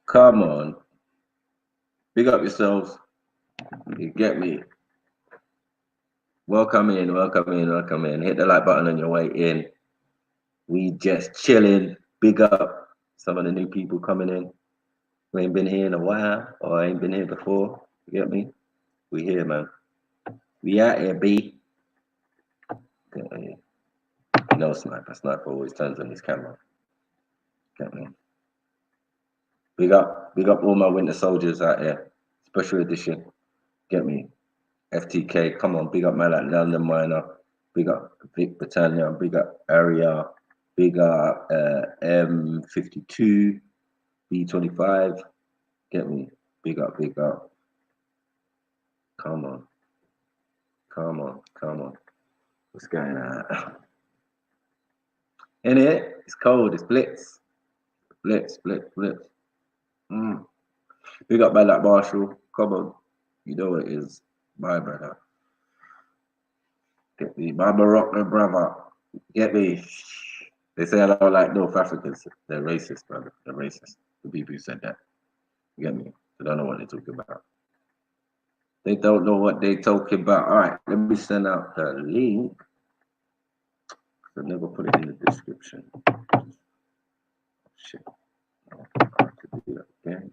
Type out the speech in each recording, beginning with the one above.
Come on. Big up yourselves. You get me? Welcome in, welcome in, welcome in. Hit the like button on your way in. We just chilling. Big up some of the new people coming in who ain't been here in a while or ain't been here before. You get me? We here, man. We out here, B. Get me? No sniper. Sniper always turns on his camera. Get me? Big up all my winter soldiers out here. Special edition. Get me? FTK, come on, big up man like London Miner, big up Vic Battalion, big up Area, big up M52, B25, get me, big up, come on, come on, come on, what's going on? In it, it's cold, it's blitz, blitz. Big up man like Marshall, come on, you know it is, my brother. Get me, my Moroccan brother. Get me. They say I don't like North Africans. They're racist, brother. They're racist. The people who said that. You get me? They don't know what they're talking about. They don't know what they're talking about. All right, let me send out the link. I never put it in the description. Shit. I have to do that again.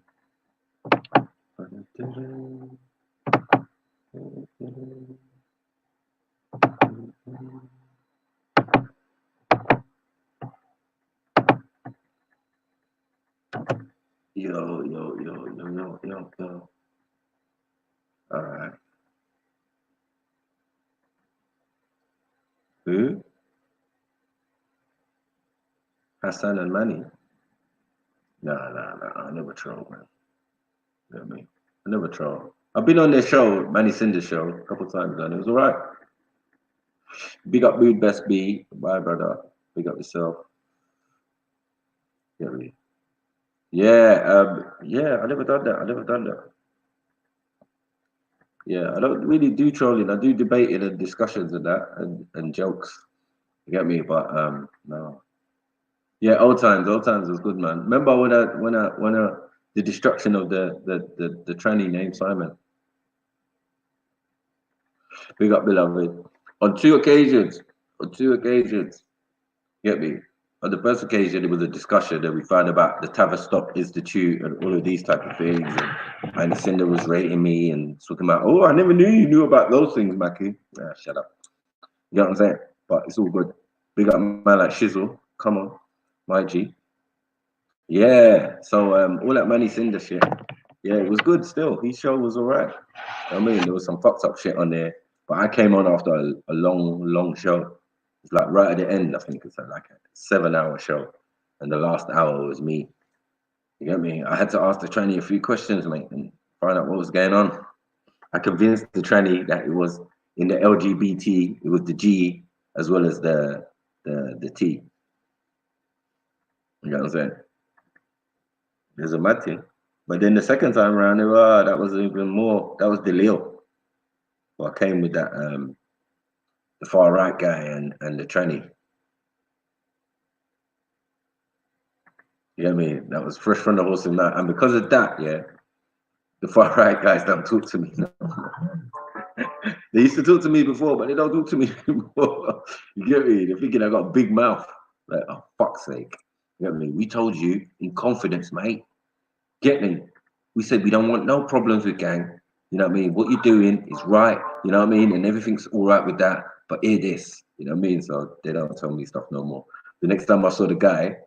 Yo. All right. Who? Hassan and Manny? Nah. I never troll, man. You know what I mean? I never troll. I've been on their show, Manny Cinder's show, a couple times, and it was all right. Big up Mood Best B, my brother. Big up yourself. Get me? Yeah, I never done that. Yeah, I don't really do trolling. I do debating and discussions and that and jokes. You get me? But no. Yeah, old times was good, man. Remember when the destruction of the tranny named Simon. Big up, beloved. On two occasions. Get me? On the first occasion, it was a discussion and we found about the Tavistock Institute and all of these type of things. And Cinder was rating me and talking about, oh, I never knew you knew about those things, Mackie. Ah, shut up. You know what I'm saying? But it's all good. Big up man like Shizzle. Come on, my G. Yeah. So all that Manny Cinder shit. Yeah, it was good still. His show was all right. I mean, there was some fucked up shit on there. But I came on after a long show. It's like right at the end, I think it's like a 7-hour show. And the last hour was me. You get me? I had to ask the tranny a few questions, mate, and find out what was going on. I convinced the tranny that it was in the LGBT, it was the G as well as the T. You know what I'm saying? There's a mad thing. But then the second time around, that was even more. That was the Leo. So I came with that the far right guy and the tranny. You know what I mean? That was fresh from the horse and that. And because of that, yeah, the far right guys don't talk to me no more. They used to talk to me before, but they don't talk to me anymore. You get me? They're thinking I got a big mouth. Like, oh, fuck's sake. You get me? We told you in confidence, mate. Get me? We said we don't want no problems with gang. You know what I mean? What you're doing is right. You know what I mean? And everything's all right with that. But hear this. You know what I mean? So they don't tell me stuff no more. The next time I saw the guy,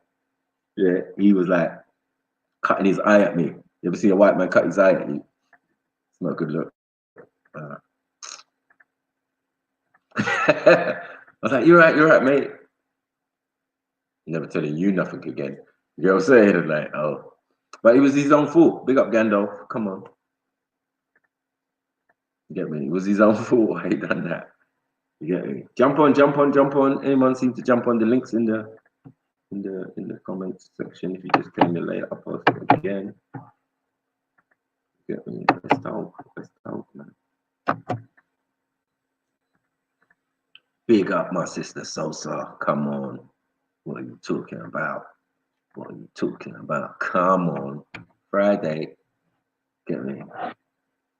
yeah, he was like cutting his eye at me. You ever see a white man cut his eye at you? It's not a good look. I was like, you're right, mate. Never telling you nothing again. You know what I'm saying? And like, oh. But it was his own fault. Big up Gandalf. Come on. You get me? It was his own fault why he done that. You get me? Jump on. Anyone seem to jump on the links in the comments section if you just came in late, I'll post it again. You get me? Let's talk, man. Big up my sister Sosa. Come on. What are you talking about? Come on. Friday. Get me?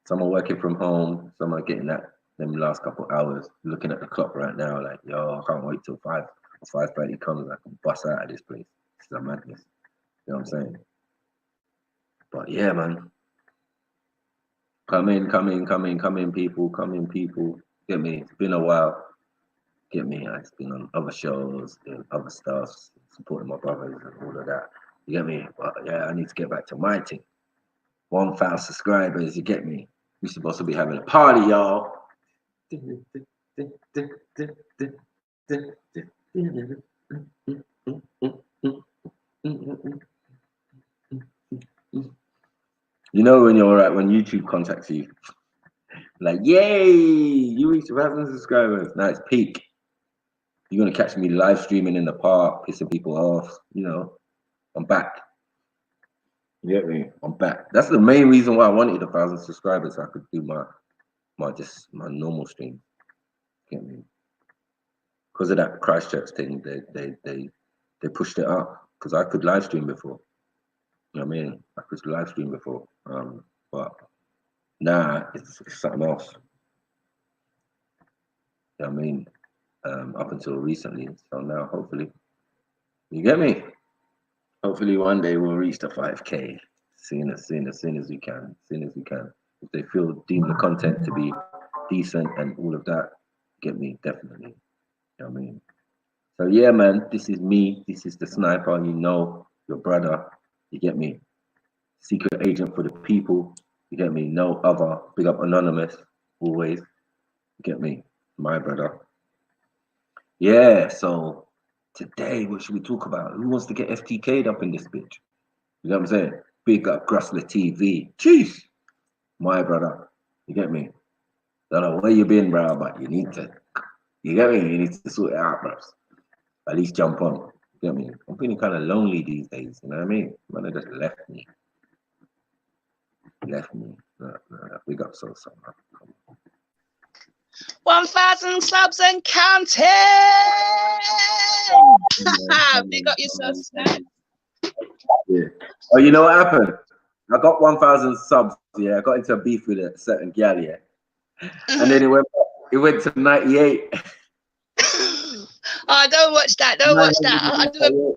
Some are working from home. Some are getting that them last couple hours. Looking at the clock right now, like, yo, I can't wait till 5:30 comes. I can bust out of this place. This is a madness. You know what I'm saying? But yeah, man. Come in, people. Get me? It's been a while. Get me? I've been on other shows, doing other stuff, supporting my brothers and all of that. You get me? But yeah, I need to get back to my thing. 1,000 subscribers, you get me? We're supposed to be having a party, y'all. You know when you're right, when YouTube contacts you, like, yay, you reached 1,000 subscribers. Now it's peak. You're gonna catch me live streaming in the park, pissing people off. You know, I'm back. You get me? I'm back. That's the main reason why I wanted 1,000 subscribers, so I could do my normal stream. Get me? Because of that Christchurch thing, they pushed it up because I could live stream before. You know what I mean? I could live stream before, but nah, it's something else. You know what I mean? Up until recently, so now hopefully, you get me? Hopefully one day we'll reach the 5K. Soon as we can. If they deem the content to be decent and all of that, get me, definitely. You know what I mean? So yeah, man, this is me. This is the sniper. You know, your brother. You get me? Secret agent for the people. You get me? No other. Big up Anonymous. Always. You get me? My brother. Yeah, so today, what should we talk about? Who wants to get FTK'd up in this bitch? You know what I'm saying? Big up Grussler TV. Jeez. My brother. You get me? Don't know where you been, bro, but you need to. You get me? You need to sort it out, bro. At least jump on. You get me? I'm feeling kind of lonely these days. You know what I mean? Man, they just left me. No, big up so. 1,000 subs and counting. Big up yourself, Snap. Yeah. Oh, you know what happened? I got 1,000 subs. Yeah, I got into a beef with a certain gal. Yeah, and then it went to 98. Oh, don't watch that. Don't watch that. I'll do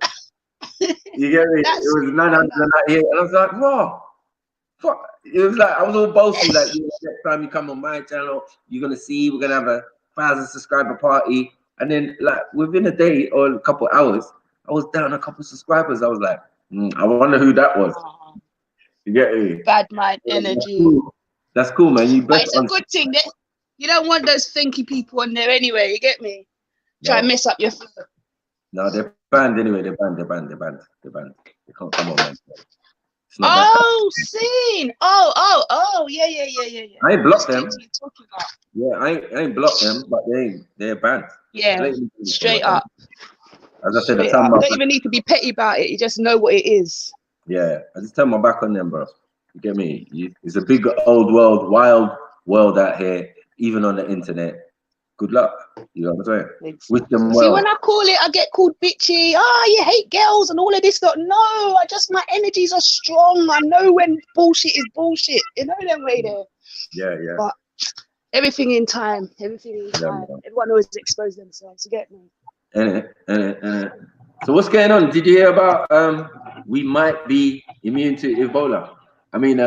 it. You get me? It was 998, and I was like, "Whoa, fuck!" It was like I was all boasty, like, next time you come on my channel, you're gonna see we're gonna have a 1,000 subscriber party. And then, like, within a day or a couple hours, I was down a couple subscribers. I was like, I wonder who that was. You get me? Bad mind energy. That's cool, man. But it's a good thing that you don't want those thinky people on there anyway. You get me? Try and mess up your flow. No, they're banned anyway. They're banned. They can't come on, man. Oh, seen. Oh, yeah. I ain't blocked them. Yeah, I ain't blocked them, but they're banned. Yeah, straight up. As I said, you don't even need to be petty about it. You just know what it is. Yeah, I just turn my back on them, bro. You get me? It's a big old world, wild world out here, even on the internet. Good luck. You know what I'm saying? Wish them well. See, when I call it, I get called bitchy. You hate girls and all of this stuff. No, my energies are strong. I know when bullshit is bullshit. You know them way there. Yeah. But everything in time. Everyone always expose themselves. You get me? So what's going on? Did you hear about we might be immune to Ebola? I mean,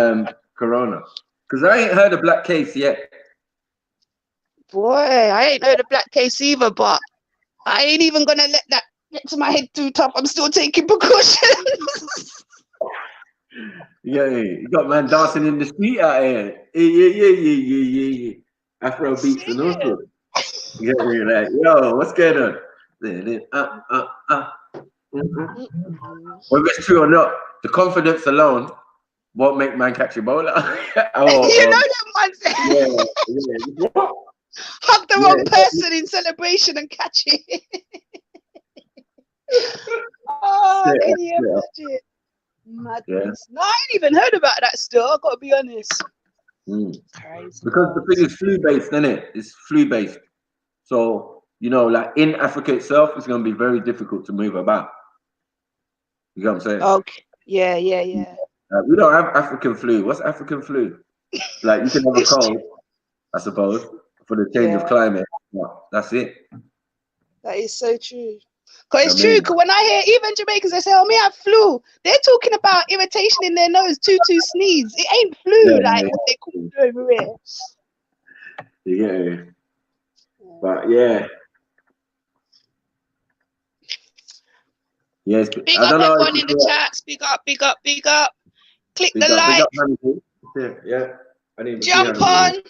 Corona. Because I ain't heard a black case yet. Boy, I ain't heard a black case either, but I ain't even gonna let that get to my head too tough. I'm still taking precautions. Yeah, you got man dancing in the street out here. Yeah. Afro beats and all sorts. Yeah, you're like, yo, what's going on? Whether it's true or not, the confidence alone won't make man catch Ebola. You know that one thing. Yeah. Hug the wrong person in celebration and catch it. Can you imagine? Madness. Yeah. No, I ain't even heard about that still. I've got to be honest. Crazy. Because the thing is flu-based, isn't it? It's flu-based. So, you know, like in Africa itself, it's going to be very difficult to move about. You know what I'm saying? Okay. Yeah. We don't have African flu. What's African flu? Like you can have a It's cold, true. I suppose, for the change of Yeah. climate. No, that's it. That is so true. Because it's I true, mean, because when I hear even Jamaicans, they say, oh, me have flu. They're talking about irritation in their nose, two sneeze. It ain't flu, like what they call it over here. yeah. But yeah. Yes, Big I up don't know. everyone in the chats. Big up, big up, big up. Click the Big like. up, honey. Yeah. I didn't even Jump see on.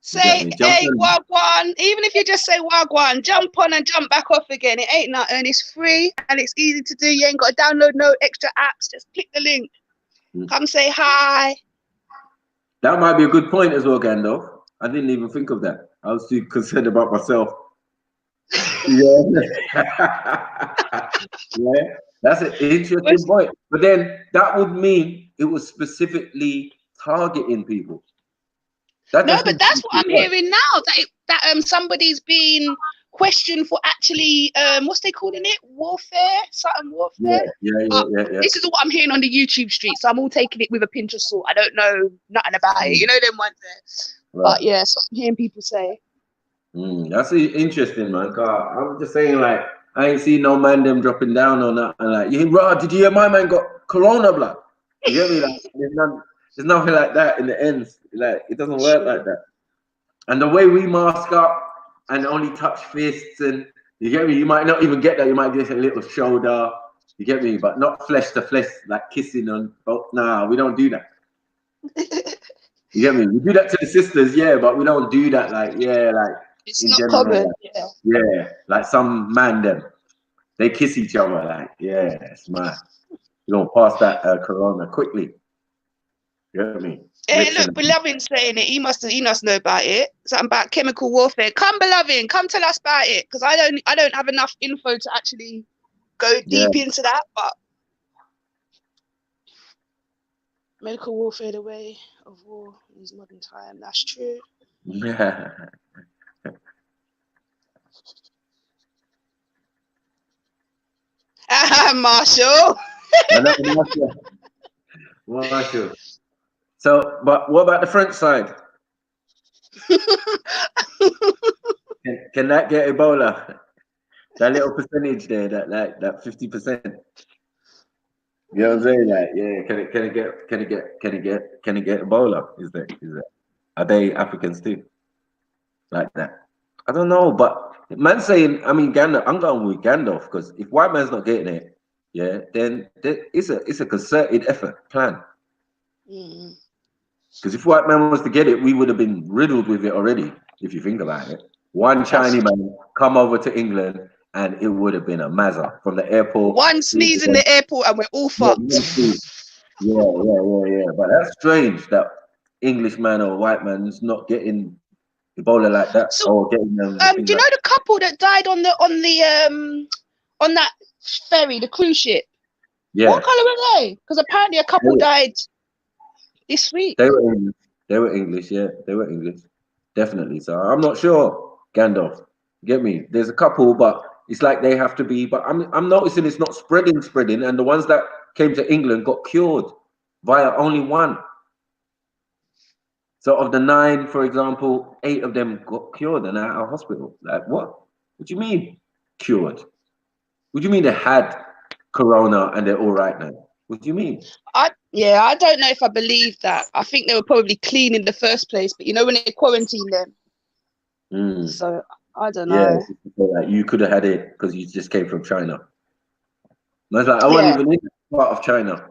Say, Jump hey, on. wagwan. Even if you just say wagwan, jump on and jump back off again. It ain't nothing. It's free and it's easy to do. You ain't got to download no extra apps. Just click the link. Come say hi. That might be a good point as well, Gandalf. I didn't even think of that. I was too concerned about myself. Yeah. Yeah, that's an interesting point. But then that would mean it was specifically targeting people. No, but that's what I'm hearing now. That somebody's been questioned for actually what's they calling it? Warfare? Something warfare? Yeah. This is what I'm hearing on the YouTube street, so I'm all taking it with a pinch of salt. I don't know nothing about it. You know them ones there. Right. But yeah, so I'm hearing people say. That's interesting, man. I'm just saying, like, I ain't seen no man them dropping down or nothing. Like, did you hear my man got corona, blood? You get me? Like, there's nothing like that in the ends. Like, it doesn't work like that. And the way we mask up and only touch fists, and you get me? You might not even get that. You might get a little shoulder. You get me? But not flesh to flesh, like kissing on. Oh, nah, we don't do that. You get me? We do that to the sisters, yeah, but we don't do that. Like, it's in not general, common. Like some man them, they kiss each other. Like, yeah, it's mad. You don't pass that corona quickly. You know what I mean? Hey, look, Beloved saying it. He must know about it. Something about chemical warfare. Come, Beloved, come tell us about it, because I don't have enough info to actually go deep into that. But medical warfare, the way of war in this modern time. That's true. Yeah. Marshall. Marshall. So, but what about the French side? Can that get Ebola? That little percentage there, that 50%. You know what I'm saying? Like, yeah, can it get Ebola? Is that are they Africans too? Like that? I don't know, but man saying, I mean, Gandalf, I'm going with Gandalf, because if white man's not getting it, yeah, then it's a concerted effort plan. Because if white man was to get it, we would have been riddled with it already, if you think about it. One Chinese man come over to England and it would have been a mazza from the airport. One sneeze in the airport and we're all fucked. Yeah. But that's strange that English man or white man's not getting Ebola like that, or getting them. Do you know the couple that died on that ferry, the cruise ship? Yeah. What colour were they? Because apparently a couple died this week. They were English, yeah. They were English. Definitely. So I'm not sure, Gandalf. Get me? There's a couple, but it's like they have to be. But I'm noticing it's not spreading, and the ones that came to England got cured via only one. So of the 9, for example, 8 of them got cured and are out of hospital. Like what? What do you mean cured? What do you mean they had corona and they're all right now? What do you mean? I don't know if I believe that. I think they were probably clean in the first place, but you know when they quarantine them. So I don't know. Yeah, like you could have had it because you just came from China. I was like, I wasn't even in part of China.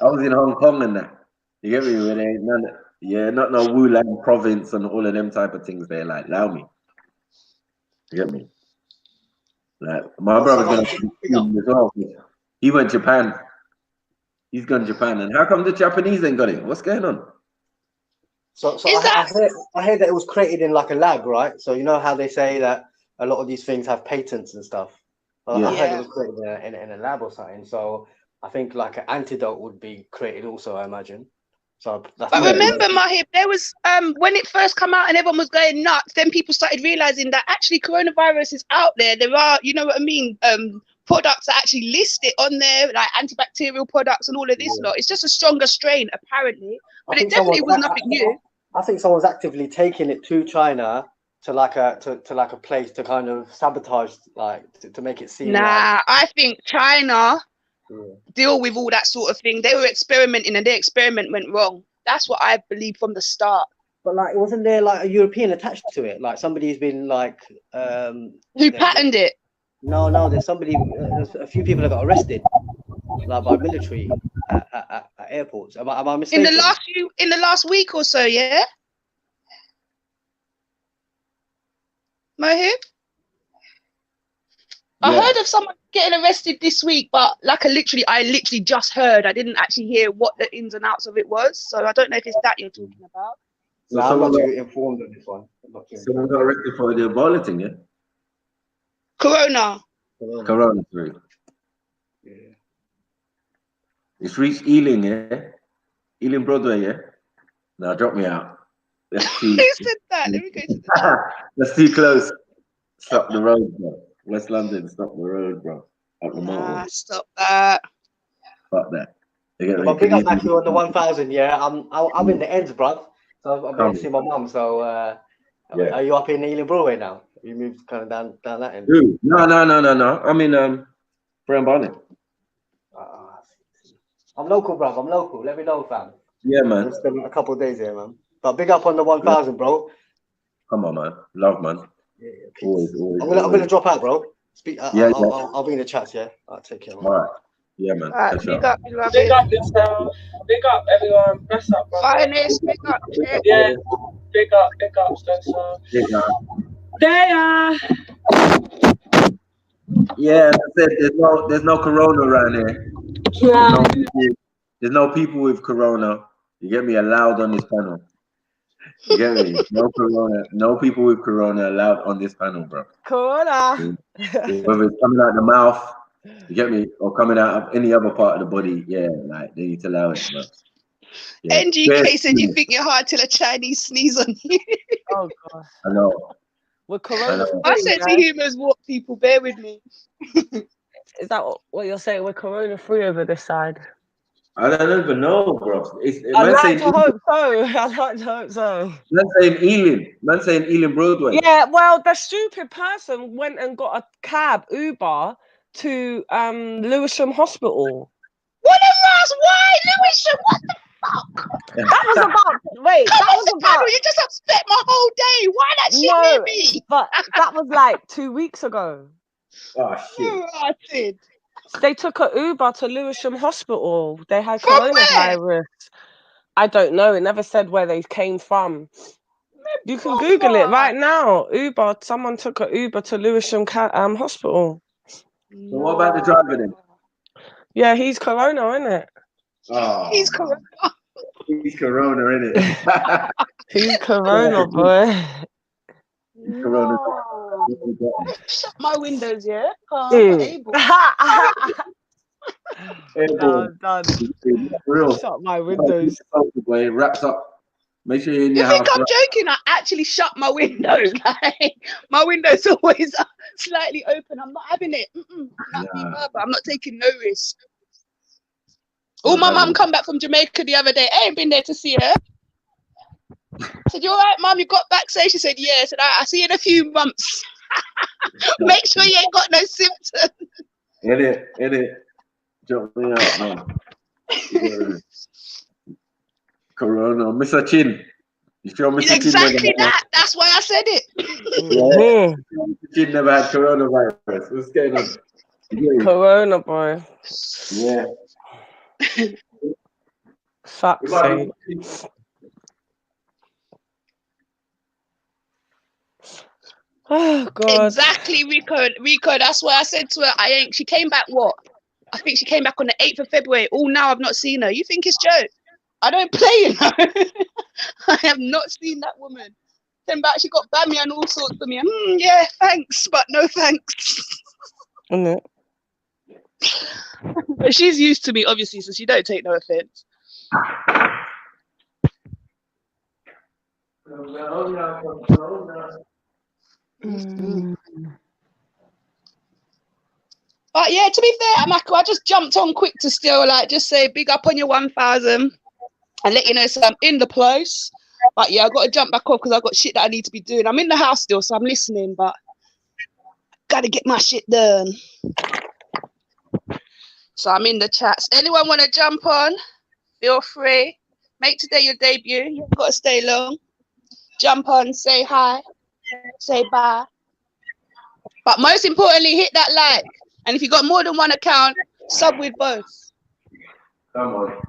I was in Hong Kong and that. You get me? Where they ain't not no Wuhan province and all of them type of things there. Like, allow me. You get me? Like my brother's gonna as well. He went to Japan. He's gone to Japan, and how come the Japanese ain't got it? What's going on? So I heard that it was created in like a lab, right? So you know how they say that a lot of these things have patents and stuff. I heard it was created in a lab or something. So I think like an antidote would be created also, I imagine. So but remember, Mahib, there was when it first came out and everyone was going nuts, then people started realizing that actually coronavirus is out there. There are, you know what I mean, products that actually list it on there, like antibacterial products and all of this lot. It's just a stronger strain, apparently. But it definitely was nothing new. I think someone's actively taking it to China to like a place to kind of sabotage, like to make it seem like. I think China deal with all that sort of thing. They were experimenting and their experiment went wrong. That's what I believe from the start. But like, wasn't there like a European attached to it? Like somebody's been like who patented it? No, there's somebody. A few people that got arrested, like by military at airports. Am I mistaken? In the last week or so, yeah. Mohib? I heard of someone getting arrested this week, but like I literally just heard. I didn't actually hear what the ins and outs of it was, so I don't know if it's that you're talking about. No, I'm not too informed on this one. Someone got arrested for the Ebola thing, yeah? Corona, sorry. Yeah. It's reached Ealing, yeah? Ealing Broadway, yeah? Now drop me out. Who said that? Let me go to the That's too close. Stop the road, bro. West London, stop the road, bro. Up the motorway. Stop that. Fuck that. But big up Matthew on the 1000, yeah. I'm in the ends, bruv. So I'm going to see my mum. So are you up in Ealing Broadway now? You moved kind of down that end. Dude, no. I'm in Brown Bonnet. I'm local, bruv. I'm local. Let me know, fam. Yeah, man. I'll spend a couple of days here, man. But big up on the 1000, bro. Come on, man. Love, man. Yeah, always. I'm gonna drop out, bro. I'll be in the chats, yeah. I'll take care. All right. Yeah, man. Big up, big up, everyone. Bless up, bro. Panelist, big up. Yeah, big up, Spencer. They are. Yeah, there's no corona around here. Yeah. There's no people with corona. You get me? Allowed on this panel. You get me? No corona. No people with corona allowed on this panel, bro. Corona. Whether it's coming out the mouth, you get me, or coming out of any other part of the body, yeah, like they need to allow it, bro. Yeah. NGK said you think you're hard till a Chinese sneeze on you. Oh gosh. I know. With corona. I said to humans, what people, bear with me. Is that what you're saying? We're corona free over this side. I don't even know, bro. I'd like to hope so. Man saying Ealing Broadway. Yeah, well, the stupid person went and got a Uber to Lewisham Hospital. What a Ross? Why Lewisham? What the fuck? That was about. You just upset my whole day. Why that shit near me? But that was like 2 weeks ago. Oh shit. They took an Uber to Lewisham Hospital. They had coronavirus. I don't know. It never said where they came from. You can Google it right now. Uber. Someone took an Uber to Lewisham Hospital. So what about the driver then? Yeah, he's corona, isn't it? Oh, he's corona. He's corona, innit? He's corona, boy. He's corona. Shut my windows, yeah? I'm done. Shut my windows. It wraps up. Make sure you're in your house. You think I'm joking? I actually shut my windows. Like, my window's always slightly open. I'm not having it. I'm not taking no risk. Oh, my mum come back from Jamaica the other day. I ain't been there to see her. I said, you all right, mum? You got back safe? She said, yeah. I said, I'll see you in a few months. Make sure you ain't got no symptoms. In it. Jump me out, man. Yeah. Corona, Mr. Chin. You sure Mr. Exactly Chin that. That's why I said it. Yeah. Mr. Chin never had coronavirus. What's going on? Yeah. Corona, boy. Yeah. Fuck's sake. Oh God. Exactly, Rico. That's why I said to her, she came back what? I think she came back on the 8th of February. Oh, now I've not seen her. You think it's joke? I don't play, you know. I have not seen that woman. Then back, she got bammy and all sorts of me. Yeah, thanks, but no thanks. No. But she's used to me, obviously, so she don't take no offense. But yeah, to be fair, Mako, I just jumped on quick to still like just say big up on your 1,000 and let you know so I'm in the place. But yeah, I got to jump back off because I've got shit that I need to be doing. I'm in the house still, so I'm listening, but gotta get my shit done. So I'm in the chats. Anyone want to jump on? Feel free. Make today your debut. You haven't got to stay long. Jump on, say hi, say bye. But most importantly, hit that like. And if you got more than one account, sub with both. Come on.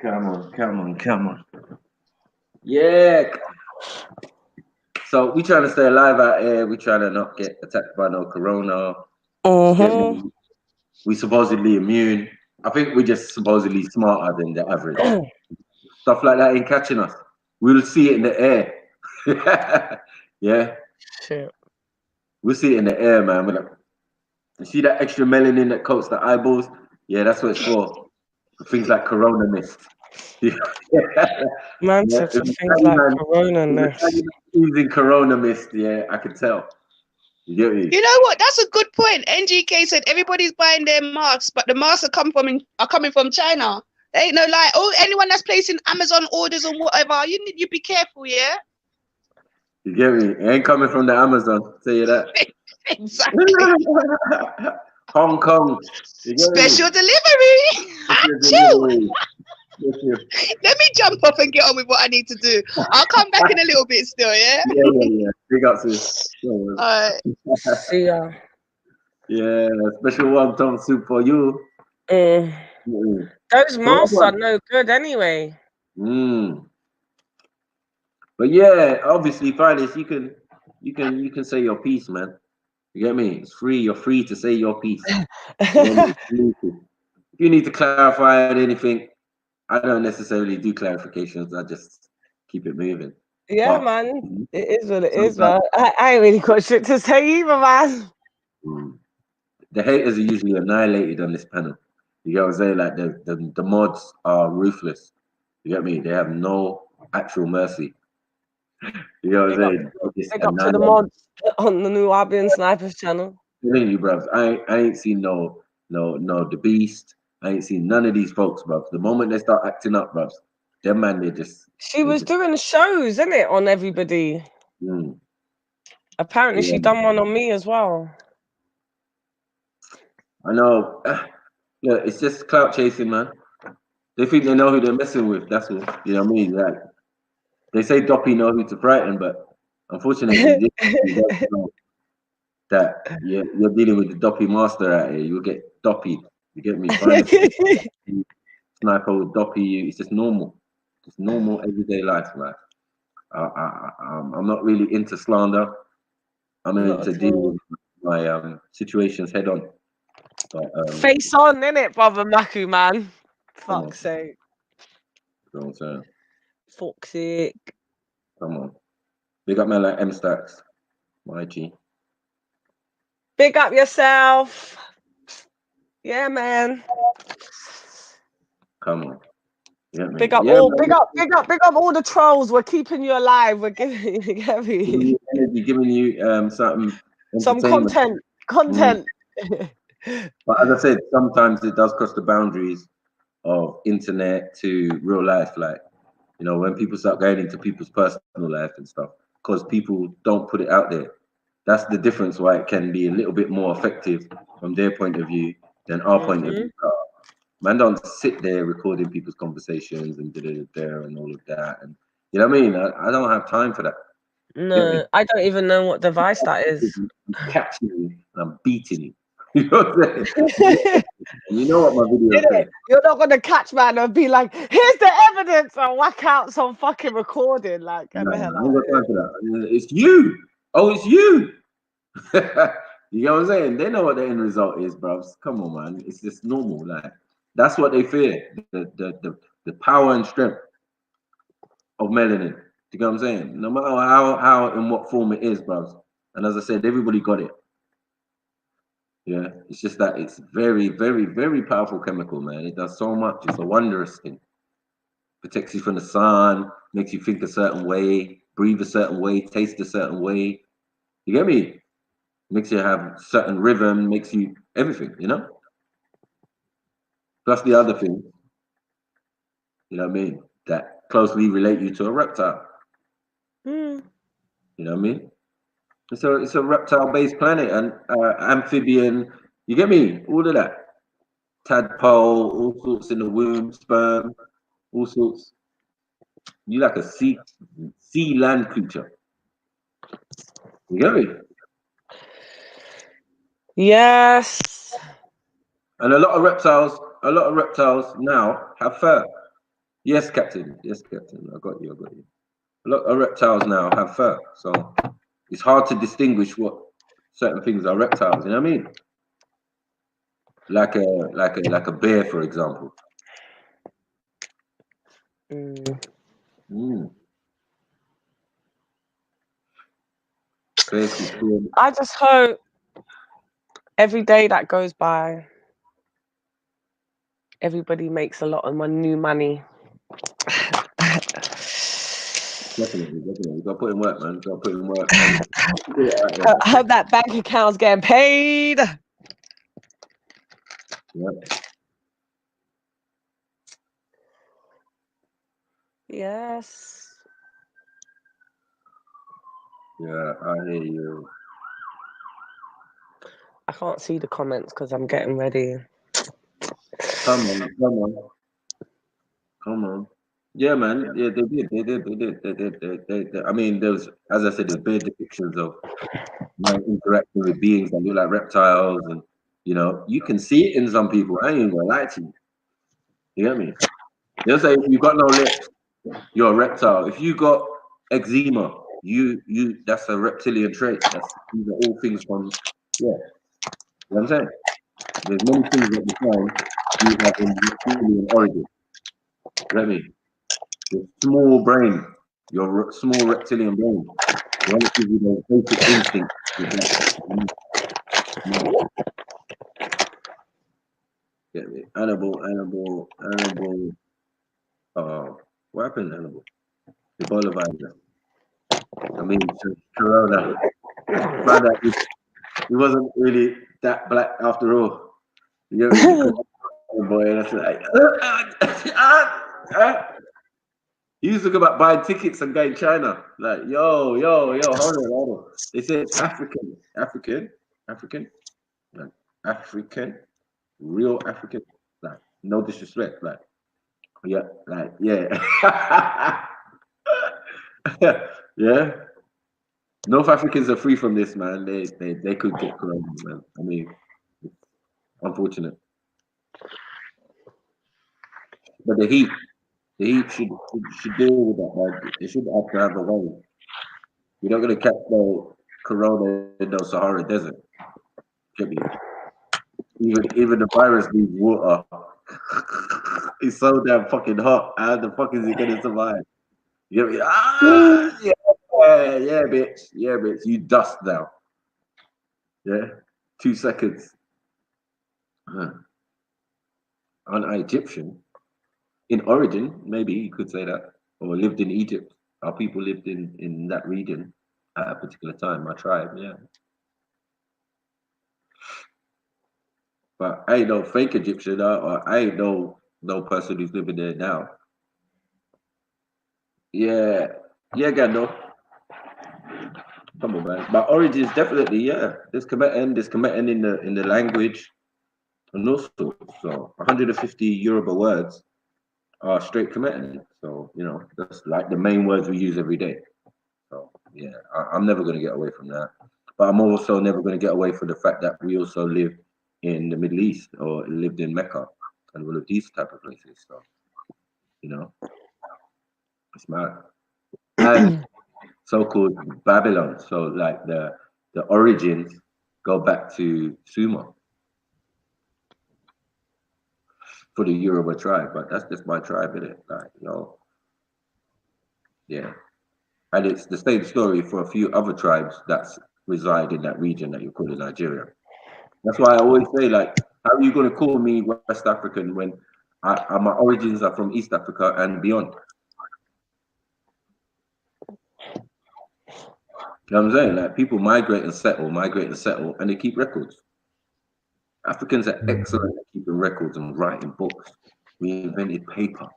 Come on, come on, come on. Yeah. So we trying to stay alive out here. We trying to not get attacked by no corona. We supposedly immune. I think we're just supposedly smarter than the average. Stuff like that ain't catching us. We'll see it in the air. Yeah. Shit. We'll see it in the air, man. Like, you see that extra melanin that coats the eyeballs? Yeah, that's what it's for things like corona mist. Man said some things like corona mist. Using corona mist, yeah, I can tell. You get me? You know what? That's a good point. NGK said everybody's buying their masks, but the masks are coming from China. There ain't no lie. Oh, anyone that's placing Amazon orders or whatever, you be careful, yeah. You get me? It ain't coming from the Amazon. I'll tell you that. Exactly. Hong Kong. Special delivery. Let me jump off and get on with what I need to do. I'll come back in a little bit still, yeah? Yeah. Big up, sis. All right. See ya. Yeah, special wonton soup for you. Those masks are no good anyway. But yeah, obviously, Finest, you can say your piece, man. You get me? It's free. You're free to say your piece. If you need to clarify anything, I don't necessarily do clarifications. I just keep it moving. Yeah, but, man. It is what it is, man. I ain't really got shit to say either, man. The haters are usually annihilated on this panel. You get what I'm saying? Like the mods are ruthless. You get me? They have no actual mercy. You know what I'm saying? Big up to the mods on the new Albion Snipers channel. I'm telling you, bruv. I ain't seen no the Beast. I ain't seen none of these folks, bruv. The moment they start acting up, bruv, them man, they just. She was doing shows, isn't it, on everybody? Apparently, she done one on me as well. I know. Yeah, it's just clout chasing, man. They think they know who they're messing with. That's all. You know what I mean? Like, they say Doppy know who to frighten, but unfortunately, that you're dealing with the Doppy master out here. You'll get Doppy. You get me? Sniper with Doppy. It's just normal. Just normal everyday life, man. I'm not really into slander. I'm into dealing with my situations head on. But, face on, innit, brother Maku, man? Fuck's sake. You know what I'm saying? Fuck's sake. Come on. Big up man like M Stacks. My G. Big up yourself. Yeah, man. Come on. Yeah, man. Big up all the trolls. We're keeping you alive. We're giving you something. Some content. But as I said, sometimes it does cross the boundaries of internet to real life. Like, you know, when people start going into people's personal life and stuff, because people don't put it out there. That's the difference why it can be a little bit more effective from their point of view than our point of view. Man, don't sit there recording people's conversations and and all of that. And you know what I mean? I don't have time for that. No, I don't even know what device that is. I'm catching you and I'm beating you. You know what I'm saying? You know what my video is. You're not gonna catch man and be like, here's the evidence, and whack out some fucking recording. Like, no, I don't got time for that. It's you. Oh, it's you. You know what I'm saying? They know what the end result is, bruv. Come on, man. It's just normal. Like, that's what they fear. The power and strength of melanin. You know what I'm saying? No matter how in what form it is, bruv. And as I said, everybody got it. Yeah, it's just that it's very, very, very powerful chemical, man. It does so much. It's a wondrous thing. Protects you from the sun, makes you think a certain way, breathe a certain way, taste a certain way. You get me? makes you have certain rhythm, makes you everything, you know. Plus the other thing, you know what I mean, that closely relate you to a reptile. Mm. You know what I mean? It's a reptile-based planet and amphibian. You get me? All of that. Tadpole, all sorts in the womb, sperm, all sorts. You like a sea land creature. You get me? Yes. And a lot of reptiles now have fur. Yes, Captain. Yes, Captain. I got you. A lot of reptiles now have fur, so it's hard to distinguish what certain things are reptiles. You know what I mean? Like a bear, for example. Mm. I just hope every day that goes by, everybody makes a lot of new money. Definitely. You gotta put in work, man. You gotta put in work. I hope that bank account's getting paid. Yeah. Yes. Yeah, I hear you. I can't see the comments because I'm getting ready. Come on. Yeah, man. Yeah, they did. I mean, there was, as I said, there's bare depictions of interacting with beings that look like reptiles, and you know, you can see it in some people. I ain't even gonna lie to you. You get me? They'll say if you got no lips, you're a reptile. If you got eczema, you that's a reptilian trait. These are all things from You know what I'm saying? There's many things that define you have in reptilian origin. You get me? Your small brain, your small reptilian brain, the one that gives you those basic instincts. Get me? Annibal. What happened, Annibal? Ebola virus. I mean, Corona. Found out he wasn't really that black after all. You know, boy, and that's like, he used to go about buying tickets and going to China. Like, yo, hold on. They said African, like African, real African. Like, no disrespect. Like, yeah, yeah. North Africans are free from this, man. They could get corona, man. I mean, it's unfortunate. But the heat should deal with that, man. They should have to have a way. You're not gonna catch no corona in the Sahara Desert. Could be. Even the virus needs water. It's so damn fucking hot. How the fuck is he gonna survive? You get me? Yeah, bitch. Yeah, bitch. You dust now. Yeah, 2 seconds. Aren't I Egyptian? In origin, maybe you could say that. Or lived in Egypt. Our people lived in that region at a particular time. My tribe, yeah. But I ain't no fake Egyptian, or I ain't no person who's living there now. Yeah, Gandalf. Come on, man. But origins definitely, yeah. There's Kemetan in the language, and all sorts. So 150 Yoruba words are straight Kemetan. So you know, that's like the main words we use every day. So yeah, I'm never going to get away from that. But I'm also never going to get away from the fact that we also live in the Middle East or lived in Mecca and all of these type of places. So you know, it's mad. And so-called Babylon. So like the origins go back to Sumer for the Yoruba tribe, but that's just my tribe, isn't it? Like, you know, yeah. And it's the same story for a few other tribes that reside in that region that you call in Nigeria. That's why I always say, like, how are you going to call me West African when my origins are from East Africa and beyond? You know what I'm saying? Like people migrate and settle, and they keep records. Africans are excellent at keeping records and writing books. We invented paper.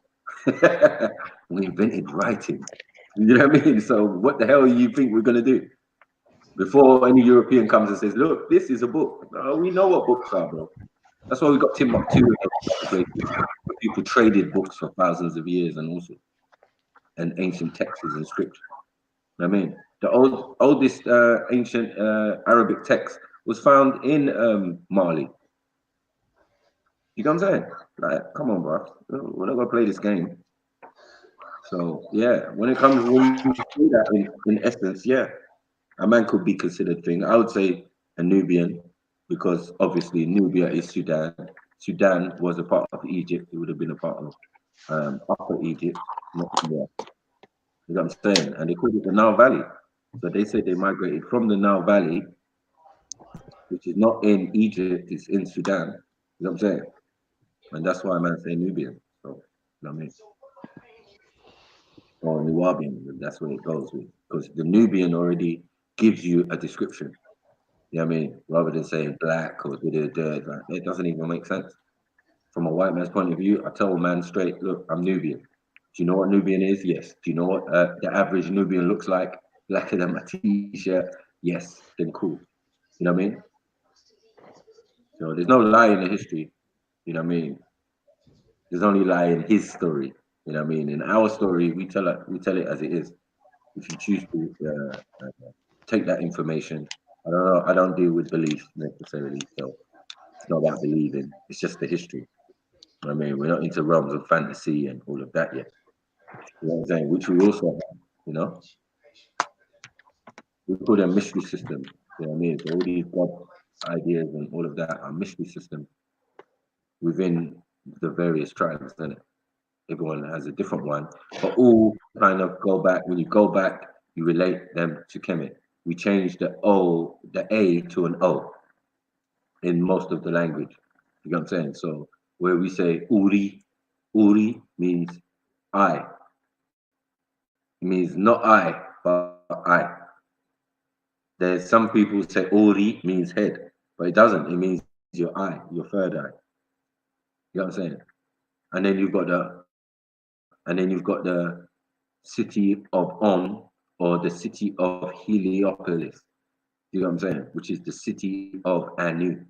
We invented writing. You know what I mean? So what the hell do you think we're going to do? Before any European comes and says, look, this is a book. No, we know what books are, bro. That's why we got Timbuktu. People traded books for thousands of years and ancient texts and scripture. You know what I mean? The oldest ancient Arabic text was found in Mali. You know what I'm saying? Like, come on, bro. We're not gonna play this game. So yeah, when you see that in essence, yeah, a man could be considered thing. I would say a Nubian, because obviously Nubia is Sudan. Sudan was a part of Egypt. It would have been a part of Upper Egypt, not yeah. You know what I'm saying? And they called it the Nile Valley. So they said they migrated from the Nile Valley, which is not in Egypt, it's in Sudan. You know what I'm saying? And that's why man say Nubian. So, you know what I mean? Or Nubian, that's where it goes with. Because the Nubian already gives you a description. You know what I mean? Rather than saying black or dirt, like, it doesn't even make sense. From a white man's point of view, I tell a man straight, look, I'm Nubian. Do you know what Nubian is? Yes. Do you know what the average Nubian looks like? Blacker than my t-shirt? Yes. Then cool. You know what I mean? So there's no lie in the history. You know what I mean? There's only lie in his story. You know what I mean? In our story, we tell it as it is. If you choose to take that information, I don't deal with belief necessarily. So it's not about believing. It's just the history. You know what I mean, we're not into realms of fantasy and all of that yet. You know what I'm saying? Which we also have. You know, we call them mystery systems. You know what I mean? So all these God ideas and all of that are mystery systems within the various tribes, isn't it? Everyone has a different one, but all kind of go back. When you go back, you relate them to Kemet. We change the A to an O in most of the language. You know what I'm saying? So where we say Uri means I. It means not I, but I. There's some people say Uri means head, but it doesn't. It means your eye, your third eye. You know what I'm saying? And then you've got the city of On, or the city of Heliopolis. You know what I'm saying? Which is the city of Anu,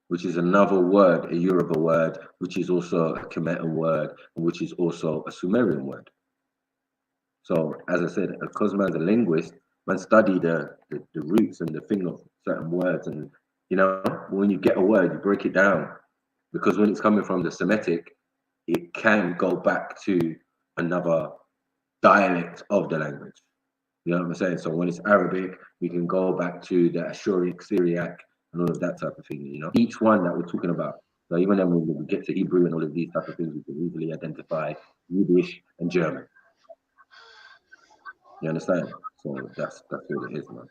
which is another word, a Yoruba word, which is also a Kemetan word, which is also a Sumerian word. So as I said, because man's a linguist, man study the roots and the thing of certain words, and you know, when you get a word, you break it down, because when it's coming from the Semitic, it can go back to another dialect of the language. You know what I'm saying? So when it's Arabic, we can go back to the Ashuric, Syriac, and all of that type of thing. You know, each one that we're talking about. So even then, when we get to Hebrew and all of these type of things, we can easily identify Yiddish and German. You understand? So that's what it is, man.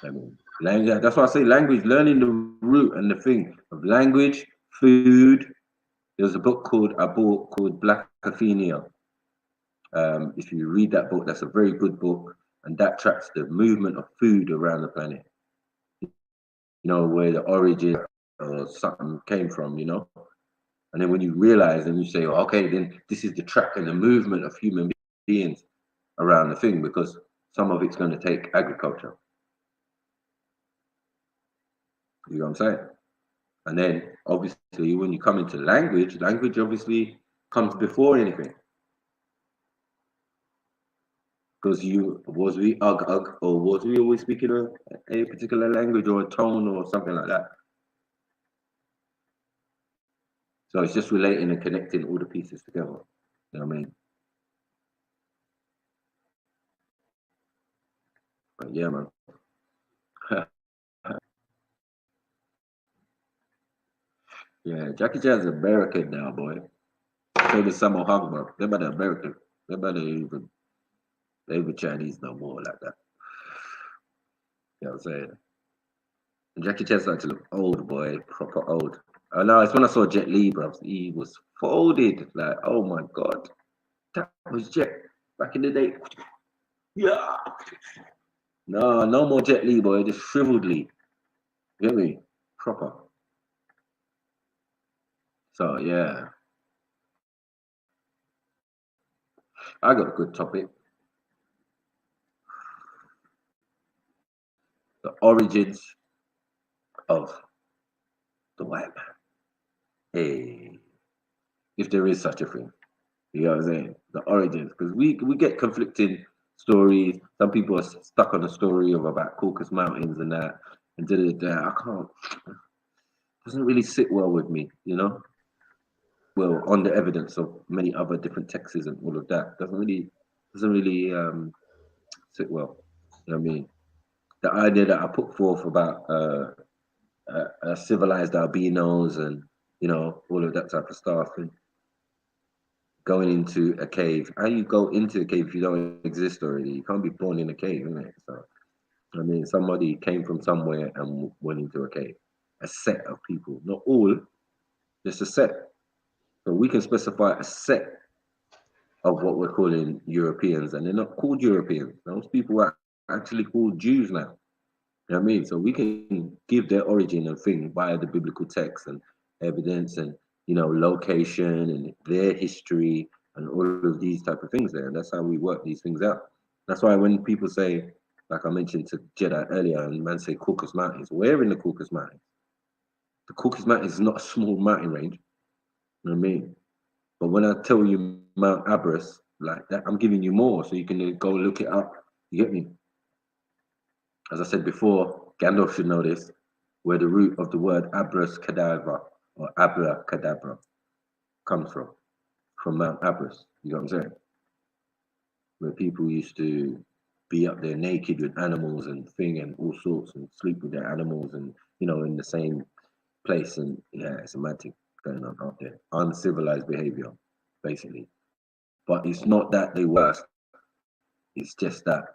I mean, language. That's why I say language. Learning the root and the thing of language, food. There's a book called Black Athenia. If you read that book, that's a very good book, and that tracks the movement of food around the planet. You know, where the origin or something came from. You know, and then when you realize and you say, oh, okay, then this is the track and the movement of human beings around the thing, because some of it's going to take agriculture. You know what I'm saying? And then obviously when you come into language obviously comes before anything. Because was we always speaking a particular language or a tone or something like that? So it's just relating and connecting all the pieces together. You know what I mean? But yeah, man. Yeah, Jackie Chan's American now, boy. So the Sammo Hung, bro. They're about American. They're about even Chinese no more like that. You know what I'm saying? And Jackie Chan started to look old, boy, proper old. I know, it's when I saw Jet Li, bro. He was folded. Like, oh my God. That was Jet back in the day. Yeah. No, no more Jet Li, boy. Just shriveled Lee. You get me? Proper. So yeah, I got a good topic. The origins of the white man. Hey, if there is such a thing. You know what I'm saying? The origins, because we get conflicting stories. Some people are stuck on a story of about Caucasus Mountains and that, and I can't. Doesn't really sit well with me, you know. Well, on the evidence of many other different texts and all of that, doesn't really sit well. You know what I mean? The idea that I put forth about civilized albinos and all of that type of stuff and going into a cave. How you go into a cave if you don't exist already? You can't be born in a cave, isn't it? So I mean, somebody came from somewhere and went into a cave. A set of people, not all, just a set. So we can specify a set of what we're calling Europeans, and they're not called Europeans. Those people are actually called Jews now. You know what I mean? So we can give their origin and thing via the biblical text and evidence and location and their history and all of these type of things there. And that's how we work these things out. That's why when people say, like I mentioned to Jedi earlier, and man say Caucasus Mountains, where in the Caucasus Mountains? The Caucasus Mountains is not a small mountain range. You know what I mean? But when I tell you Mount Abras, like that, I'm giving you more so you can go look it up. You get me? As I said before, Gandalf should know this, where the root of the word Abras Cadabra or Abracadabra comes from Mount Abras. You know what I'm saying? Where people used to be up there naked with animals and thing and all sorts and sleep with their animals and, in the same place. And yeah, it's a mad thing going on out there. Uncivilized behavior, basically. But it's not that they worse. It's just that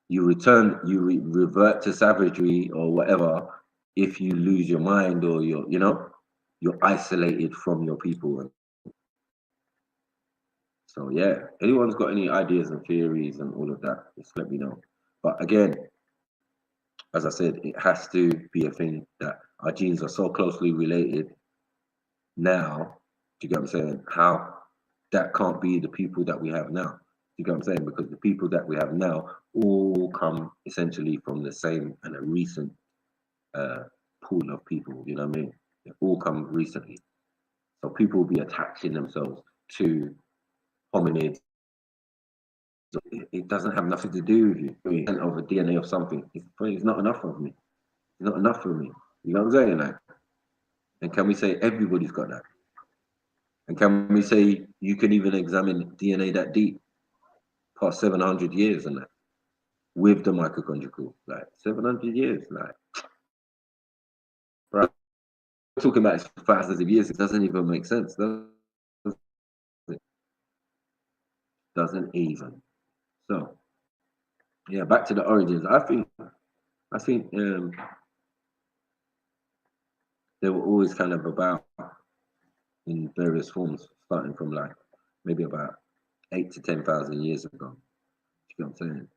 you revert to savagery or whatever if you lose your mind or you're isolated from your people. So yeah, anyone's got any ideas and theories and all of that, just let me know. But again, as I said, it has to be a thing that our genes are so closely related now. Do you get what I'm saying? How that can't be the people that we have now. You get what I'm saying? Because the people that we have now all come essentially from the same and a recent pool of people. You know what I mean? They all come recently. So people will be attaching themselves to hominids. It doesn't have nothing to do with you. Of a DNA of something. It's not enough of me. It's not enough for me. You know what I'm saying? Like, and can we say everybody's got that? And can we say you can even examine DNA that deep, past 700 years and that, with the mitochondrial, like 700 years, like, right? We're talking about thousands of years. It doesn't even make sense. Doesn't even. So, yeah, back to the origins. I think they were always kind of about in various forms, starting from like maybe about 8 to 10,000 years ago. You know what I'm saying?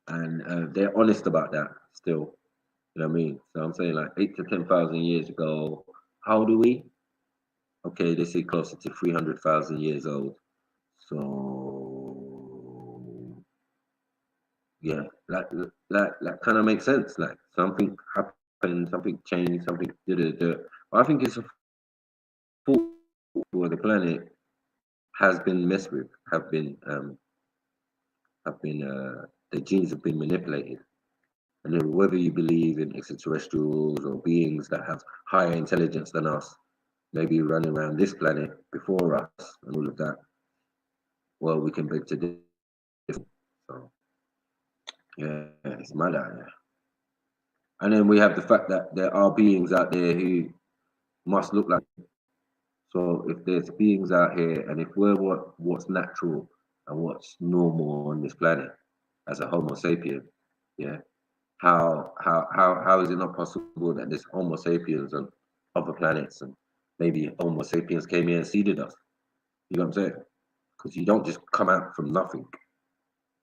And they're honest about that still. You know what I mean? So I'm saying like 8 to 10,000 years ago. How old are we? Okay, they say closer to 300,000 years old. So yeah, that kind of makes sense. Like something happened, something changed, something did. I think it's a fault for the planet has been messed with, the genes have been manipulated. And then whether you believe in extraterrestrials or beings that have higher intelligence than us, maybe running around this planet before us and all of that, well, we can beg to differ. So yeah, it's mad out there. And then we have the fact that there are beings out there who must look like. So if there's beings out here, and if we're what's natural and what's normal on this planet as a Homo sapien, yeah, how is it not possible that there's Homo sapiens on other planets and maybe Homo sapiens came here and seeded us? You know what I'm saying? Because you don't just come out from nothing.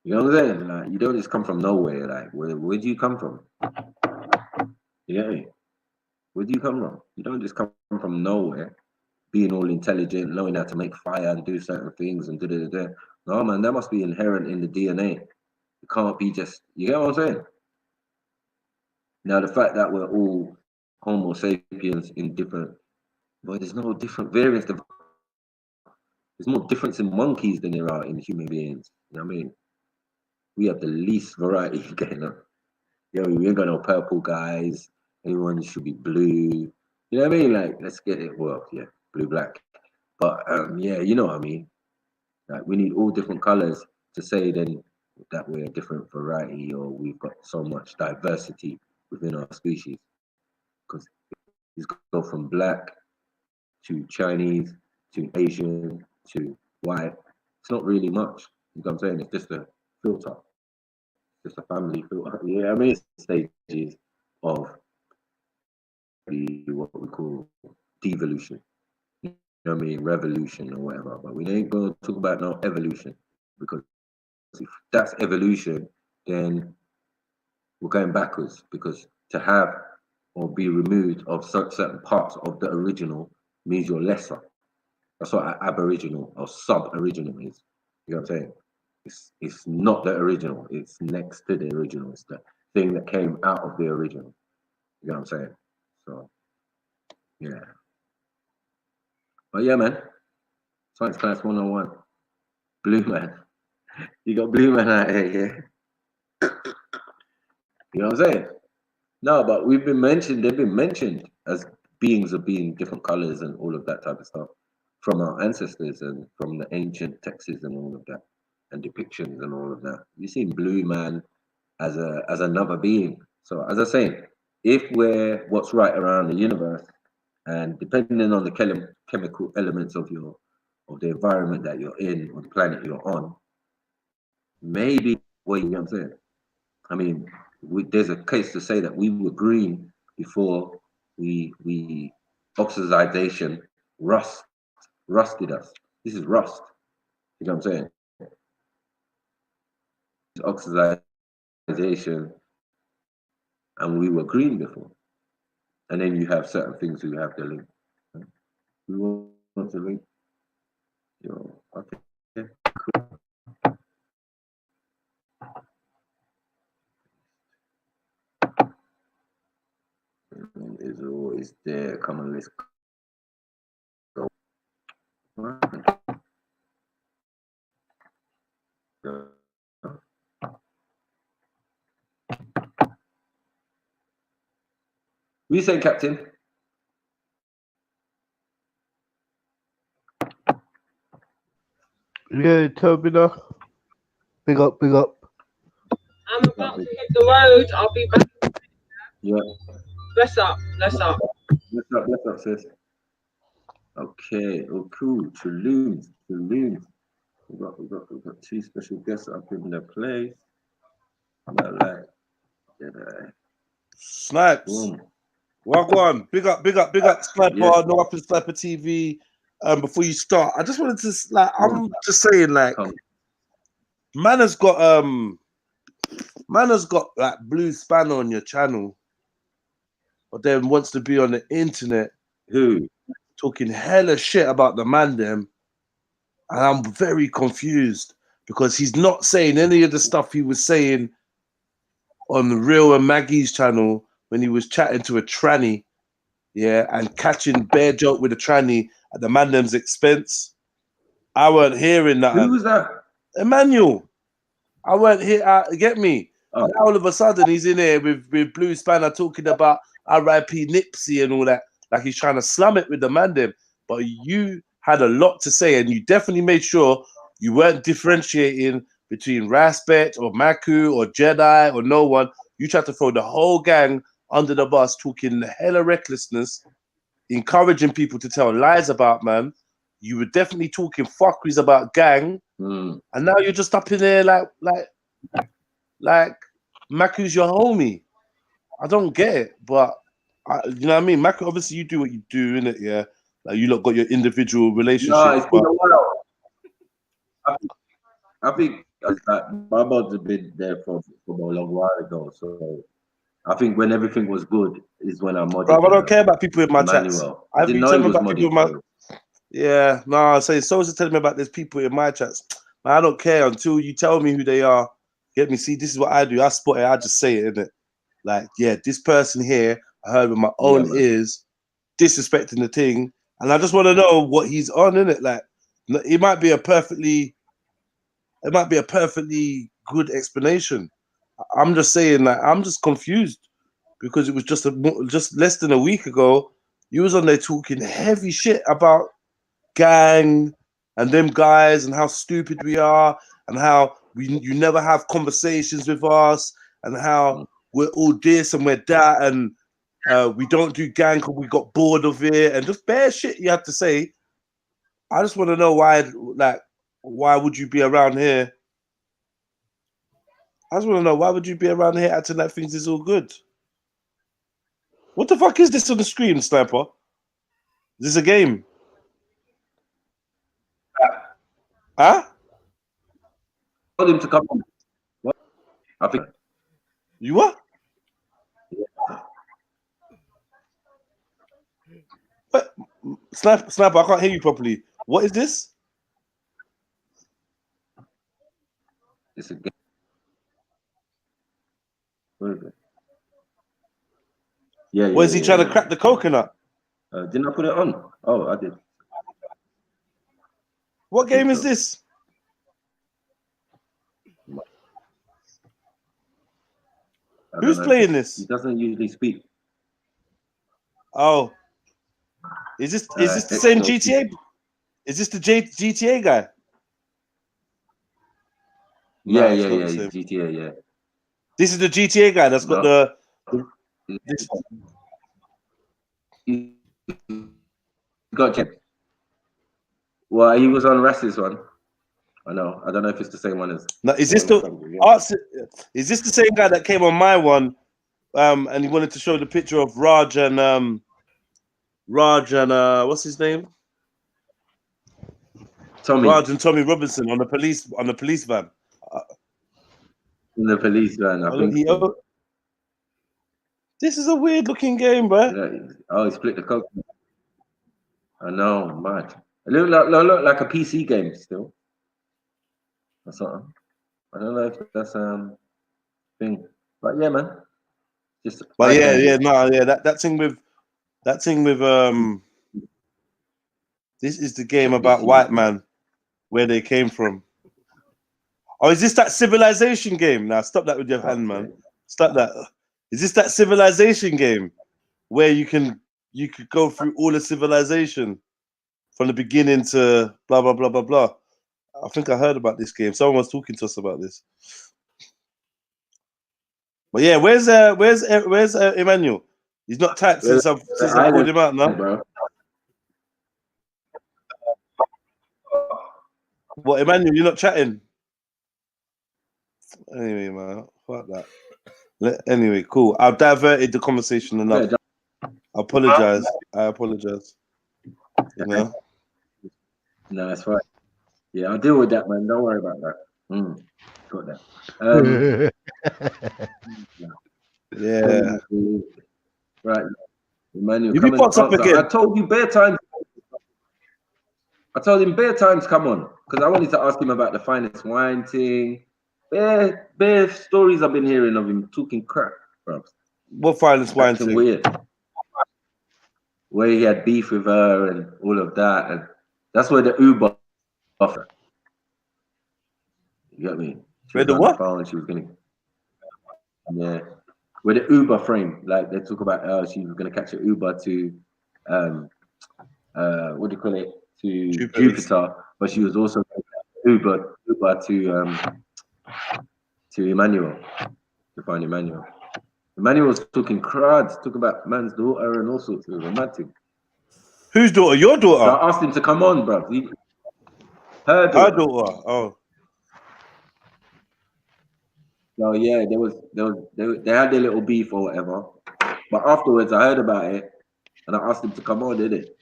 You know what I'm saying? Like, you don't just come from nowhere. Like, where do you come from? Yeah. Where do you come from? You don't just come from nowhere, being all intelligent, knowing how to make fire and do certain things and da. No, man, that must be inherent in the DNA. It can't be just, you get what I'm saying? Now, the fact that we're all Homo sapiens in different, but there's no different variants. There's more difference in monkeys than there are in human beings. You know what I mean? We have the least variety going on. You know, we ain't got no purple guys. Everyone should be blue. You know what I mean? Like, let's get it. Well, yeah, blue, black. But yeah, you know what I mean. Like, we need all different colors to say then that we're a different variety or we've got so much diversity within our species. Because you go from black to Chinese to Asian to white. It's not really much. You know what I'm saying? It's just a filter. Just a family filter. Yeah, I mean, it's stages of what we call devolution. You know what I mean? Revolution or whatever. But we ain't going to talk about no evolution, because if that's evolution, then we're going backwards, because to have or be removed of certain parts of the original means you're lesser. That's what aboriginal or sub-original is. You know what I'm saying? It's not the original. It's next to the original. It's the thing that came out of the original. You know what I'm saying? So, yeah. But yeah, man. Science class 101. Blue man. You got blue man out here, yeah? You know what I'm saying? No, but they've been mentioned as beings of being different colors and all of that type of stuff from our ancestors and from the ancient texts and all of that, and depictions and all of that. You've seen blue man as another being. So as I say, if we're what's right around the universe, and depending on the chemical elements of the environment that you're in or the planet you're on, maybe, well, you know what I'm saying? I mean, there's a case to say that we were green before we oxidization rusted us. This is rust. You know what I'm saying? Oxidization, and we were green before. And then you have certain things who have the link. We want to link. Yo, okay. Cool. Is always there. Come on, let's go. What you saying, Captain? Yeah, Toby, no. Big up, big up. I'm about to hit the road. I'll be back. Yeah. Bless up, bless up. Bless up, sis. Okay, oh cool. Tulum. We've got two special guests up in the place. Snipes. Boom. Wagwan. Big up, Sniper, yeah. No Up in Sniper TV. Before you start, I just wanted to I'm just saying, man has got like blue spanner on your channel, but then wants to be on the internet talking hella shit about the man them, and I'm very confused because he's not saying any of the stuff he was saying on the Real and Maggie's channel when he was chatting to a tranny, yeah, and catching bear joke with a tranny at the man them's expense. I weren't hearing that. Who was that? Emmanuel. I weren't here. Get me? Oh. And all of a sudden he's in here with Blue Spanner talking about R.I.P. Nipsey and all that, like he's trying to slum it with the man them. But you had a lot to say, and you definitely made sure you weren't differentiating between Raspet or Maku or Jedi or no one. You tried to throw the whole gang under the bus, talking hella recklessness, encouraging people to tell lies about man. You were definitely talking fuckeries about gang, and now you're just up in there like Maku's your homie. I don't get it, but you know what I mean. Maku, obviously you do what you do, innit? Yeah, like you lot got your individual relationships. No, it's been a while. I like, my mods have been there from a long while ago. So I think when everything was good is when I modded. Bro, I don't care about people in my chats. I didn't know he was about people in my. Yeah, no, I say So's telling me about there's people in my chats. Man, I don't care until you tell me who they are. Get me? See, this is what I do. I spot it. I just say it, innit? Like, yeah, this person here, I heard with my own ears, disrespecting the thing, and I just want to know what he's on, innit? Like, it might be a perfectly good explanation. I'm just saying that I'm just confused because it was just less than a week ago. You was on there talking heavy shit about gang and them guys and how stupid we are and how you never have conversations with us and how we're all this and we're that and we don't do gang because we got bored of it and just bare shit you have to say. I just want to know why would you be around here? I just want to know why would you be around here acting like things is all good? What the fuck is this on the screen, Sniper? Is this a game? Huh? I told him to come on. What? I think. You what? But Sniper, I can't hear you properly. What is this? It's a game. Where is it? Yeah. What is he trying to crack the coconut? Didn't I put it on? Oh, I did. What game is this? Who's playing this? He doesn't usually speak. Oh, is this the same GTA? Is this the GTA guy? Yeah, GTA, yeah. This is the GTA guy that's got this. He got checked. Well, he was on Rass's one. I know. I don't know if it's the same one as. No, is this the same guy that came on my one? And he wanted to show the picture of Raj and what's his name? Tommy. Raj and Tommy Robinson on the police van. In the police van, I think. This is a weird looking game, bro. Yeah. Oh, he split the coke. I know, mad. It look like a PC game still. That's what. I don't know if that's thing, but yeah, man. Just. But that thing with this is the game about white man, where they came from. Oh, is this that Civilization game? Now stop that with your hand, man. Stop that. Is this that Civilization game where you could go through all the civilization from the beginning to blah blah blah blah blah? I think I heard about this game. Someone was talking to us about this. But yeah, where's Emmanuel? He's not typed since I called him out now. Bro. What, Emmanuel? You're not chatting. Anyway, man, fuck that. Anyway, cool. I've diverted the conversation enough. I apologize. You know. No, that's right. Yeah, I'll deal with that, man. Don't worry about that. Got that. Yeah. Right. Emmanuel, you pops up again. I told you bare times. I told him bare times, come on. Because I wanted to ask him about the finest wine thing. Bare stories I've been hearing of him talking crap, bro. What finest wine thing? Weird. Where he had beef with her and all of that. And that's where the Uber offer. You got me? Where the what? She was gonna, yeah. Where the Uber frame, like they talk about she was gonna catch an Uber to what do you call it? To Jupiter, but she was also Uber to Emmanuel, to find Emmanuel. Emmanuel was talking crowds, talking about man's daughter and all sorts of romantic. Whose daughter? Your daughter? So I asked him to come on, bro. Her daughter. Her daughter. Oh. No, yeah, they had their little beef or whatever. But afterwards, I heard about it, and I asked him to come on, did it?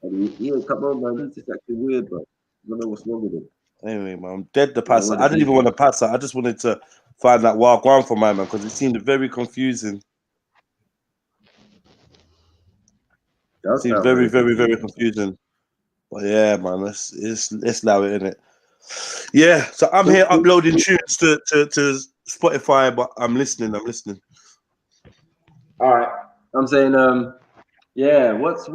And he come on, man. This is actually weird, bro. I don't know what's wrong with him. Anyway, man, I'm dead to pass it. I didn't even want to pass it. I just wanted to find that wild ground for my man because it seemed very confusing. It seemed very, very, very confusing. But yeah, man, let's allow it in it. Yeah, so I'm here uploading tunes to Spotify, but I'm listening. All right, I'm saying, yeah. What's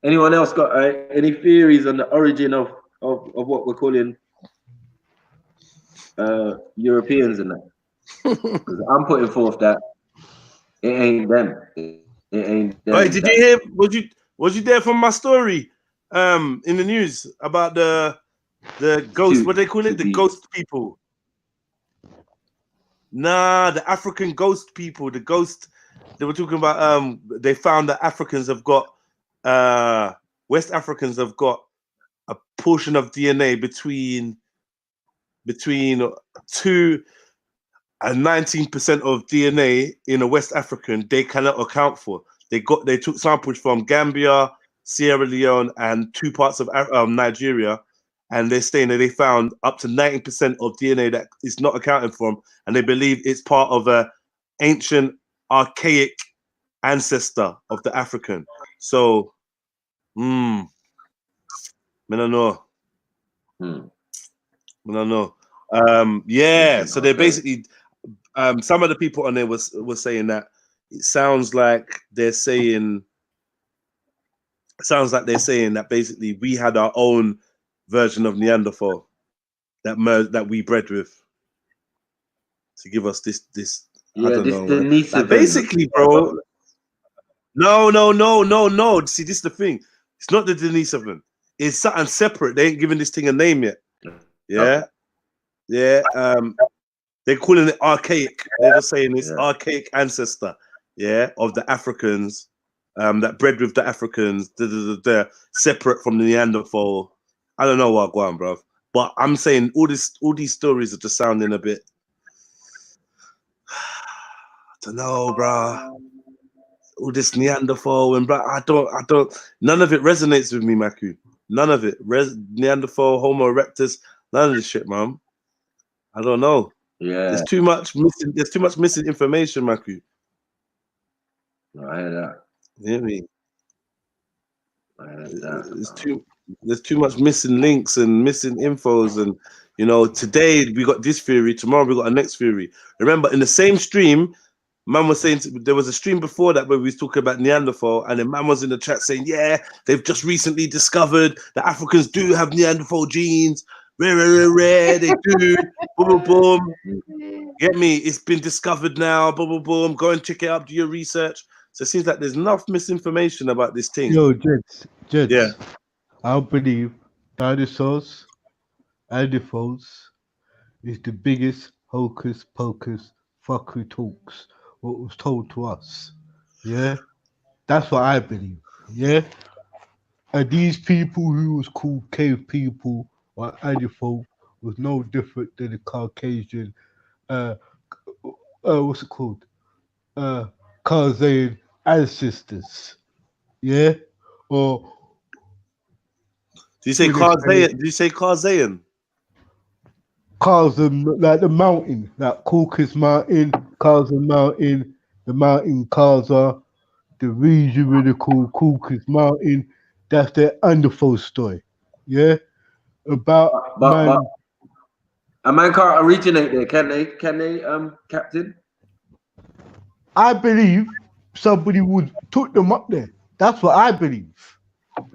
anyone else got any theories on the origin of what we're calling Europeans and that? Because I'm putting forth that it ain't them. It ain't them. Wait, did you hear? Was you there from my story? In the news about the ghost. What do they call it? The ghost people. Nah, the African ghost people. The ghost. They were talking about. They found that Africans have got. West Africans have got a portion of DNA between 2 and 19% of DNA in a West African they cannot account for. They took samples from Gambia, Sierra Leone, and 2 parts of Nigeria, and they're saying that they found up to 90% of DNA that is not accounted for, and they believe it's part of a ancient, archaic ancestor of the African. So, I don't know. I don't know. Yeah. So they're basically. Some of the people on there was saying that it sounds like they're saying that basically we had our own version of Neanderthal that we bred with to give us this. Yeah, I don't know. Like basically, bro. No. See, this is the thing. It's not the Denisovan. It's something separate. They ain't giving this thing a name yet. Yeah. Yeah. They're calling it archaic. They're just saying it's archaic ancestor, of the Africans, that bred with the Africans, they're separate from the Neanderthal. I don't know what going, bro. But I'm saying all these stories are just sounding a bit. I don't know, bro. All this Neanderthal and bro, I don't. None of it resonates with me, Maku. None of it. Neanderthal, Homo erectus, none of this shit, man. I don't know. Yeah, there's too much missing. There's too much missing information, Maku. I hear that. You hear me? There's too much missing links and missing infos, and today we got this theory, tomorrow we got a next theory. Remember, in the same stream, man was saying there was a stream before that where we was talking about Neanderthal, and then man was in the chat saying, yeah, they've just recently discovered that Africans do have Neanderthal genes. Rare, they do. Boom, boom, boom. Get me? It's been discovered now. Boom, boom, boom. Go and check it up. Do your research. So it seems like there's enough misinformation about this thing. Yo, Jets. Yeah. I believe dinosaurs, Neanderthals is the biggest hocus pocus fuckery talks what was told to us. Yeah, that's what I believe. Yeah, and these people who was called cave people or Neanderthal was no different than the Caucasian. What's it called? Caucasian ancestors. Yeah, or. Do you say Caucasian? Do you say Caucasian? Caucasian, like the mountain, like Caucasus Mountain, Caucasus Mountain, the mountain Causa, the region where they call Caucasus Mountain. That's their Neanderthal story. Yeah, about but a man can't originate there, can they? Can they, Captain? I believe somebody would took them up there. That's what I believe.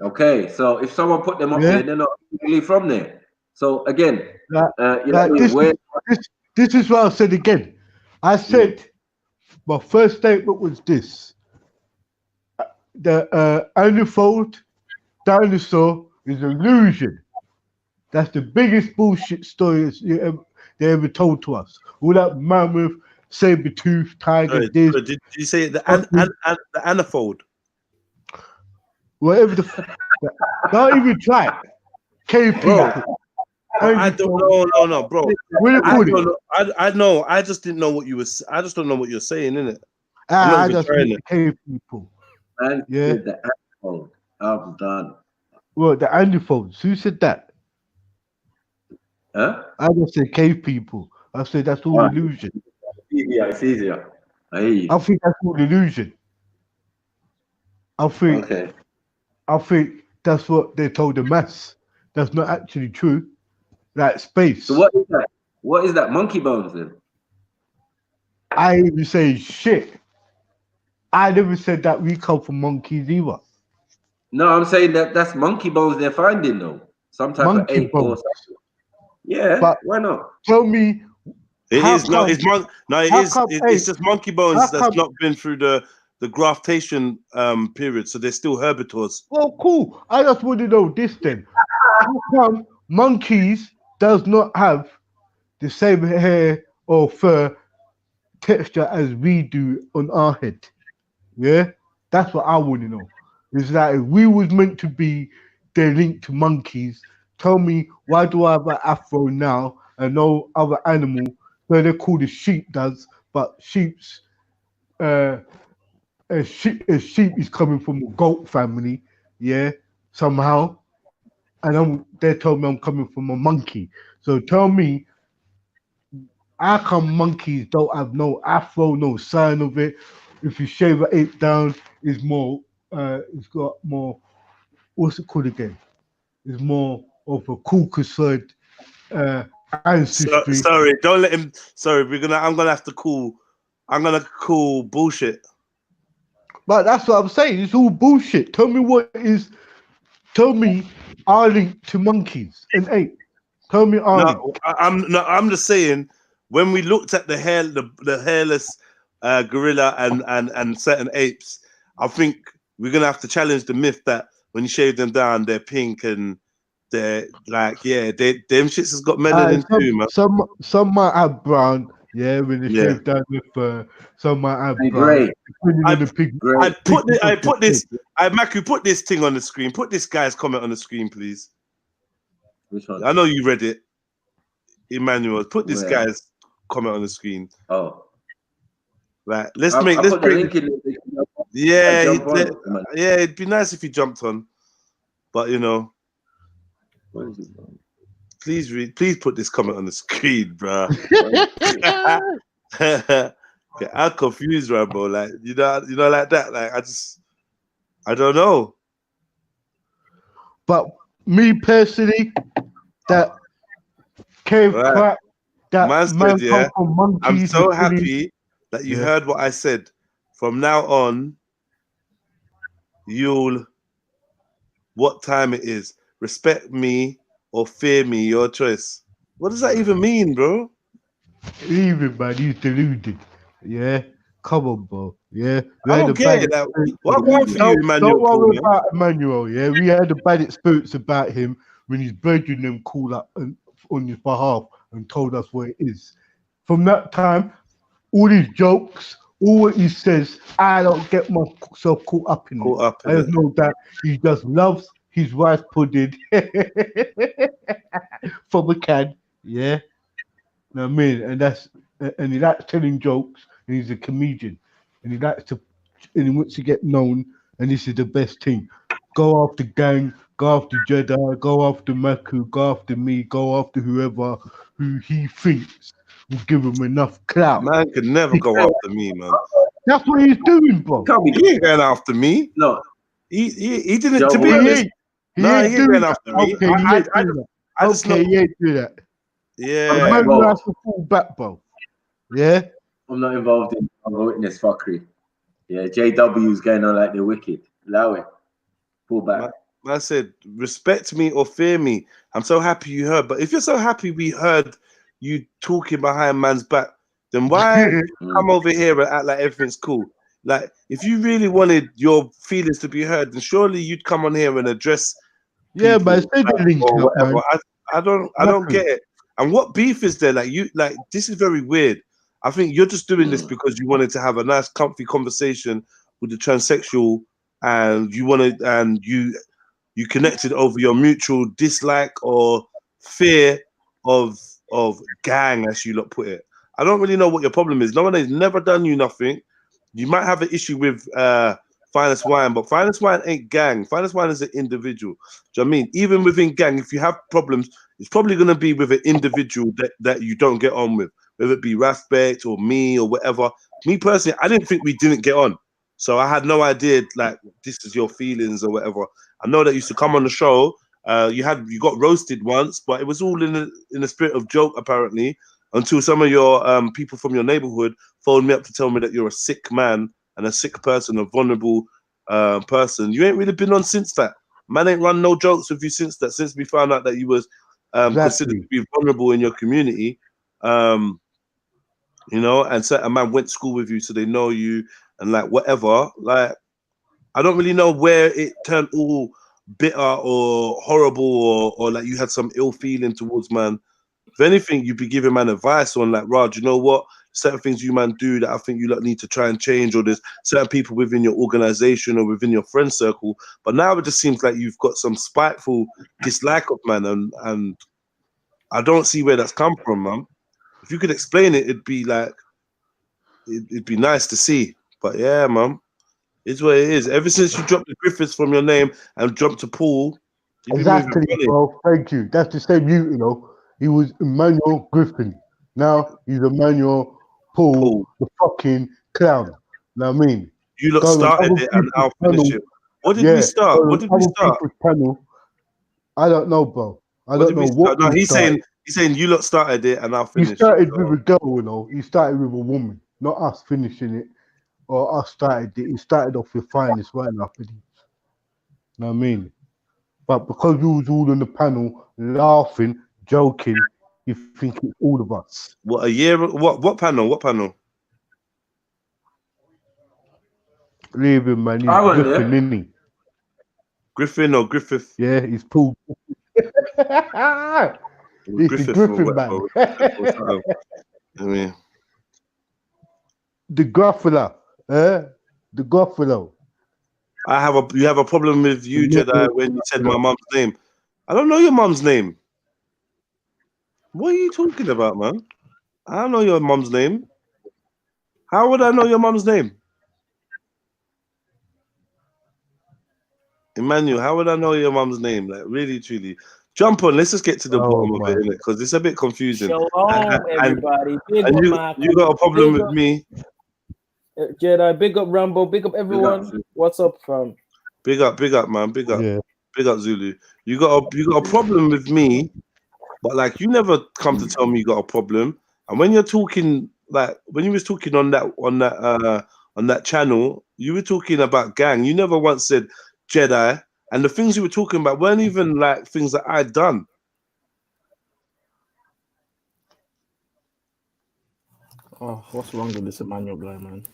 Okay, so if someone put them up there, they're not really from there. So again, this is what I said again. I said my first statement was this: the Neanderthal dinosaur is an illusion. That's the biggest bullshit story they ever told to us. All that mammoth, saber-tooth, tiger. Did you say the anafold? Whatever the don't even try it. Cave people. I don't know, bro. I know. I just didn't know what you was. I just don't know what you're saying, innit? I just mean cave people. And the anafold. I'm done. Well, the Neanderthals. Who said that? Huh? I just said cave people. I said that's all Right. illusion. It's easier. I hear you. I think that's all illusion. I think Okay. that's what they told the mass. That's not actually true. Like space. So what is that? What is that? Monkey bones then? I ain't even say shit. I never said that we come from monkeys either. No, I'm saying that's monkey bones they're finding though. Some type of Monkey ape or bones. something. Yeah, But why not? tell me, It how is no, come? it's How come it's apes? just monkey bones How that's come? not been through the graftation period, so they're still herbivores. Well, cool. I just want to know this then. How come monkeys does not have the same hair or fur texture as we do on our head? Yeah, that's what I want to know. Is that if we was meant to be the link to monkeys, tell me why do I have an afro now and no other animal? So they're called a sheep does, but sheep's a sheep is coming from a goat family, yeah, somehow. And they told me I'm coming from a monkey. So tell me, how come monkeys don't have no afro, no sign of it? If you shave an ape down, it's more, it's got more, what's it called again? It's more of a Caucasoid ancestry. Sorry, don't let him. Sorry, I'm gonna have to call. I'm gonna call bullshit. But that's what I'm saying. It's all bullshit. Tell me what is. Tell me our link to monkeys and ape. Tell me our link. I'm just saying. When we looked at the hairless gorilla and certain apes, I think we're gonna have to challenge the myth that when you shave them down, they're pink and they're like, yeah, them shits has got melanin too, man. Some might have brown, yeah, when they shave down with fur. Some might have brown. Maku, put this thing on the screen. Put this guy's comment on the screen, please. Which one? I know you read it. Emmanuel, put this guy's comment on the screen. Oh. Right, let's put the break link in. Yeah, it'd be nice if he jumped on. But you know, please put this comment on the screen, bro. I'm confused, right, bro? Like you know, like that. Like I don't know. But me personally, that cave crap, that man said, yeah, come from monkeys. I'm so happy that you heard what I said. From now on, what time it is, respect me or fear me, your choice. What does that even mean, bro? Even, man, he's deluded. Yeah, come on, bro. Yeah, I don't get it. What for you, Emmanuel? Don't worry about Emmanuel. Yeah, we had the bad experience about him when his brethren them called up on his behalf and told us what it is. From that time, all his jokes, all what he says, I don't get myself caught up in it. I just know that he just loves his rice pudding from a can. Yeah, know what I mean, and he likes telling jokes, and he's a comedian, and he wants to get known, and this is the best thing. Go after gang, go after Jedi, go after Maku, go after me, go after whoever who he thinks will give him enough clout. Man could never go after me, man. That's what he's doing, bro. He ain't going after me. No, he didn't. To be honest, he ain't going after me. Okay, he ain't do that. Yeah, man who has to fall back, bro. Yeah, I'm not involved in witness fuckery. Yeah, JW's going on like they're wicked. Allow it. Pull back. Man said, respect me or fear me. I'm so happy you heard. But if you're so happy we heard you talking behind man's back, then why come over here and act like everything's cool? Like, if you really wanted your feelings to be heard, then surely you'd come on here and address. Yeah, but I don't get it. And what beef is there? Like this is very weird. I think you're just doing this because you wanted to have a nice, comfy conversation with the transsexual, and you connected over your mutual dislike or fear of gang, as you lot put it. I don't really know what your problem is. No one has never done you nothing. You might have an issue with Finest Wine, but Finest Wine ain't gang. Finest Wine is an individual. Do you know what I mean? Even within gang, if you have problems, it's probably going to be with an individual that you don't get on with, whether it be Raspect or me or whatever. Me personally, I didn't think we didn't get on. So I had no idea, like, this is your feelings or whatever. I know that you used to come on the show. You got roasted once, but it was all in the spirit of joke, apparently, until some of your people from your neighborhood phoned me up to tell me that you're a sick man and a sick person, a vulnerable person. You ain't really been on since that. Man ain't run no jokes with you since that, since we found out that you was considered to be vulnerable in your community. You know, and certain man went to school with you, so they know you and like whatever. Like, I don't really know where it turned all bitter or horrible or like you had some ill feeling towards man. If anything, you'd be giving man advice on like, Raj, you know what? Certain things you man do that I think you lot need to try and change, or there's certain people within your organization or within your friend circle. But now it just seems like you've got some spiteful dislike of man, and I don't see where that's come from, man. If you could explain it, it'd be like, it'd be nice to see. But yeah, man, it's what it is. Ever since you dropped the Griffiths from your name and jumped to Paul, exactly, bro. Thank you. That's the same you know. He was Emmanuel Griffin. Now he's Emmanuel Paul, the fucking clown. Know what I mean? You lot started it and I'll finish it. What did we start? What did we start? Panel, I don't know, bro. I don't know what. No, he's saying you lot started it and I'll finish. He started with a girl, you know. He started with a woman, not us finishing it or us started it. He started off with Finest Wine, I believe. Know what I mean? But because we was all on the panel laughing, joking, you think it's all of us. What a year? What panel? What panel? Leave him, man. He's Griffin, isn't he? Griffin or Griffith? Yeah, he's Paul. He's the Griffin, man. I mean, the Gruffalo, the Gruffalo. You have a problem with you, Jedi, when you said my mum's name. I don't know your mum's name. What are you talking about, man? I don't know your mum's name. How would I know your mum's name? Emmanuel, how would I know your mum's name? Like, really, truly. Jump on, let's just get to the bottom of it, innit? Because it's a bit confusing. Shalom, everybody. And you got a problem with me. Jedi, big up Rambo, big up everyone. What's up, fam? Big up, man. Big up. Yeah. Big up, Zulu. You got a problem with me, but like you never come to tell me you got a problem. And when you're talking, like when you was talking on that channel, you were talking about gang. You never once said Jedi, and the things you were talking about weren't even like things that I'd done. Oh, what's wrong with this Emmanuel guy, man?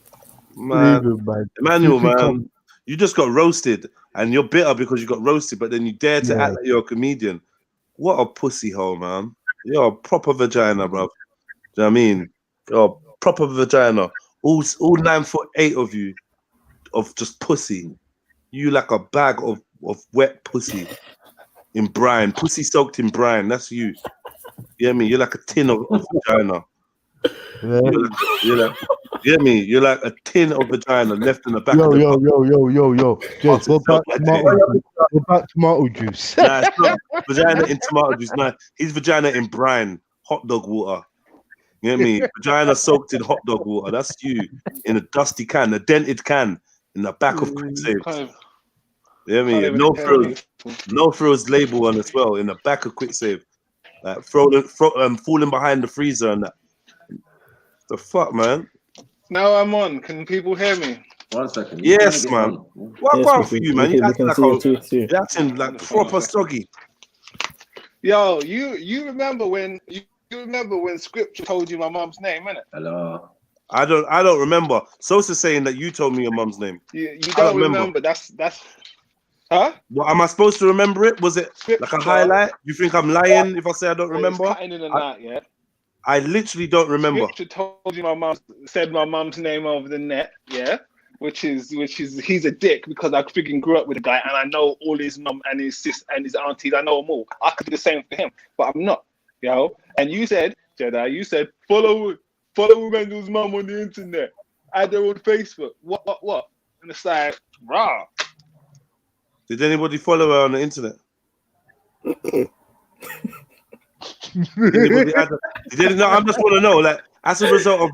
Emmanuel, man, you just got roasted, and you're bitter because you got roasted, but then you dare to act like you're a comedian. What a pussy hole, man. You're a proper vagina, bro. Do you know what I mean? You're a proper vagina. All 9'8" of you, of just pussy. You like a bag of wet pussy in brine. Pussy soaked in brine. That's you. You know what I mean? You're like a tin of vagina. You're like a tin of vagina left in the back. Yo. Just what about tomato juice? Nah, it's not vagina in tomato juice. Nah, his vagina in brine, hot dog water. You know what I mean? Vagina soaked in hot dog water. That's you in a dusty can, a dented can in the back of Quick Save. You know what I mean? No frills label on as well in the back of Quick Save. Like falling behind the freezer and that. The fuck, man? Now I'm on. Can people hear me? 1 second. Yes, man. What about for you, man? You're acting like proper soggy. Yo, you remember when Scripture told you my mom's name, innit? Hello. I don't remember. Sosa saying that you told me your mom's name. You don't remember. That's huh? What am I supposed to remember it? Was it Scripture, like a highlight? You think I'm lying if I say I don't remember? Cutting in the night, yeah. I literally don't remember. Scripture told you said my mom's name over the net, yeah. Which is he's a dick because I freaking grew up with a guy and I know all his mum and his sis and his aunties. I know them all. I could do the same for him, but I'm not, yo. And you said, Jedi, follow Randall's mum on the internet. Add her on Facebook. What? And it's like, raw. Did anybody follow her on the internet? Anybody add no, I just want to know, like, as a result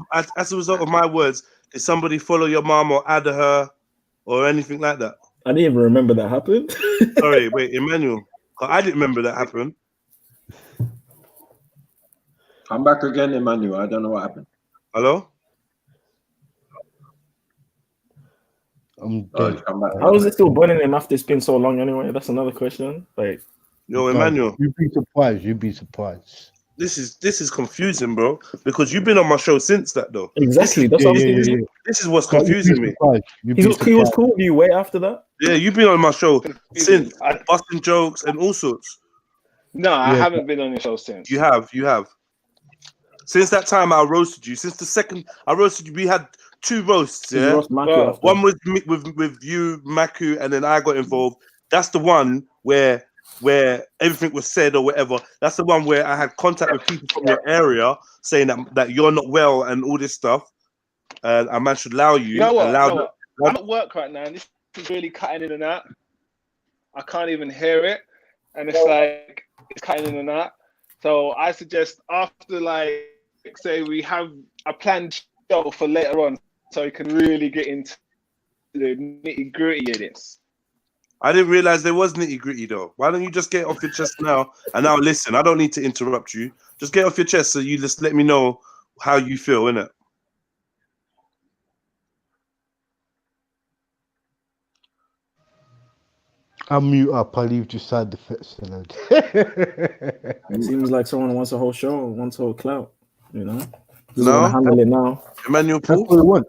of my words, did somebody follow your mom or add her or anything like that? I didn't even remember that happened. Sorry, wait, Emmanuel. I didn't remember that happened. Come back again, Emmanuel. I don't know what happened. Hello? I'm dead. How is it still burning him after it's been so long anyway? That's another question. Like, yo, Emmanuel. You'd be surprised. You'd be surprised. This is confusing, bro. Because you've been on my show since that, though. Exactly. That's what I'm saying. This is what's confusing me. He was cool with you way after that. Yeah, you've been on my show since, busting jokes and all sorts. No, I haven't been on your show since. You have. Since that time, I roasted you. Since the second I roasted you, we had 2 roasts. Yeah, one was with you, Maku, and then I got involved. That's the one where everything was said or whatever. That's the one where I had contact with people from your area saying that you're not well and all this stuff. And a man should allow you. You know what? I'm at work right now, and this is really cutting in and out. I can't even hear it, and it's like it's cutting in and out. So I suggest after, like, say we have a planned show for later on, so we can really get into the nitty gritty of this. I didn't realize there was nitty gritty though. Why don't you just get it off your chest now? And now listen, I don't need to interrupt you. Just get off your chest so you just let me know how you feel, innit? I'll mute up. I'll leave you side effects. It seems like someone wants a whole show, wants a whole clout, you know? No, handle it now. Emmanuel, Paul? That's what I want.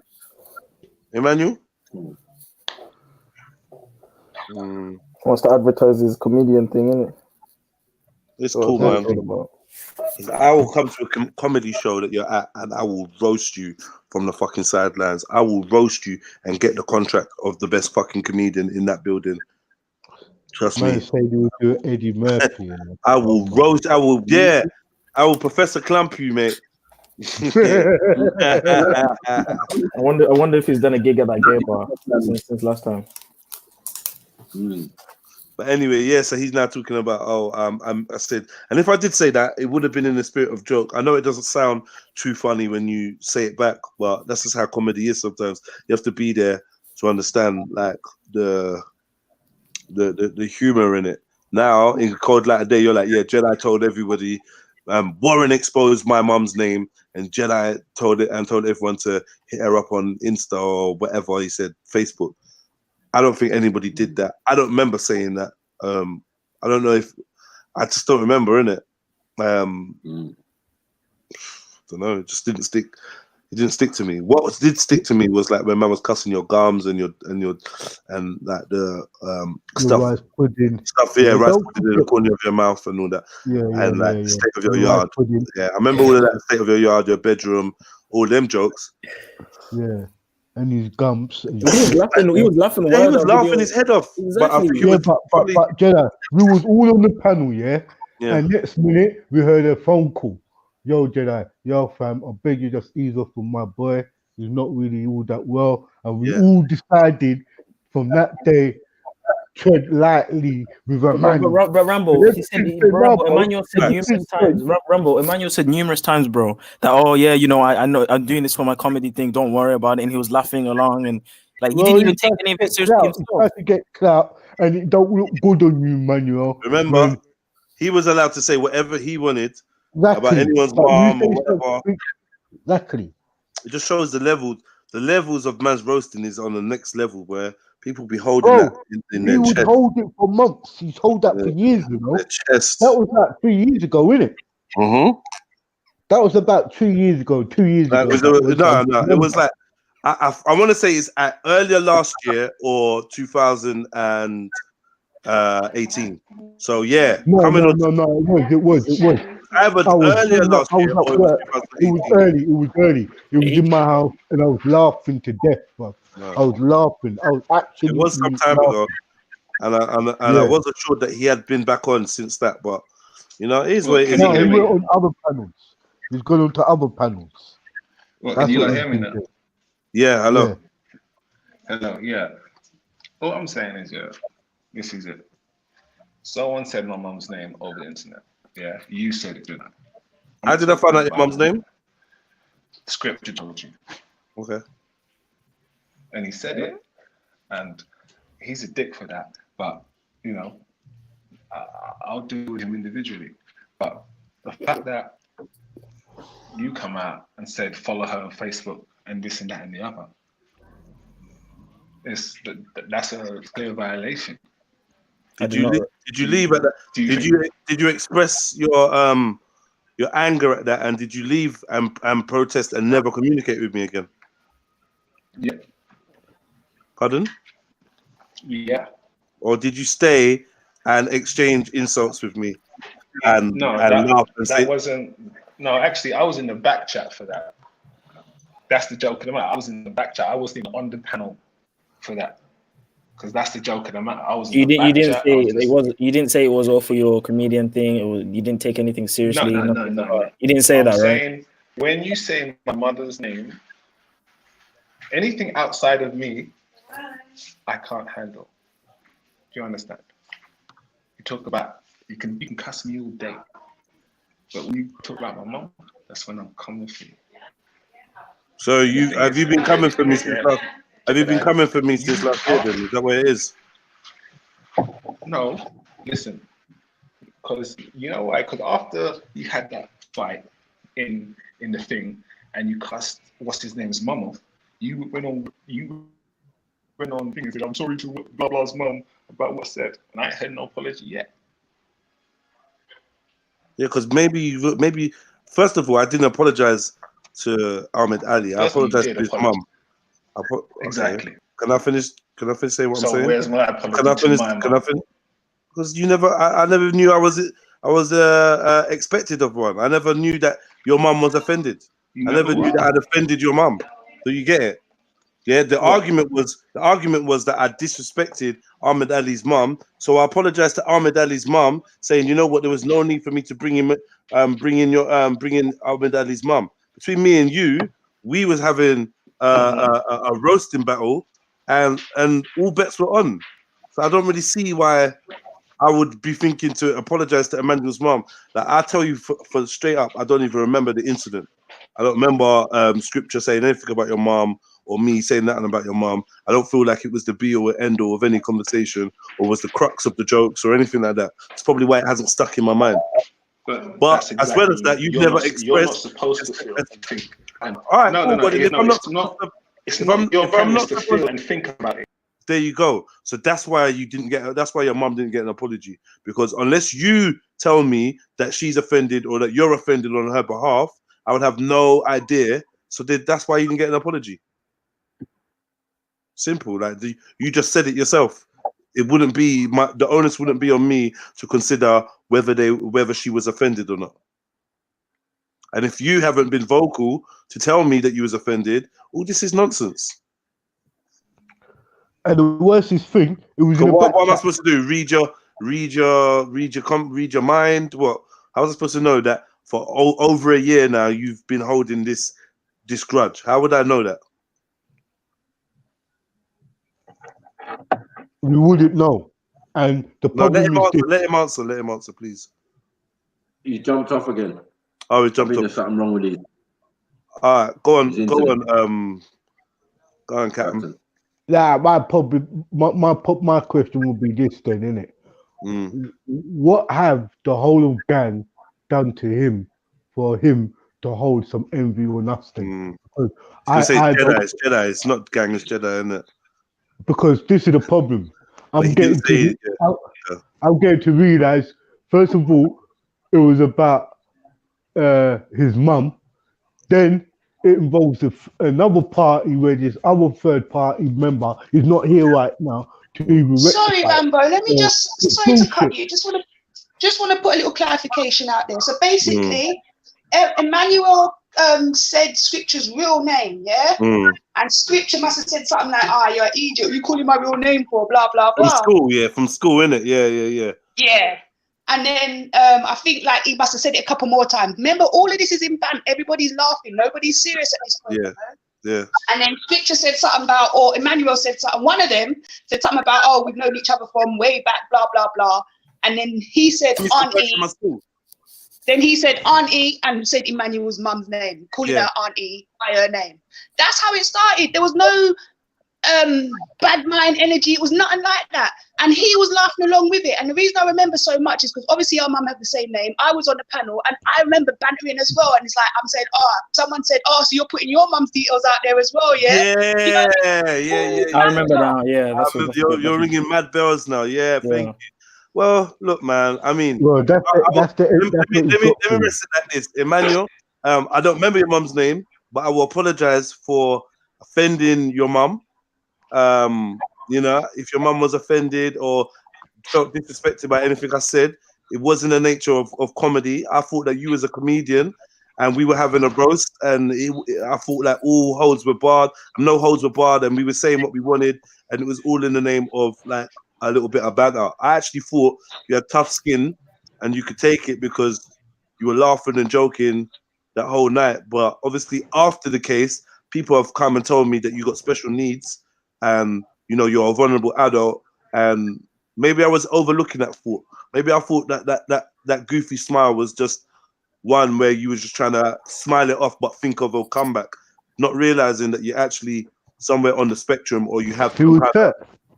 Emmanuel? Wants to advertise his comedian thing, innit? It's cool, man. I will come to a comedy show that you're at and I will roast you from the fucking sidelines. I will roast you and get the contract of the best fucking comedian in that building. Trust me. Say you would do Eddie Murphy. I will roast. I will Professor Clump you, mate. I wonder if he's done a gig at that gay bar since last time. But anyway, yeah, so he's now talking about, I said, and if I did say that, it would have been in the spirit of joke. I know it doesn't sound too funny when you say it back, but that's just how comedy is sometimes. You have to be there to understand, like, the humor in it. Now, in Cold Light of Day, you're like, yeah, Jedi told everybody, Warren exposed my mum's name, and Jedi told everyone to hit her up on Insta or whatever he said, Facebook. I don't think anybody did that. I don't remember saying that. I don't know if I just don't remember, innit? Don't know. It just didn't stick. It didn't stick to me. What did stick to me was like when man was cussing your gums and like the stuff, yeah, rice pudding in the corner of your mouth and all that, the state of your yard. Yeah, I remember all of that, state of your yard, your bedroom, all them jokes. Yeah. And his gums. He was laughing. He was laughing. Yeah, he was laughing his head off. Exactly. But Jedi, we was all on the panel, yeah. And next minute we heard a phone call. Yo, Jedi, yo, fam, I beg you just ease off with my boy. He's not really all that well, and we all decided from that day tread lightly with a man. But Rambo, Emmanuel said numerous times. Rambo, Emmanuel said numerous times, bro, that you know, I know I'm doing this for my comedy thing. Don't worry about it. And he was laughing along, and like he didn't even take any of it seriously himself. He tried to get clout, and it don't look good on you, Emmanuel. Remember, he was allowed to say whatever he wanted about anyone's mom or whatever. Exactly. It just shows the levels of man's roasting is on the next level where people be holding that in their chest. He would hold it for months. He's held that for years, you know. Chest. That was like 3 years ago, innit? That was about 2 years ago. 2 years ago. It was like I want to say it's earlier last year or 2018. So yeah, no, it was. Either earlier last year or it was early. It was in my house, and I was laughing to death, bro. No. I was laughing. I was actually. It was some time ago, and I wasn't sure that he had been back on since that. But you know, it is what it is. No, he went on other panels. He's gone on to other panels. Well, can you hear me now? Yeah, hello. Hello, yeah. All I'm saying is, yeah, this is it. Someone said my mum's name over the internet. Yeah, you said it, didn't I? How did I find out your mum's name? Scripture told you. Okay. And he said it, and he's a dick for that. But, you know, I'll deal with him individually. But the fact that you come out and said follow her on Facebook and this and that and the other, that's a clear violation. Did you leave at that? Did you express your anger at that, and did you leave and protest and never communicate with me again? Yeah. Pardon? Yeah. Or did you stay and exchange insults with me? And that wasn't. No, actually, I was in the back chat for that. That's the joke of the matter. I was in the back chat. I wasn't even on the panel for that, because that's the joke of the matter. I was. You didn't say it was all for your comedian thing. You didn't take anything seriously. No. You didn't say that, right? Saying, when you say my mother's name, anything outside of me, I can't handle. Do you understand? You talk about you can cuss me all day, but when you talk about my mom, that's when I'm coming for you. So have you been coming for me since last? Have you been coming for me since last year? Then is that what it is? No, listen, because you know why? Because after you had that fight in the thing, and you cussed what's his name's mum off, you went on things and said, I'm sorry to blah blah's mum about what's said, and I ain't had no apology yet. Yeah, because maybe first of all, I didn't apologize to Ahmed Ali. I apologized to his mum. Exactly. Can I finish saying what I'm saying? So where's my apology? Can I finish? Because you never, I never knew I was expected of one. I never knew that your mum was offended. I never knew that I'd offended your mum. So you get it? Yeah. The argument was that I disrespected Ahmed Ali's mum. So I apologized to Ahmed Ali's mum, saying, you know what, there was no need for me to bring in Ahmed Ali's mum. Between me and you, we was having a roasting battle, and all bets were on. So I don't really see why I would be thinking to apologize to Emmanuel's mom. Like, I tell you for straight up, I don't even remember the incident. I don't remember scripture saying anything about your mom or me saying nothing about your mom. I don't feel like it was the be all or end all of any conversation or was the crux of the jokes or anything like that. It's probably why it hasn't stuck in my mind. But as well as that, you've never expressed. You're not supposed to feel and think. All right, no, it's not your premise to feel and think about it. There you go. So that's why your mom didn't get an apology, because unless you tell me that she's offended or that you're offended on her behalf, I would have no idea. So that's why you didn't get an apology. Simple. Like you just said it yourself. It wouldn't be the onus wouldn't be on me to consider whether she was offended or not. And if you haven't been vocal to tell me that you was offended, all this is nonsense. And the worstest thing, it was. What am I supposed to do? Read your mind? What? How was I supposed to know that for over a year now you've been holding this grudge? How would I know that? We wouldn't know. And the problem let him answer, please. He jumped off again. Oh, he jumped off. There's something wrong with it. All right, go on, Captain. Yeah, my question would be this then, innit? What have the whole of gang done to him for him to hold some envy on us then? It's Jedi. It's not gang, it's Jedi, isn't it? Because this is the problem. I'm getting to realize, first of all, it was about his mum. Then it involves another party where this other third party member is not here right now to even. Sorry, Rambo. Let me sorry to cut you. Just want to put a little clarification out there. So basically, Emmanuel said Scripture's real name, yeah? And Scripture must have said something like, you're an idiot. You calling my real name for blah, blah, blah. From school, innit? Yeah. Yeah. And then I think like he must have said it a couple more times. Remember, all of this is in Banter. Everybody's laughing. Nobody's serious at this point. Yeah. And then Scripture said something about, or Emmanuel said something. One of them said something about, oh, we've known each other from way back, blah blah blah. And then he said Auntie. Then he said Auntie and said Emmanuel's mum's name, calling her Auntie by her name. That's how it started. There was no bad mind energy. It was nothing like that. And he was laughing along with it. And the reason I remember so much is because obviously our mum had the same name. I was on the panel and I remember bantering as well. And it's like, I'm saying, someone said, so you're putting your mum's details out there as well, yeah? Yeah. I remember now. Yeah, that's what you're ringing mad bells now. Yeah, thank you. Well, look, man. I mean, well, let me rest it like this, Emmanuel. I don't remember your mum's name, but I will apologize for offending your mum. You know, if your mum was offended or felt disrespected by anything I said, it wasn't the nature of comedy. I thought that you was a comedian and we were having a roast, and I thought like all holds were barred, no holds were barred, and we were saying what we wanted, and it was all in the name of like a little bit of banter. I actually thought you had tough skin and you could take it because you were laughing and joking that whole night. But obviously after the case, people have come and told me that you got special needs and, you know, you're a vulnerable adult, and maybe I was overlooking that thought. Maybe I thought that goofy smile was just one where you were just trying to smile it off but think of a comeback, not realizing that you're actually somewhere on the spectrum, or you have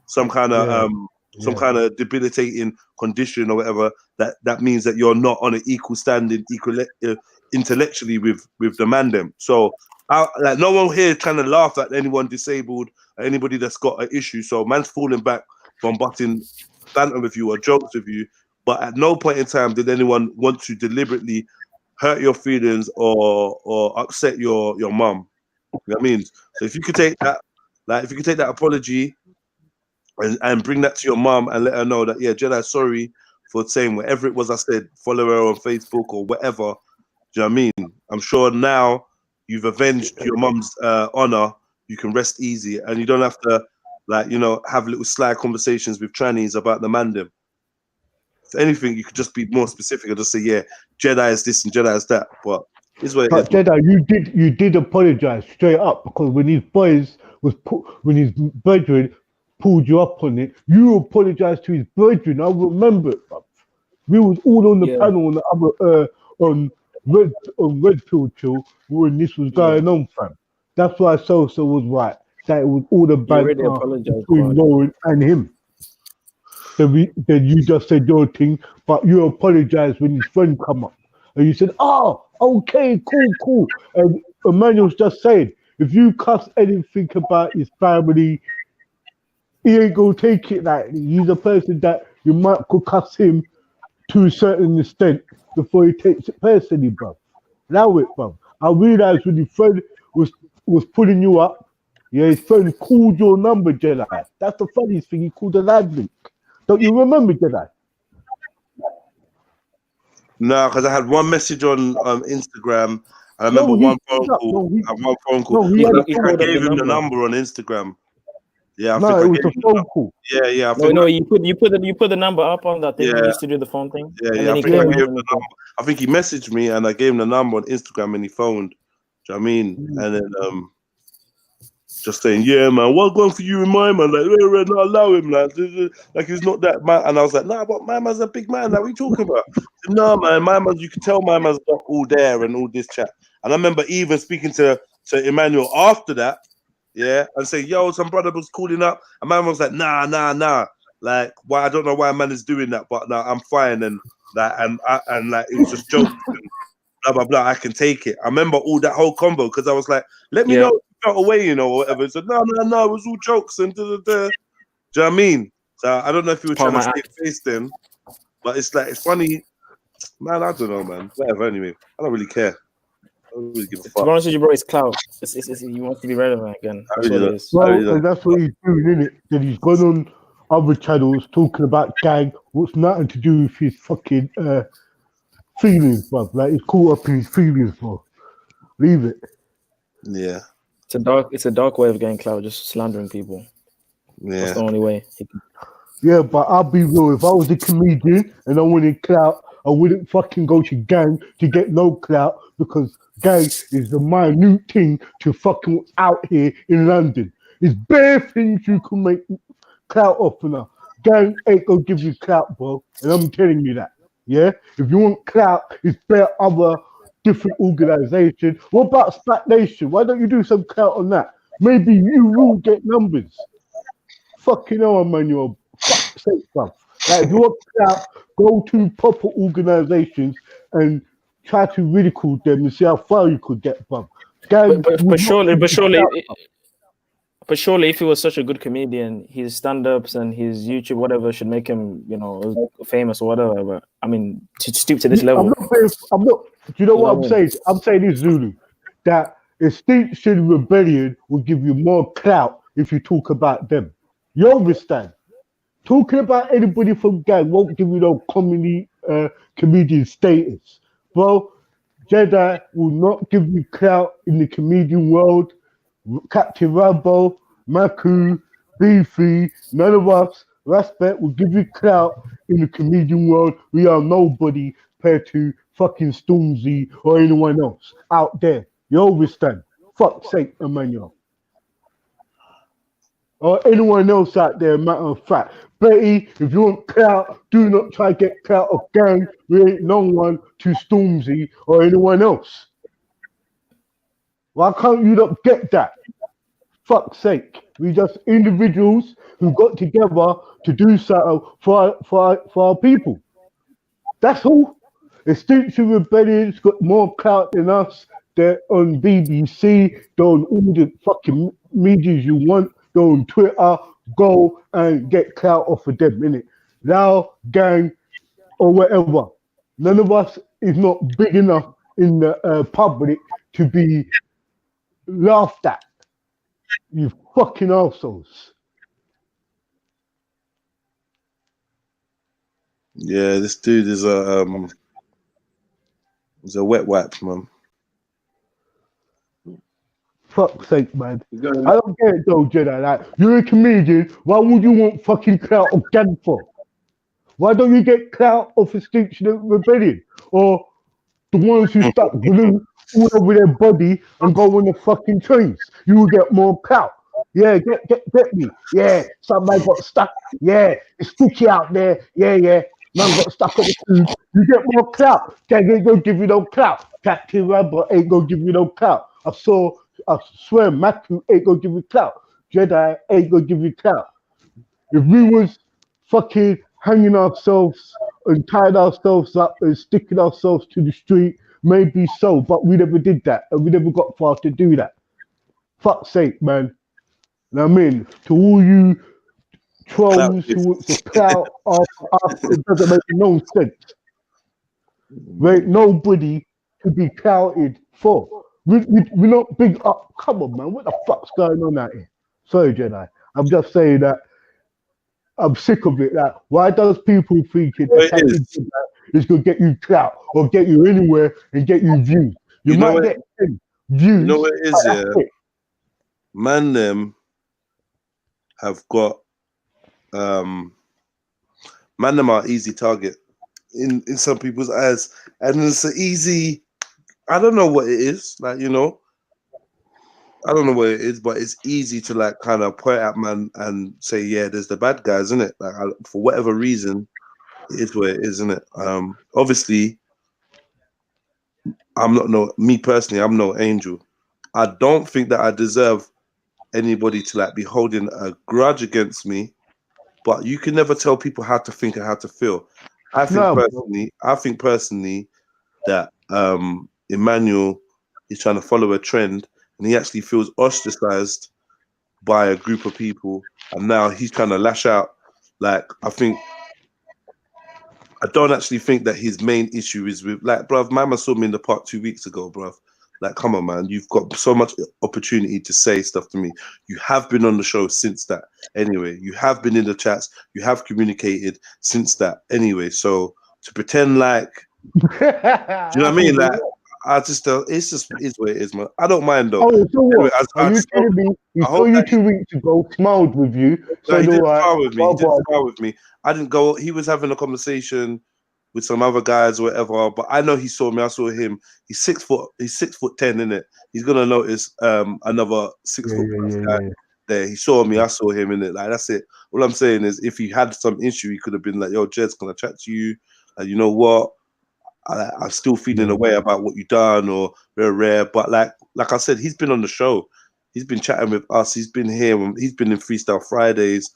some kind of debilitating condition or whatever that means that you're not on an equal standing, intellectually with the man them. So like no one here trying to laugh at anyone disabled or anybody that's got an issue. So man's falling back from butting banter with you or jokes with you, but at no point in time did anyone want to deliberately hurt your feelings or upset your mum. You know what I mean? So if you could take that apology and bring that to your mum and let her know that, yeah, Jedi, sorry for saying whatever it was I said, follow her on Facebook or whatever. Do you know what I mean? I'm sure now you've avenged your mum's honor, you can rest easy and you don't have to, like, you know, have little sly conversations with trannies about the mandem. If anything, you could just be more specific and just say, yeah, Jedi is this and Jedi is that. But it's what it is. Jedi, you did apologize straight up, because when his brethren pulled you up on it, you apologized to his brethren. I remember it, bro. We was all on the panel on the other on Redfield Chill when this was going on, fam. That's why Sosa was right. That it was all the banter between Lauren and him. Then you just said your thing, but you apologized when his friend come up. And you said, okay, cool. And Emmanuel's just saying, if you cuss anything about his family, he ain't gonna take it lightly. He's a person that you might could cuss him to a certain extent before he takes it personally, bro. Allow it, bro. I realized when his friend was pulling you up, his friend called your number, Jedi. That's the funniest thing, he called a live link. Don't you remember, Jedi? No, because I had one message on Instagram. I remember one phone call. I gave him the number on Instagram. Yeah, it was a phone call. Yeah. You put the number up on that thing. You used to do the phone thing. Yeah. I think he messaged me and I gave him the number on Instagram and he phoned. Do you know what I mean? And then just saying, yeah, man, what's going for you and my man? Like, not allow him, like he's not that man. And I was like, nah, but my man's a big man. Like, what are you talking about? Said, no, man, my man's, you can tell my man's got all there and all this chat. And I remember even speaking to Emmanuel after that, and say, yo, some brother was calling up. And my man was like, nah. Like, why? I don't know why a man is doing that, but now I'm fine. And like, and like, it was just jokes. Blah blah blah. I can take it. I remember all that whole combo because I was like, let me know if you felt away, you know, or whatever. So no, it was all jokes and da. Do you know what I mean? So I don't know if you were trying to stay face then, but it's like it's funny, man. I don't know, man. Whatever. Anyway, I don't really care. I don't really give a fuck. To be honest with you, bro, it's clout. You want to be relevant again. That's what it is. Well, that's what he's doing, isn't it? That he's gone on other channels talking about gang, what's nothing to do with his fucking feelings, bro. Like he's caught up in his feelings, bro. Leave it. Yeah. It's a dark way of getting clout, just slandering people. Yeah. That's the only way. Yeah, but I'll be real. If I was a comedian and I wanted clout, I wouldn't fucking go to gang to get no clout because gang is the minute thing to fucking out here in London. It's bare things you can make clout off now. Gang ain't gonna give you clout, bro. And I'm telling you that. Yeah? If you want clout, it's bare other different organizations. What about Spat Nation? Why don't you do some clout on that? Maybe you will get numbers. Fucking hell, Emmanuel. Fuck's sake, bruv. Like, if you want clout, go to proper organizations and try to ridicule them and see how far you could get, bruv. But surely, if he was such a good comedian, his stand-ups and his YouTube, whatever, should make him, famous or whatever. But I mean, to stoop to this level. I'm not. Do you know what I'm saying? I'm saying this, Zulu, that Extinction Rebellion will give you more clout if you talk about them. You understand? Talking about anybody from gang won't give you no comedian status, bro. Jedi will not give you clout in the comedian world. Captain Rambo, Maku, Beefy, none of us, Respect will give you clout in the comedian world. We are nobody compared to fucking Stormzy or anyone else out there. You understand? Fuck's sake, Emmanuel. Or anyone else out there, matter of fact. Betty, if you want clout, do not try to get clout of gang. We ain't no one to Stormzy or anyone else. Why can't you not get that? Fuck's sake. We just individuals who got together to do something for our people. That's all. Extinction Rebellion's got more clout than us. They're on BBC, they're on all the fucking medias you want, they're on Twitter. Go and get clout off of them, innit? Now, gang, or whatever. None of us is not big enough in the public to be laughed at. You fucking assholes. Yeah, this dude is a wet wipe, man. Fuck's sake, man. I don't get it though, Jedi. Like, you're a comedian, why would you want fucking clout of gang for? Why don't you get clout of Extinction Rebellion? Or the ones who stuck glue all over their body and go on the fucking trains? You will get more clout. Yeah, get me. Yeah, somebody got stuck. Yeah, it's sticky out there. Yeah. Man got stuck on the food. You get more clout. Gang ain't gonna give you no clout. Captain Rambo ain't gonna give you no clout. I swear, Matthew ain't gonna give you clout. Jedi ain't gonna give you clout. If we was fucking hanging ourselves and tying ourselves up and sticking ourselves to the street, maybe so, but we never did that and we never got far to do that. Fuck's sake, man. You know what I mean? To all you trolls who want to clout after it doesn't make no sense. There ain't nobody to be clouted for. We're not big up. Come on, man. What the fuck's going on out here? Sorry, Jedi. I'm just saying that I'm sick of it. Like, why does people think it's going to get you clout or get you anywhere and get you views? You might get views. You know what it is, yeah? Man, them have got man, them are easy target in some people's eyes, and it's an easy. I don't know what it is, like, I don't know what it is, but it's easy to like kind of point at man and say, yeah, there's the bad guys, isn't it? Like, for whatever reason, it is what it is, isn't it? Obviously, me personally, I'm no angel. I don't think that I deserve anybody to like be holding a grudge against me, but you can never tell people how to think and how to feel. I think personally that Emmanuel is trying to follow a trend and he actually feels ostracized by a group of people, and now he's trying to lash out. Like, I don't actually think that his main issue is with, like, bruv, Mama saw me in the park 2 weeks ago, bruv. Like, come on, man. You've got so much opportunity to say stuff to me. You have been on the show since that. Anyway, you have been in the chats. You have communicated since that. Anyway, so to pretend like, do you know what I mean? Like, it's what it is, man. I don't mind though. Oh, so anyway, are you telling me he saw you 2 weeks ago, smiled with you? No, he didn't smile with me. He didn't smile with me. I didn't go. He was having a conversation with some other guys or whatever. But I know he saw me. I saw him. He's 6 foot. He's 6'10", innit? He's gonna notice another 6 foot guy there. He saw me. I saw him, innit? Like that's it. All I'm saying is, if he had some issue, he could have been like, "Yo, Jez, can I chat to you? You know what? I'm still feeling a way about what you done or rare." But like I said, he's been on the show. He's been chatting with us. He's been here. He's been in Freestyle Fridays.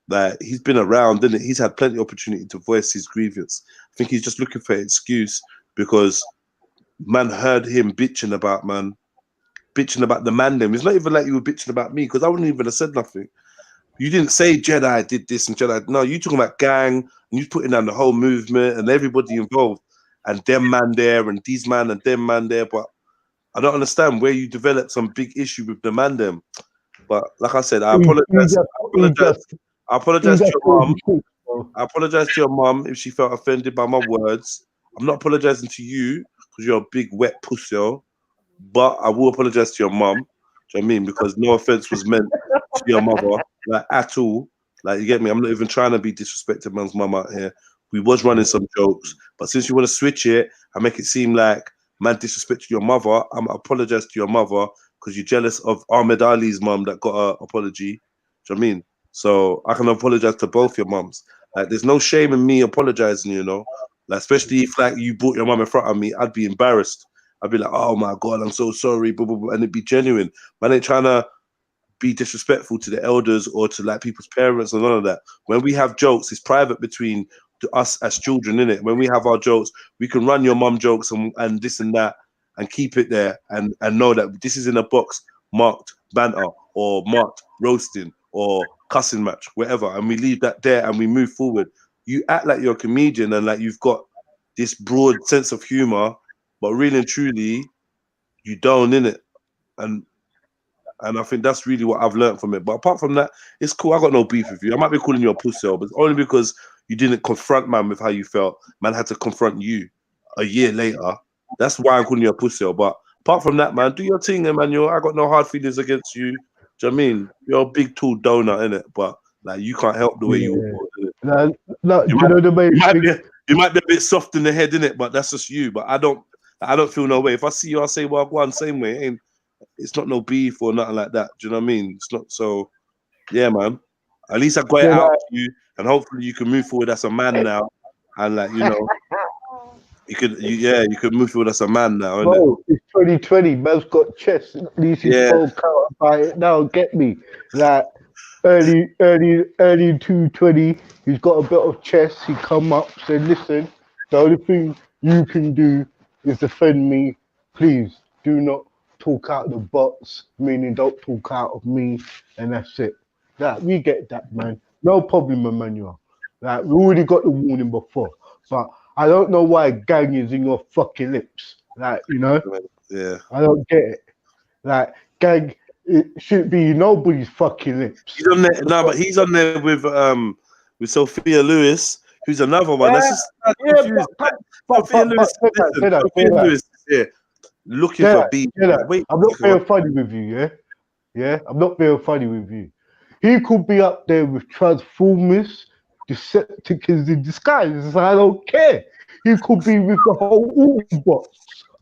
Like he's been around, didn't it? He's had plenty of opportunity to voice his grievance. I think he's just looking for an excuse because man heard him bitching about the man them. It's not even like you were bitching about me because I wouldn't even have said nothing. You didn't say Jedi did this and Jedi. No, you talking about gang and you putting down the whole movement and everybody involved and them man there and these man and them man there. But I don't understand where you developed some big issue with the man them. But like I said, I apologize. I apologize to your mom. I apologize to your mom if she felt offended by my words. I'm not apologizing to you because you're a big wet pussy, but I will apologize to your mom. Do you know what I mean? Because no offense was meant to your mother, like at all. Like you get me? I'm not even trying to be disrespecting man's mum out here. We was running some jokes, but since you want to switch it and make it seem like man disrespected your mother, I'm gonna apologize to your mother because you're jealous of Ahmed Ali's mum that got an apology. Do you know what I mean? So I can apologize to both your mums. Like, there's no shame in me apologizing, you know. Like, especially if like you brought your mum in front of me, I'd be embarrassed. I'd be like, "Oh my god, I'm so sorry," blah, blah, blah, and it'd be genuine. Man ain't trying to be disrespectful to the elders or to like people's parents and none of that. When we have jokes, it's private between us as children, innit? When we have our jokes, we can run your mum jokes and this and that and keep it there and know that this is in a box marked banter or marked roasting or cussing match, whatever, and we leave that there and we move forward. You act like you're a comedian and like you've got this broad sense of humor, but really and truly, you don't, innit? And I think that's really what I've learned from it. But apart from that, it's cool. I got no beef with you. I might be calling you a pussy, but it's only because you didn't confront man with how you felt. Man had to confront you a year later. That's why I'm calling you a pussy. But apart from that, man, do your thing, Emmanuel. I got no hard feelings against you. Do you know what I mean? You're a big tall donut, innit? But like you can't help the way you walk. You might be a bit soft in the head, innit? But that's just you. But I don't feel no way. If I see you, I'll say, "Well, go on, same way." It's not no beef or nothing like that. Do you know what I mean? It's not so. Yeah, man. At least I got it out to you, and hopefully you can move forward as a man now, and like you know, you could move forward as a man now. Bro, it's 2020. Man's got chest. At least he's spoke out about it now. Get me? Like early 220. He's got a bit of chest. He come up, said, "Listen, the only thing you can do is defend me. Please do not talk out the box, meaning don't talk out of me," and that's it. Like, we get that, man. No problem, Emmanuel. Like, we already got the warning before, but I don't know why gang is in your fucking lips. Like, you know? Yeah. I don't get it. Like, gang, it should be nobody's fucking lips. He's on there, no, but he's on there with Sophia Lewis, who's another one. That's just Sophia Lewis. Sophia Lewis is here looking for beef. Wait, I'm not being funny with you, yeah? Yeah, I'm not being funny with you. He could be up there with Transformers, Decepticons in disguise. I don't care. He could be with the whole Autobots.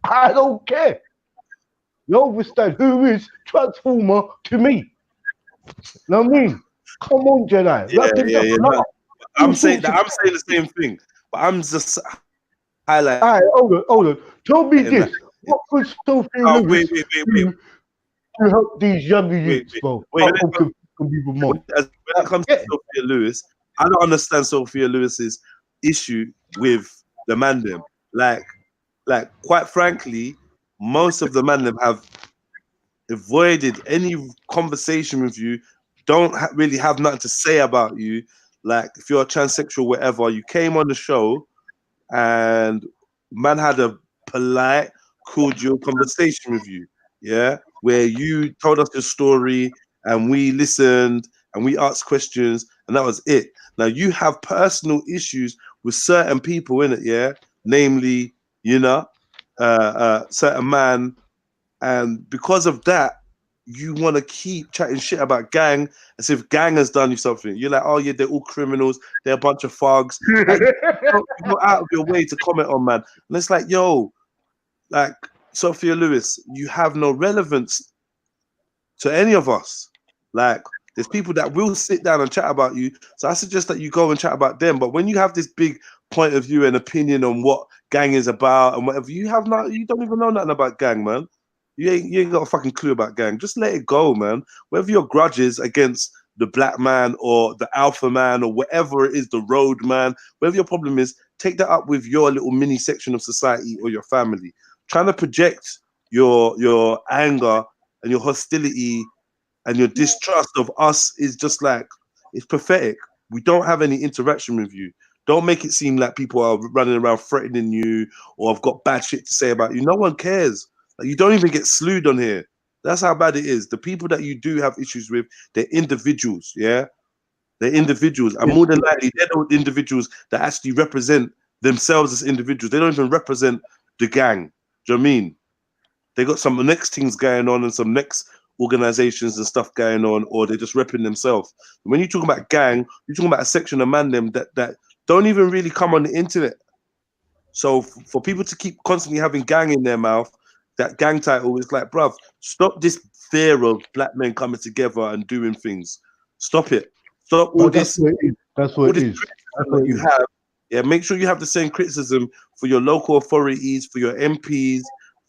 I don't care. You understand? Who is Transformer to me? You know what I mean? Come on, Jedi. Yeah. I'm saying the same thing, but I'm just highlighting. All right, hold on. Tell me this. What could Sophia Lewis do to help these younger youths, bro? When it comes to Sophia Lewis, I don't understand Sophia Lewis's issue with the mandem. Like, quite frankly, most of the mandem have avoided any conversation with you. Don't really have nothing to say about you. Like, if you're a transsexual, whatever, you came on the show, and man had a polite, cordial conversation with you. Yeah, where you told us your story and we listened and we asked questions and that was it. Now you have personal issues with certain people in it, yeah, namely, you know, certain man, and because of that, you want to keep chatting shit about gang as if gang has done you something. You're like, oh yeah, they're all criminals. They're a bunch of thugs. Like, you go out of your way to comment on, man. And it's like, yo, like Sophia Lewis, you have no relevance to any of us. Like, there's people that will sit down and chat about you. So I suggest that you go and chat about them. But when you have this big point of view and opinion on what gang is about and whatever, you don't even know nothing about gang, man. You ain't got a fucking clue about gang. Just let it go, man. Whether your grudge is against the black man or the alpha man or whatever it is, the road man, whatever your problem is, take that up with your little mini section of society or your family. Trying to project your anger and your hostility and your distrust of us is just like, it's pathetic. We don't have any interaction with you. Don't make it seem like people are running around threatening you or have got bad shit to say about you. No one cares. Like, you don't even get slewed on here. That's how bad it is. The people that you do have issues with, they're individuals, yeah? They're individuals. And more than likely, they're the individuals that actually represent themselves as individuals. They don't even represent the gang. Do you know what I mean? They got some next things going on and some next organizations and stuff going on, or they're just repping themselves. When you talk about gang, you're talking about a section of man them that don't even really come on the internet. So for people to keep constantly having gang in their mouth, that gang title is like, bruv, stop this fear of black men coming together and doing things. Stop it. Stop all this. That's what it is. That's what you have. Yeah, make sure you have the same criticism for your local authorities, for your MPs,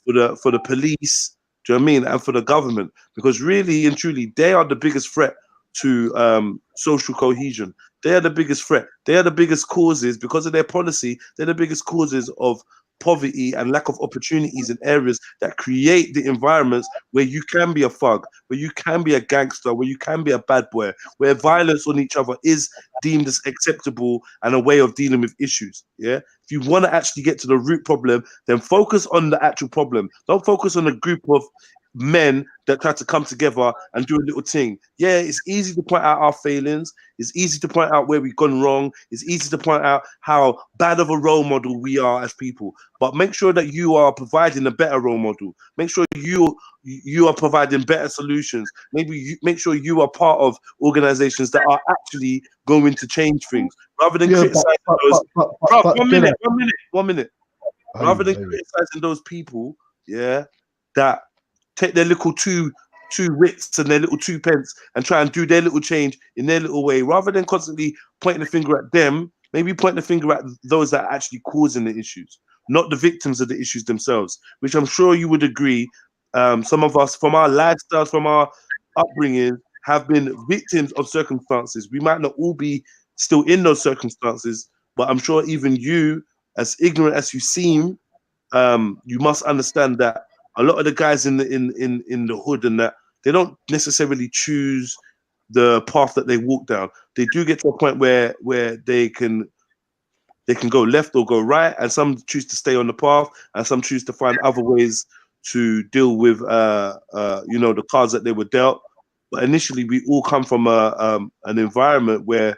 for the police. Do you know what I mean? And for the government, because really and truly, they are the biggest threat to social cohesion. They are the biggest threat. They are the biggest causes, because of their policy. They're the biggest causes of poverty and lack of opportunities in areas that create the environments where you can be a thug, where you can be a gangster, where you can be a bad boy, where violence on each other is deemed as acceptable and a way of dealing with issues. Yeah. If you want to actually get to the root problem, then focus on the actual problem. Don't focus on a group of men that try to come together and do a little thing. Yeah, it's easy to point out our failings. It's easy to point out where we've gone wrong. It's easy to point out how bad of a role model we are as people. But make sure that you are providing a better role model. Make sure you are providing better solutions. Make sure you are part of organizations that are actually going to change things, rather than criticizing those. One minute. Rather than criticizing those people, yeah, that take their little two wits and their little 2 pence and try and do their little change in their little way, rather than constantly pointing the finger at them, maybe point the finger at those that are actually causing the issues, not the victims of the issues themselves, which I'm sure you would agree. Some of us, from our lifestyles, from our upbringing, have been victims of circumstances. We might not all be still in those circumstances, but I'm sure even you, as ignorant as you seem, you must understand that a lot of the guys in the hood and that, they don't necessarily choose the path that they walk down. They do get to a point where they can go left or go right, and some choose to stay on the path, and some choose to find other ways to deal with the cards that they were dealt. But initially, we all come from an environment where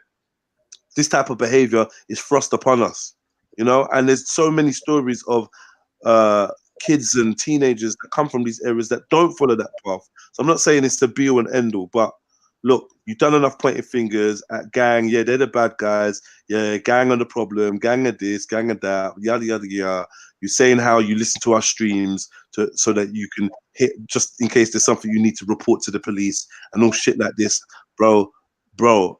this type of behavior is thrust upon us, and there's so many stories of kids and teenagers that come from these areas that don't follow that path. So I'm not saying it's the be all and end all, but look, you've done enough pointing fingers at gang. Yeah, they're the bad guys. Yeah, gang are the problem. Gang of this, gang of that. Yada yada yada. You're saying how you listen to our streams so that you can hit, just in case there's something you need to report to the police and all shit like this, bro.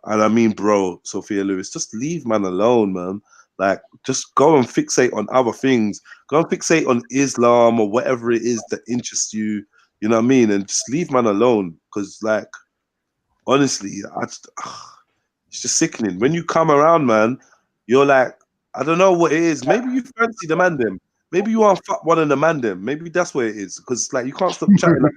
And I mean, bro, Sophia Lewis, just leave man alone, man. Like, just go and fixate on other things. Go and fixate on Islam or whatever it is that interests you. You know what I mean? And just leave man alone. Because, like, honestly, it's just sickening. When you come around, man, you're like, I don't know what it is. Maybe you fancy the man them. Maybe you want to fuck one of the man them. Maybe that's what it is. Because, like, you can't stop chatting about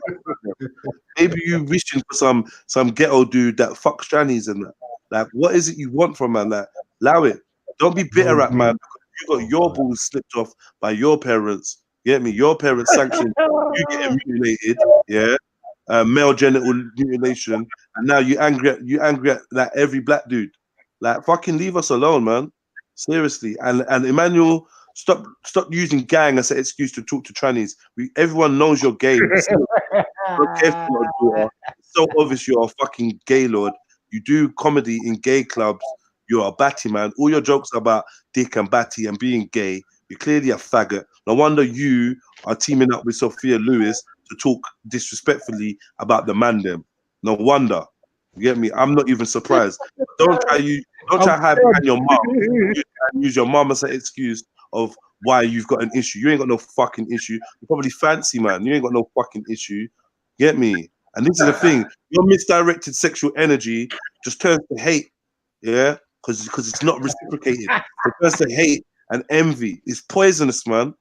them. Maybe you wishing for some ghetto dude that fucks trannies and that. Like, what is it you want from man? Like, allow it. Don't be bitter at man, because you got your balls slipped off by your parents. You get me? Your parents sanctioned you getting mutilated, yeah, male genital mutilation, and now you angry at like every black dude. Like, fucking leave us alone, man. Seriously. And Emmanuel, stop using gang as an excuse to talk to trannies. Everyone knows your game. I don't care if you're not a daughter. It's so obvious you're a fucking gay lord. You do comedy in gay clubs. You're a batty man. All your jokes are about dick and batty and being gay. You're clearly a faggot. No wonder you are teaming up with Sophia Lewis to talk disrespectfully about the man them. No wonder. You get me? I'm not even surprised. Don't try hide behind your mom and use your mom as an excuse of why you've got an issue. You ain't got no fucking issue. You probably fancy, man. You ain't got no fucking issue. Get me? And this is the thing. Your misdirected sexual energy just turns to hate. Yeah? Because it's not reciprocated. It turns to hate and envy. It's poisonous, man. You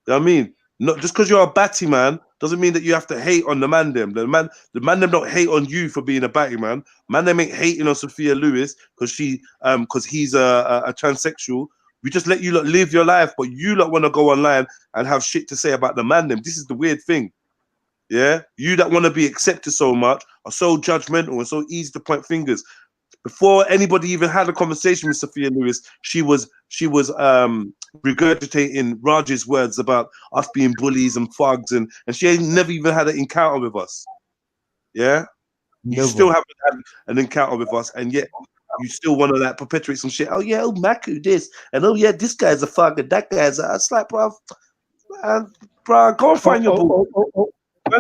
know what I mean? Not just because you're a batty man doesn't mean that you have to hate on the man them. The man them don't hate on you for being a batty man. Man them ain't hating on Sophia Lewis because he's a transsexual. We just let you lot live your life, but you lot want to go online and have shit to say about the man them. This is the weird thing. Yeah? You that want to be accepted so much are so judgmental and so easy to point fingers. Before anybody even had a conversation with Sophia Lewis, she was regurgitating Raj's words about us being bullies and thugs, and she ain't never even had an encounter with us. Yeah? You still haven't had an encounter with us, and yet you still want to like perpetuate some shit. Oh yeah, oh Maku this, and oh yeah, this guy's a thug, and that guy's a... It's like, bro, go and find your ball.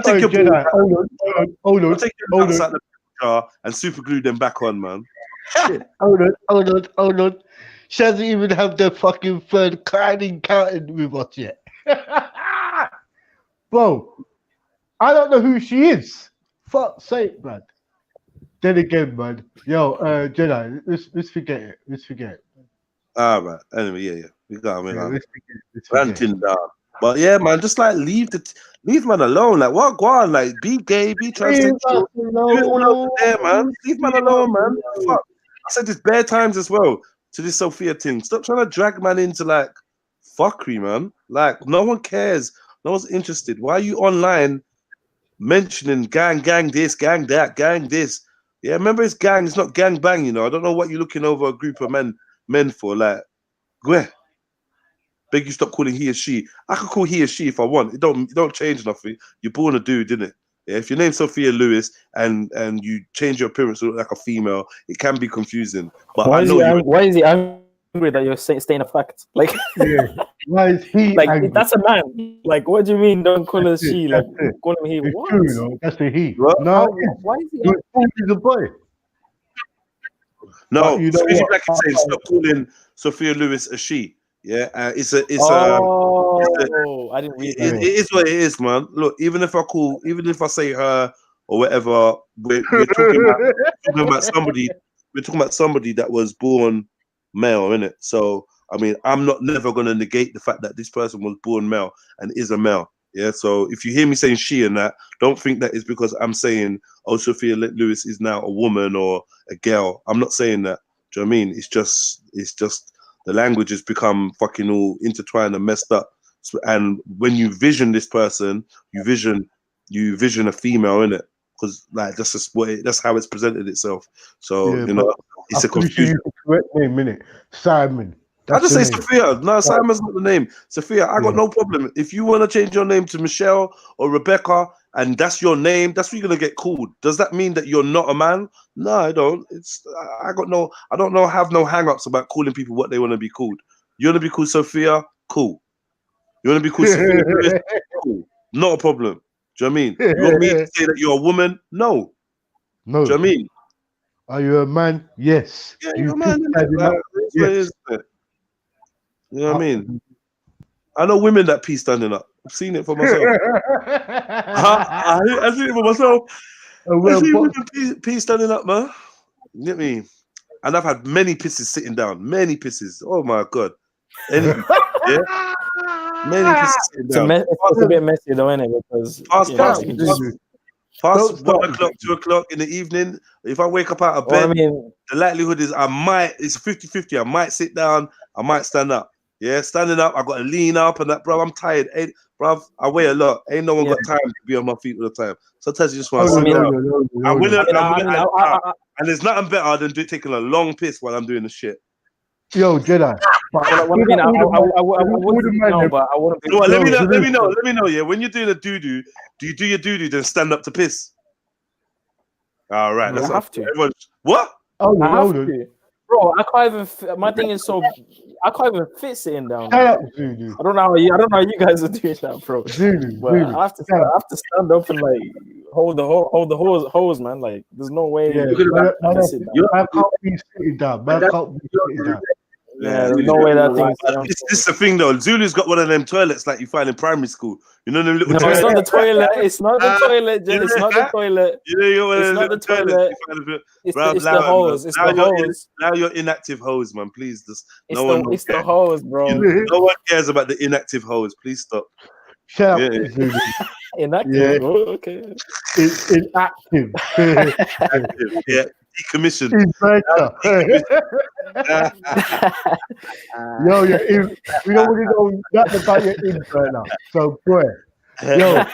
Take your ball. Hold on. Take your nuts out the jar and super glue them back on, man. Shit. Hold on. She hasn't even had the fucking third kind encounter with us yet. Bro, I don't know who she is. Fuck's sake, man. Then again, man. Yo, Jedi, let's forget it. All right. Anyway, yeah. We got him. Ranting down. But yeah, man, just like leave man alone. Like what? Go on, like be gay, be transsexual. Do it all over there, man. Leave man alone, man. Fuck. I said this bare times as well to this Sophia thing. Stop trying to drag man into like fuckery, man. Like no one cares. No one's interested. Why are you online mentioning gang this, gang that, gang this? Yeah, remember it's gang. It's not gang bang. You know. I don't know what you're looking over a group of men for. Like, where? Beg you stop calling he or she. I can call he or she if I want. It don't change nothing. You're born a dude, didn't it? Yeah, if your name's Sophia Lewis and you change your appearance to look like a female, it can be confusing. But why is he angry that you're stating a fact? Like, yeah. Why is he like angry? that's a man? Like, what do you mean? Don't call us she. Like, call him he. It's What? true, you know? That's a he. What? No, Why is he? He's a boy. No, you know Squeezy what? Black is saying stop calling Sophia Lewis a she. Yeah, I didn't read that. It is what it is, man. Look, even if I say her or whatever, we're talking about somebody. We're talking about somebody that was born male, innit? So I mean, I'm never gonna negate the fact that this person was born male and is a male. Yeah. So if you hear me saying she and that, don't think that is because I'm saying, oh, Sophia Lewis is now a woman or a girl. I'm not saying that. Do you know what I mean? It's just the language has become fucking all intertwined and messed up. And when you vision this person, you vision a female in it, because like that's just that's how it's presented itself. So Yeah, you know, it's a confusion. Correct name, innit? Simon. I just say the name. Sophia. No, Simon's not the name. Sophia, I got no problem. If you want to change your name to Michelle or Rebecca, and that's your name, that's what you're gonna get called. Does that mean that you're not a man? No, I don't. I don't have no hang-ups about calling people what they want to be called. You want to be called Sophia? Cool. You want to be called Sophia? Cool. Not a problem. Do you know what I mean? You want me to say that you're a woman? No. No. Do you know what I mean? Are you a man? Yes. Yeah, you're a man. Yes. You know what I mean? I know women that pee standing up. I've seen it for myself. I've seen it for myself. I've seen women pee standing up, man. You get me? And I've had many pisses sitting down. Many pisses. Oh my God. Yeah? Many pisses sitting down. It's a bit messy though, isn't it? Because past 1 o'clock, 2 o'clock in the evening, if I wake up out of bed, the likelihood is it's 50-50. I might sit down, I might stand up. Yeah, standing up, I got to lean up and that, bro. I'm tired. Bro, I weigh a lot. Ain't no one got time to be on my feet all the time. Sometimes you just want to sit down. And there's nothing better than taking a long piss while I'm doing the shit. Yo, Jedi. wouldn't know, but I wouldn't be. Well, let me know. Yeah, when you're doing a doo-doo, do you do your doo-doo then stand up to piss? All right, I have to. Everyone, what? I have to. Bro, I can't even. My thing is so. I can't even fit sitting down. Shut up, Zulu. I don't know how you guys are doing that, bro. Zulu, but I have to stand up and like hold the hose, man. Like, there's no way. Yeah, I can't be sitting down. Man, can't be sitting down. Yeah, there's no way that thing. This is the thing though. Zulu's got one of them toilets like you find in primary school. You know them little. No, it's not the toilet. It's not the toilet. It's not the toilet. You know, it's not the toilet. It's the hose. It's the hose. Now you're inactive hose, man. Please, it's the hose, bro. No one cares about the inactive hose. Please stop. Shut up, Zulu. Inactive. Yeah. Oh, okay. It's inactive. Yeah. Decommissioned. Yo, we don't really know nothing about your inverter. So, boy. Yo.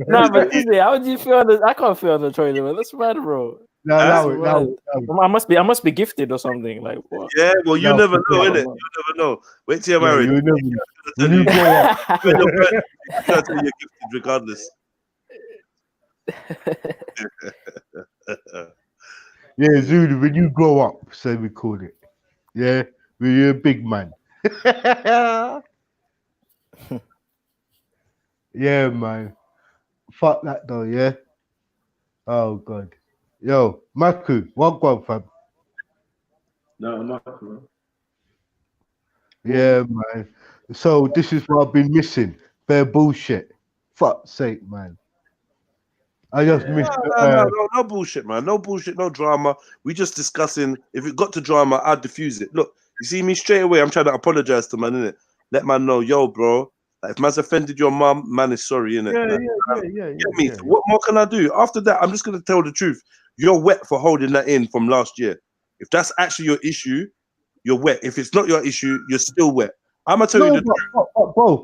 No, but how do you feel on the? I can't feel on the toilet, man. That's mad, bro. No. I must be gifted or something. Like what? Yeah, well, you never know, innit? You never know. Wait till you're married. You you're gifted regardless. Yeah, Zulu, when you grow up, so we call it. Yeah, when you're a big man. Yeah, man. Fuck that though, yeah? Oh, God. Yo, Maku, what go fam? No, Maku. Yeah, man. So this is what I've been missing. Bare bullshit. Fuck's sake, man. I just missed no bullshit, man. No bullshit, no drama. We just discussing. If it got to drama, I'd diffuse it. Look, you see me straight away. I'm trying to apologize to man, innit? Let man know, yo, bro. Like, if man's offended your mum, man is sorry, innit? Yeah. What more can I do? After that, I'm just gonna tell the truth. You're wet for holding that in from last year. If that's actually your issue, you're wet. If it's not your issue, you're still wet. I'm gonna tell you the truth.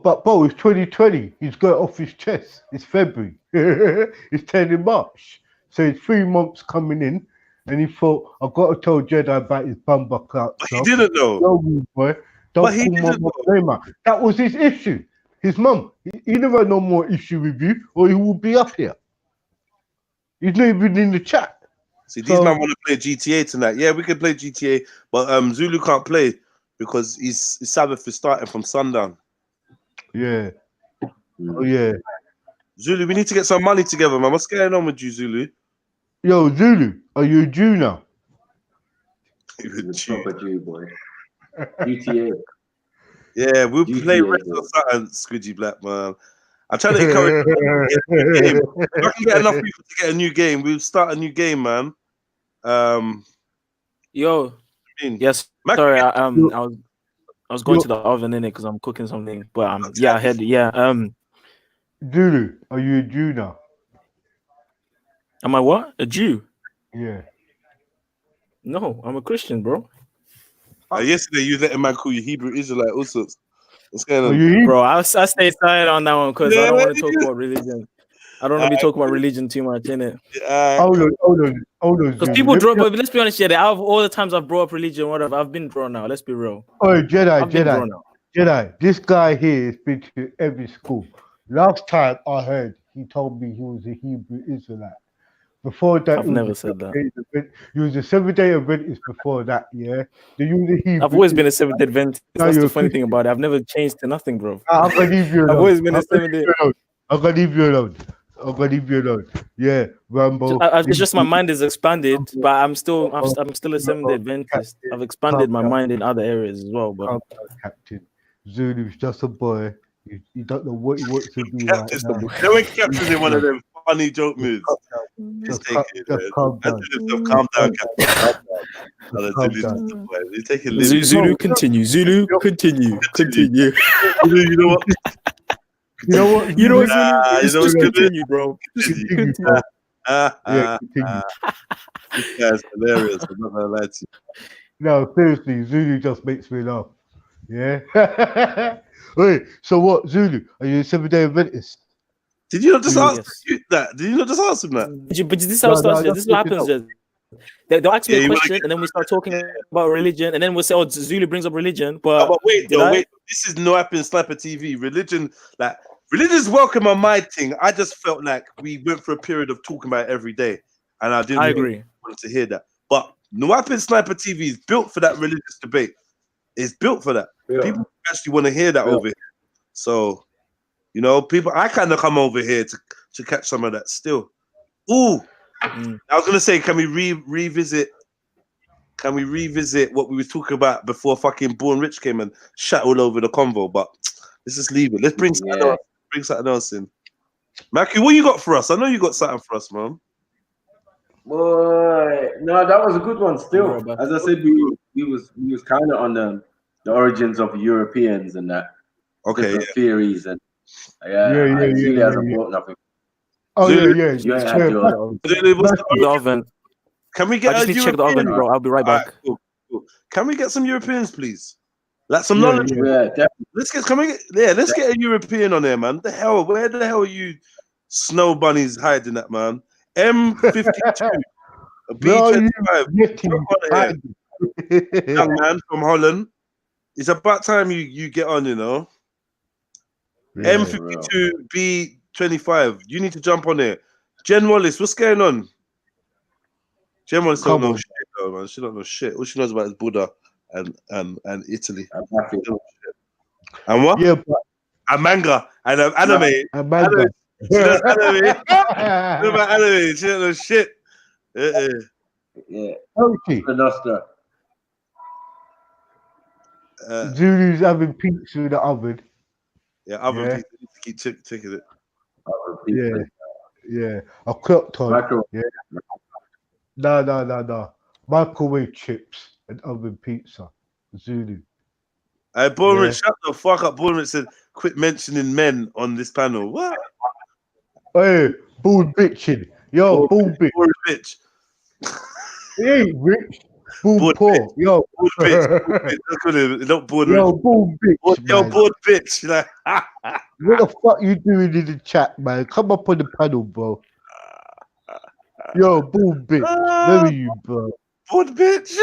But Bo, it's 2020. He's got it off his chest. It's February. It's 10 in March. So it's 3 months coming in, and he thought, I've got to tell Jedi about his bumbuck out. But he didn't know. No, boy. Don't call my mum name out. That was his issue. His mum. He never had no more issue with you, or he will be up here. He's not even in the chat. See, these men want to play GTA tonight. Yeah, we can play GTA, but Zulu can't play because his Sabbath is starting from sundown. Yeah. Oh, yeah. Zulu, we need to get some money together, man. What's going on with you, Zulu? Yo, Zulu, are you a Jew now? You're a proper Jew, boy. GTA. Yeah, we'll play rest or something, Squidgy Black, man. I'm trying to encourage game. If I can get enough people to get a new game, we'll start a new game, man. Yo. Yes. Sorry, I was going to the oven in it because I'm cooking something. But yeah, I had Zulu, are you a Jew now? Am I what? A Jew? Yeah. No, I'm a Christian, bro. Yesterday you let a man call you Hebrew Israelite, all sorts. What's going on? Bro, I stay silent on that one because I don't want to talk about religion. I don't want to be talking about religion too much, innit? Hold on. Because people draw, but let's be honest, out of all the times I've brought up religion, whatever, I've been drawn now. Let's be real. Oh, Jedi. This guy here has been to every school. Last time I heard, he told me he was a Hebrew Israelite. Before that, I've never said that. He was a 7-day Adventist before that, yeah? I've always been a 7-day Adventist. That's the funny thing about it. I've never changed to nothing, bro. I'm going to leave you alone. I've always been a 7-day. I'm going to leave you alone. Yeah, Rambo. It's just my mind is expanded, but I'm still a 7-day Adventist. I've expanded my mind in other areas as well. But Captain Zulu's just a boy. You don't know what he wants to be right now. No one captures in one of them funny joke moves. Just calm down. Calm down, Captain. Zulu, continue. Zulu, continue. Continue. You know what? You know what? Just continue, bro. Continue. Continue. This guy's hilarious. I'm not gonna lie to you. No, seriously, Zulu just makes me laugh. Yeah. Wait, so what, Zulu? Are you a 7-day Adventist? Did you not just ask that? Did you not just ask him that? But this is how it starts. This is what happens. They'll ask me a question, and then we start talking about religion, and then we'll say, "Oh, Zulu brings up religion." But wait, this is no app in Sniper TV. Religion's welcome on my thing. I just felt like we went through a period of talking about it every day, and I didn't really want to hear that. But no app in Sniper TV is built for that religious debate. It's built for that. Yeah. People actually want to hear that over here. So, you know, I kind of come over here to catch some of that still. Ooh. I was gonna say, can we revisit what we were talking about before fucking Born Rich came and shat all over the convo? But let's just leave it. Let's bring something else in. Mackie, what you got for us? I know you got something for us, man. Boy, no, that was a good one. Still, as I said, we was kind of on the origins of Europeans and that. Okay, theories and Zulu hasn't brought nothing. Oh Zulu, yeah. The oven. Can we get? I just need to check the oven, bro. I'll be right back. Right, cool. Can we get some Europeans, please? Like some knowledge. Yeah, definitely. Let's get a European on there, man. Where the hell are you, snow bunnies hiding at, man? M52, B25. Young man from Holland. It's about time you get on, you know. Yeah, M52, B25. You need to jump on there. Jen Wallace, what's going on? Jen Wallace don't know shit, though, man. She don't know shit. All she knows about is Buddha and Italy. And what? Yeah, but and manga and anime. And manga. She does anime. What about anime? She don't know shit. Yeah. Okay. Zulu's having pizza in the oven. Yeah, oven pizza. Keep taking it. Yeah. A clock on. Yeah. No. Microwave chips and oven pizza. Zulu. Borman, shut the fuck up. Borman said, quit mentioning men on this panel. What? Hey, bull bitching. Yo, bull bitch. Bull bitch. He ain't rich. Bull poor. Bitch. Yo. Bull bitch. Not bull Yo, bull bitch. Yo, bull bitch. Like, what the fuck you doing in the chat, man? Come up on the panel, bro. Yo, bull bitch. Where are you, bro? Bull bitch.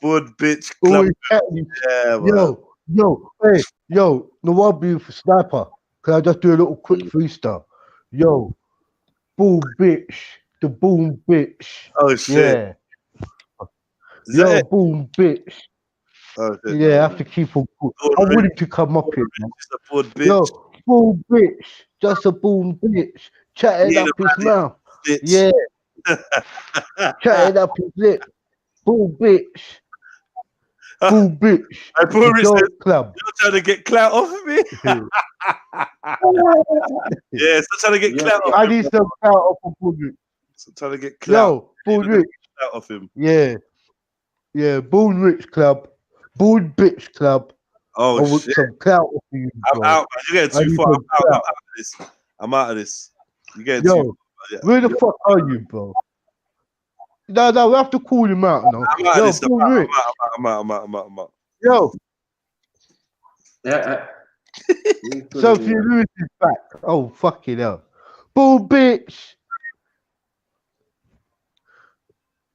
Bud bitch club. Yo, no one be for sniper. Can I just do a little quick freestyle? Yo, bull bitch, the boom bitch. Oh shit. Yeah. Boom bitch. Oh shit. Yeah, I have to keep on cool. I want him to come up here, man. Bitch. Yo, boom bitch, just a boom bitch. Chatting up his mouth. Bitch. Yeah. Chatting up his lip. Bull bitch. Bull bitch. I put club. You're trying to get clout off of me? Yeah, so trying to get clout off I need some clout off of Bull bitch. So trying to get clout. Yo, Bull Rich. Clout off him. Yeah, Bull Rich Club. Bull bitch club. Oh, I want shit. some clout off of you, I'm out. You're getting too far. I'm out of this. You're getting too far. Yeah. Where the fuck are you, bro? No, we have to call him out now. I'm out. Yo. Yeah. Sophie Lewis is back. Oh, fucking hell. Bull bitch.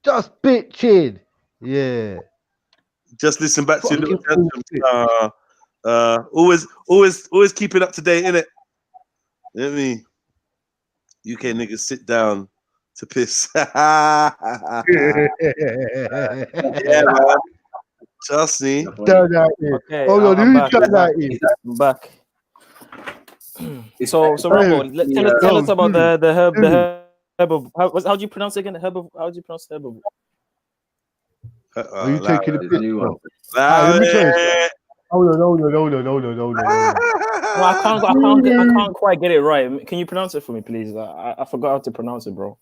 Just bitching. Yeah. Just listen back to your little tantrums. Always keep it up to date, innit? You know what I mean? UK niggas sit down to piss. Yeah, man. Trust me. Okay, hold on, who's got that in? I'm back. So Rambo, tell us about the herb. How do you pronounce it again? How do you pronounce herb? Are you taking a piss? No, I can't quite get it right. Can you pronounce it for me, please? I forgot how to pronounce it, bro.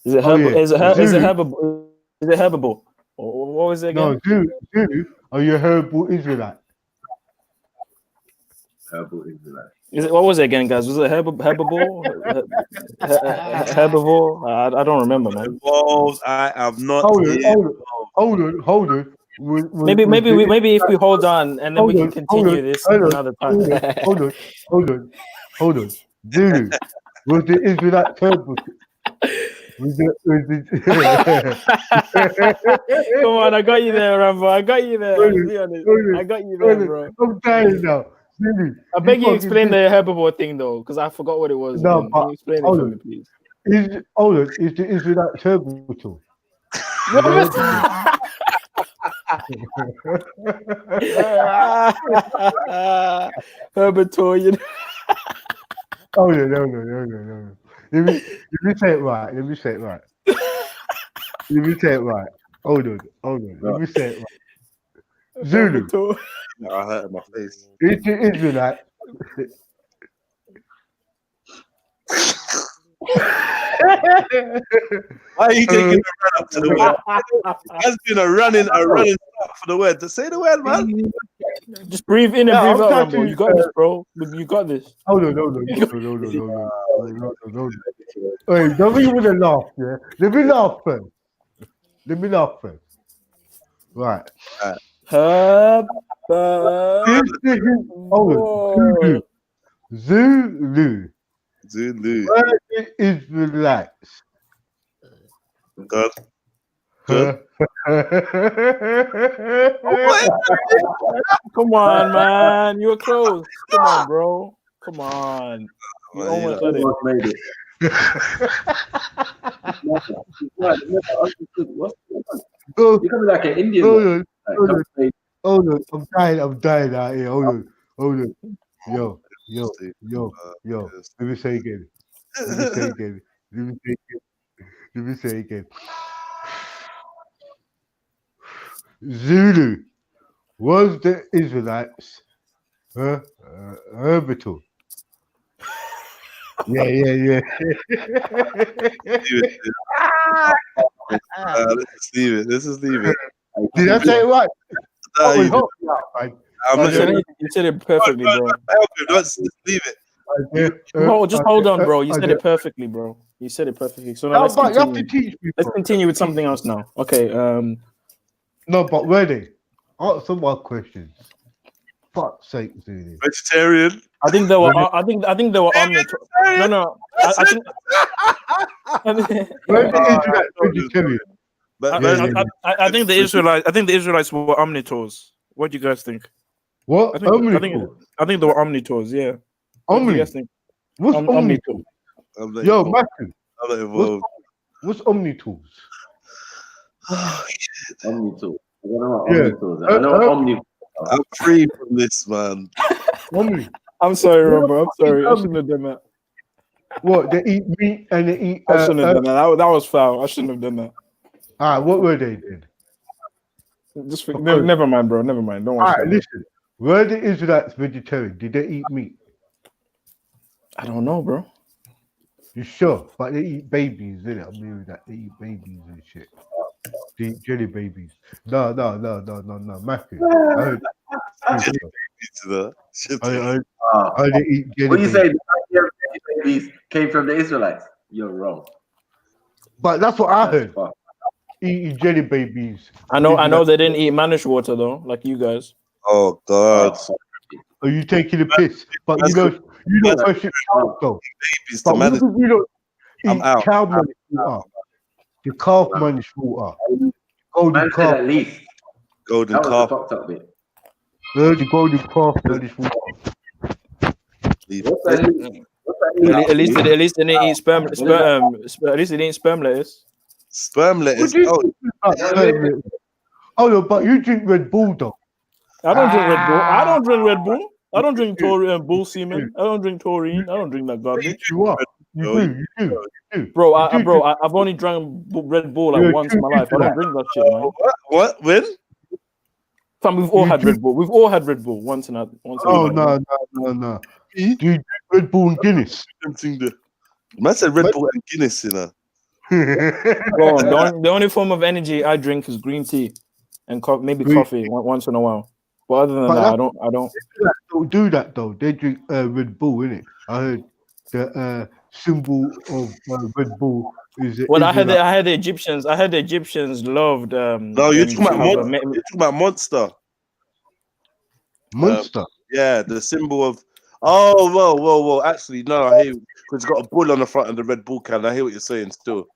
Is it herbal? Is it herbable? Is it herbable? Or what was it again? No, Zulu. Are you a herbal Israelite? Herbal Israelite. What was it again, guys? Was it herbivore? Herbivore? I don't remember, man. I have not. Hold on. Maybe if we hold on and then we can continue this another time. Hold on. Zulu. Was the Israelite turbo? Come on, I got you there, Rambo. I got you there. Let's be honest. I got you there, bro. I'm dying now. Really, I beg you explain the herbivore thing though, because I forgot what it was. No, again. Can you explain it for me, please? Is the Israelite turbo? Herbitor, you know. Oh no. Let me say it right. Hold on. Let me say it right. Zulu. I hurt my face. Is the Israelite? Why are you taking a run up to the word? That's been a running start for the word. Just say the word, man. Just breathe in and breathe out, Rambo. You got this, bro. You got this. Oh no. Wait, don't you want to laugh? Yeah, let me laugh first. Right. Zulu. Where the Israelites? God. Come on, man. You were close. Come on, bro. Come on. You almost got it. You're coming like an Indian. Hold on. I'm dying out here. Hold on. Yo. Let me say again. Zulu was the Israelites herbivore. Yeah. Let's just leave it. Did I say it right? You said it perfectly, bro. Let's leave it. Just hold on, bro. You said it perfectly, bro. You said it perfectly. So now let's continue. You have to teach me. Let's continue with something else now. Okay. No, but ready. Answer my questions. Fuck's sake, Zulu. Vegetarian. I think they were. I think they were omnivorous. No. I think. Vegetarian. I think the Israelites. I think the Israelites were omnivores. What do you guys think? What? I think they were omnivores. Yeah. What do you guys think? What's omnivore? Yo, Matthew. I'm not involved. What's omnivores? Omnivores. I know omnivores. I'm free from this, man. I'm sorry, Rambo. I'm sorry. I shouldn't have done that. What? They eat meat and they eat. I shouldn't have done that. That was foul. I shouldn't have done that. What were they then? Never mind, bro. Never mind. Don't worry. Listen. Were the Israelites vegetarian? Did they eat meat? I don't know, bro. You sure? But they eat babies, innit? I'm hearing that they eat babies and shit. They eat jelly babies. No, Matthew. I heard they eat jelly What you say? The idea of jelly babies came from the Israelites. You're wrong. But that's what I heard. Eating jelly babies. I know they didn't eat manish water though, like you guys. Oh God. Are you taking a piss? But you don't worship cows though. But you don't eat cow manish water. The calf manish water. Golden calf. At least. Golden calf. Fucked up bit. The golden calf manish water. At least they didn't eat sperm. At least they didn't eat sperm lettuce. Sperm lettuce. Oh no, but you drink Red Bull though. I don't drink Red Bull. I don't drink Red Bull. I don't drink bull semen. I don't drink taurine. I don't drink that garbage. You do. Bro, I've only drank Red Bull like once in my life. I don't drink that shit, man. What? When? Fam, we've all had Red Bull. We've all had Red Bull once in a no. Do you drink Red Bull and Guinness? Man said Red Bull and Guinness, you know. Bro, the only form of energy I drink is green tea and maybe coffee once in a while. But other than that, I don't. Don't do that though. They drink Red Bull, innit? I heard the symbol of Red Bull is. Well, I heard the Egyptians. I heard the Egyptians loved. No, you're talking about Monster. Monster. Yeah, the symbol of. Oh, whoa. Actually, no, I hear because it's got a bull on the front of the Red Bull can. I hear what you're saying still.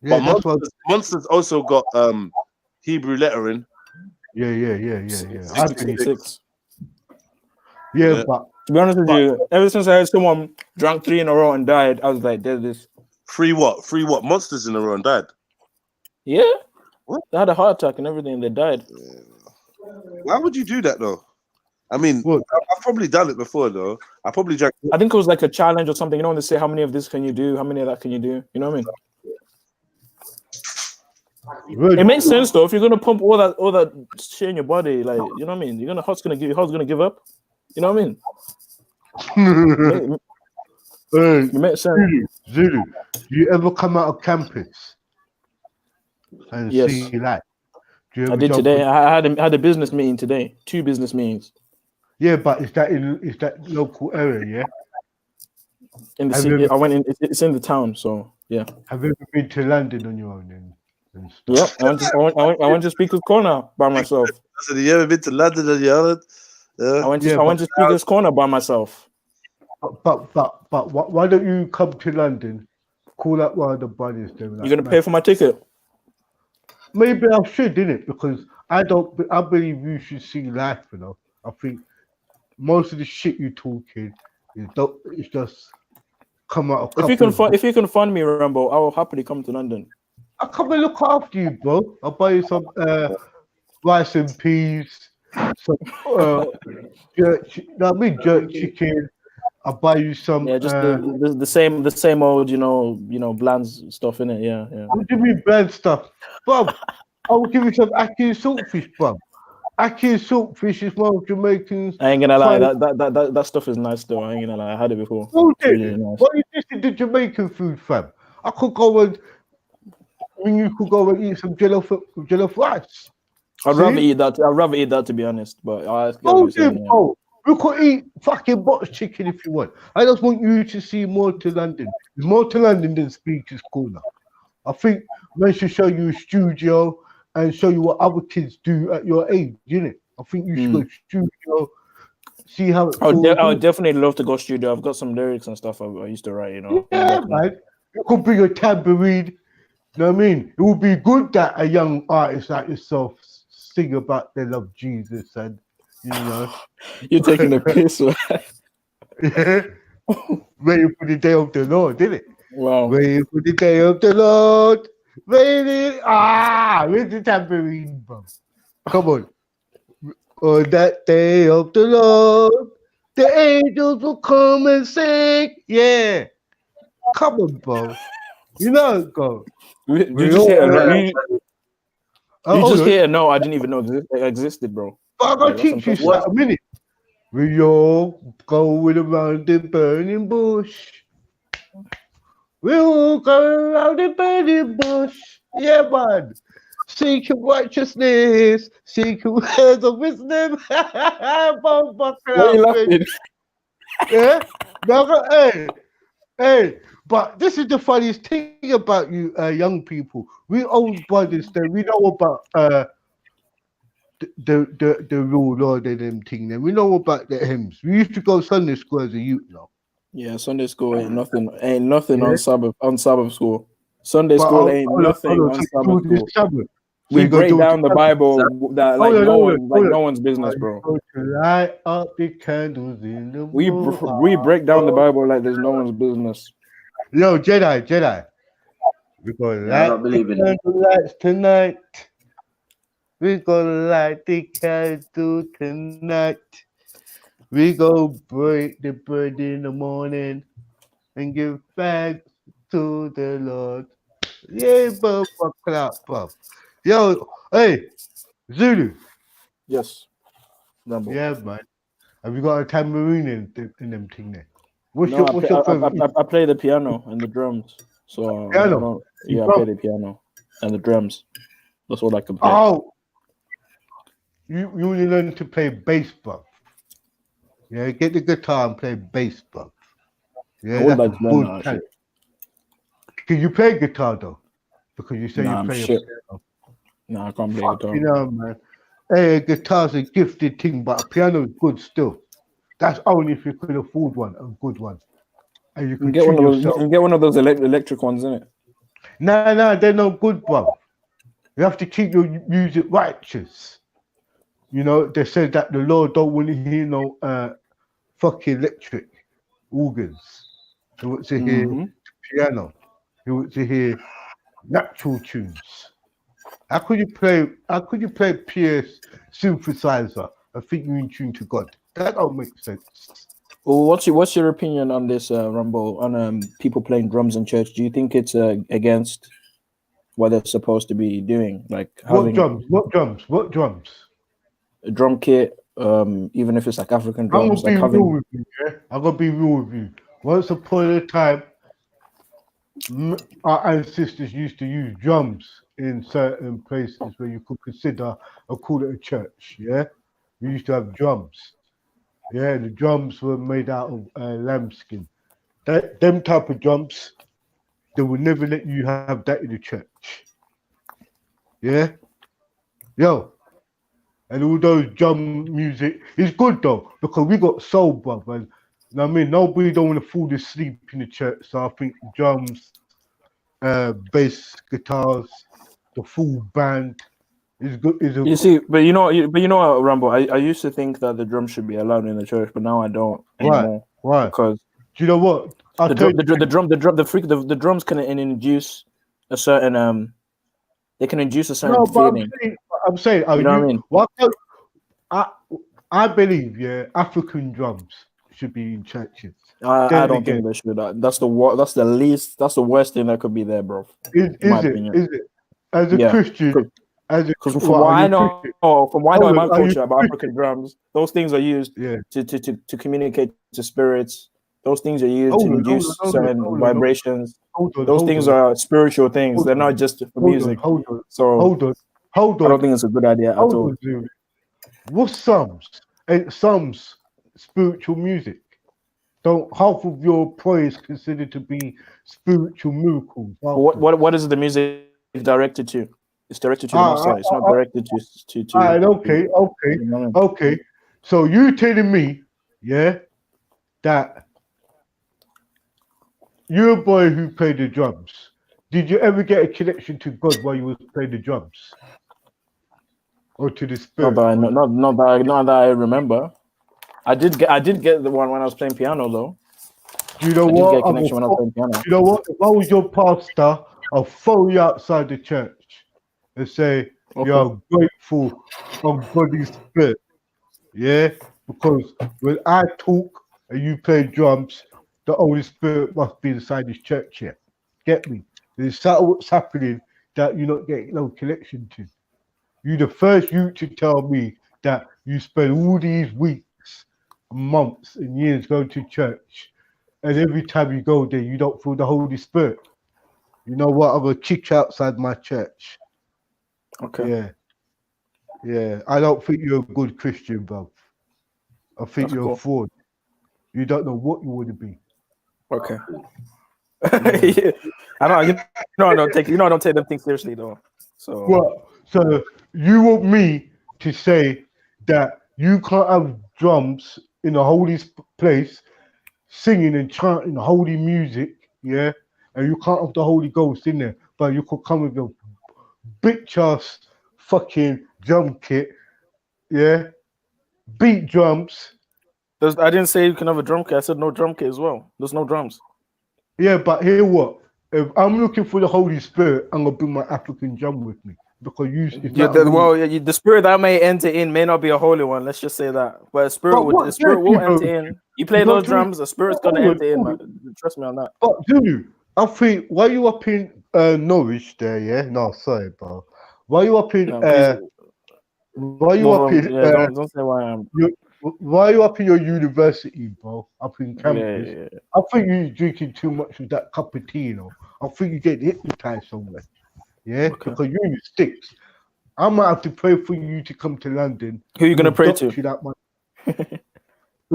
Yeah, But Monsters also got Hebrew lettering. Yeah. I believe. 666. Yeah, but to be honest with you, ever since I heard someone drank 3 in a row and died, I was like, there's this. 3 what? 3 what? Monsters in a row and died. Yeah. What? They had a heart attack and everything. They died. Why would you do that though? I mean, I've probably done it before though. I probably drank. I think it was like a challenge or something. You know, when they say how many of this can you do, how many of that can you do? You know what I mean? Really? It makes sense though. If you're gonna pump all that shit in your body, like you know what I mean, heart's gonna give up. You know what I mean? It makes sense. Zulu, do you ever come out of campus and see light? I did today. I had a business meeting today. 2 business meetings. Yeah, but is that local area? Yeah. In the city, I went in. It's in the town, so yeah. Have you ever been to London on your own? Yep, I went to Speaker's Corner by myself. I said, you ever been to London on your own? Yeah. I went to Speaker's Corner by myself. But why don't you come to London? Call up one of the buddies. You're gonna pay for my ticket? Maybe I should, innit? Because I believe you should see life. You know, I think most of the shit you talking is just come out. If you can fund me, Rambo, I will happily come to London. I'll come and look after you, bro. I'll buy you some rice and peas, some jerk chicken. I'll buy you some. Yeah, just the same old, you know, bland stuff in it. Yeah. What do you mean bland stuff, bro? I will give you some ackee saltfish, bro. Ackee saltfish is one of Jamaicans. I ain't gonna lie, that stuff is nice though. I ain't gonna lie, I had it before. Really nice. What are you missing the Jamaican food, fam? I could go and. You could go and eat some jollof rice. I'd rather eat that to be honest. But bro, you could eat fucking box chicken if you want. I just want you to see more to London. There's more to London than Speaker's Corner. I think we should show you a studio and show you what other kids do at your age, innit? I think you should go studio, see how it I would definitely love to go studio. I've got some lyrics and stuff I used to write, you know. Yeah, man. You could bring a tambourine. You know what I mean? It would be good that a young artist like yourself sing about they love Jesus and, you know. You're taking the piss, right? Yeah. Waiting for the day of the Lord, didn't it? Wow. Waiting for the day of the Lord. Waiting. Where's the tambourine, bro? Come on. On that day of the Lord, the angels will come and sing. Yeah. Come on, bro. You know, go. You just hear no, I didn't even know it existed, bro. But I'm gonna teach you something a minute. We all going around the burning bush. We all go around the burning bush. Yeah, man. Seeking righteousness, seeking words of wisdom. What are you laughing? Yeah? Hey. But this is the funniest thing about you young people. We old brothers, we know about the real Lord and them thing. Then we know about the hymns. We used to go Sunday school as a youth now. Yeah, Sunday school ain't nothing on Sabbath school. Sunday school ain't nothing on Sabbath school. We break down the Bible that no one's business, bro. Light up the candles in the we break down the Bible like there's no one's business. Yo, Jedi. We're gonna light the candles tonight. We're gonna light the candle tonight. We go break the bread in the morning and give thanks to the Lord. Yeah, bro. Yo, hey, Zulu. Yes. Number. Yeah, man. Have you got a tambourine in them thing there? What's your favorite? I play the piano and the drums. So piano? I play the piano and the drums. That's all I can play. Oh, you only learn to play bass, bro. Yeah, get the guitar and play bass, bro. Yeah, I would like to learn that. Can you play guitar though? Because you say you play piano. No, I can't play guitar. You know, man. Hey, guitar's a gifted thing, but piano is good still. That's only if you could afford one, a good one, and you You can could get one tune of those. You yourself. can get one of those electric ones, isn't it? No, they're no good, bro. You have to keep your music righteous. You know, they said that the Lord don't want to hear no fucking electric organs. He wants to hear piano. He wants to hear natural tunes. How could you play PS synthesizer and think you're in tune to God? That don't make sense. Well, what's your opinion on this, Rumble, on people playing drums in church? Do you think it's against what they're supposed to be doing, like having What drums? a drum kit, even if it's like African drums, like having. Real with you, yeah? I'm gonna be real with you. Once upon a time, our ancestors used to use drums in certain places where you could consider or call it a church. Yeah, we used to have drums. Yeah, the drums were made out of lambskin. Them type of drums, they would never let you have that in the church. Yeah, yo, and all those drum music is good though because we got soul, brother. And, you know what I mean, nobody don't want to fall asleep in the church, so I think drums, bass, guitars, the full band is good. You see, but you know what, Rambo? I used to think that the drums should be allowed in the church, but now I don't anymore. Why? Because do you know what? The drums can induce a certain they can induce a certain feeling. I'm saying, you know what I mean? I believe, yeah, African drums should be in churches. I don't think they should. That's the worst thing that could be there, bro. Is it? As a Christian, because from what I know in my culture about African drums, those things are used to communicate to spirits. Those things are used to induce certain vibrations. Those things are spiritual things. They're not just for music. Hold on. I don't think it's a good idea at all. What's Psalms? Ain't Psalms spiritual music? Don't half of your praise considered to be spiritual miracles? What is the music directed to? It's directed to the Most High. It's not directed to. Okay. So you telling me, yeah, that you're a boy who played the drums. Did you ever get a connection to God while you was playing the drums, or to the spirit? Not that I remember. I did get the one when I was playing piano though. Do you know what? Did get a connection when I was playing piano. Do you know what? If I was your pastor, I'll throw you outside the church and say you're grateful on God's spirit. Yeah, because when I talk and you play drums, the Holy Spirit must be inside this church here. Get me? There's what's happening that you're not getting no connection to. You're the first youth to tell me that you spend all these weeks, months, and years going to church, and every time you go there, you don't feel the Holy Spirit. You know what? I'm gonna kick you outside my church. Okay. Yeah. I don't think you're a good Christian, bro. I think you're a fraud. You don't know what you want to be. Okay. Yeah. I don't take them things seriously though. So you want me to say that you can't have drums in a holy place, singing and chanting holy music, yeah, and you can't have the Holy Ghost in there, but you could come with your bitch ass fucking drum kit, yeah, beat drums. I didn't say you can have a drum kit. I said no drum kit as well. There's no drums. Yeah, but hear what? If I'm looking for the Holy Spirit, I'm gonna bring my African drum with me because the spirit that may enter in may not be a holy one. Let's just say that, but the spirit will enter in. You play those drums, the spirit's gonna enter in. Man. Trust me on that. But dude, I think while you up in Norwich there, yeah. No, sorry, bro. While you up in don't say why I'm. Why are you up in your university, bro? Up in campus. Yeah. I think you're drinking too much of that cappuccino. I think you get hypnotized somewhere. Yeah, because you're in the sticks. I might have to pray for you to come to London. Who are you gonna pray to? Who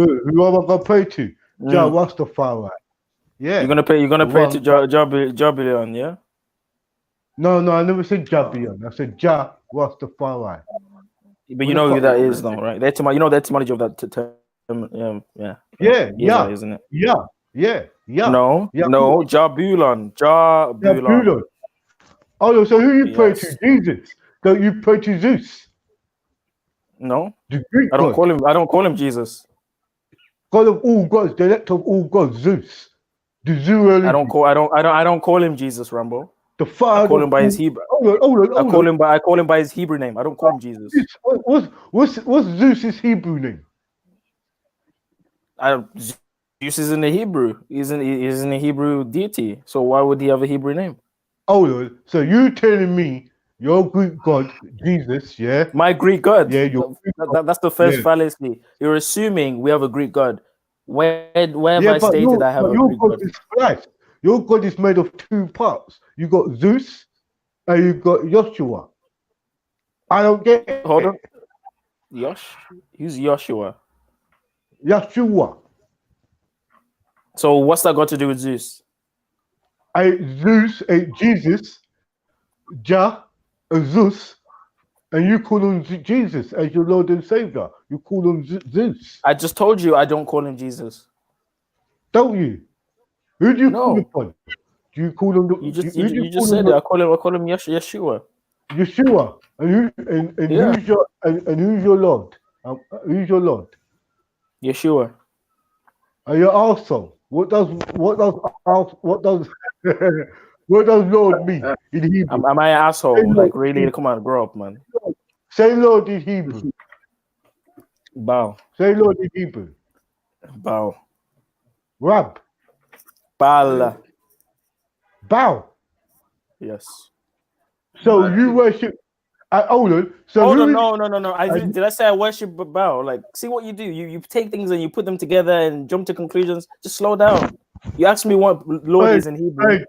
am I gonna pray to? Jah Rastafari. Yeah. You're gonna pray to Jabilion, yeah? No, I never said Jabilion. I said Jah Rastafari. But you know who that is, though, right? The etymology of that term. isn't it? Yeah. No, Jabulon. Jabulon. Oh, so who you pray to? Jesus. Don't you pray to Zeus? No, the Greek I don't God. call him. I don't call him Jesus. God of all gods, the elect of all gods, Zeus. The zoology. I don't call him Jesus, Rambo. The father. I call him by his Hebrew. I call him by his Hebrew name. I don't call him Jesus. What's Zeus's Hebrew name? Zeus is in the Hebrew. He's in a Hebrew deity. So why would he have a Hebrew name? So you telling me your Greek God, Jesus, yeah? My Greek God. Yeah, that's the first fallacy. You're assuming we have a Greek God. Where have I stated I have a Greek God? Is Christ. Your God is made of two parts. You got Zeus and you got Joshua. I don't get it. Hold on. Who's Joshua? Yeshua. So what's that got to do with Zeus? Zeus, Jesus, Zeus, and you call him Jesus as your Lord and Savior. You call him Zeus. I just told you I don't call him Jesus. Don't you? Who do you call him? Do you call him? You just said it. I call him Yeshua. Yeshua. And who's your Lord? Who's your Lord? Yeshua. And you're also. What does what does Lord mean in Hebrew? Am I an asshole? Like really? Come on, grow up, man. Say Lord in Hebrew. Bow. Say Lord in Hebrew. Bow. Rab. Bala. Bow. Yes. So you worship. Hold on. No. Did I say I worship bow? Like, see what you do. You take things and you put them together and jump to conclusions. Just slow down. You asked me what Lord is in Hebrew.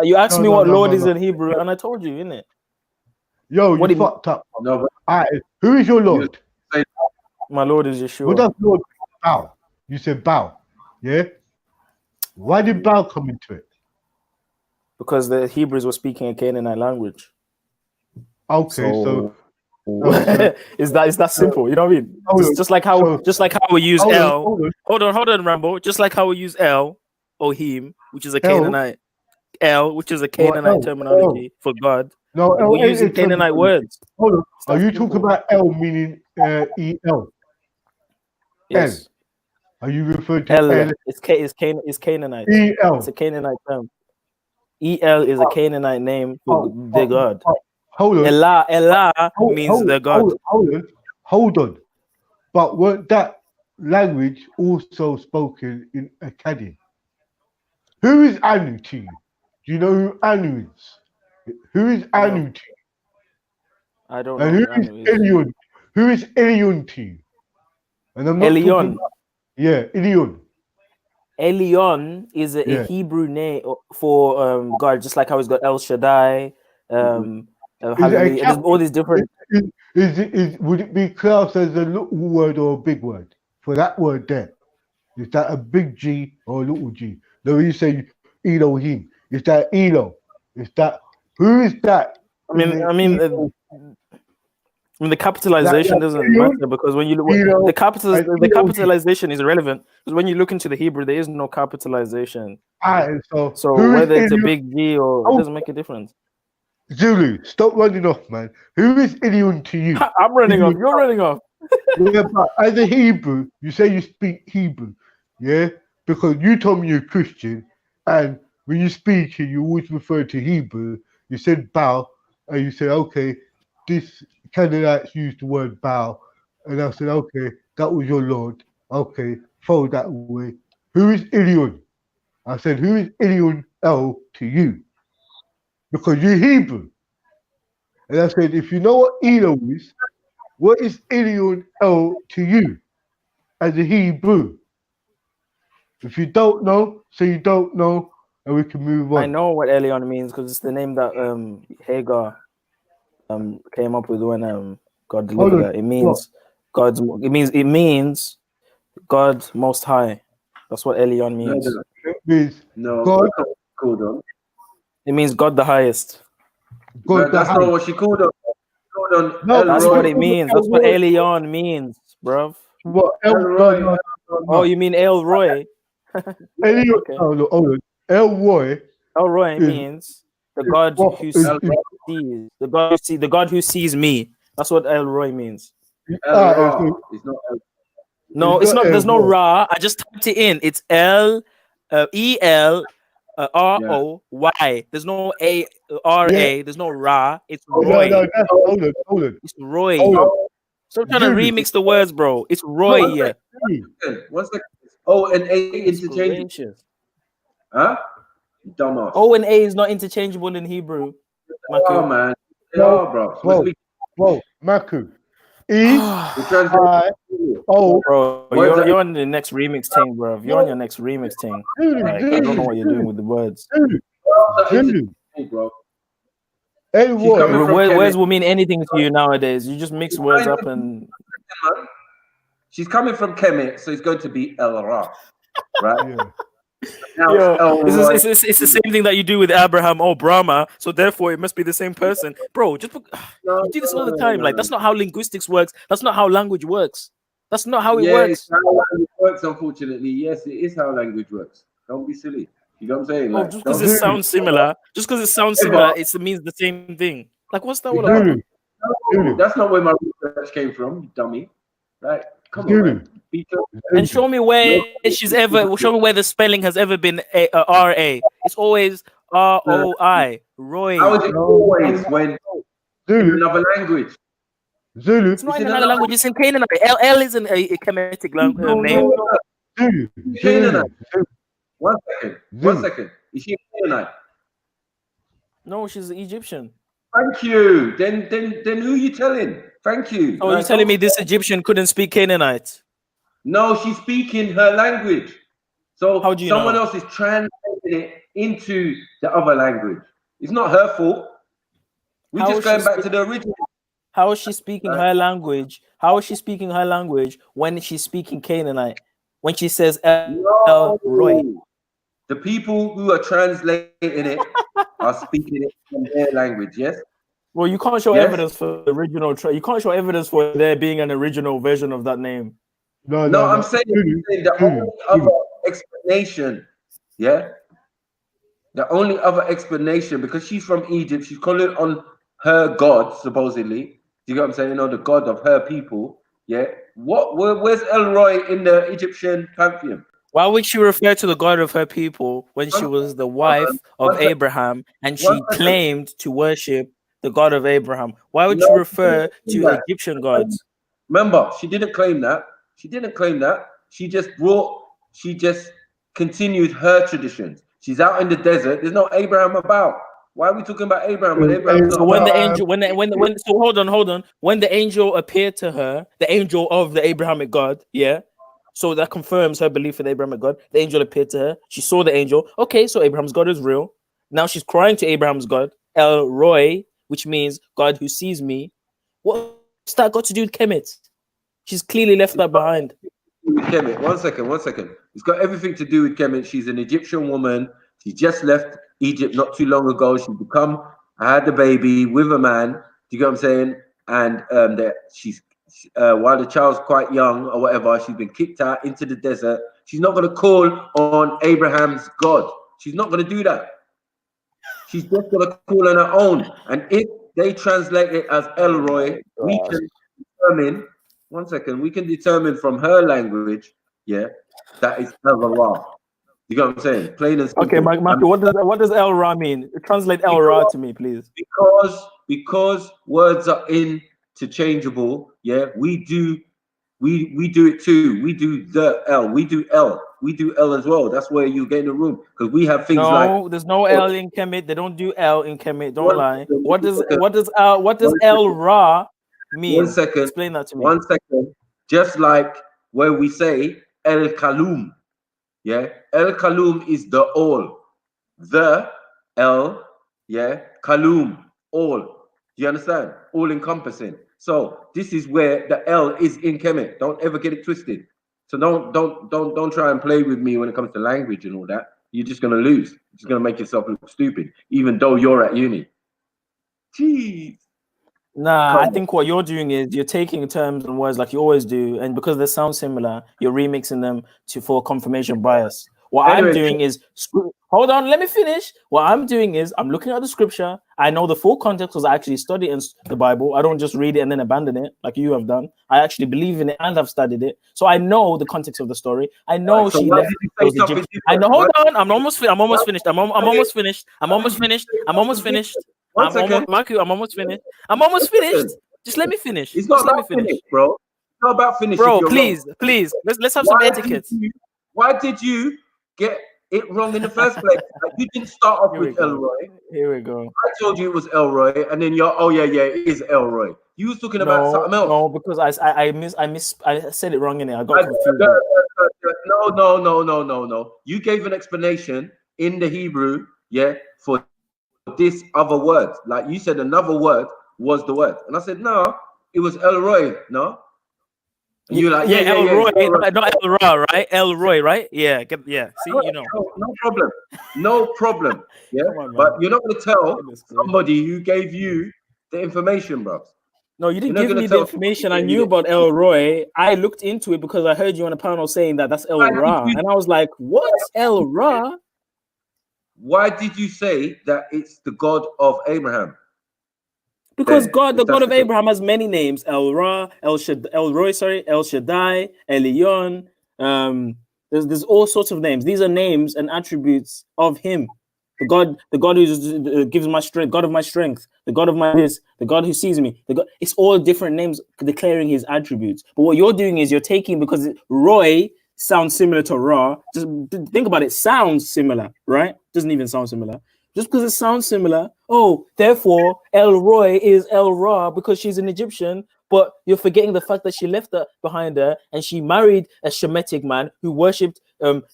You asked me what Lord is in Hebrew, and I told you, innit? Yo, you fucked up. No, who is your Lord? My Lord is Yeshua. What does Lord bow? You said bow. Yeah? Why did bow come into it? Because the Hebrews were speaking a Canaanite language. Okay, so is that simple? You know what I mean? Just like how we use L. Hold on, Rambo. Just like how we use El, Ohim, which is a Canaanite. El, which is a Canaanite terminology for God. No, we're using Canaanite words. Hold on. Are you talking about El meaning E-L? Yes. Are you referring to El? It's Canaanite. E-L. It's a Canaanite term. E-L is a Canaanite name for the God. Hold on. Elah means the God. Hold on. But weren't that language also spoken in Akkadian? Who is Anu to you? Do you know who Anu is? Who is Anu to you? I don't know who Anu is. Elion? Who is Elion to you? And I'm not Elion. Elion. Elion is a Hebrew name for God, just like how he's got El Shaddai. There's all these different. Would it be classed as a little word or a big word for that word there? Is that a big G or a little G? No, you say Elohim. Is that Elo? Is that who is that? I mean, the capitalization doesn't matter because when you look, the capitalization is irrelevant because when you look into the Hebrew, there is no capitalization. So whether it's a big G or it doesn't make a difference. Zulu, stop running off, man. Who is Elion to you? I'm running off. You're running off. Yeah, but as a Hebrew, you say you speak Hebrew, yeah? Because you told me you're Christian, and when you speak, you always refer to Hebrew. You said bow, and you said, okay, this Canaanites used the word bow, and I said, okay, that was your Lord. Okay, follow that way. Who is Elion? I said, who is Elion El to you? Because you're Hebrew. And I said, if you know what Elo is, what is Elion El to you as a Hebrew? If you don't know, so you don't know, and we can move on. I know what Elion means because it's the name that Hagar came up with when God delivered her. It means God's. It means God Most High. That's what Elion means. It means God. Hold on. It means God the highest. God, that's not what she called him. No, that's what it means. That's what Elion means, bruv. What? Oh, you mean El Roy? Elroy, Okay. hold on. Elroy El Roy is means the God who is- sees. The God who sees me. That's what El Roy means. so It's not No, it's not. There's no Elroy. Ra. I just typed it in. It's ELROY. There's no ARA. There's no Ra. It's Oh, Roy. no, that's, hold on. It's Roy. Hold on. Stop trying to remix the words, bro. It's Roy. Yeah. One second. O and A Goodness interchangeable. gracious. Huh? You dumbass. O and A is not interchangeable in Hebrew. Oh man. They No, are, bro. Whoa, Maku. E-I-O. Bro, you're on the next remix thing, bro. You're on your next remix thing. Like, I don't know what you're doing with the words. Bro. Words will mean anything to you nowadays. You just mix words up and. She's coming from Kemet, so it's going to be El Ra, right? Yeah. It's the same thing that you do with Abraham or Brahma, so therefore it must be the same person, bro. You do this all the time. Like, that's not how linguistics works. That's not how language works. That's not how it works. It's how language works, unfortunately. Yes, it is how language works. Don't be silly. You know what I'm saying? Like, just because it sounds similar, it means the same thing. Like, what's that all about? No, that's not where my research came from, you dummy. Right? Come on, man. And show me where the spelling has ever been R-A. It's always R-O-I. Roy. How is it always when in another language? Zulu. It's not in another language. It's in Canaanite. L isn't a Kemetic name. Canaanite. One second. Is she a Canaanite? No, she's Egyptian. Thank you. Then who are you telling? Thank you. Oh, you're telling me this Egyptian couldn't speak Canaanite? No, she's speaking her language. So how do you someone know? else is translating it into the other language. It's not her fault. We're just going back to the original. How is she speaking her language? How is she speaking her language when she's speaking Canaanite? When she says El Roy? The people who are translating it are speaking it in their language, yes? Well, you can't show evidence for the original. You can't show evidence for there being an original version of that name. No, I'm saying the only other explanation, the only other explanation, because she's from Egypt, she's calling it on her God, supposedly. Do you get what I'm saying? You know, the God of her people, yeah? Where's El Roy in the Egyptian pantheon? Why would she refer to the God of her people when she was the wife of Abraham and she claimed to worship the God of Abraham? Why would you refer to Egyptian gods? Remember, she didn't claim that. She just continued her traditions. She's out in the desert. There's no Abraham about. Why are we talking about Abraham when Abraham's so when the angel, so hold on. When the angel appeared to her, the angel of the Abrahamic God, so that confirms her belief in the Abrahamic God. The angel appeared to her. She saw the angel. Okay, so Abraham's God is real. Now she's crying to Abraham's God, El Roy, which means God who sees me. What's that got to do with Kemet? She's clearly left that behind. Kemet, one second. It's got everything to do with Kemet. She's an Egyptian woman. She just left Egypt not too long ago. She had a baby with a man. Do you get what I'm saying? And while the child's quite young or whatever, she's been kicked out into the desert. She's not going to call on Abraham's God. She's not going to do that. She's just going to call on her own. And if they translate it as El Roy, we can determine. One second, we can determine from her language, that is El Ra. You know what I'm saying? Plain and simple. Okay, Michael, what does El Ra mean? Translate El Ra to me, please. Because words are interchangeable, we do it too. We do the L. We do L. We do L as well. That's where you get in the room because we have things like. There's no L in Kemet. They don't do L in Kemet. Don't lie. What does El Ra mean? 1 second. Explain that to me. 1 second. Just like where we say El Kalum. El Kalum is the all. The El, Kalum, all. You understand? All encompassing. So this is where the L is in Kemet. Don't ever get it twisted. So don't try and play with me when it comes to language and all that. You're just gonna lose. You're just gonna make yourself look stupid, even though you're at uni. Jeez. Nah, I think what you're doing is you're taking terms and words like you always do, and because they sound similar, you're remixing them for confirmation bias. What I'm doing is, hold on, let me finish. What I'm doing is I'm looking at the scripture. I know the full context because I actually study in the Bible. I don't just read it and then abandon it like you have done. I actually believe in it and have studied it. So I know the context of the story. I know she left those Egyptians. I know, hold on, I'm almost finished. I'm almost finished. I'm almost finished. I'm almost finished. I'm almost finished. I'm almost finished. I'm almost finished. Just let me finish. It's not Just let me about finish, bro. It's not about finish. bro. Please. Let's have some etiquette. Why did you get it wrong in the first place? Like, you didn't start off with Elroy. Here we go. I told you it was Elroy, and then you're, oh yeah, it is Elroy. You was talking about something else. No, because I said it wrong in it. I got confused. No. You gave an explanation in the Hebrew, for this other word. Like you said, another word was the word, and I said no, it was Elroy. No. And you're like, Elroy, not Elroy, right? Elroy, right? Yeah. See, you know. No problem. Yeah, on, but you're not going to tell somebody who gave you the information, bro. No, you didn't give me the information. I knew about Elroy. I looked into it because I heard you on a panel saying that's El Ra, and I was like, "What's El Ra?" Why did you say that it's the God of Abraham? Because the God of Abraham has many names: El Ra, El Shaddai, Elion. There's all sorts of names. These are names and attributes of Him. The God who gives my strength, God of my strength, the God of my this, the God who sees me. It's all different names declaring His attributes. But what you're doing is you're taking, because Roy sounds similar to Ra. Just think about it. Sounds similar, right? Doesn't even sound similar. Just because it sounds similar, therefore El Roy is El Ra because she's an Egyptian, but you're forgetting the fact that she left that behind her and she married a Shemitic man who worshipped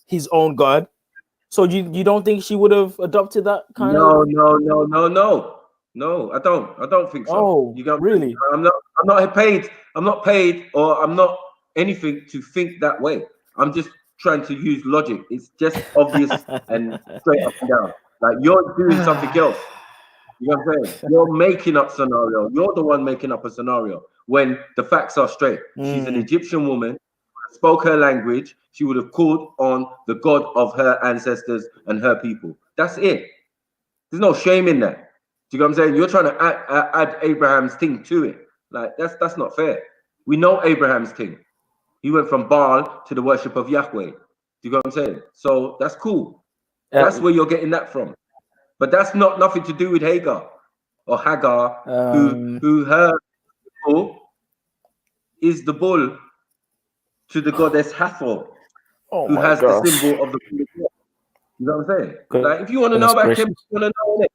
his own God. So you don't think she would have adopted that kind of? No, I don't think so. Oh, you got really? I'm not paid, or I'm not anything to think that way. I'm just trying to use logic. It's just obvious and straight up and down. Like you're doing something else. You know what I'm saying? You're making up scenario. You're the one making up a scenario when the facts are straight. She's an Egyptian woman, spoke her language. She would have called on the God of her ancestors and her people. That's it. There's no shame in that. Do you know what I'm saying? You're trying to add Abraham's thing to it. Like that's not fair. We know Abraham's thing. He went from Baal to the worship of Yahweh. Do you know what I'm saying? So that's cool. That's where you're getting that from. But that's nothing to do with Hagar or Hagar, who her people is the bull to the goddess Hathor, who has the symbol of the bull. You know what I'm saying? Like, if you want to know about Kim, you want to know it.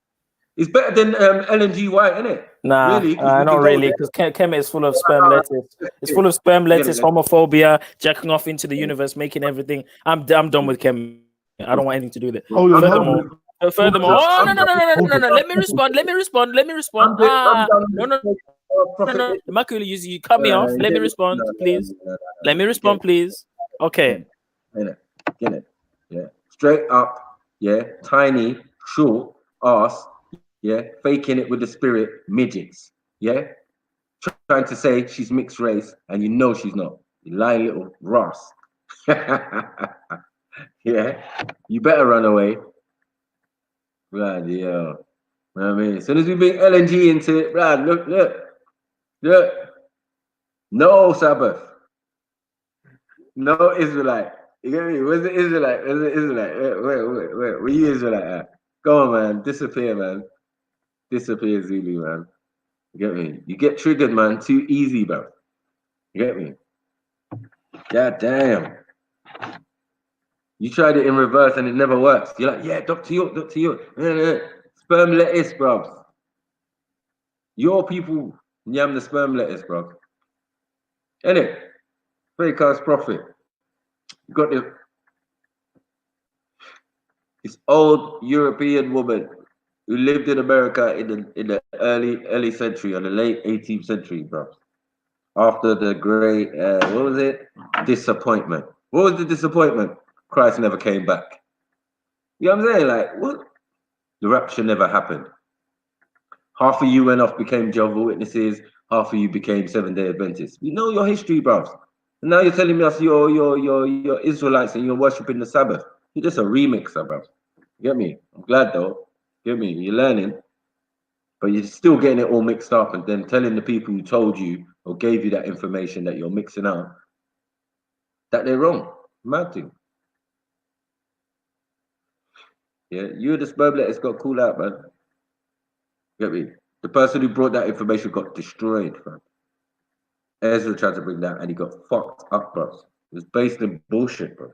It's better than LNG White, isn't it? Nah, really? Not really, because Kemet is full of sperm lettuce. It's full of sperm lettuce, homophobia, jacking off into the universe, making everything. I'm done with Kemet. I don't want anything to do with it. Furthermore, no. Let me respond. No. Makuli, you cut me off. Let me respond, please. Let me respond, please. Okay. Get it. Yeah. Straight up. Yeah. Tiny, short ass. Yeah. Faking it with the spirit midgets. Yeah. Trying to say she's mixed race, and you know she's not. You lying little Ross. Yeah. You better run away. Right, yeah. You know what I mean? As soon as we bring LNG into it, right, look. No Sabbath. No Israelite. You get me? Where's the Israelite? Wait. Where you Israelite at? Go on, man. Disappear, man. Disappear, Zulu, man. You get me? You get triggered, man. Too easy, bro. You get me? God damn. You tried it in reverse and it never works. You're like, yeah, Dr. York. Sperm lettuce, bro. Your people yam the sperm lettuce, bro. Innit? Fake ass prophet. You got this old European woman who lived in America in the early century, or the late 18th century, bro. After the great, what was it? Disappointment. What was the disappointment? Christ never came back. You know what I'm saying? Like, what? The rapture never happened. Half of you went off, became Jehovah's Witnesses. Half of you became Seventh-day Adventists. We know your history, bruv. And now you're telling us you're Israelites and you're worshiping the Sabbath. You're just a remixer, bruv. You get me? I'm glad though. You get me? You're learning, but you're still getting it all mixed up and then telling the people who told you or gave you that information that you're mixing up that they're wrong. Mad thing. Yeah, you the sperm letters got called out, man. Get me? The person who brought that information got destroyed, man. Ezra tried to bring that and he got fucked up, bro. It was based in bullshit, bro. You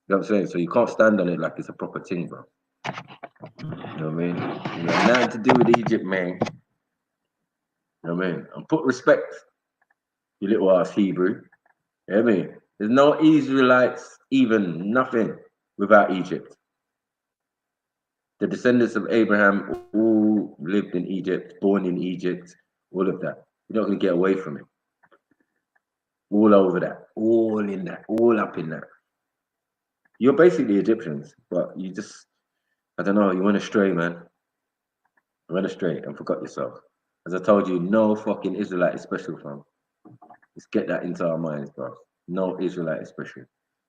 know what I'm saying? So you can't stand on it like it's a proper thing, bro. You know what I mean? You got nothing to do with Egypt, man. You know what I mean? And put respect, you little ass Hebrew. You know what I mean? There's no Israelites, even nothing without Egypt. The descendants of Abraham all lived in Egypt, born in Egypt, all of that. You're not going to get away from it. All over that, all in that, all up in that. You're basically Egyptians, but you just, I don't know, you went astray, man. You went astray and forgot yourself. As I told you, no fucking Israelite is special, fam. Let's get that into our minds, bro. No Israelite is special.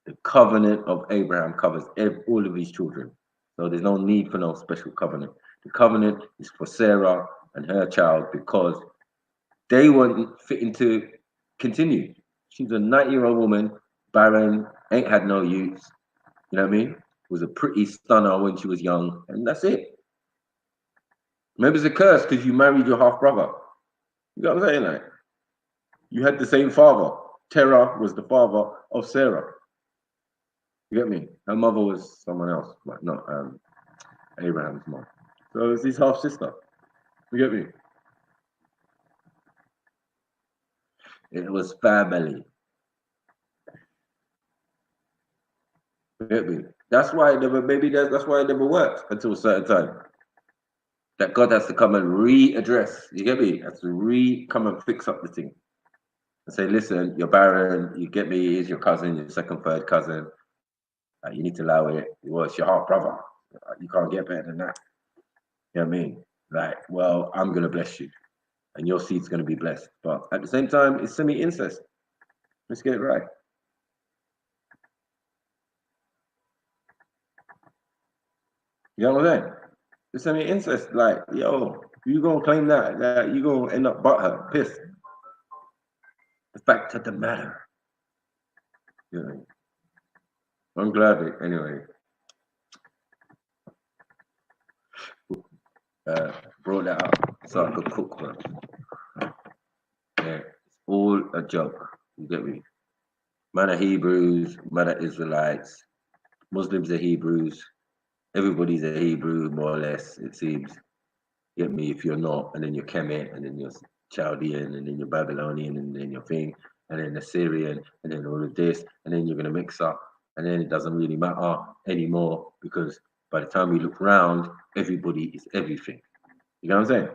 The covenant of Abraham covers all of his children. So there's no need for no special covenant. The covenant is for Sarah and her child because they weren't fitting to continue. She's a 90-year-old woman, barren, ain't had no youth. You know what I mean? Was a pretty stunner when she was young, and that's it. Maybe it's a curse because you married your half brother. You know what I'm saying? Like, you had the same father. Terah was the father of Sarah. You get me? Her mother was someone else, but not Abraham's mom. So it's his half sister. You get me? It was family. You get me? That's why it never, maybe that's why it never worked until a certain time. That God has to come and readdress. You get me? Has to come and fix up the thing. And say, listen, you're barren, you get me, he's your cousin, your second, third cousin. You need to allow it. Well, it's your half brother. You can't get better than that. You know what I mean? Like, well, I'm gonna bless you. And your seed's gonna be blessed. But at the same time, it's semi-incest. Let's get it right. You know what I'm saying? It's semi-incest, like, yo, you gonna claim that you gonna end up butthurt, pissed. The fact of the matter. You know, I'm glad it, anyway. Brought that up so I could cook, bro. Yeah, it's all a joke. You get me? Man are Hebrews, man are Israelites, Muslims are Hebrews. Everybody's a Hebrew, more or less, it seems. Get me? If you're not, and then you're Kemet, and then you're Chaldean, and then you're Babylonian, and then you're thing, and then Assyrian, and then all of this, and then you're gonna mix up, and then it doesn't really matter anymore because by the time we look around, everybody is everything. You know what I'm saying?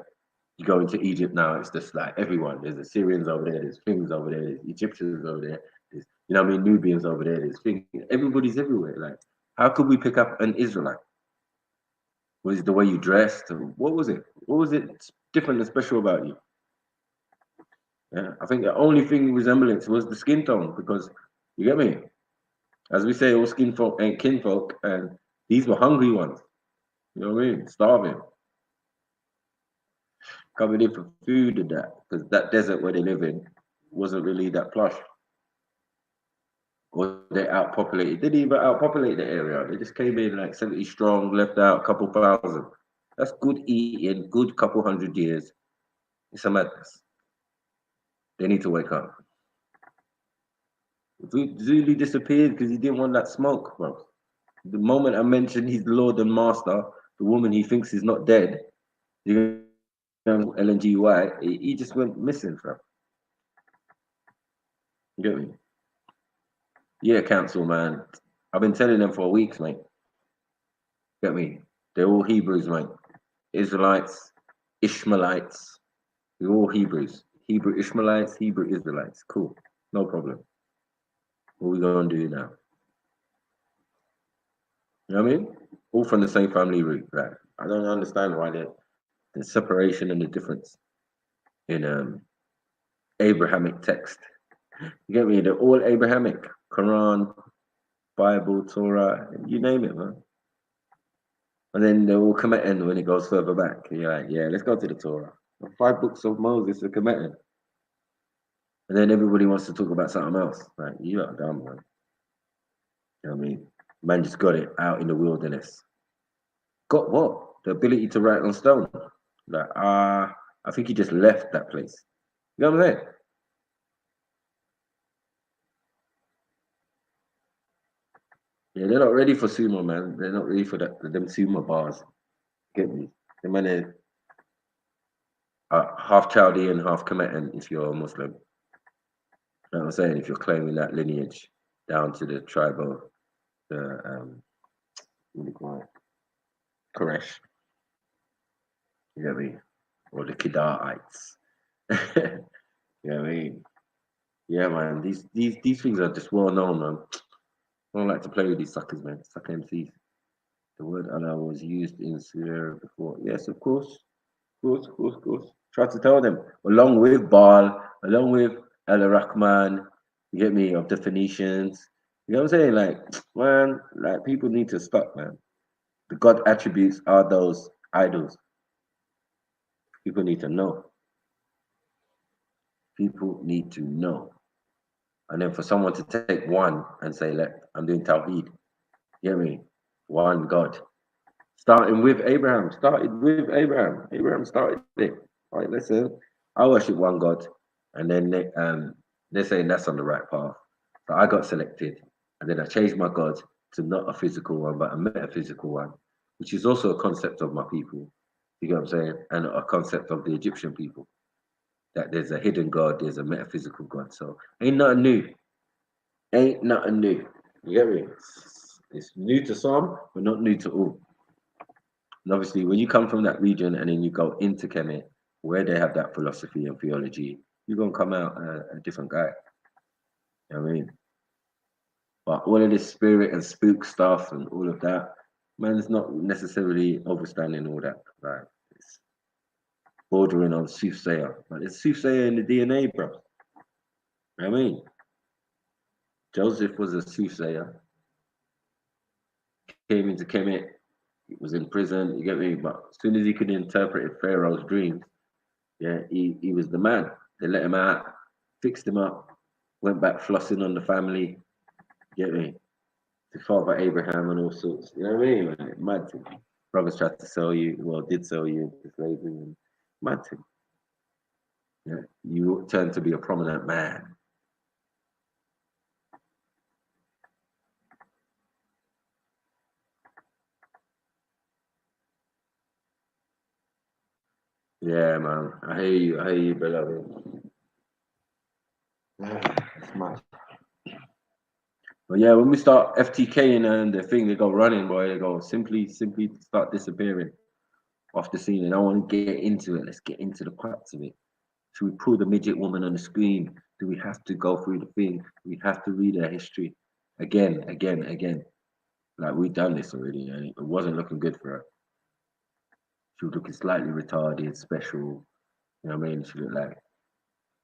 You go into Egypt now, it's just like everyone. There's Assyrians over there, there's things over there, there's Egyptians over there, there's, you know what I mean, Nubians over there, there's things. Everybody's everywhere. Like, how could we pick up an Israelite? Was it the way you dressed? What was it? What was it different and special about you? Yeah, I think the only thing resemblance was the skin tone because, you get me? As we say, all skin folk ain't kinfolk, and these were hungry ones. You know what I mean? Starving. Coming in for food and that, because that desert where they live in wasn't really that plush. Or they outpopulated. They didn't even outpopulate the area. They just came in like 70 strong, left out a couple thousand. That's good eating, good couple 100 years. It's a madness. They need to wake up. Zulu disappeared because he didn't want that smoke, bro. The moment I mentioned he's Lord and Master, the woman he thinks is not dead, you know, LNGY, he just went missing, bro. You get me? Yeah, council, man. I've been telling them for weeks, mate. Get me? They're all Hebrews, mate. Israelites, Ishmaelites. We're all Hebrews. Hebrew Ishmaelites, Hebrew Israelites. Cool. No problem. What we gonna do now? You know what I mean? All from the same family root, right? I don't understand why the separation and the difference in Abrahamic text. You get me? They're all Abrahamic. Quran, Bible, Torah, you name it, man. And then they're all committing when it goes further back. You're like, yeah, let's go to the Torah. The 5 books of Moses are committing. And then everybody wants to talk about something else. Like, you lot are dumb, man. You know what I mean? Man just got it out in the wilderness. Got what? The ability to write on stone. Like, I think he just left that place. You know what I'm saying? Yeah, they're not ready for sumo, man. They're not ready for them sumo bars. Get me? The man are half Chaldean, half Kemetan if you're a Muslim. You know what I'm saying? If you're claiming that lineage down to the tribal, what do you call it? Koresh. You know what I mean? Or the Kedarites. You know what I mean? Yeah, man. These things are just well known, man. I don't like to play with these suckers, man. Sucker MCs. The word Allah was used in Surah before. Yes, of course. Of course. Try to tell them. Along with Baal, along with Al-Rahman, you get me, of the Phoenicians. You know what I'm saying? Like, man, like people need to stop, man. The God attributes are those idols. People need to know. People need to know. And then for someone to take one and say, look, I'm doing Tawheed. You get me? One God. Starting with Abraham. Abraham started it. All right, listen, I worship one God. And then they're saying that's on the right path. So I got selected. And then I changed my God to not a physical one, but a metaphysical one, which is also a concept of my people. You get what I'm saying? And a concept of the Egyptian people. That there's a hidden God, there's a metaphysical God. So ain't nothing new. Ain't nothing new. You get me? It's new to some, but not new to all. And obviously, when you come from that region and then you go into Kemet, where they have that philosophy and theology, you're going to come out a different guy. You know what I mean? But all of this spirit and spook stuff and all of that, man, it's not necessarily overstanding all that. Like, it's bordering on soothsayer. But it's soothsayer in the DNA, bro. You know what I mean? Joseph was a soothsayer. Came into Kemet. He was in prison, you get me? But as soon as he could interpret Pharaoh's dreams, yeah, he was the man. They let him out, fixed him up, went back flossing on the family, you get me? To Father Abraham and all sorts, you know what I mean? Man, mad thing. Brothers tried to sell you, well, did sell you into slavery, and mad thing. Yeah, you turned to be a prominent man. Yeah, man. I hear you, beloved. Yeah, it's mad. But yeah, when we start FTKing and the thing, they go running, boy. They go simply start disappearing off the scene. And I want to get into it. Let's get into the parts of it. Should we pull the midget woman on the screen? Do we have to go through the thing? Do we have to read her history again? Like we've done this already, and it wasn't looking good for her. She was looking slightly retarded, special. You know what I mean? She looked like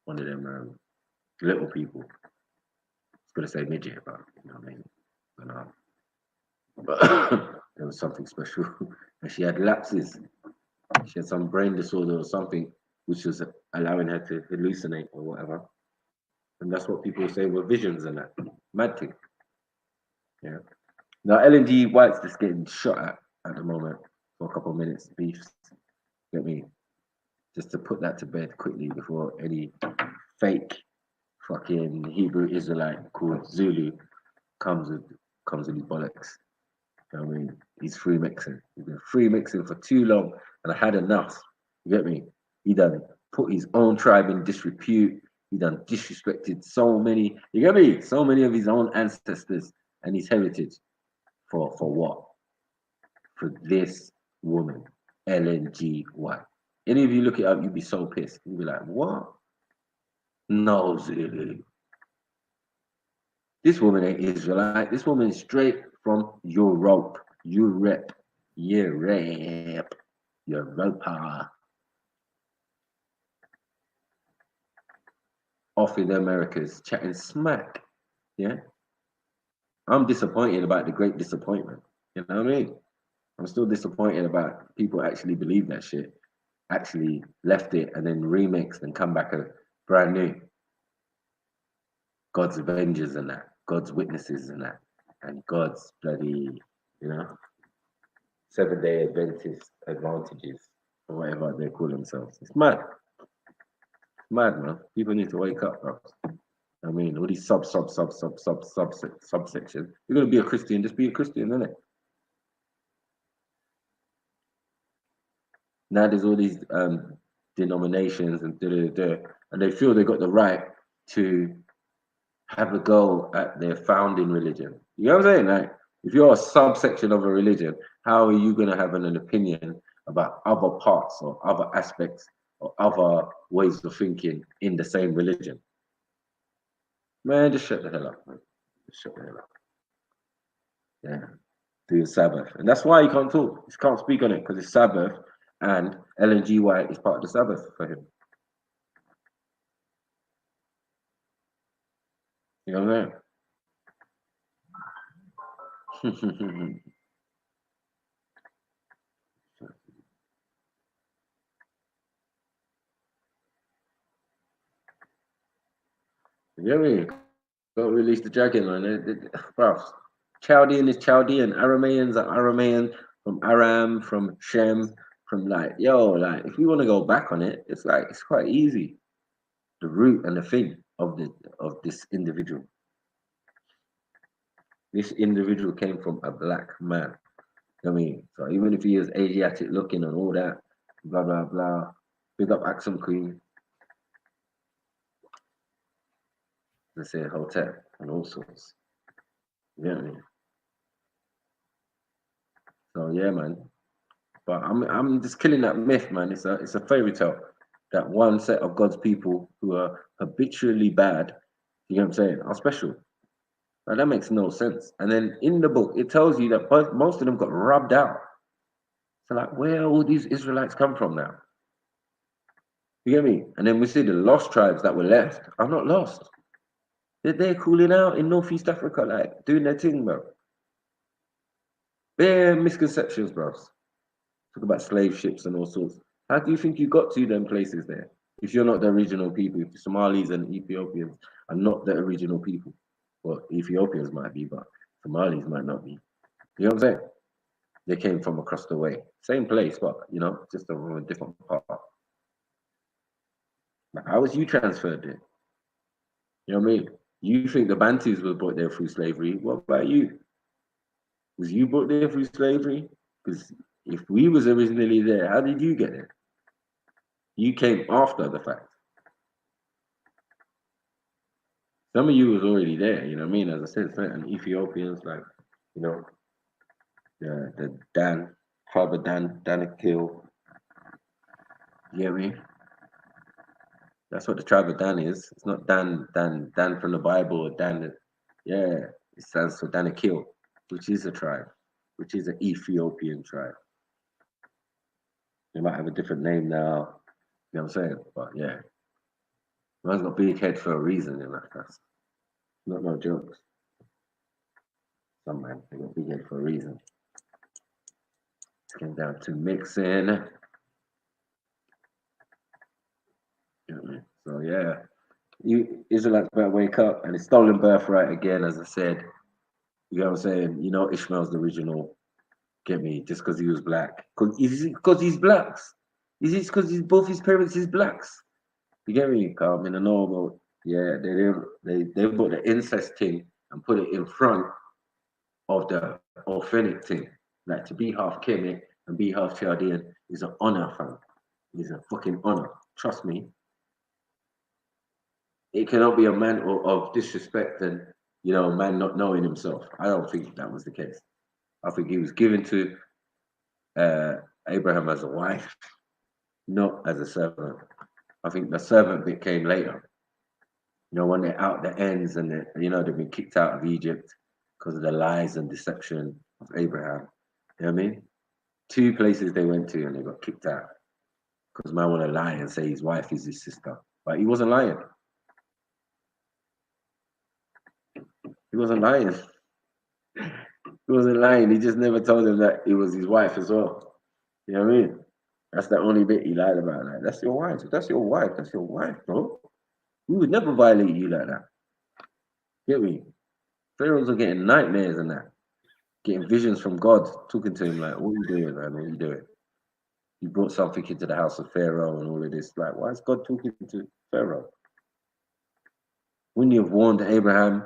one of them little people. I was gonna say midget, but you know what I mean? But there was something special, and she had lapses. She had some brain disorder or something, which was allowing her to hallucinate or whatever. And that's what people say were visions and that. Mad thing. Yeah. Now Ellen G. White's just getting shot at the moment for a couple of minutes. Beefs. Get me? Just to put that to bed quickly before any fake fucking Hebrew Israelite called Zulu comes with his bollocks. You know what I mean? He's free mixing. He's been free mixing for too long, and I had enough. You get me? He done put his own tribe in disrepute. He done disrespected so many. You get me? So many of his own ancestors and his heritage. For what? For this woman, Ellen G. White. Any of you look it up, you'd be so pissed. You'd be like, what? No, Zulu. This woman ain't Israelite. This woman is straight from Europe. Europa. off in the Americas chatting smack. Yeah. I'm disappointed about the great disappointment. You know what I mean? I'm still disappointed about people actually believe that shit, actually left it and then remixed and come back a brand new. God's Avengers and that, God's Witnesses and that, and God's bloody, you know, 7-day Adventist advantages or whatever they call themselves. It's mad. It's mad, man. People need to wake up, bro. I mean, all these subsections. You're gonna be a Christian, just be a Christian, innit? Now there's all these denominations and and they feel they got the right to have a go at their founding religion. You know what I'm saying? Like, if you're a subsection of a religion, how are you gonna have an opinion about other parts or other aspects or other ways of thinking in the same religion? Man, just shut the hell up, man. Just shut the hell up. Yeah. Do the Sabbath. And that's why he can't talk. He can't speak on it because it's Sabbath and Ellen G. White is part of the Sabbath for him. You know what I'm saying? You know what I mean? Don't release the dragon, man. Bro, Chaldean is Chaldean. Aramaeans are Aramaean from Aram, from Shem, from like, yo, like if you want to go back on it, it's like it's quite easy. The root and the thing of this individual. This individual came from a black man. I mean, so even if he is Asiatic looking and all that, blah blah blah, big up Axum Queen. Let's say hotel and all sorts. You know what I mean? So yeah, man. But I'm just killing that myth, man. It's a fairy tale. That one set of God's people who are habitually bad, you know what I'm saying, are special. Like, that makes no sense. And then in the book, it tells you that most of them got rubbed out. So like, where all these Israelites come from now? You get me? And then we see the lost tribes that were left are not lost. They're cooling out in Northeast Africa, like doing their thing, bro. Bare misconceptions, bro. Talk about slave ships and all sorts. How do you think you got to them places there? If you're not the original people, if the Somalis and Ethiopians are not the original people. Well, Ethiopians might be, but Somalis might not be. You know what I'm saying? They came from across the way. Same place, but, you know, just a different part. Like, how was you transferred there? You know what I mean? You think the Bantus were brought there through slavery. What about you? Was you brought there through slavery? Because if we was originally there, how did you get there? You came after the fact. Some of you was already there, you know what I mean? As I said, certain Ethiopians, like, you know, the Dan, Father Danakil. You get me? That's what the tribe of Dan is. It's not Dan from the Bible or Dan. Yeah, it stands for Danakil, which is a tribe, which is an Ethiopian tribe. They might have a different name now, you know what I'm saying? But yeah, man's got big head for a reason in that class. Not no jokes. Some man, they got big head for a reason. It came down to mixing. So yeah, you Israelites better wake up, and it's stolen birthright again, as I said. You know what I'm saying? You know Ishmael's the original. Get me? Just because he was black. Because he's blacks. Is it because both his parents is blacks? You get me? I mean, I know about, yeah, they put the incest thing and put it in front of the authentic thing. Like, to be half Kemet and be half Chaldean is an honor, fam. It's a fucking honor. Trust me. It cannot be a man of disrespect and, you know, a man not knowing himself. I don't think that was the case. I think he was given to Abraham as a wife, not as a servant. I think the servant bit came later. You know, when they're out the ends and they've been kicked out of Egypt because of the lies and deception of Abraham. You know what I mean? 2 places they went to and they got kicked out because man want to lie and say his wife is his sister, but he wasn't lying. He wasn't lying. He wasn't lying. He just never told him that it was his wife as well. You know what I mean? That's the only bit he lied about. Like, that's your wife. That's your wife. That's your wife, bro. We would never violate you like that. Get me? Pharaohs are getting nightmares and that. Getting visions from God, talking to him like, what are you doing, man? What are you doing? You brought something into the house of Pharaoh and all of this. Like, why is God talking to Pharaoh? Wouldn't you have warned Abraham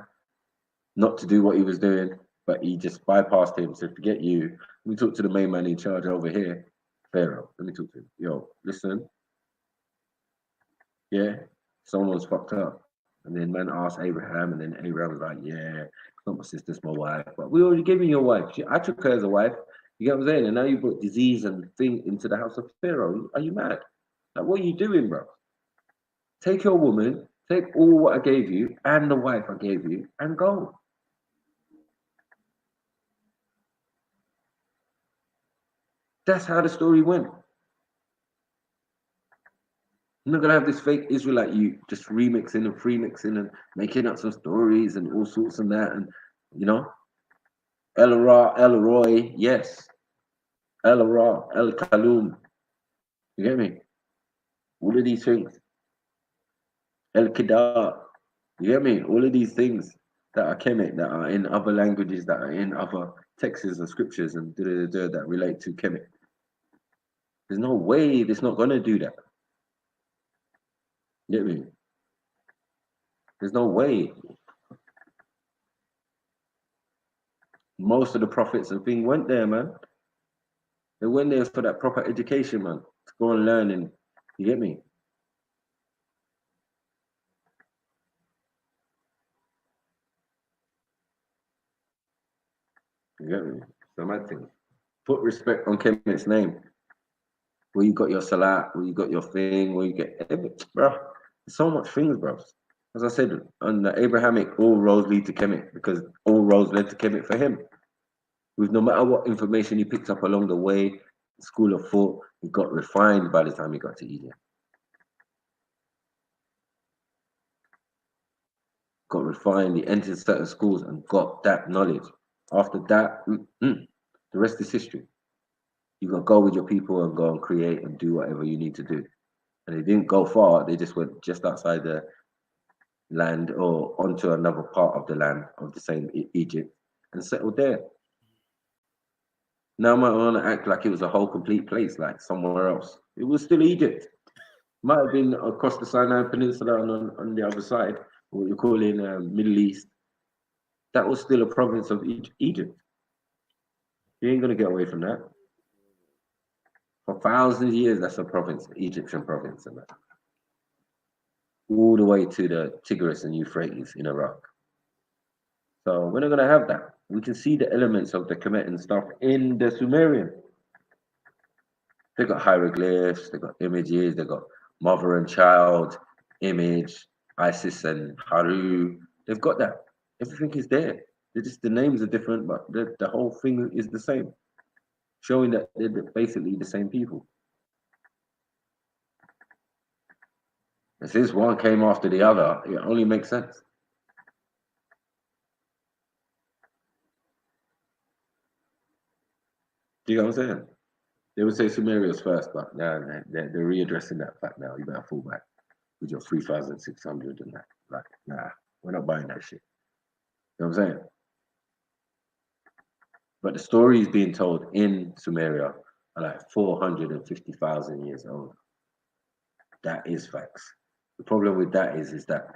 not to do what he was doing, but he just bypassed him, said, forget you. Let me talk to the main man in charge over here, Pharaoh. Let me talk to him. Yo, listen. Yeah, someone's fucked up. And then man asked Abraham, and then Abraham was like, yeah, it's not my sister, it's my wife. But we already gave you your wife. I took her as a wife. You get what I'm saying? And now you brought disease and thing into the house of Pharaoh. Are you mad? Like, what are you doing, bro? Take your woman, take all what I gave you and the wife I gave you and go. That's how the story went. I'm not gonna have this fake Israelite you just remixing and free-mixing and making up some stories and all sorts and that, and you know, El Roy, yes. El Ra, El Kalum. You get me? All of these things. El Kida. You get me? All of these things that are Kemet, that are in other languages, that are in other texts and scriptures and that relate to Kemet. There's no way it's not gonna do that. You get me? There's no way. Most of the prophets and things went there, man. They went there for that proper education, man. To go and learn, and you get me? You get me? So my thing. Put respect on Kemet's name. Where you got your salat, where you got your thing, where you get bro. There's so much things, bro. As I said, on the Abrahamic, all roads lead to Kemet because all roads led to Kemet for him. With no matter what information he picked up along the way, the school of thought, he got refined by the time he got to Egypt. Got refined, he entered certain schools and got that knowledge. After that, the rest is history. You gotta go with your people and go and create and do whatever you need to do. And they didn't go far, they just went just outside the land or onto another part of the land of the same Egypt and settled there. Now I might want to act like it was a whole complete place, like somewhere else. It was still Egypt. Might have been across the Sinai Peninsula and on the other side, what you're calling Middle East. That was still a province of Egypt. You ain't gonna get away from that. For thousands of years, that's a province, Egyptian province, and that. All the way to the Tigris and Euphrates in Iraq. So we're not gonna have that. We can see the elements of the Kemetic stuff in the Sumerian. They got hieroglyphs, they got images, they got mother and child image, Isis and Haru. They've got that. Everything is there. They're just the names are different, but the whole thing is the same, showing that they're basically the same people. And since one came after the other, it only makes sense. Do you know what I'm saying? They would say Sumerians first, but now they're readdressing that fact now. You better fall back with your 3,600 and that. Like, nah, we're not buying that shit. You know what I'm saying? But the stories being told in Sumeria are like 450,000 years old. That is facts. The problem with that is that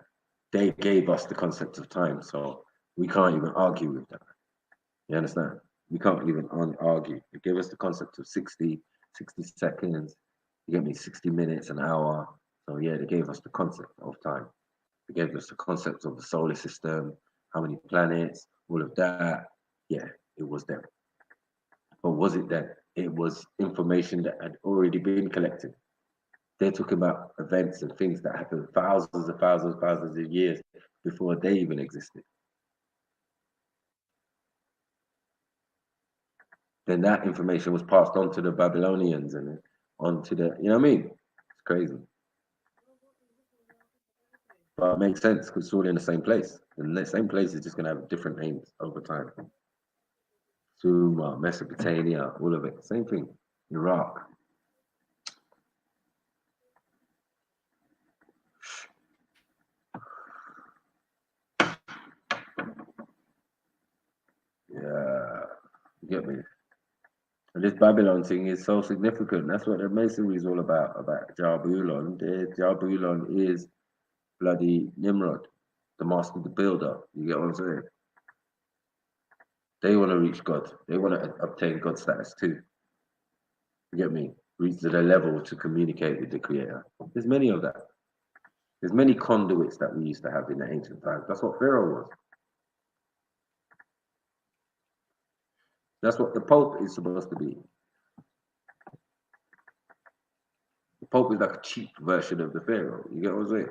they gave us the concept of time, so we can't even argue with that. You understand? We can't even argue. They gave us the concept of 60 seconds. You get me? 60 minutes, an hour. So yeah, they gave us the concept of time. They gave us the concept of the solar system, how many planets, all of that. Yeah, it was them. But was it them? It was information that had already been collected. They're talking about events and things that happened thousands of years before they even existed. Then that information was passed on to the Babylonians and on to the, you know what I mean? It's crazy. But it makes sense because it's all in the same place. And the same place is just going to have different names over time. Sumer, Mesopotamia, all of it. Same thing. Iraq. Yeah, you get me? And this Babylon thing is so significant. That's what the masonry is all about Jabulon. Jabulon is bloody Nimrod, the master, the builder. You get what I'm saying? They want to reach God. They want to obtain God status too. You get me? Reach to their level to communicate with the Creator. There's many of that. There's many conduits that we used to have in the ancient times. That's what Pharaoh was. That's what the Pope is supposed to be. The Pope is like a cheap version of the Pharaoh. You get what I'm saying?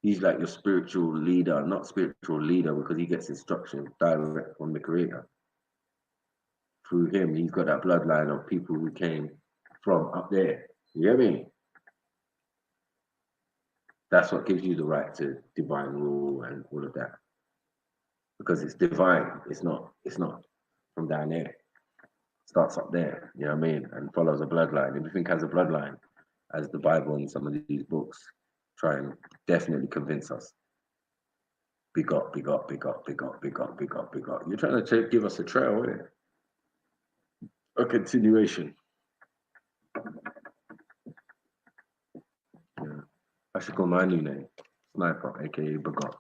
He's like your spiritual leader, not spiritual leader because he gets instruction direct from the Creator. Through him, he's got that bloodline of people who came from up there. You get me? That's what gives you the right to divine rule and all of that. Because it's divine. It's not from down there. It starts up there, you know what I mean? And follows a bloodline. Everything has a bloodline, as the Bible and some of these books try and definitely convince us. Begot, begot, begot, begot, begot, begot, begot. You're trying to give us a trail, isn't it? A continuation. Yeah. I should call my new name. Sniper, aka Begot.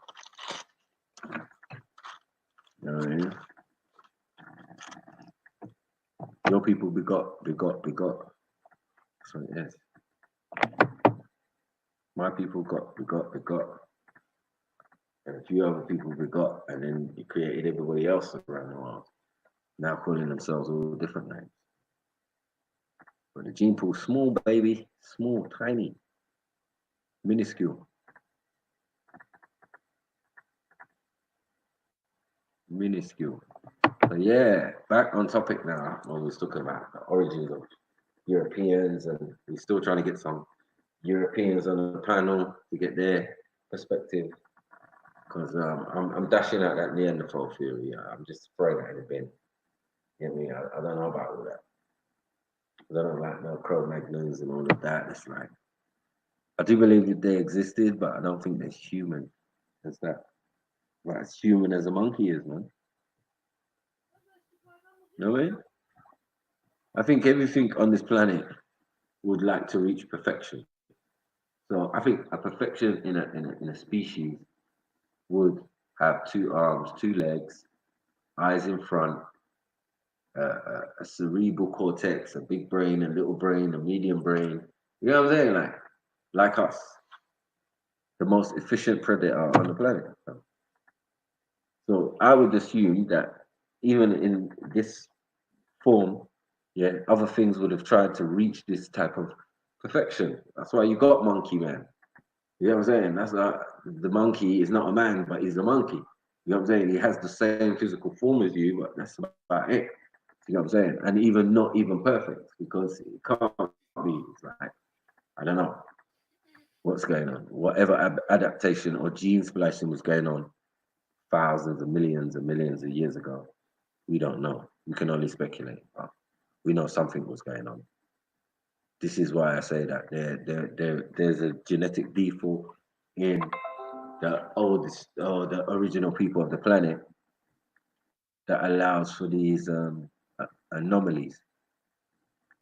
You know what I mean? Your people begot, begot, begot. That's what it is. My people got, begot, begot. And a few other people begot, and then you created everybody else around the world. Now calling themselves all different names. But the gene pool's small, baby. Small, tiny, minuscule. Minuscule. But yeah, back on topic now. When we was talking about the origins of Europeans, and we're still trying to get some Europeans on the panel to get their perspective. Because I'm dashing out that Neanderthal theory. I'm just throwing that in the bin. You know what I mean? I don't know about all that. I don't know about no Cro-Magnons and all of that. It's like, I do believe that they existed, but I don't think they're human. It's that, like, as human as a monkey is, man. You know what I mean? I think everything on this planet would like to reach perfection. So I think a perfection in a species would have 2 arms, 2 legs, eyes in front, a cerebral cortex, a big brain, a little brain, a medium brain. You know what I'm saying? Like us, the most efficient predator on the planet. So I would assume that even in this form, yeah, other things would have tried to reach this type of perfection. That's why you got Monkey Man. You know what I'm saying? That's not, the monkey is not a man, but he's a monkey. You know what I'm saying? He has the same physical form as you, but that's about it. You know what I'm saying? And even not even perfect, because it can't be. It's like, I don't know what's going on. Whatever adaptation or gene splicing was going on thousands of millions and millions of years ago, we don't know. We can only speculate. But we know something was going on. This is why I say that there's a genetic default in the oldest or the original people of the planet that allows for these anomalies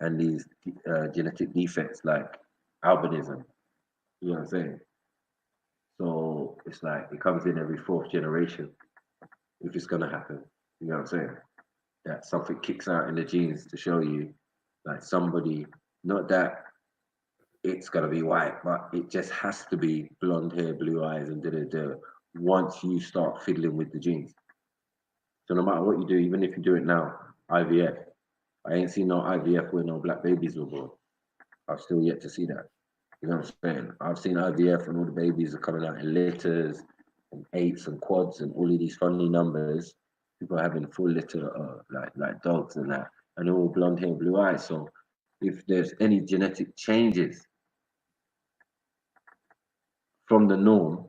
and these genetic defects like albinism. You know what I'm saying? So it's like it comes in every 4th generation if it's gonna happen. You know what I'm saying? That something kicks out in the genes to show you, like, somebody, not that it's gonna be white, but it just has to be blonde hair, blue eyes, and da-da-da once you start fiddling with the genes. So no matter what you do, even if you do it now, IVF, I ain't seen no IVF where no black babies were born. I've still yet to see that. You know what I'm saying? I've seen IVF and all the babies are coming out in litters and 8s and quads and all of these funny numbers. People are having full litter like dogs and that, and they're all blonde hair, blue eyes. So if there's any genetic changes from the norm,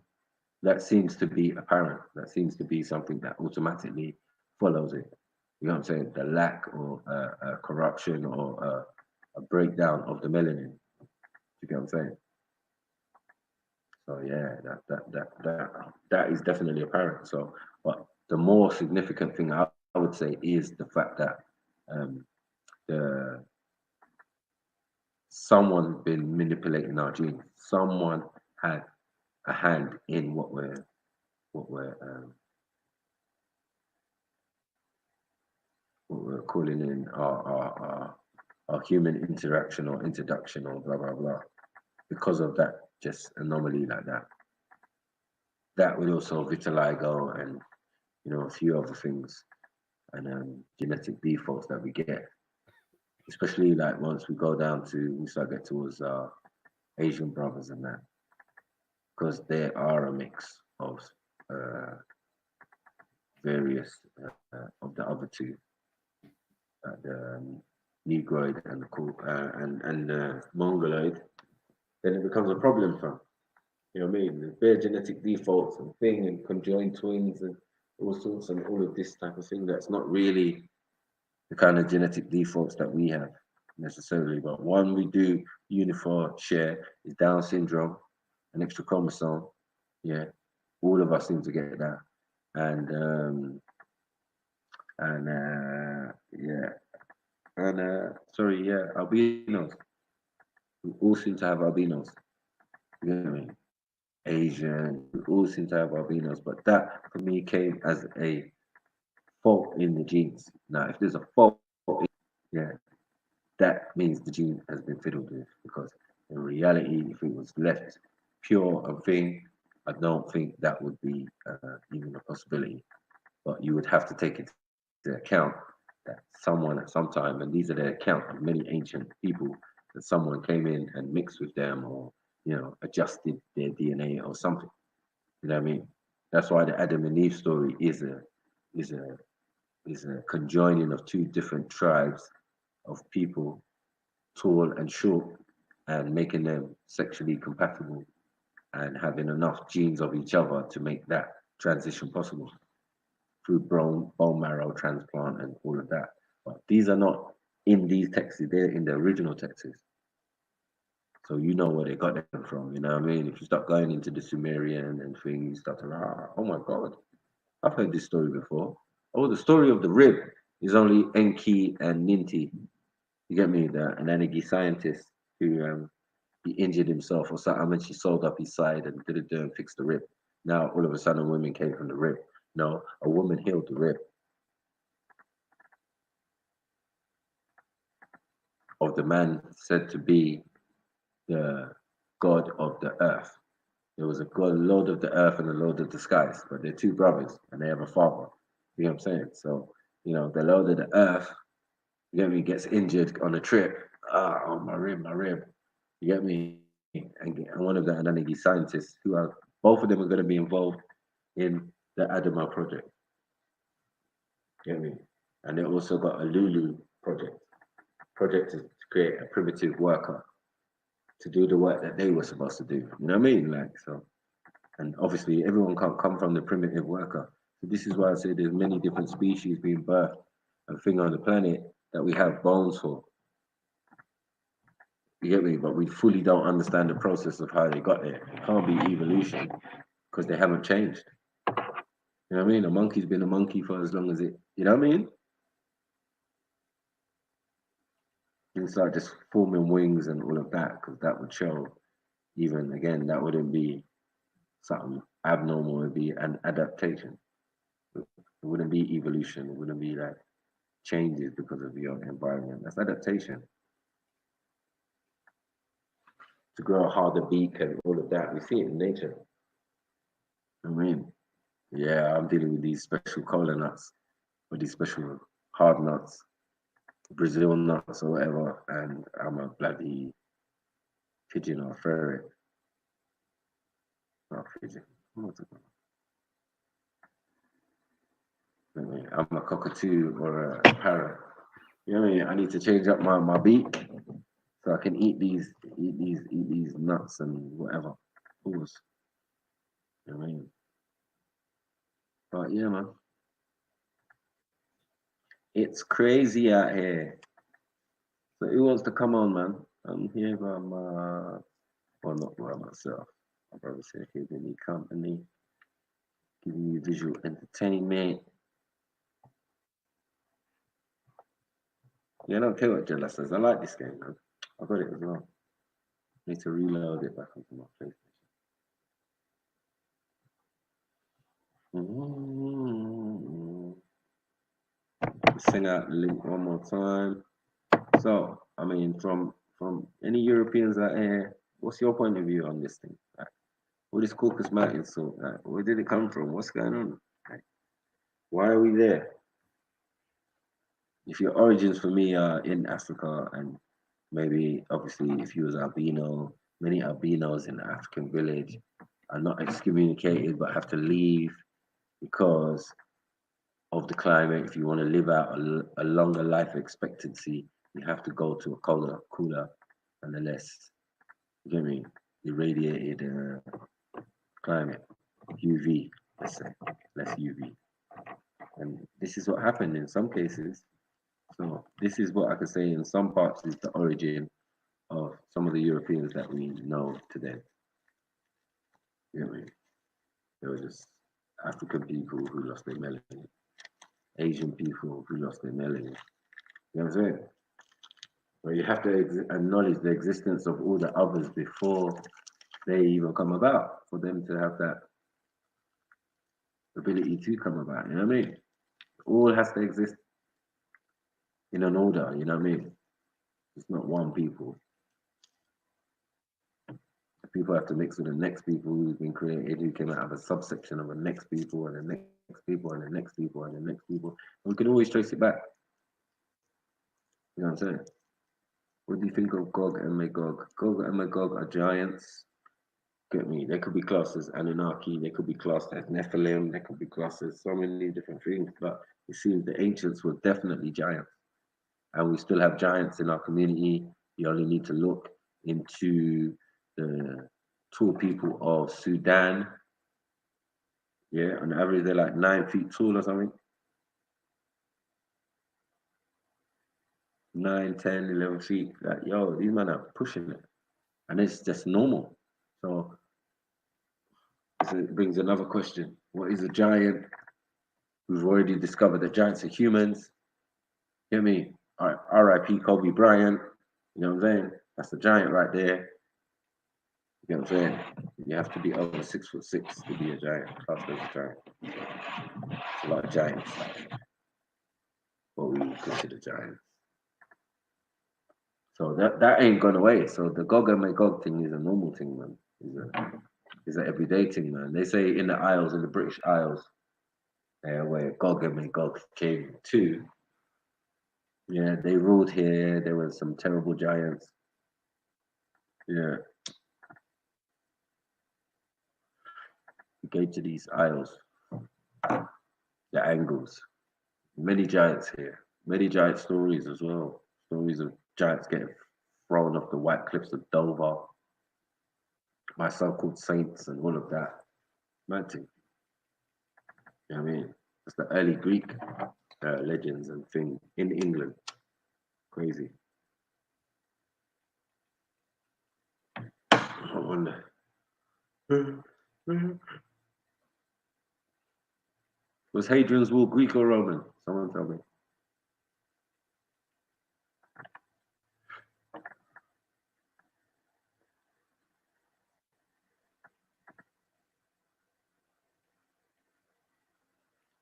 that seems to be apparent. That seems to be something that automatically follows it. You know what I'm saying? The lack or corruption or a breakdown of the melanin. You get what I'm saying? So yeah, that is definitely apparent. So, but the more significant thing I would say is the fact that someone's been manipulating our genes. Someone had a hand in what we're calling in our human interaction or introduction or blah blah blah. Because of that, just anomaly like that. That would also vitiligo and a few other things and genetic defaults that we get, especially like once we start get towards Asian brothers and that, because they are a mix of various of the other two, the Negroid and the Mongoloid. Then it becomes a problem for them. You know what I mean? There's bare genetic defaults and thing and conjoined twins and all sorts and all of this type of thing that's not really the kind of genetic defaults that we have necessarily. But one we do uniform share is Down syndrome, an extra chromosome. Yeah, all of us seem to get that. And albinos. We all seem to have albinos. You know what I mean? Asian, we all seem to have albinos, but that for me came as a fault in the genes. Now, if there's a fault, that means the gene has been fiddled with, because in reality, if it was left pure and thing, I don't think that would be even a possibility. But you would have to take it into account that someone at some time, and these are the account of many ancient people, that someone came in and mixed with them or adjusted their DNA or something. You know what I mean? That's why the Adam and Eve story is a conjoining of two different tribes of people, tall and short, and making them sexually compatible and having enough genes of each other to make that transition possible through bone marrow transplant and all of that. But these are not in these texts, they're in the original texts. So you know where they got them from, you know what I mean? If you start going into the Sumerian and things, you start to, oh my God, I've heard this story before. Oh, the story of the rib is only Enki and Ninti. You get me? An Anagi scientist who he injured himself or something, and she sewed up his side and did it and fixed the rib. Now all of a sudden women came from the rib. No, a woman healed the rib of the man said to be the god of the earth. There was a god, lord of the earth and a lord of the skies, but they're two brothers and they have a father. You know what I'm saying? So, the lord of the earth, you get me, gets injured on a trip. Oh, my rib. You get me? And one of the Ananigi scientists, both of them are going to be involved in the Adama project. You get me? And they also got a Lulu project. Project to create a primitive worker to do the work that they were supposed to do. You know what I mean? Like, so, and obviously everyone can't come from the primitive worker. So this is why I say there's many different species being birthed and thing on the planet that we have bones for. You get me? But we fully don't understand the process of how they got there. It can't be evolution because they haven't changed. You know what I mean? A monkey's been a monkey for as long as it, you know what I mean? It's like just forming wings and all of that, because that would show, even again, that wouldn't be something abnormal, it would be an adaptation. It wouldn't be evolution, it wouldn't be like changes because of your environment. That's adaptation. To grow a harder beak and all of that, we see it in nature. I mean, yeah, I'm dealing with these special cola nuts, or these special hard nuts, Brazil nuts or whatever, and I'm a bloody pigeon or ferret. Not pigeon. I'm a cockatoo or a parrot. You know what I mean? I need to change up my beak so I can eat these nuts and whatever. Pause. You know what I mean? But yeah, man. It's crazy out here. So who wants to come on, man? I'm here by my, well, not by myself. My brother's here keeping me company, giving you visual entertainment. Yeah, I don't care what Jella says. I like this game, man. I got it as well. Need to reload it back onto my PlayStation. Send out the link one more time. So, I mean, from any Europeans out here, what's your point of view on this thing? Like, what is Caucasus Mountains? So, like, where did it come from? What's going on? Like, why are we there? If your origins for me are in Africa, and maybe obviously if you was albino, many albinos in the African village are not excommunicated but have to leave because of the climate. If you want to live out a longer life expectancy, you have to go to a cooler and a less, you get me, irradiated climate, UV, let's say, less UV. And this is what happened in some cases. So this is what I could say in some parts is the origin of some of the Europeans that we know today. You know what I mean? They were just African people who lost their melanin, Asian people who lost their melanin. You know what I'm saying? But you have to acknowledge the existence of all the others before they even come about, for them to have that ability to come about. You know what I mean? All has to exist in an order. You know what I mean? It's not one people. People have to mix with the next people who've been created, who came out of a subsection of the next people and the next people and the next people and the next people. And we can always trace it back. You know what I'm saying? What do you think of Gog and Magog? Gog and Magog are giants. Get me? They could be classed as Anunnaki. They could be classed as Nephilim. They could be classed as so many different things. But it seems the ancients were definitely giants. And we still have giants in our community. You only need to look into the tall people of Sudan. Yeah, on average, they're like 9 feet tall or something. 9, 10, 11 feet. Like, yo, these men are pushing it. And it's just normal. So it brings another question. What is a giant? We've already discovered that giants are humans. Hear me? R.I.P. Kobe Bryant. You know what I'm saying? That's a giant right there. You know what I'm saying? You have to be over 6'6" to be a giant. Classed as a giant. It's a lot of giants. What we would consider giants. So that ain't gone away. So the Gog and Magog thing is a normal thing, man. Is an everyday thing, man. They say in the Isles, in the British Isles, where Gog and Magog came to, yeah, they ruled here. There were some terrible giants. Yeah. Gave to these isles, the Angles. Many giants here. Many giant stories as well. Stories of giants getting thrown off the white cliffs of Dover by so-called saints and all of that. Mad thing. You know what I mean? It's the early Greek legends and thing in England. Crazy. I wonder. Was Hadrian's Wall Greek or Roman? Someone tell me.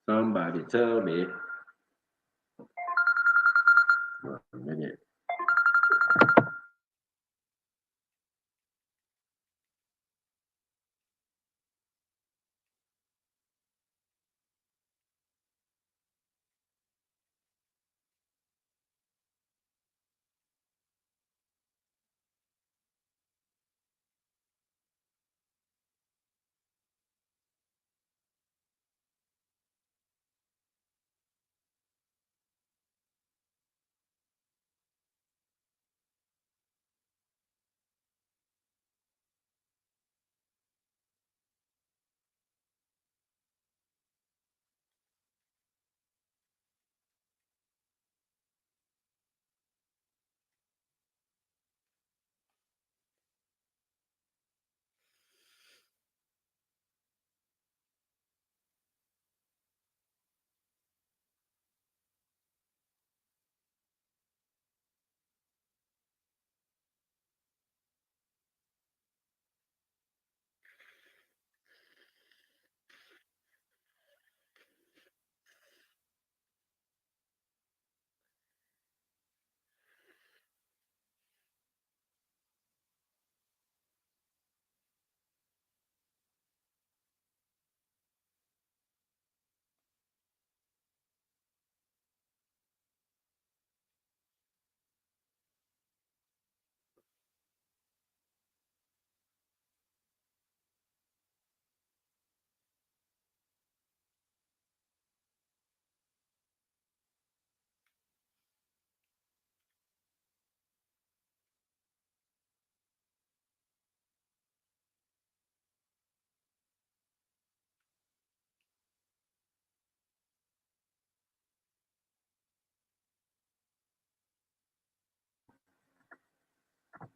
Somebody tell me. 1 minute.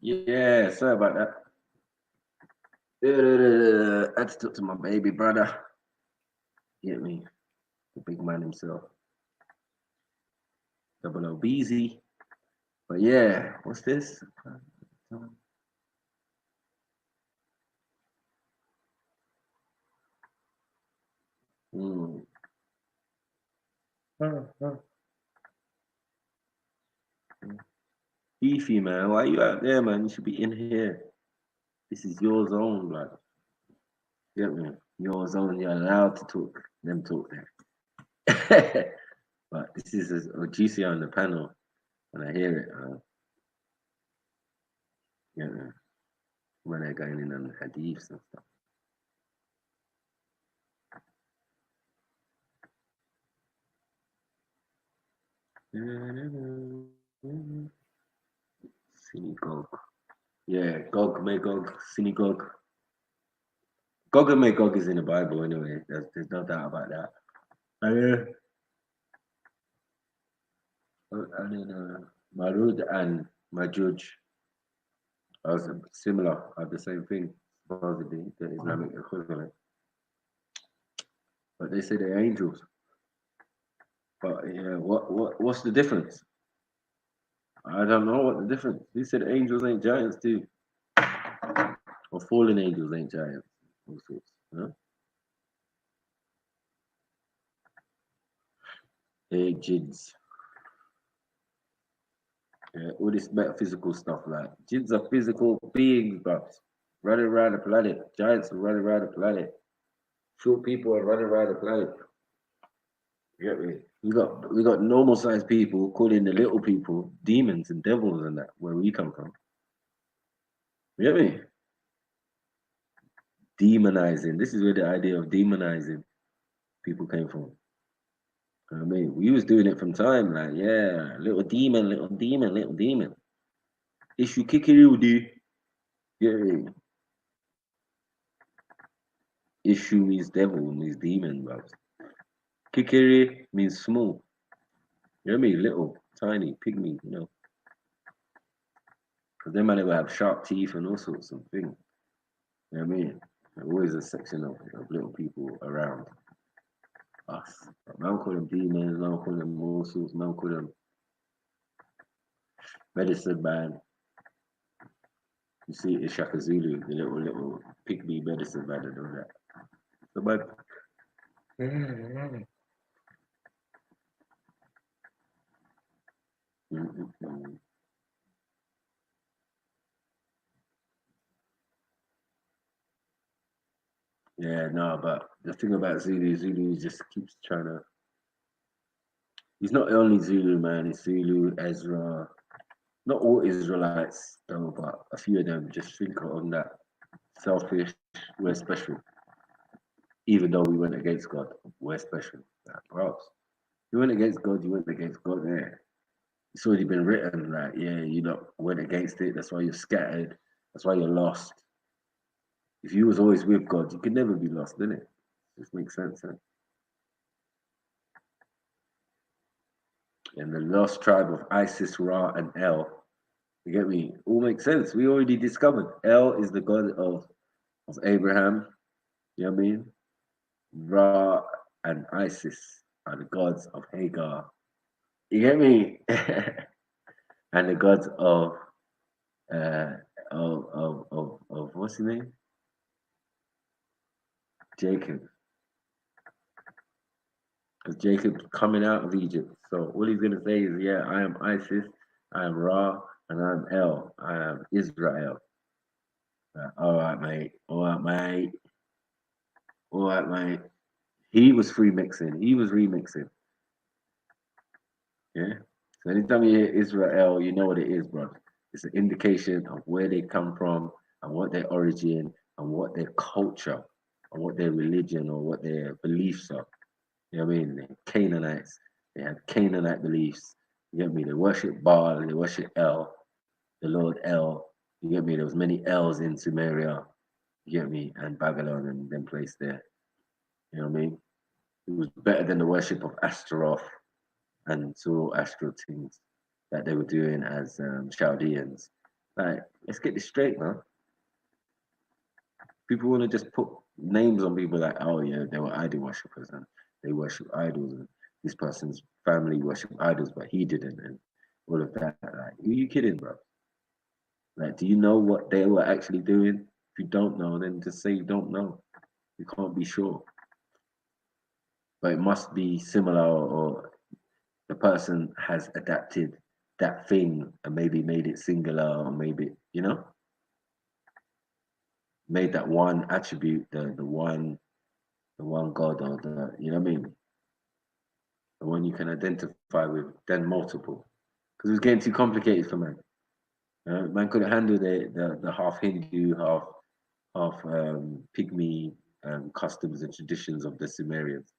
Yeah, sorry about that. I had to talk to my baby brother. Get me, the big man himself. Double O BZ. But yeah, what's this? Beefy, man, why you out there, man? You should be in here. This is your zone, blood. Get me? Your zone, you're allowed to talk. Them talk there. But this is a juicy on the panel. When I hear it, yeah, when they're going in on the hadiths and stuff. Synagogue. Yeah, Gog, Magog, synagogue. Gog and Magog is in the Bible anyway. There's no doubt about that. And then Marud and Majuj are similar, are the same thing, supposedly, the Islamic equivalent. But they say they're angels. But yeah, what's the difference? I don't know what the difference. He said angels ain't giants too. Or fallen angels ain't giants. All sorts, huh? Hey, jids. Yeah, all this metaphysical stuff, like jids are physical beings, but running around the planet. Giants are running around the planet. Short people are running around the planet. You get me? We got normal sized people calling the little people demons and devils and that, where we come from. You get me? Demonizing. This is where the idea of demonizing people came from. I mean, we was doing it from time, like, yeah, little demon, little demon, little demon. Issue kikirudi. Yeah. Issue means devil, means demon, bro. Kikiri means small. You know what I mean? Little, tiny, pygmy, you know. Because they might have sharp teeth and all sorts of things. You know what I mean? There's always a section of little people around us. Man call them demons, man call them all sorts, man call them medicine man. You see it in Shaka Zulu, the little pygmy medicine man and all that. So, but yeah, no, but the thing about Zulu just keeps trying to. He's not only Zulu, man. It's Zulu, Ezra. Not all Israelites, though, but a few of them just think on that selfish, we're special. Even though we went against God, we're special. Like, bros, you went against God, you went against God there. It's already been written, like, yeah, you know, went against it. That's why you're scattered. That's why you're lost. If you was always with God, you could never be lost, didn't it? Just makes sense, huh? And the lost tribe of Isis, Ra, and El. You get me? All makes sense. We already discovered El is the god of Abraham. You know what I mean? Ra and Isis are the gods of Hagar. You get me? And the gods of what's his name? Jacob. Because Jacob's coming out of Egypt. So all he's gonna say is, yeah, I am Isis, I am Ra, and I'm El. I am Israel. All right, mate. All right, mate. All right, mate. He was remixing. He was remixing. Yeah. So anytime you hear Israel, you know what it is, bro. It's an indication of where they come from and what their origin and what their culture and what their religion or what their beliefs are. You know what I mean? They're Canaanites. They have Canaanite beliefs. You get me? They worship Baal. They worship El, the Lord El. You get me? There was many L's in Sumeria. You get me? And Babylon and them place there. You know what I mean? It was better than the worship of Astaroth and Zoroastrian things that they were doing as Chaldeans. Like, let's get this straight, man. People want to just put names on people like, oh yeah, they were idol worshippers and they worship idols, and this person's family worship idols, but he didn't, and all of that. Like, who are you kidding, bro? Like, do you know what they were actually doing? If you don't know, then just say you don't know. You can't be sure. But it must be similar, or the person has adapted that thing and maybe made it singular, or maybe, you know, made that one attribute the one God, or the, you know what I mean, the one you can identify with, then multiple. Because it was getting too complicated for man. Man couldn't handle the half Hindu, half pygmy customs and traditions of the Sumerians.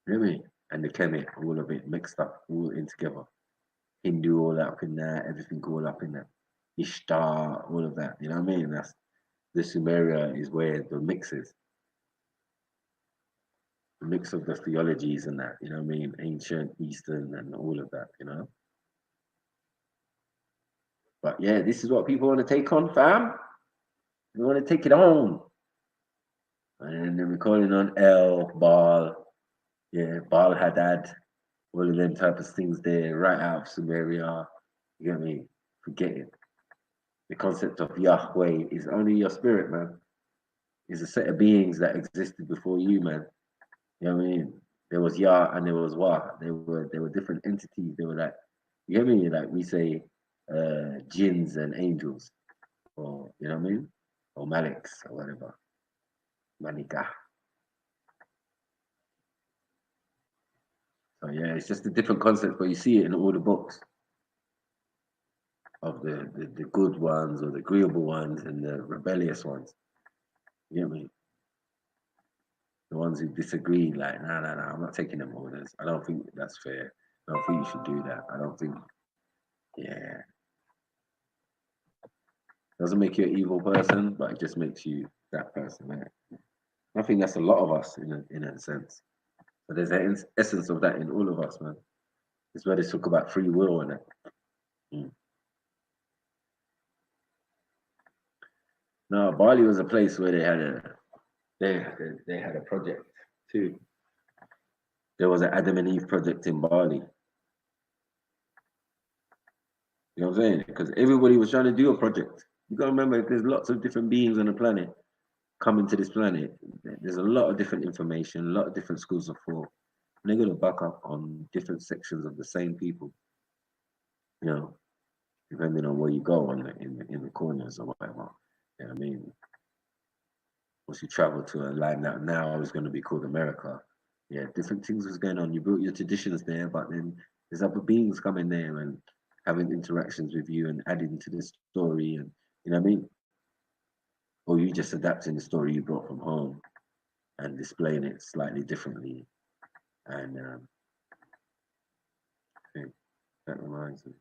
You know what I mean? And the Kemet, all of it mixed up, all in together. Hindu all up in that, everything all up in that. Ishtar, all of that. You know what I mean? That's the Sumeria is where the mix is. The mix of the theologies and that, you know what I mean? Ancient, Eastern, and all of that, you know? But yeah, this is what people want to take on, fam. They want to take it on. And then we're calling on El, Baal, yeah, Baal Hadad, all of them type of things there, right out of Sumeria. You get me? Forget it. The concept of Yahweh is only your spirit, man. It's a set of beings that existed before you, man. You know what I mean? There was Yah and there was Wah. They were different entities. They were like, you get me? Like we say jinns and angels, or you know what I mean? Or Maliks or whatever. Manika. So yeah, it's just a different concept, but you see it in all the books of the good ones or the agreeable ones and the rebellious ones. You know what I mean? The ones who disagree, like, nah, I'm not taking them orders. I don't think that's fair. I don't think you should do that. I don't think, yeah. Doesn't make you an evil person, but it just makes you that person, right? I think that's a lot of us in a sense. But there's an essence of that in all of us, man. It's where they talk about free will and that. No, Bali was a place where they had a project too. There was an Adam and Eve project in Bali. You know what I'm saying? Because everybody was trying to do a project. You gotta remember, there's lots of different beings on the planet coming to this planet. There's a lot of different information, a lot of different schools of thought. And they're gonna back up on different sections of the same people. You know, depending on where you go in the corners or whatever. You know what I mean? Once you travel to a land that now is going to be called America, yeah, different things was going on. You built your traditions there, but then there's other beings coming there and having interactions with you and adding to the story, and you know what I mean? Or you just adapting the story you brought from home and displaying it slightly differently. And I think that reminds me.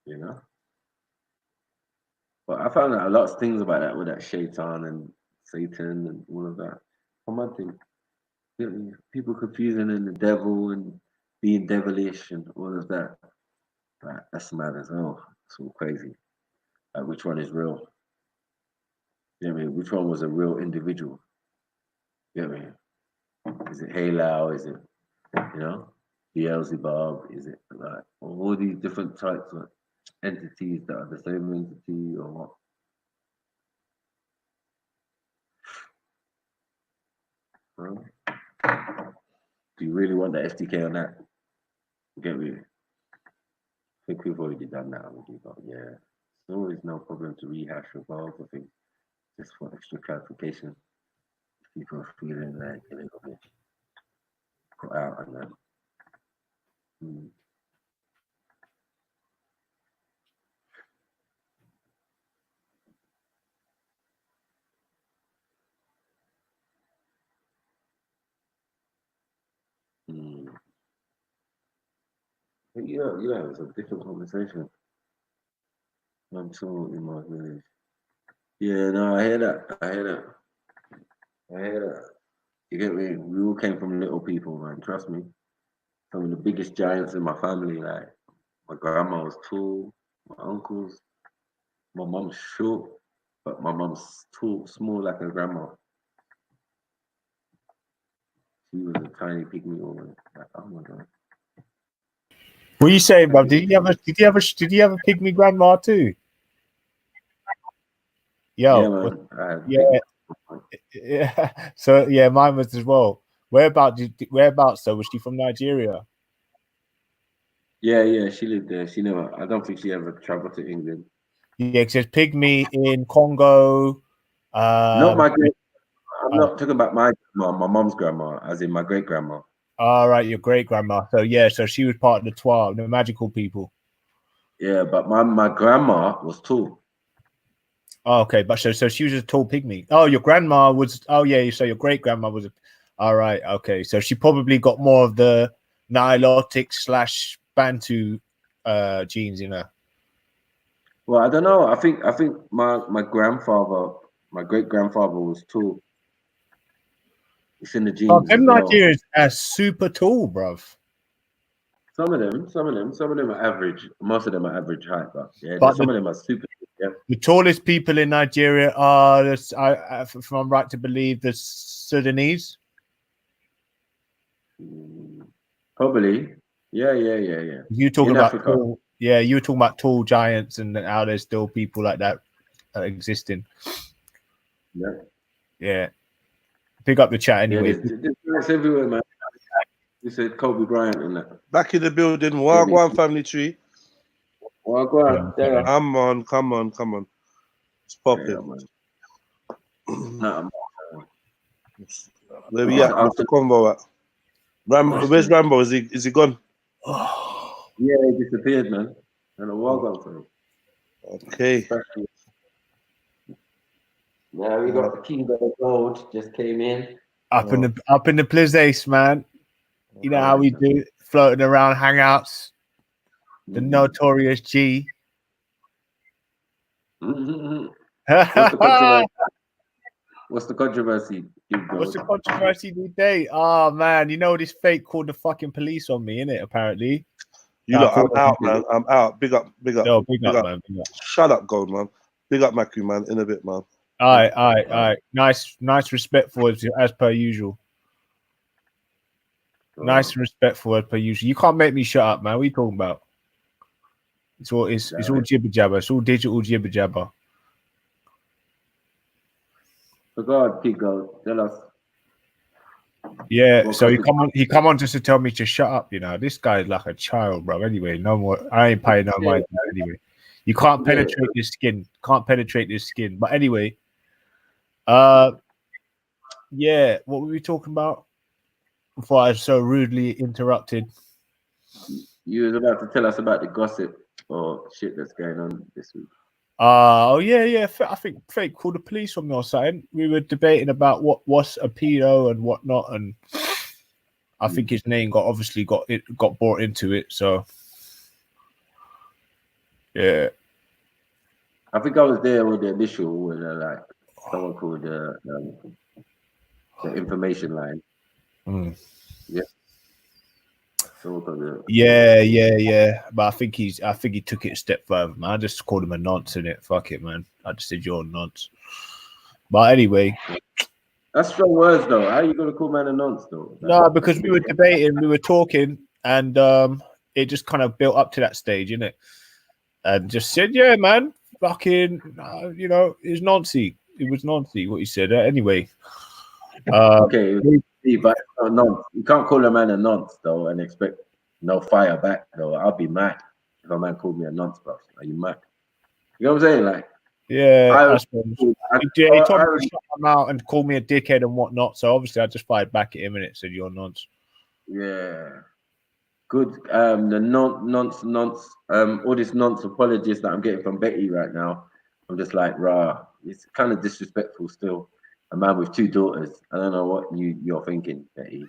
You know? But I found out a lot of things about that with that shaitan and Satan and all of that. One thing, people confusing and the devil and being devilish and all of that. Like, that's mad as hell. It's all crazy. Like, which one is real? You know what I mean? Which one was a real individual? You know what I mean? Is it Halal? Is it, you know, Beelzebub? Is it like all these different types of entities that are the same entity or what? Huh? Do you really want the FTK on that? Get me? I think we've already done that already, but yeah, it's always no problem to rehash your both. I think just for extra clarification, if people are feeling like a little bit put out on that. Yeah, it's a different conversation. I'm so in my village. Yeah, no, I hear that. You get me? We all came from little people, man. Trust me. Some of the biggest giants in my family, like my grandma was tall, my uncles, my mom's short, but my mom's tall, small like her grandma. She was a tiny pygmy woman. Like, oh my god. What are you saying, bro? Did you have a pygmy grandma too? Yo, yeah, yeah. So yeah, mine was as well. Whereabouts though? Was she from Nigeria? Yeah, she lived there. I don't think she ever traveled to England. Yeah, it says pygmy in Congo. Not my great. I'm not talking about my grandma, my mom's grandma, as in my great grandma. All right, your great grandma. So yeah, so she was part of the Twa, the magical people. Yeah, but my grandma was tall. Oh, okay, but so she was a tall pygmy. Oh, your grandma was. Oh yeah, so your great grandma was. All right, okay, so she probably got more of the Nilotic / Bantu genes in her. Well, I don't know. I think my grandfather, my great grandfather was tall. It's in the genes. Oh, them Nigerians are super tall, bruv. Some of them are average. Most of them are average height, but some of them are super. Yeah. The tallest people in Nigeria are, if I'm right to believe, the Sudanese. Probably. Yeah. You talking about tall, you were talking about tall giants and how there's still people like that existing. Yeah. Pick up the chat anyway. There's everywhere, man. You said Kobe Bryant and that. Back in the building. Wagwan family tree. Wagwan. Yeah. Come on. It's popping. Where we at? What's the convo at? Where's Rambo? Is he gone? Yeah, he disappeared, man. And a Wagwan for him. Okay. Yeah, we got the King of the Gold just came in. Up in the Plizace, man. You know how we do, floating around hangouts. The notorious G. What's the controversy? What's the controversy today? Oh man, you know this fake called the fucking police on me, innit? Apparently. You know, I'm out, man. I'm out. Big up. Yo, big up, man. Big up. Shut up, Gold, man. Big up, Macu, man. In a bit, man. All right. Nice, respectful as per usual. Nice and respectful as per usual. You can't make me shut up, man. What are you talking about? It's all jibber jabber. It's all digital jibber jabber. For God, Pico, tell us. Yeah, so he come on just to tell me to shut up. You know, this guy's like a child, bro. Anyway, no more. I ain't paying no mind. Anyway, you can't penetrate this skin. But anyway, yeah. What were we talking about before I was so rudely interrupted? You was about to tell us about the gossip or shit that's going on this week. Yeah. I think fake called the police on me or something. We were debating about what's a pedo and whatnot, and I think his name got brought into it. So yeah, I think I was there with the initial when like someone called the information line. Yeah. Yeah. But I think he took it a step further, man. I just called him a nonce in it. Fuck it, man. I just said you're a nonce. But anyway. That's strong words though. How are you gonna call man a nonce though? No, because we were debating, we were talking, and it just kind of built up to that stage, innit? And just said, yeah, man, fucking it's noncy. It was noncy what he said. Anyway. Okay. But nonce. You can't call a man a nonce though and expect no fire back though. I'll be mad if a man called me a nonce, bro. Are you mad? You know what I'm saying? Like, yeah, he told me to shut my mouth and call me a dickhead and whatnot. So obviously, I just fired back at him and it said you're nonce. Yeah, good. The nonce. All this nonce apologies that I'm getting from Betty right now. I'm just like, rah. It's kind of disrespectful still. A man with 2 daughters. I don't know what you're thinking, Betty.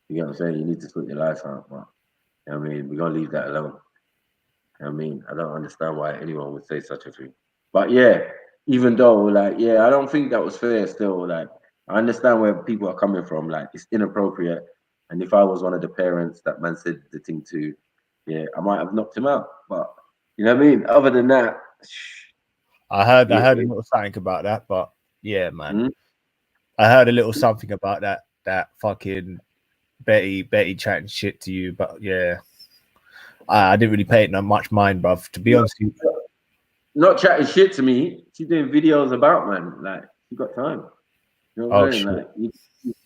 You know what I'm saying? You need to sort your life out, bro. I mean, we're gonna leave that alone. I mean, I don't understand why anyone would say such a thing. But yeah, even though, like, yeah, I don't think that was fair still. Like, I understand where people are coming from. Like, it's inappropriate. And if I was one of the parents that man said the thing to, yeah, I might have knocked him out. But you know what I mean? Other than that, I heard a little something about that, but yeah, man. I heard a little something about that fucking Betty chatting shit to you, but yeah. I didn't really pay it much mind, bruv. To be honest with you. Not chatting shit to me. She's doing videos about, man. Like, you got time. You know what I'm saying? Like, you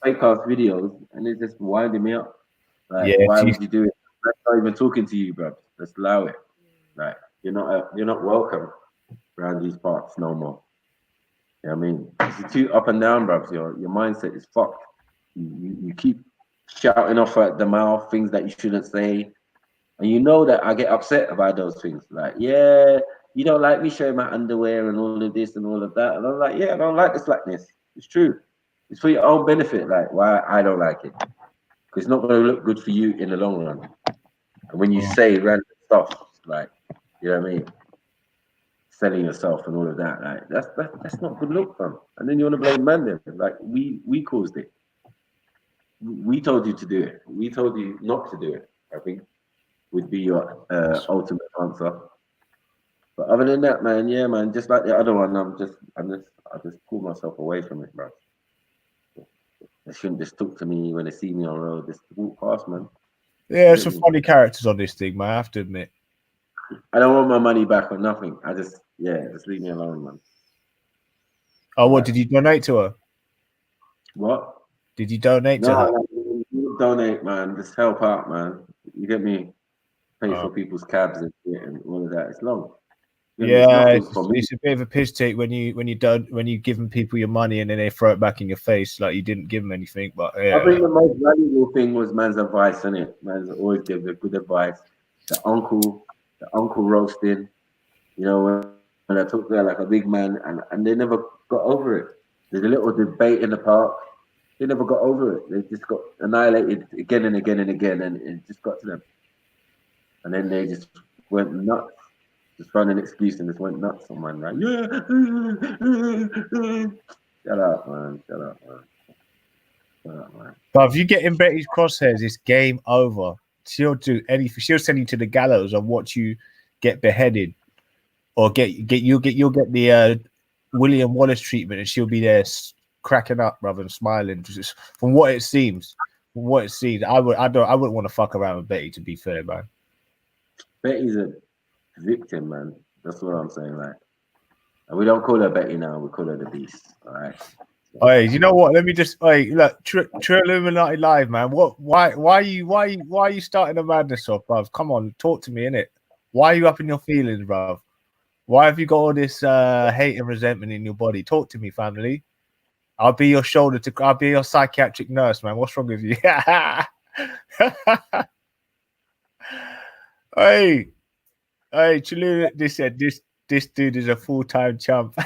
fake ass videos and it's just winding me up. Like, why would you do it? I'm not even talking to you, bro. Just allow it. Like, you're not welcome around these parts no more. You know what I mean? It's too up and down, bro. Your mindset is fucked. You keep shouting off at the mouth things that you shouldn't say. And you know that I get upset about those things. Like, yeah, you don't like me showing my underwear and all of this and all of that. And I'm like, yeah, I don't like the slackness. It's true. It's for your own benefit. Like, why I don't like it. Because it's not going to look good for you in the long run. And when you say random stuff, like, you know what I mean? Selling yourself and all of that, like, that's not good look, fam. And then you want to blame man then. Like, we caused it. We told you to do it. We told you not to do it, I think. Would be your ultimate answer. But other than that, man, yeah, man, just like the other one, I just pull myself away from it, bro. They shouldn't just talk to me when they see me on the road. Just walk past, man. Yeah, some funny characters on this thing, man. I have to admit. I don't want my money back or nothing. Just leave me alone, man. Oh, what, did you donate to her? What? Did you donate to her? No, donate, man. Just help out, man. You get me? Pay for people's cabs and shit and all of that. It's long. Yeah, it's a bit of a piss take when you give people your money and then they throw it back in your face like you didn't give them anything. But yeah, I think the most valuable thing was man's advice, isn't it? Man's always give the good advice. The uncle roasting, you know, when I talk there like a big man, and they never got over it. There's a little debate in the park. They never got over it. They just got annihilated again and again and again, and it just got to them. And then they just went nuts. Just found an excuse and just went nuts on man. Like, shut up, man. Shut up, man. But if you get in Betty's crosshairs, it's game over. She'll do anything. She'll send you to the gallows and watch you get beheaded, or you'll get the William Wallace treatment, and she'll be there cracking up, brother, and smiling. Just from what it seems, I wouldn't want to fuck around with Betty. To be fair, man. Betty's a victim, man. That's what I'm saying. Like, and we don't call her Betty now. We call her the Beast. All right. Hey, you know what? Let me just look. True Illuminati Live, man. Why are you starting the madness off, bruv? Come on, talk to me, innit? Why are you up in your feelings, bruv? Why have you got all this hate and resentment in your body? Talk to me, family. I'll be your I'll be your psychiatric nurse, man. What's wrong with you? Hey, Chalu, this dude is a full-time chump.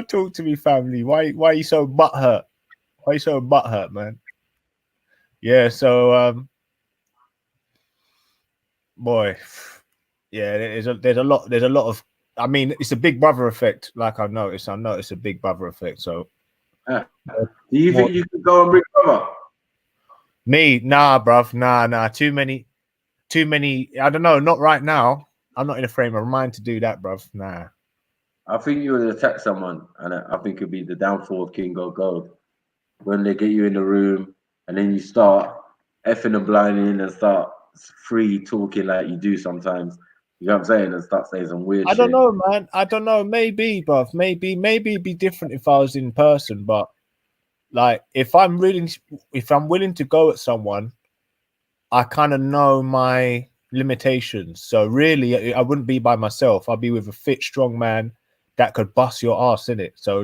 Talk to me, family. Why are you so butthurt? Why are you so butthurt, man? Yeah, so boy, yeah, there's a lot of. I mean, it's a Big Brother effect. Like I noticed a Big Brother effect. So, do you think you could go on Big Brother? Me, nah, bruv, nah. Too many. I don't know. Not right now. I'm not in a frame of mind to do that, bruv. Nah. I think you would attack someone, and I think it'd be the downfall of King of Gold when they get you in the room, and then you start effing and blinding and start free talking like you do sometimes. You know what I'm saying? And start saying some weird shit. I don't know, man. I don't know. Maybe, bruv. Maybe it'd be different if I was in person, but. Like if I'm willing to go at someone, I kind of know my limitations. So really, I wouldn't be by myself. I'd be with a fit, strong man that could bust your ass in it. So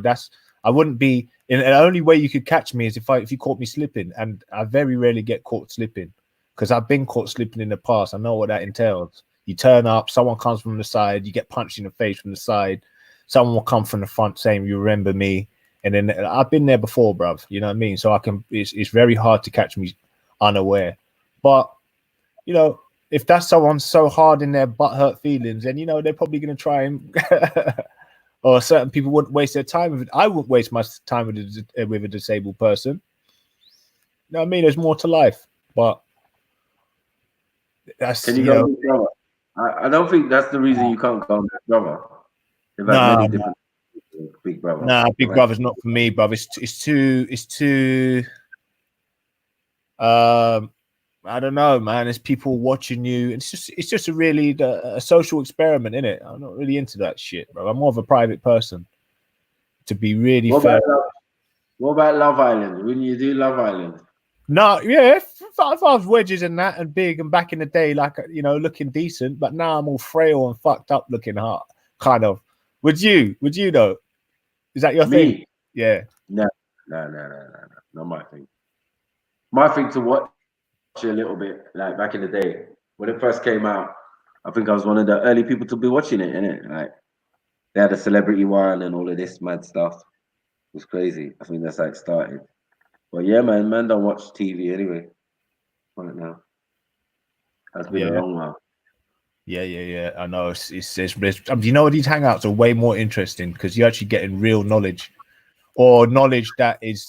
I wouldn't be. And the only way you could catch me is if you caught me slipping, and I very rarely get caught slipping because I've been caught slipping in the past. I know what that entails. You turn up, someone comes from the side, you get punched in the face from the side. Someone will come from the front saying, "You remember me?" And then I've been there before, bruv. You know what I mean? So I can. It's very hard to catch me unaware. But you know, if that's someone so hard in their butthurt feelings, then you know they're probably gonna try and. Or certain people wouldn't waste their time with it. I wouldn't waste my time with a disabled person. You know what I mean? There's more to life, but that's Can you go Big Brother? I don't think that's the reason you can't go Big Brother. They've had many different Big Brother. Nah, Big Brother's not for me, bruv. It's too I don't know, man. It's people watching you. It's just a really a social experiment, isn't it? I'm not really into that shit, bro. I'm more of a private person. To be really fair. What about Love Island? When you do Love Island? No, yeah, if I was wedges and that and big and back in the day, like, you know, looking decent, but now I'm all frail and fucked up looking hard, kind of. Would you though? Is that your thing? Yeah. No, not my thing. My thing to watch a little bit, like back in the day when it first came out. I think I was one of the early people to be watching it, innit? Like they had a celebrity one and all of this mad stuff. It was crazy. I think that's how it started. But yeah, man don't watch TV anyway. Right now, that's been a long while. Yeah. I know. It's you know, these hangouts are way more interesting because you're actually getting real knowledge, or knowledge that is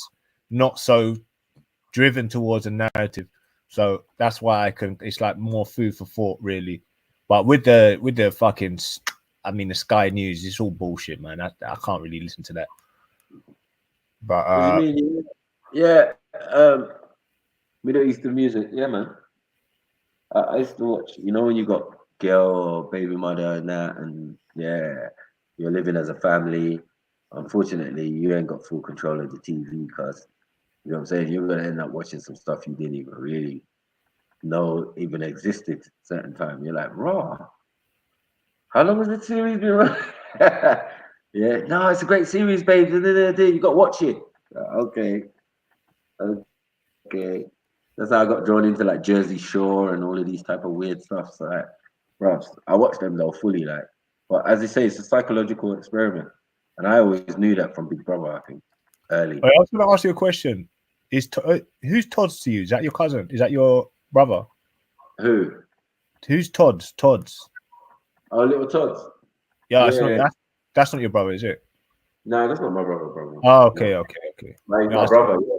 not so driven towards a narrative. So that's why it's like more food for thought, really. But with the fucking, I mean, the Sky News, it's all bullshit, man. I can't really listen to that. But what do you mean? Yeah, Middle Eastern music, yeah, man. I used to watch. You know, when you got girl or baby mother and that, and yeah, you're living as a family. Unfortunately, you ain't got full control of the TV because, you know what I'm saying, you're gonna end up watching some stuff you didn't even really know even existed at a certain time. You're like, raw. How long has the series been running? Yeah, no, it's a great series, babe. You got to watch it. Okay. That's how I got drawn into like Jersey Shore and all of these type of weird stuff. So like, bro, I watched them though fully, like. But as you say, it's a psychological experiment, and I always knew that from Big Brother. I think early. I was going to ask you a question. Who's Todd's to you? Is that your cousin? Is that your brother? Who? Who's Todd's? Oh, little Todd's. Yeah, that's not your brother, is it? No, that's not my brother. Oh, okay. My brother. Yeah.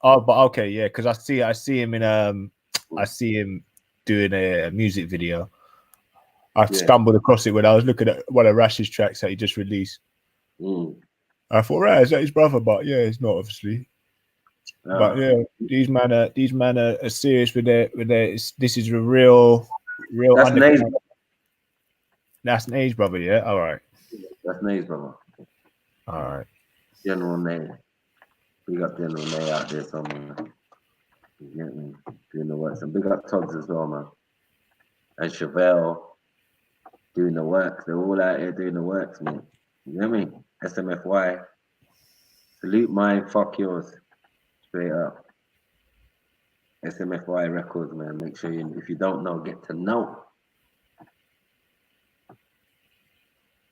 Oh, but okay, yeah, because I see him in I see him doing a music video. I stumbled across it when I was looking at one of Rash's tracks that he just released. I thought, right, is that his brother? But yeah, it's not, obviously. No. But yeah, these men are serious with their. This is a real. That's Nate's. That's Nate's brother, yeah. All right. That's Nate's brother. All right. General Nate. We got General Nate out there somewhere. You get me? Doing the works. And big up Togs as well, man. And Chevelle doing the works. They're all out here doing the works, man. You get me? SMFY. Salute mine, fuck yours. Straight up. SMFY Records, man. Make sure if you don't know, get to know.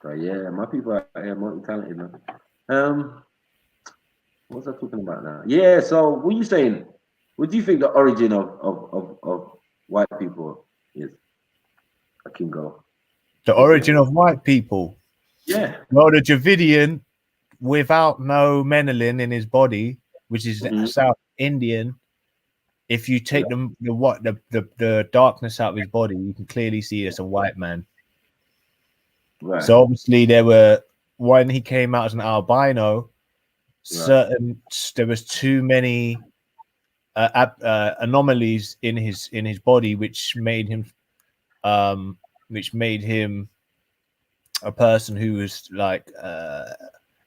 So yeah, my people are here multi-talented, man. What's I talking about now? Yeah, so what are you saying? What do you think the origin of white people is? I can go. The origin of white people? Yeah. Well, the Dravidian, without no melanin in his body, which is South Indian, if you take the darkness out of his body, you can clearly see it's a white man. Right. So obviously when he came out as an albino, there was too many anomalies in his body, which made him a person who was like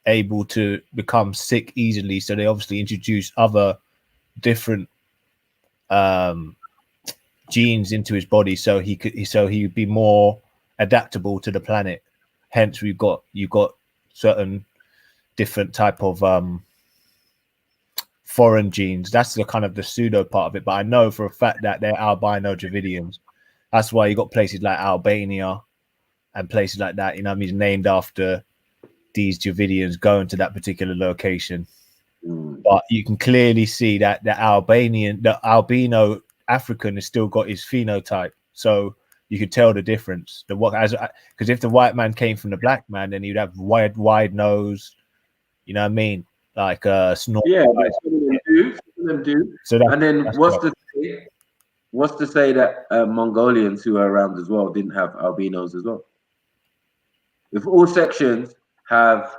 able to become sick easily. So they obviously introduced other different genes into his body, so he would be more adaptable to the planet. Hence, you got certain different type of foreign genes. That's the kind of the pseudo part of it. But I know for a fact that they're albino Dravidians. That's why you got places like Albania and places like that. You know, what I mean, named after these Dravidians going to that particular location. But you can clearly see that the albino African has still got his phenotype, so you could tell the difference. Because if the white man came from the black man, then he'd have wide nose. You know what I mean? Like snort. Yeah, some of them do. So and then what's to say that Mongolians who are around as well didn't have albinos as well? If all sections are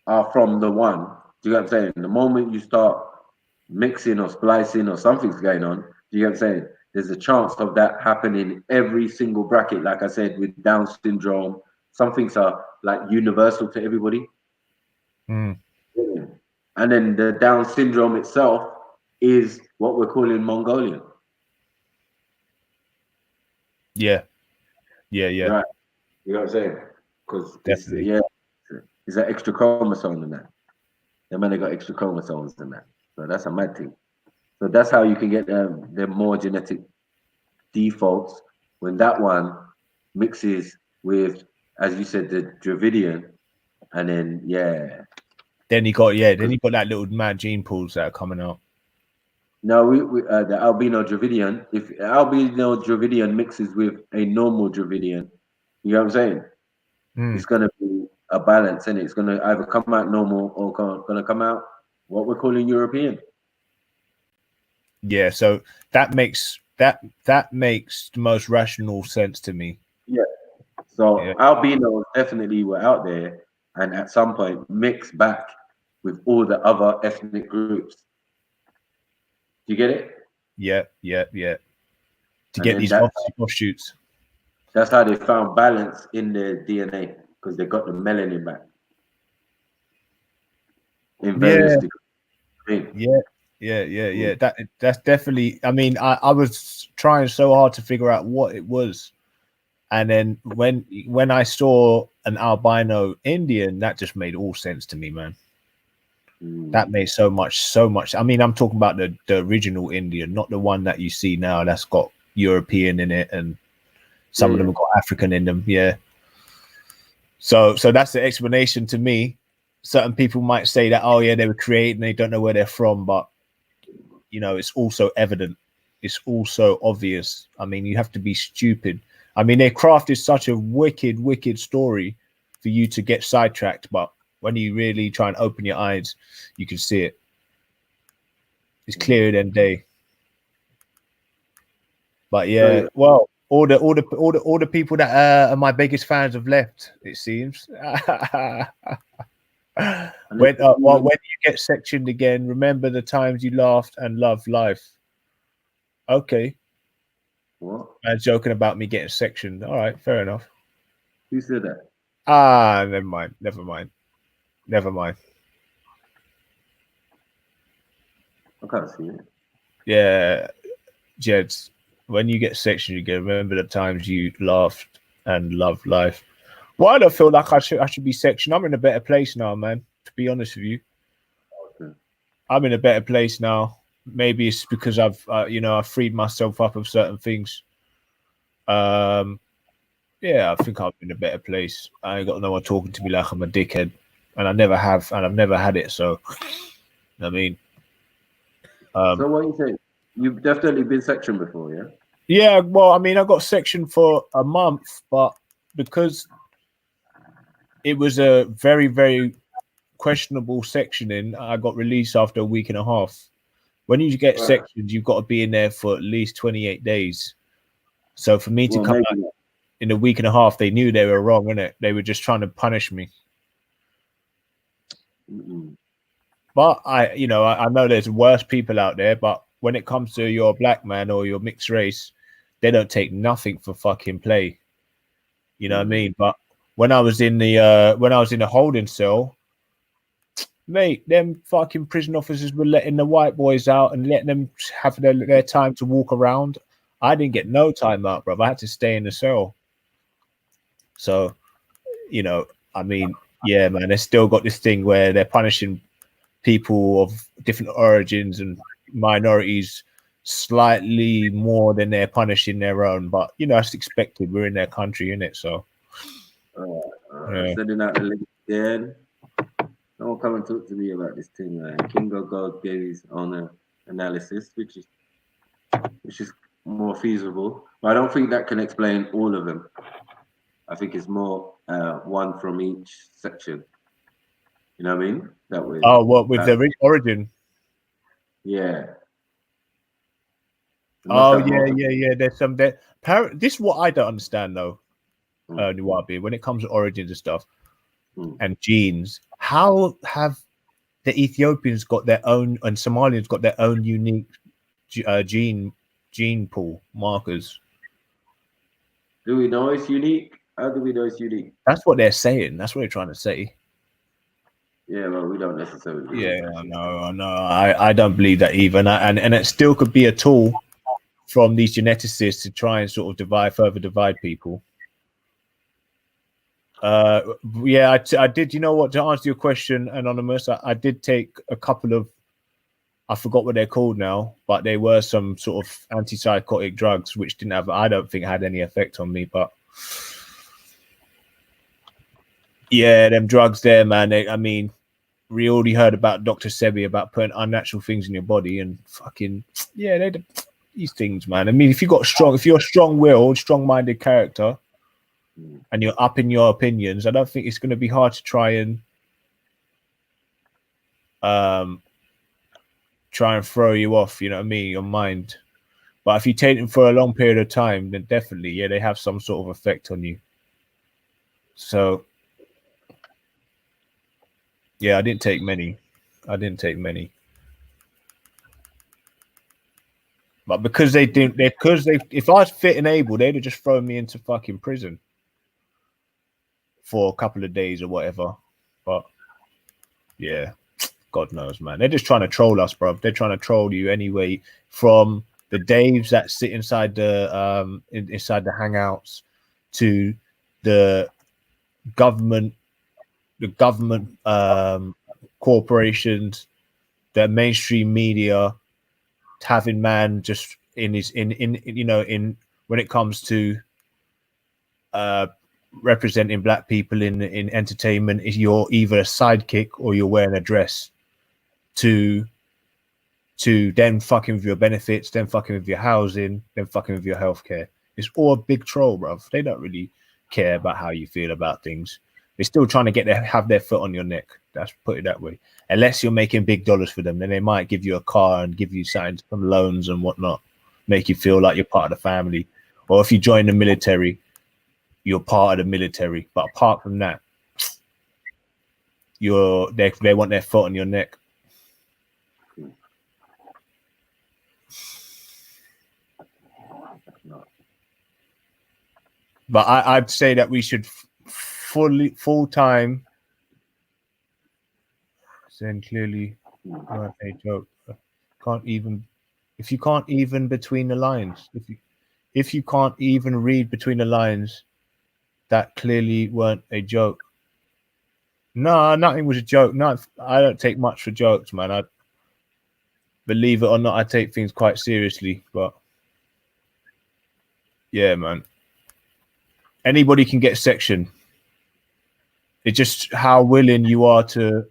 from the one, do you get what I'm saying? The moment you start mixing or splicing or something's going on, do you get what I'm saying? There's a chance of that happening every single bracket. Like I said, with Down syndrome, some things are like universal to everybody. And then the Down syndrome itself is what we're calling Mongolian. Yeah. Right. You know what I'm saying? Because it's an extra chromosome in that. The man, they got extra chromosomes in that. So that's a mad thing. So that's how you can get the more genetic defaults when that one mixes with, as you said, the Dravidian, and then Then you got that little mad gene pools that are coming out. No, the albino Dravidian. If albino Dravidian mixes with a normal Dravidian, you know what I'm saying? It's gonna be a balance, and it's gonna either come out normal or gonna come out what we're calling European. Yeah, so that makes the most rational sense to me. Yeah. So albinos definitely were out there, and at some point mixed back with all the other ethnic groups. Do you get it? Yeah. To get these offshoots. That's how they found balance in their DNA, because they got the melanin back. In various degrees. Yeah. That's definitely. I mean, I was trying so hard to figure out what it was, and then when I saw an albino Indian, that just made all sense to me, man. That made so much. I mean, I'm talking about the original Indian, not the one that you see now that's got European in it, and some of them have got African in them. Yeah. So that's the explanation to me. Certain people might say that, oh yeah, they were created and they don't know where they're from, but you know, it's also evident. It's also obvious. I mean, you have to be stupid. I mean, they crafted such a wicked story for you to get sidetracked, but when you really try and open your eyes, you can see it. It's clearer than day. But yeah, well, all the people that are my biggest fans have left, it seems. When you get sectioned again, remember the times you laughed and loved life. Okay. What? I'm joking about me getting sectioned. All right, fair enough. Who said that? Never mind. I can't see it. Yeah, Jeds, when you get sectioned again, remember the times you laughed and loved life. Why do I feel like I should be sectioned? I'm in a better place now, man. To be honest with you, I'm in a better place now. Maybe it's because I've I've freed myself up of certain things. Yeah, I think I'm in a better place. I ain't got no one talking to me like I'm a dickhead, and I never have, and I've never had it. So, I mean, so what you say? You've definitely been sectioned before, yeah? Yeah, well, I mean, I got sectioned for a month, but because it was a very, very questionable sectioning, I got released after a week and a half. When you get sectioned, you've got to be in there for at least 28 days. So for me to come out in a week and a half, they knew they were wrong, innit? They were just trying to punish me. But I know there's worse people out there, but when it comes to your black man or your mixed race, they don't take nothing for fucking play. You know what I mean? But when I was in the holding cell, mate, them fucking prison officers were letting the white boys out and letting them have their time to walk around. I didn't get no time out, bro. I had to stay in the cell. So, I mean, yeah, man, they still got this thing where they're punishing people of different origins and minorities slightly more than they're punishing their own. But, that's expected. We're in their country, innit? So. Sending out the link again. Someone come and talk to me about this thing. King of God gave his own analysis, which is more feasible. But I don't think that can explain all of them. I think it's more one from each section. You know what I mean? That way. Oh, what with the origin? Yeah. Oh yeah. There's some that. This is what I don't understand though, Nuwabi, when it comes to origins and stuff and genes. How have the Ethiopians got their own and Somalians got their own unique gene pool markers? Do we know it's unique? How do we know it's unique? That's what they're saying. That's what they're trying to say. Yeah, well, we don't necessarily. Yeah, I know. I don't believe that either, and it still could be a tool from these geneticists to try and sort of further divide people. Yeah, I did. You know what? To answer your question, Anonymous, I did take a couple of, I forgot what they're called now, but they were some sort of antipsychotic drugs, which didn't have, I don't think had any effect on me, but yeah, them drugs there, man. I mean, we already heard about Dr. Sebi about putting unnatural things in your body and fucking, yeah, these things, man. I mean, if you're strong-willed, strong-minded character, and you're up in your opinions, I don't think it's going to be hard to try and throw you off, you know what I mean, your mind. But if you take them for a long period of time, then definitely, yeah, they have some sort of effect on you. So, yeah, I didn't take many. But because if I was fit and able, they'd have just thrown me into fucking prison for a couple of days or whatever. But yeah, God knows, man. They're just trying to troll us, bro. They're trying to troll you anyway. From the Daves that sit inside the hangouts to the government corporations, the mainstream media, having man just in when it comes to representing black people in entertainment, is you're either a sidekick or you're wearing a dress to then fucking with your benefits, then fucking with your housing, then fucking with your healthcare. It's all a big troll, bruv. They don't really care about how you feel about things. They're still trying to have their foot on your neck. That's put it that way. Unless you're making big dollars for them, then they might give you a car and give you some loans and whatnot, make you feel like you're part of the family. Or if you join the military, you're part of the military. But apart from that, they want their foot on your neck. But I'd say that we should full time. Then clearly, not a joke. If you can't even between the lines, if you can't even read between the lines, that clearly weren't a joke. No, nothing was a joke. No, I don't take much for jokes, man. I believe it or not, I take things quite seriously. But yeah, man. Anybody can get section. It's just how willing you are to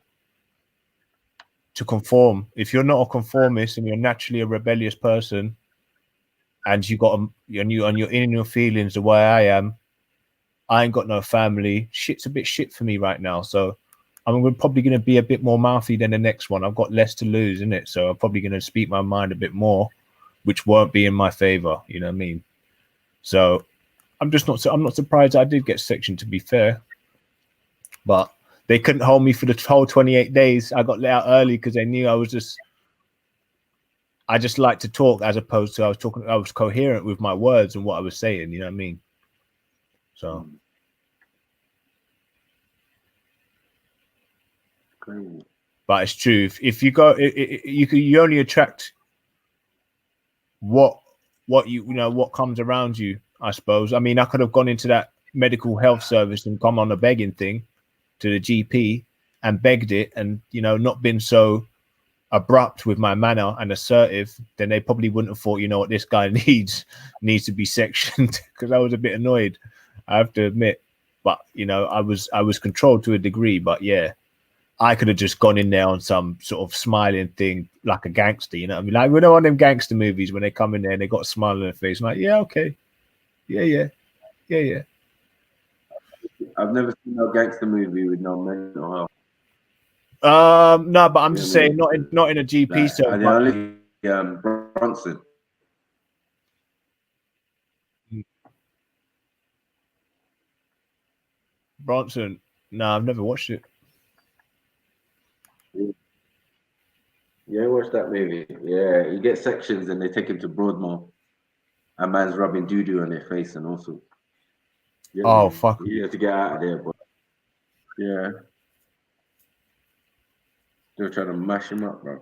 conform. If you're not a conformist and you're naturally a rebellious person, and you're in your feelings the way I am, I ain't got no family. Shit's a bit shit for me right now, so I'm probably going to be a bit more mouthy than the next one. I've got less to lose, isn't it? So I'm probably going to speak my mind a bit more, which won't be in my favor. You know what I mean? So I'm not surprised I did get section, to be fair, but they couldn't hold me for the whole 28 days. I got let out early because they knew I just like to talk, as opposed to I was coherent with my words and what I was saying. You know what I mean? So. Crazy. But it's true. If you go, you only attract what comes around you, I suppose. I mean, I could have gone into that medical health service and come on a begging thing to the GP and begged it, and not been so abrupt with my manner and assertive, then they probably wouldn't have thought, what this guy needs to be sectioned, because I was a bit annoyed, I have to admit. but you know, I was controlled to a degree. But yeah, I could have just gone in there on some sort of smiling thing like a gangster, you know what I mean? Like, we know on them gangster movies when they come in there and they got a smile on their face, I'm like, yeah, okay, yeah. I've never seen no gangster movie with no mental health. No, but I'm just saying, not in a GP. Like, So the only Bronson. Bronson. No, I've never watched it. Yeah, watch that movie. Yeah, he gets sections and they take him to Broadmoor. A man's rubbing doo-doo on their face and also. Yeah, oh, fuck. You have to get out of there, but yeah. They're trying to mash him up, bro.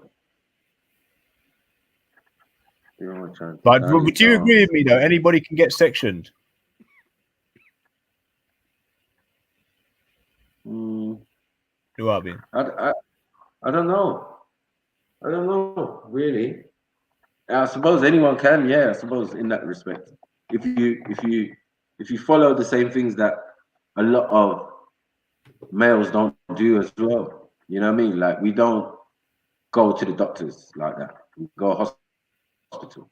But would you agree with me though? Anybody can get sectioned. Mm. Do I mean? I don't know. I don't know, really. I suppose anyone can, yeah, I suppose in that respect. If you follow the same things that a lot of males don't do as well. You know what I mean? Like, we don't go to the doctors like that. We go to hospital.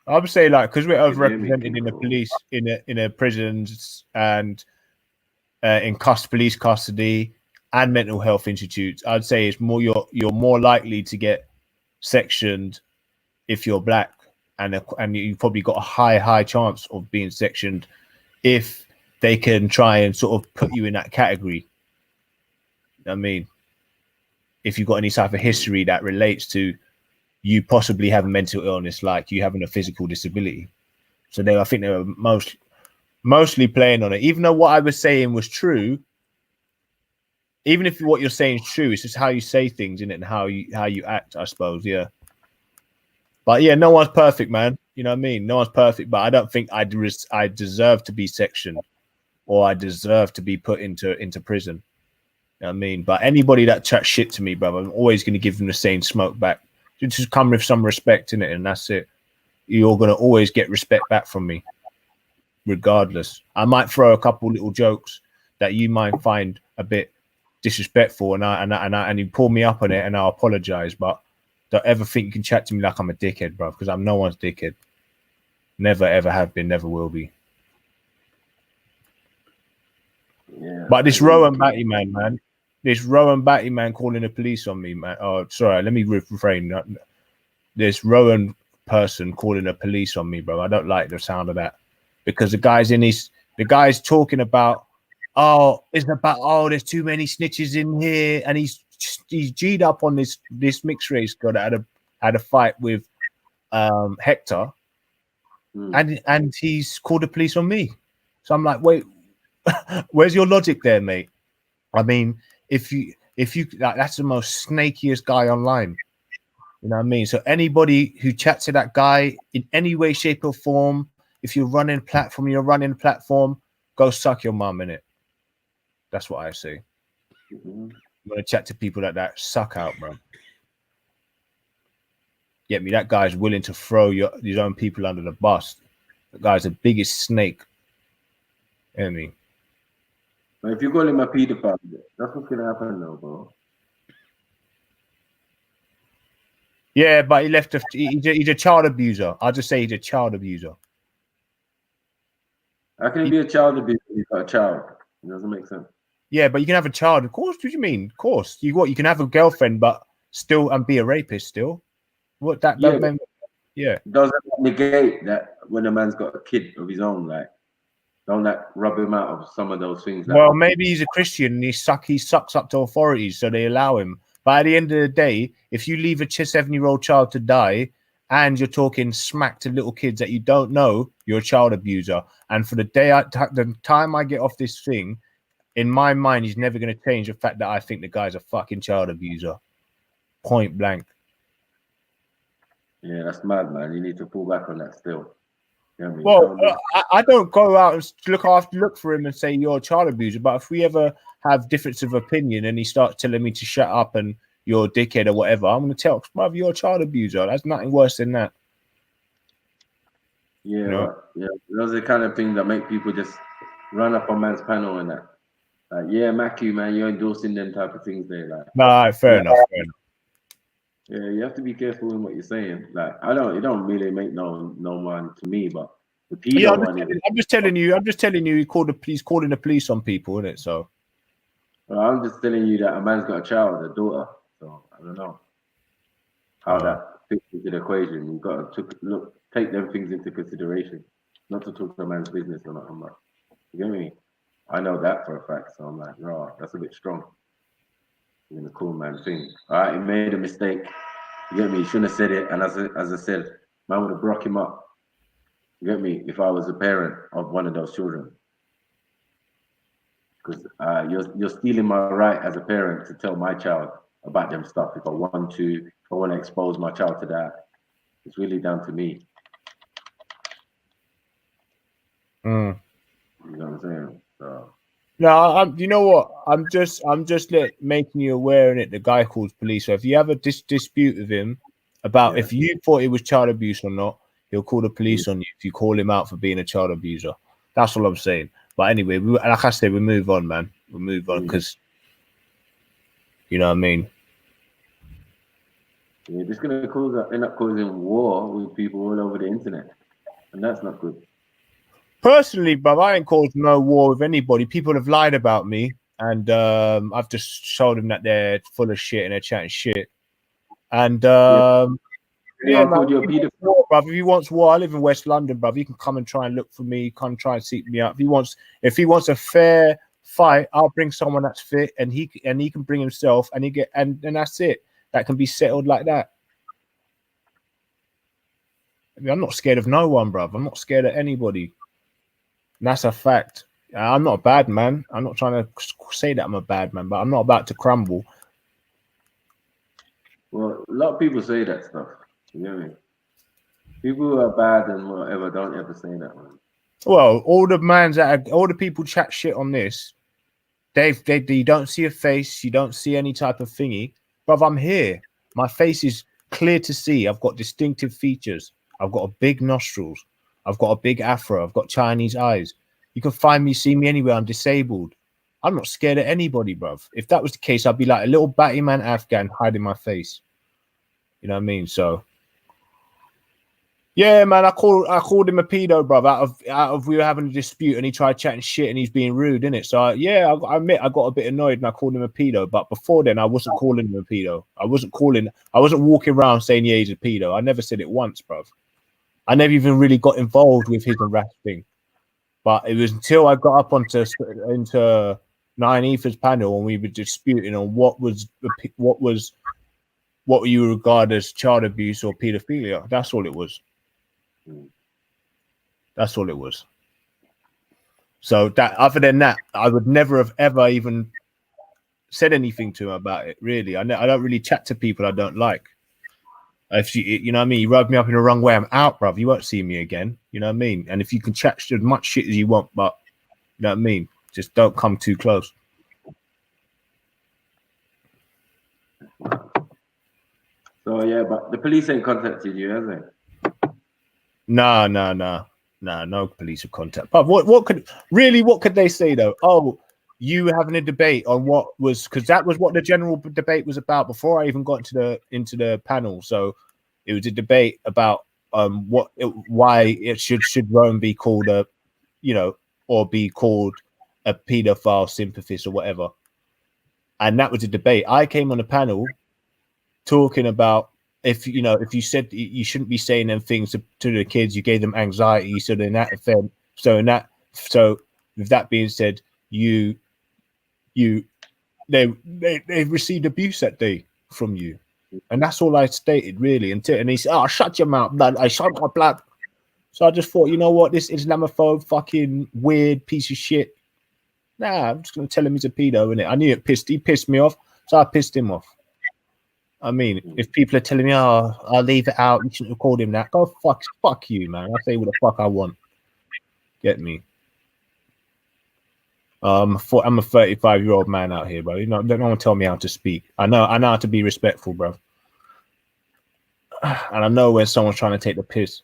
I would say, like, because we're overrepresented in the police, in a prisons and in police custody and mental health institutes, I'd say it's more you're more likely to get sectioned if you're black, and you've probably got a high chance of being sectioned if they can try and sort of put you in that category. I mean, if you've got any type of history that relates to you possibly have a mental illness, like you having a physical disability. So I think they were mostly playing on it. Even though what I was saying was true, even if what you're saying is true, it's just how you say things, in it, and how you act, I suppose. Yeah. But yeah, no one's perfect, man. You know what I mean? No one's perfect, but I don't think I deserve to be sectioned or I deserve to be put into prison. You know what I mean? But anybody that chats shit to me, brother, I'm always going to give them the same smoke back. Just come with some respect in it, and that's it. You're going to always get respect back from me, regardless. I might throw a couple little jokes that you might find a bit disrespectful, and you pull me up on it, and I'll apologize. But don't ever think you can chat to me like I'm a dickhead, bro, because I'm no one's dickhead. Never, ever have been, never will be. Yeah, but this Rowan Batty man, this Rowan Batty man calling the police on me, man. Oh, sorry, let me refrain. This Rowan person calling the police on me, bro. I don't like the sound of that, because the guy's talking about, there's too many snitches in here, and he's G'd up on this mixed race guy that had a fight with Hector, and he's called the police on me. So I'm like, wait, where's your logic there, mate? I mean, if you that's the most snakiest guy online. You know what I mean? So anybody who chats to that guy in any way, shape, or form, if you're running a platform, go suck your mum in it. That's what I say. You want to chat to people like that, suck out, bro. Get me? That guy's willing to throw his own people under the bus. That guy's the biggest snake. You know what I mean? But if you call him a pedophile, that's what's gonna happen now, bro. Yeah, but he's a child abuser. I'll just say he's a child abuser. How can he be a child abuser if he's got a child? It doesn't make sense. Yeah, but you can have a child. Of course. What do you mean? Of course. You can have a girlfriend, but still and be a rapist still. What that? Yeah. Doesn't negate that when a man's got a kid of his own, like, don't rub him out of some of those things. Well, maybe he's a Christian and he sucks up to authorities, so they allow him. But at the end of the day, if you leave a 7-year-old child to die and you're talking smack to little kids that you don't know, you're a child abuser. And for the time I get off this thing, in my mind, he's never going to change the fact that I think the guy's a fucking child abuser. Point blank. Yeah, that's mad, man. You need to pull back on that still. You know what I mean? Well, I don't go out and look for him and say you're a child abuser. But if we ever have difference of opinion and he starts telling me to shut up and you're a dickhead or whatever, I'm going to tell, brother, you're a child abuser. That's nothing worse than that. Yeah, You know? yeah, those are the kind of things that make people just run up on man's panel and that. Like, yeah, Matthew, man, you're endorsing them type of things there. Like, Nah, fair enough. Fair enough. yeah, you have to be careful in what you're saying. Like, it don't really make no one to me, but the pedo Yeah, one I'm just telling you, he's calling the police on people, isn't it? So well, I'm just telling you that a man's got a child, a daughter. So I don't know how that fits into the equation. You've got to take them things into consideration, not to talk to a man's business or nothing. But you get me? I know that for a fact. So I'm like, no, that's a bit strong. You're gonna call man thing. All right, he made a mistake. You get me? He shouldn't have said it. And as I said, man would have broke him up. You get me? If I was a parent of one of those children, because you're stealing my right as a parent to tell my child about them stuff. If I want to expose my child to that, it's really down to me. You know what I'm saying? So. No, you know what? I'm just making you aware in it. The guy calls police. So if you have a dispute with him about if you thought it was child abuse or not, he'll call the police on you if you call him out for being a child abuser. That's all I'm saying. But anyway, like I said, we move on, man. We'll move on because you know what I mean. Yeah, this is gonna end up causing war with people all over the internet, and that's not good. Personally, bro, I ain't caused no war with anybody. People have lied about me, and I've just showed them that they're full of shit and they're chatting shit. And yeah, man, if he wants war, I live in West London, bro. He can come and try and look for me, come try and seek me out. If he wants a fair fight, I'll bring someone that's fit, and he can bring himself, and and that's it. That can be settled like that. I mean, I'm not scared of no one, bro. I'm not scared of anybody. And that's a fact. I'm not a bad man. I'm not trying to say that I'm a bad man, but I'm not about to crumble. Well, a lot of people say that stuff. You know what I mean? People who are bad and whatever don't ever say that, man. Well, all the people chat shit on this. You don't see a face. You don't see any type of thingy. Bruv, I'm here. My face is clear to see. I've got distinctive features. I've got a big nostrils. I've got a big afro. I've got Chinese eyes. You can see me anywhere. I'm disabled. I'm not scared of anybody, bruv. If that was the case, I'd be like a little batty man Afghan hiding my face. You know what I mean? So, yeah, man, I called him a pedo, bruv. Out of we were having a dispute and he tried chatting shit and he's being rude, innit? So, I admit I got a bit annoyed and I called him a pedo. But before then, I wasn't calling him a pedo. I wasn't walking around saying, yeah, he's a pedo. I never said it once, bruv. I never even really got involved with his rasping, but it was until I got up into Nine Ether's panel and we were disputing on what you regard as child abuse or pedophilia. That's all it was. That's all it was. So that, other than that, I would never have ever even said anything to him about it. Really, I don't really chat to people I don't like. If you know what I mean, you rub me up in the wrong way, I'm out, bruv. You won't see me again. You know what I mean? And if you can chat as much shit as you want, but you know what I mean, just don't come too close. So yeah, but the police ain't contacted you, have they? No police have contact. But what could they say though? Oh, you were having a debate on because that was what the general debate was about before I even got into the panel. So it was a debate about why it should Rome be called or be called a pedophile sympathist or whatever. And that was a debate. I came on the panel talking about if you said you shouldn't be saying them things to the kids, you gave them anxiety. So then that offend. So with that being said, they received abuse that day from you, and that's all I stated really. And he said, "Oh, shut your mouth, blood! I shut my blood." So I just thought, you know what, this Islamophobe, fucking weird piece of shit. Nah, I'm just gonna tell him he's a pedo, innit? I knew he pissed me off, so I pissed him off. I mean, if people are telling me, "Oh, I'll leave it out," you shouldn't have called him that. Go fuck you, man. I say what the fuck I want. Get me? I'm a 35-year-old man out here, bro. You know, don't want to tell me how to speak. I know how to be respectful, bro. And I know when someone's trying to take the piss.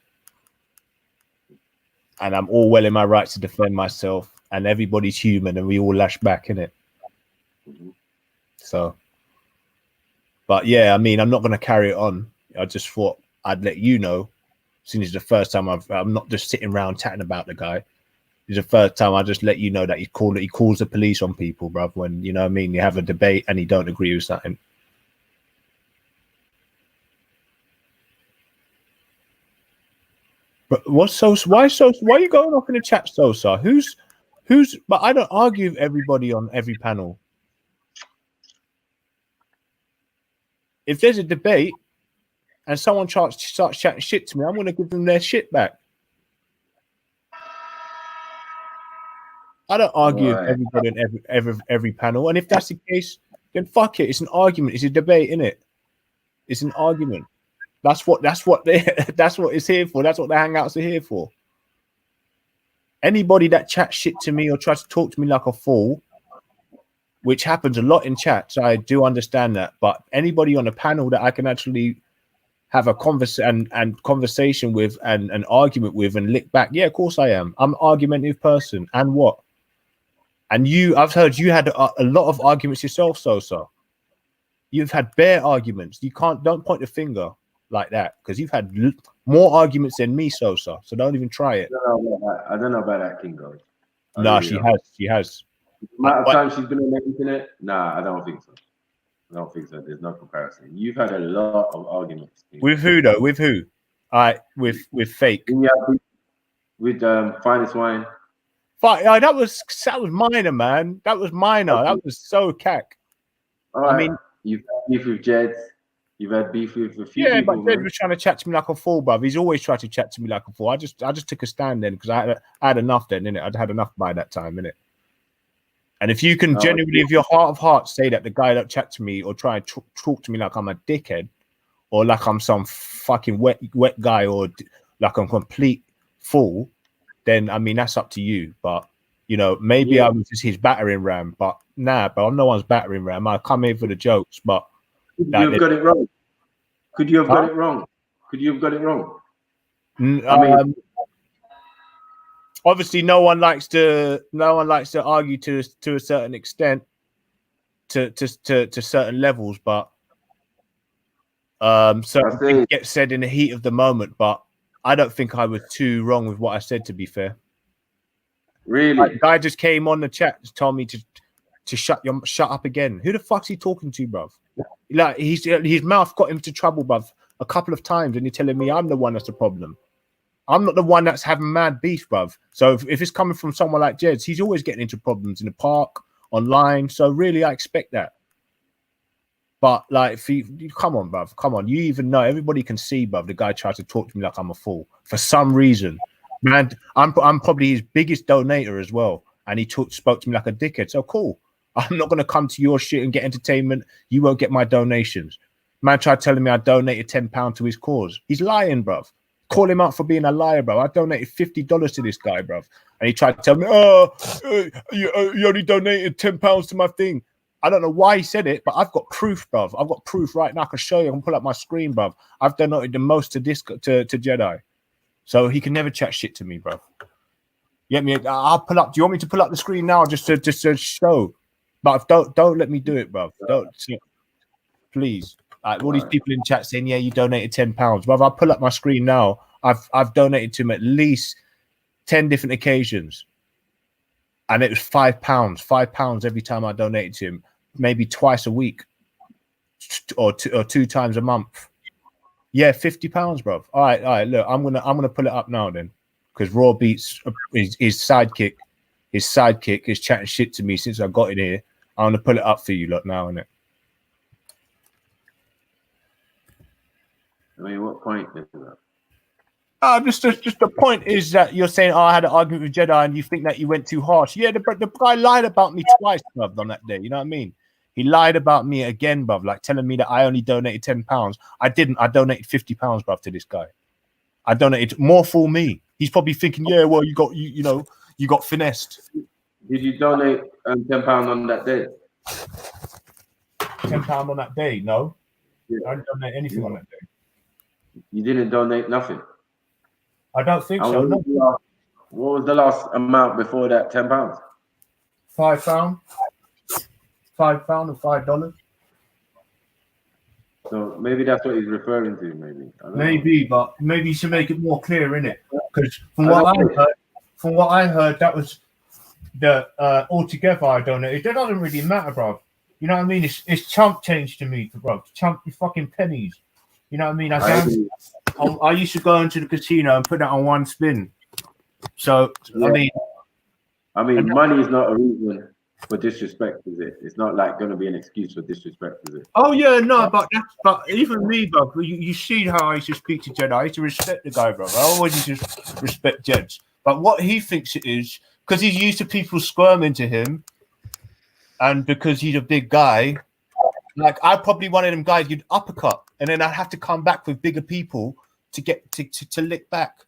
and I'm all well in my rights to defend myself, and everybody's human, and we all lash back, innit? So, but yeah, I mean, I'm not going to carry it on. I just thought I'd let you know, since it's the first time I'm not just sitting around chatting about the guy. It's the first time I just let you know that he calls the police on people, bruv, when, you know what I mean, you have a debate and he don't agree with something. But why are you going off in the chat, Sosa? Who's but I don't argue with everybody on every panel. If there's a debate and someone starts chatting shit to me, I'm going to give them their shit back. I don't argue with everybody on every panel. And if that's the case, then fuck it. It's an argument. It's a debate, innit? It's an argument. That's what it's here for. That's what the hangouts are here for. Anybody that chats shit to me or tries to talk to me like a fool, which happens a lot in chat, so I do understand that. But anybody on a panel that I can actually have a conversation with and an argument with and lick back, yeah, of course I am. I'm an argumentative person. And what? And I've heard you had a lot of arguments yourself, Sosa. You've had bare arguments. Don't point the finger like that, because you've had more arguments than me, Sosa. So don't even try it. I don't know about that, Kingo. No, she has. The amount of time she's been on the internet? Nah, I don't think so. There's no comparison. You've had a lot of arguments. With who though? With who? With fake. Yeah, with Finest Wine. That was minor, man. That was minor. Okay. That was so cack. I mean, you've had beef with Jeds. You've had beef with a few people. But Jed was trying to chat to me like a fool, bruv. He's always tried to chat to me like a fool. I just took a stand then, because I had enough then, innit? I'd had enough by that time, innit? And if you can genuinely, if your heart of hearts, say that the guy that chat to me or try and talk to me like I'm a dickhead, or like I'm some fucking wet guy, or like I'm a complete fool, then I mean that's up to you. But you know, maybe I was just his battering ram. But nah, bro, I'm no one's battering ram. I come here for the jokes, but could you have got it wrong? Could you have got it wrong? Could you have got it wrong? I mean, obviously, no one likes to argue to a certain extent, to certain levels, but certain things get said in the heat of the moment. But I don't think I was too wrong with what I said, to be fair. Really? Like, the guy just came on the chat, just told me to shut up again. Who the fuck's he talking to, bruv? Like his mouth got him to trouble, bruv, a couple of times, and you're telling me I'm the one that's the problem. I'm not the one that's having mad beef, bruv. So if it's coming from someone like Jeds, he's always getting into problems in the park, online. So really, I expect that. But like, if you come on, bruv, come on. You even know, everybody can see, bruv, the guy tries to talk to me like I'm a fool for some reason. Man, I'm probably his biggest donator as well, and he spoke to me like a dickhead. So cool. I'm not gonna come to your shit and get entertainment. You won't get my donations. Man tried telling me I donated £10 to his cause. He's lying, bruv. Call him out for being a liar, bro. I donated $50 to this guy, bruv. And he tried to tell me, you only donated £10 to my thing. I don't know why he said it, but I've got proof, bruv. I've got proof right now. I can show you. I can pull up my screen, bruv. I've donated the most to Jedi. So he can never chat shit to me, bruv. Get me? I'll pull up. Do you want me to pull up the screen now just to show? But don't let me do it, bruv. Don't, please. All these people in chat saying, yeah, you donated £10. Bruv, I'll pull up my screen now. I've donated to him at least 10 different occasions. And it was £5. £5 every time I donated to him, maybe twice a week or two times a month. Yeah, £50, bruv. All right, look, I'm gonna pull it up now then. Because Raw Beats, his sidekick is chatting shit to me since I got in here. I'm gonna pull it up for you, look, now, innit? I mean, what point is that? Just the point is that you're saying, I had an argument with Jedi, and you think that you went too harsh. Yeah, the guy lied about me twice, bruv, on that day. You know what I mean? He lied about me again, bruv, like telling me that I only donated £10. I didn't. I donated £50, bruv, to this guy. I donated more for me. He's probably thinking, yeah, well, you got finessed. Did you donate £10 on that day? £10 on that day? No, I didn't donate anything on that day. You didn't donate nothing. I don't think so. No. What was the last amount before that? £10? £5. £5 or $5. So maybe that's what he's referring to. Maybe. I don't Maybe, but maybe you should make it more clear, innit? Because from what I heard, that was the altogether I donated. That doesn't really matter, bro. You know what I mean? It's chump change to me, bro. Chump fucking pennies. You know what I mean? I used to go into the casino and put that on one spin. So yeah. I mean, money is not a reason for disrespect, is it? It's not like going to be an excuse for disrespect, is it? Oh yeah, no, but even me, bro. You see how I used to speak to Jed. I used to respect the guy, bro. I always used to respect Jed. But what he thinks it is, because he's used to people squirming to him, and because he's a big guy, like I probably one of them guys you'd uppercut, and then I'd have to come back with bigger people to get to lick back,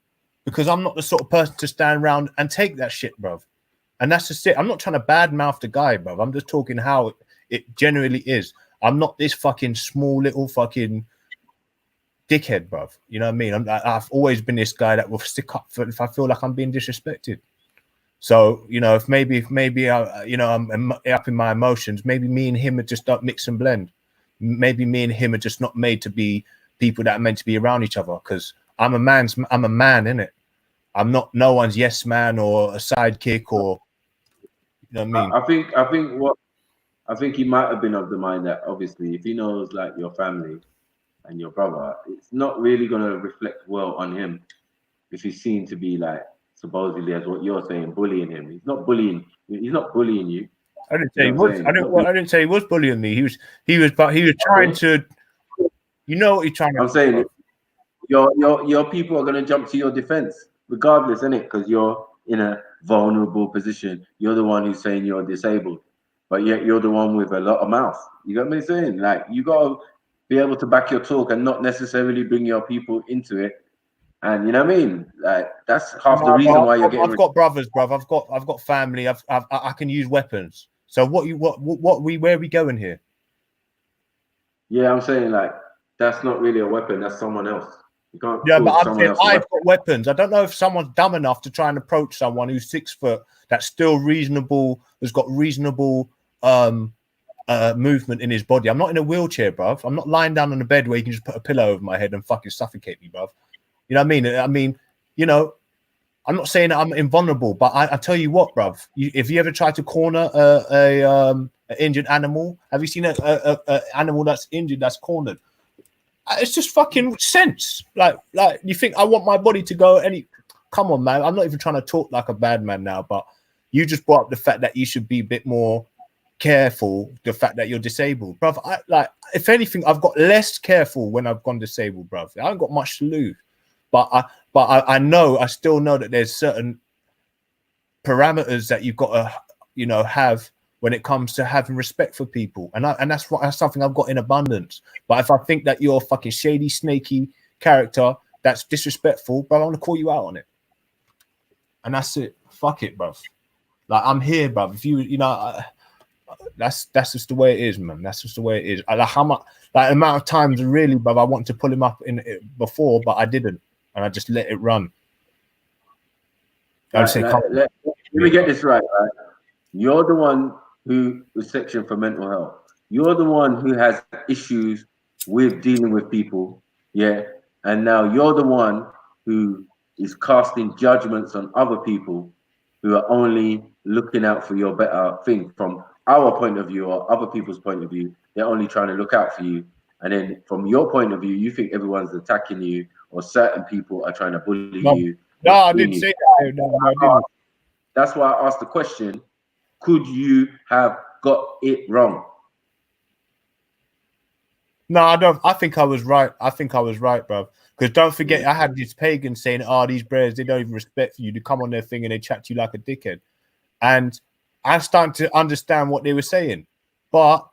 because I'm not the sort of person to stand around and take that shit, bro. And that's just it. I'm not trying to badmouth the guy, bro. I'm just talking how it generally is. I'm not this fucking small little fucking dickhead, bro. You know what I mean? I've always been this guy that will stick up for if I feel like I'm being disrespected. So, you know, if maybe I'm up in my emotions, maybe me and him are just don't mix and blend. Maybe me and him are just not made to be people that are meant to be around each other, because I'm a man, innit? I'm not no one's yes man or a sidekick, or you know what I mean? I think he might have been of the mind that obviously if he knows like your family and your brother, it's not really gonna reflect well on him if he's seen to be like supposedly, as what you're saying, bullying him. He's not bullying you. I didn't say he was. I didn't say he was bullying me. He was trying to. You know what he's trying to. I'm saying your people are gonna jump to your defense, regardless, innit? Because you're in a vulnerable position. You're the one who's saying you're disabled, but yet you're the one with a lot of mouth. You got me saying? Like, you gotta be able to back your talk and not necessarily bring your people into it. And you know what I mean? Like, that's half the reason why you're getting. I've got brothers, bruv. I've got family. I can use weapons. So where are we going here? Yeah, I'm saying like that's not really a weapon. That's someone else. You can't. Yeah, but I'm saying I've got weapons. I don't know if someone's dumb enough to try and approach someone who's 6 foot, that's still reasonable, has got reasonable movement in his body. I'm not in a wheelchair, bruv. I'm not lying down on a bed where you can just put a pillow over my head and fucking suffocate me, bruv. You know what I mean? I mean, you know, I'm not saying that I'm invulnerable, but I tell you what, bruv. If you ever try to corner an injured animal, have you seen an animal that's injured that's cornered? It's just fucking sense. Like you think I want my body to go any? Come on, man. I'm not even trying to talk like a bad man now, but you just brought up the fact that you should be a bit more careful. The fact that you're disabled, bruv. If anything, I've got less careful when I've gone disabled, bruv. I haven't got much to lose. But I still know that there's certain parameters that you've got to, have when it comes to having respect for people, and that's something I've got in abundance. But if I think that you're a fucking shady, snaky character that's disrespectful, bro, I want to call you out on it, and that's it. Fuck it, bro. Like, I'm here, bro. If that's just the way it is, man. That's just the way it is. Like how much, like amount of times, really, bro, I wanted to pull him up in it before, but I didn't. And I just let it run. Let me get this right. You're the one who was sectioned for mental health. You're the one who has issues with dealing with people. Yeah. And now you're the one who is casting judgments on other people who are only looking out for your better thing. From our point of view or other people's point of view, they're only trying to look out for you. And then from your point of view, you think everyone's attacking you, or certain people are trying to bully you. No, I didn't say that. No, I didn't. That's why I asked the question, could you have got it wrong? No, I don't. I think I was right. Bro. Because don't forget, I had these pagans saying, these brothers, they don't even respect you. They come on their thing and they chat to you like a dickhead. And I'm starting to understand what they were saying. But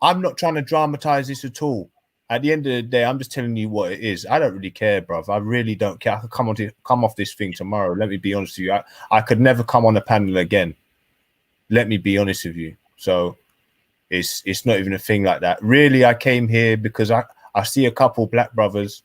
I'm not trying to dramatize this at all. At the end of the day, I'm just telling you what it is. I don't really care, bruv. I really don't care. I could come off this thing tomorrow. Let me be honest with you. I could never come on a panel again. Let me be honest with you. So it's not even a thing like that. Really, I came here because I see a couple black brothers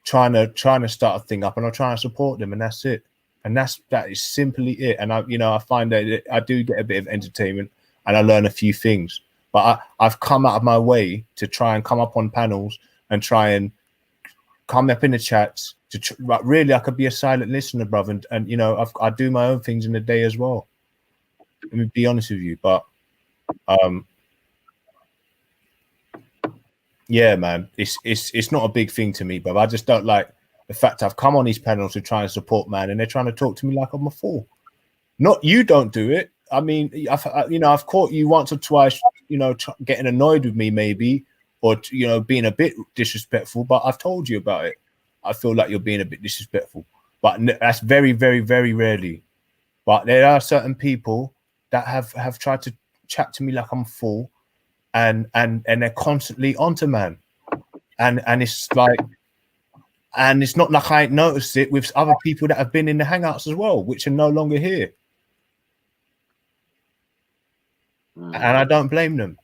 trying to start a thing up, and I'm trying to support them, and that's it. And that is simply it. And I find that I do get a bit of entertainment and I learn a few things. But I've come out of my way to try and come up on panels and try and come up in the chats. But really, I could be a silent listener, brother. And I do my own things in the day as well. Let me be honest with you. But yeah, man, it's not a big thing to me, but I just don't like the fact I've come on these panels to try and support, man, and they're trying to talk to me like I'm a fool. Not you don't do it. I mean, I've caught you once or twice, getting annoyed with me maybe, or being a bit disrespectful, but I've told you about it. I feel like you're being a bit disrespectful, but that's very, very, very rarely. But there are certain people that have tried to chat to me like I'm a fool, and they're constantly onto man, and it's like, and it's not like I ain't noticed it with other people that have been in the hangouts as well, which are no longer here, and I don't blame them.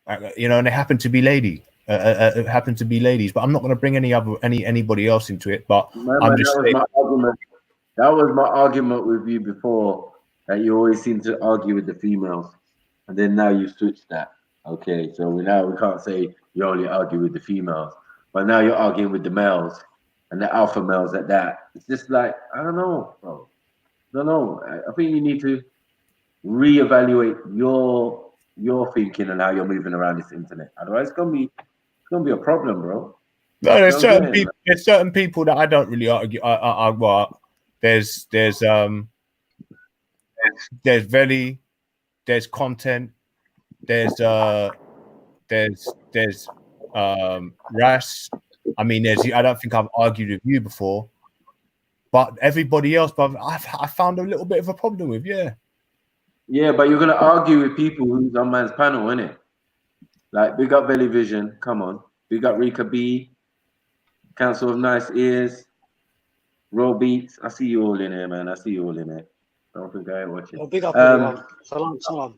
And they happen to be ladies, but I'm not going to bring anybody else into it. But I'm just saying. That was my argument with you before, that you always seem to argue with the females, and then now you switched that. Okay, so we can't say you only argue with the females, but now you're arguing with the males and the alpha males at that. It's just like, I don't know, bro. I don't know. I think you need to reevaluate your thinking and how you're moving around this internet. Otherwise, it's gonna be a problem, bro. No, there's certain people. There's certain people that I don't really argue. There's Veli, there's content, there's Ras. I mean, I don't think I've argued with you before, but everybody else, but I found a little bit of a problem with, yeah. Yeah, but you're gonna argue with people who's on man's panel, innit? Like, big up Belly Vision, come on. Big up Rika B, Council of Nice Ears, Raw Beats. I see you all in here, man. I see you all in here. Don't think I ain't watching. Oh, big up, everyone. Salam.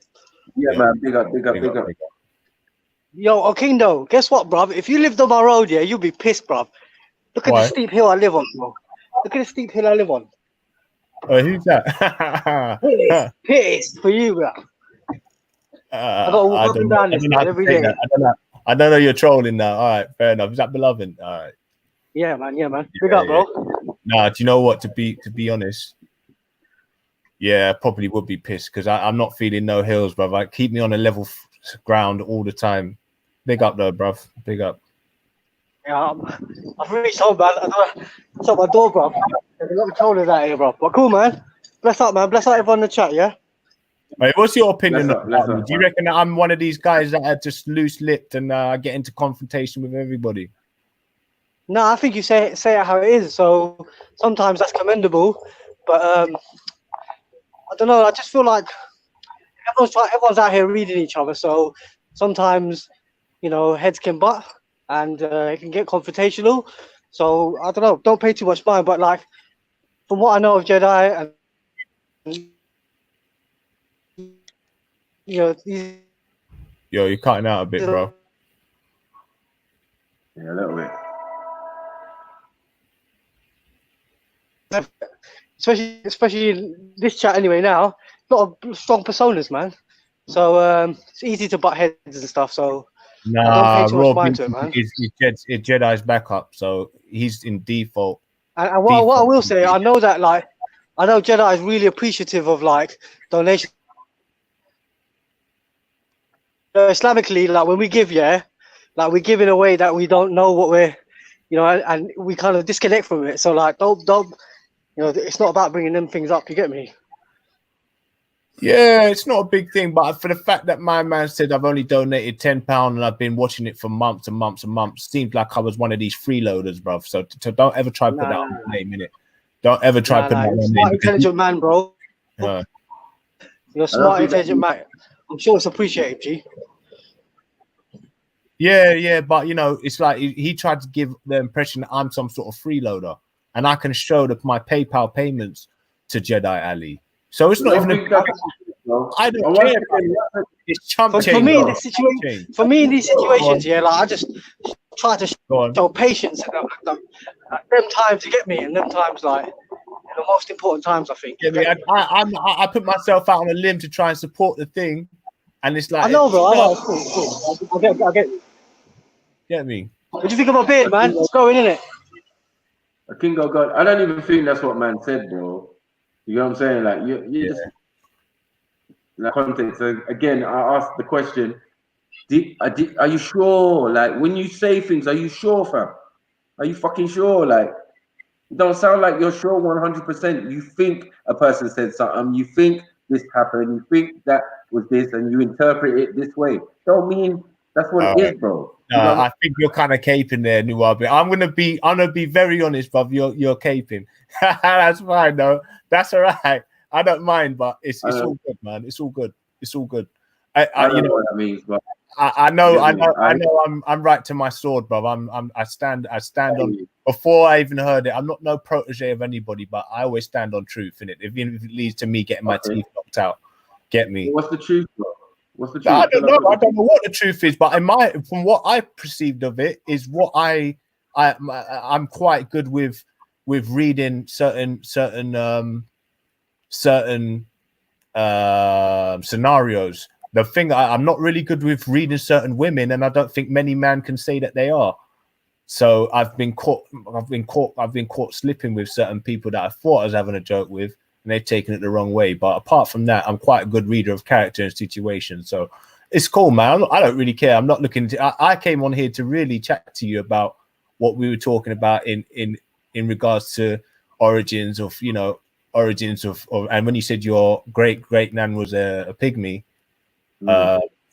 Yeah, man. Big up. Yo, Okindo, guess what, bruv? If you lived on my road, yeah, you'd be pissed, bruv. Look at the steep hill I live on, bro. Look at the steep hill I live on. Who's that? Pissed for you, bro. I got to walk up and down this every day. I don't know you're trolling now. All right, fair enough. Is that beloved? All right. Yeah, man. Big up, bro. Nah, do you know what? To be honest, yeah, I probably would be pissed because I'm not feeling no hills, bruv. Like, keep me on a level ground all the time. Big up, though, bruv. Big up. Yeah, I've reached home, man. It's at my door, bruv. There's a lot of trollers out here, bruv. But cool, man. Bless up, man. Bless up everyone in the chat, yeah? Wait, what's your opinion about me? Do you reckon that I'm one of these guys that are just loose-lipped and get into confrontation with everybody? No, I think you say it how it is. So sometimes that's commendable, but I don't know. I just feel like everyone's out here reading each other. So sometimes, heads can butt and it can get confrontational. So I don't know. Don't pay too much mind. But like, from what I know of Jedi, and yo, you're cutting out a bit, bro. Yeah, a little bit. Especially in this chat anyway now, a lot of strong personas, man. So it's easy to butt heads and stuff. So nah, Rob is Jedi's backup, so he's in default. And what I will say, I know Jedi is really appreciative of like donations. Islamically, like when we give, like we're giving away that we don't know what we're, and we kind of disconnect from it. So like, don't. It's not about bringing them things up. You get me? Yeah, it's not a big thing, but for the fact that my man said I've only donated £10 and I've been watching it for months and months and months, seems like I was one of these freeloaders, bruv. So don't ever try to put that on my name, innit? Don't ever try to put that on my name. Smart, intelligent man, bro. You're a smart, intelligent man. I'm sure it's appreciated, G. Yeah, but it's like he tried to give the impression that I'm some sort of freeloader. And I can show my PayPal payments to Jedi Ali. So it's not even I don't care. It's chump change. For me in these situations, like I just try to show patience at them times to get me, and them times like the most important times, I think. Yeah, I put myself out on a limb to try and support the thing, and it's like I know, bro. I know. It's cool. I get. Get me? What do you think of my beard, man? It's growing, isn't it? I think I don't even think that's what man said, bro. You know what I'm saying? Like you just like context. So again, I asked the question: are you sure? Like when you say things, are you sure, fam? Are you fucking sure? Like it don't sound like you're sure 100%. You think a person said something. You think this happened. You think that was this, and you interpret it this way. Don't mean that's what it is, bro. No, I think you're kind of caping there, Nuwabi. I'm gonna be very honest, bruv. You're caping. That's fine, though. That's all right. I don't mind, but it's all good, man. It's all good. It's all good. I you know what that means, but I know I'm right to my sword, bruv. I stand on. Before I even heard it, I'm not no protege of anybody, but I always stand on truth in it. Even if it leads to me getting my teeth knocked out, get me. What's the truth, bro? What's the truth? I don't know. I don't know what the truth is, but from what I perceived of it is what I'm quite good with reading certain scenarios. The thing I'm not really good with reading certain women, and I don't think many men can say that they are. So I've been caught slipping with certain people that I thought I was having a joke with, and they've taken it the wrong way. But apart from that, I'm quite a good reader of character and situation. So it's cool, man. I don't really care. I'm not looking to. I came on here to really chat to you about what we were talking about in regards to origins of, and when you said your great nan was a pygmy,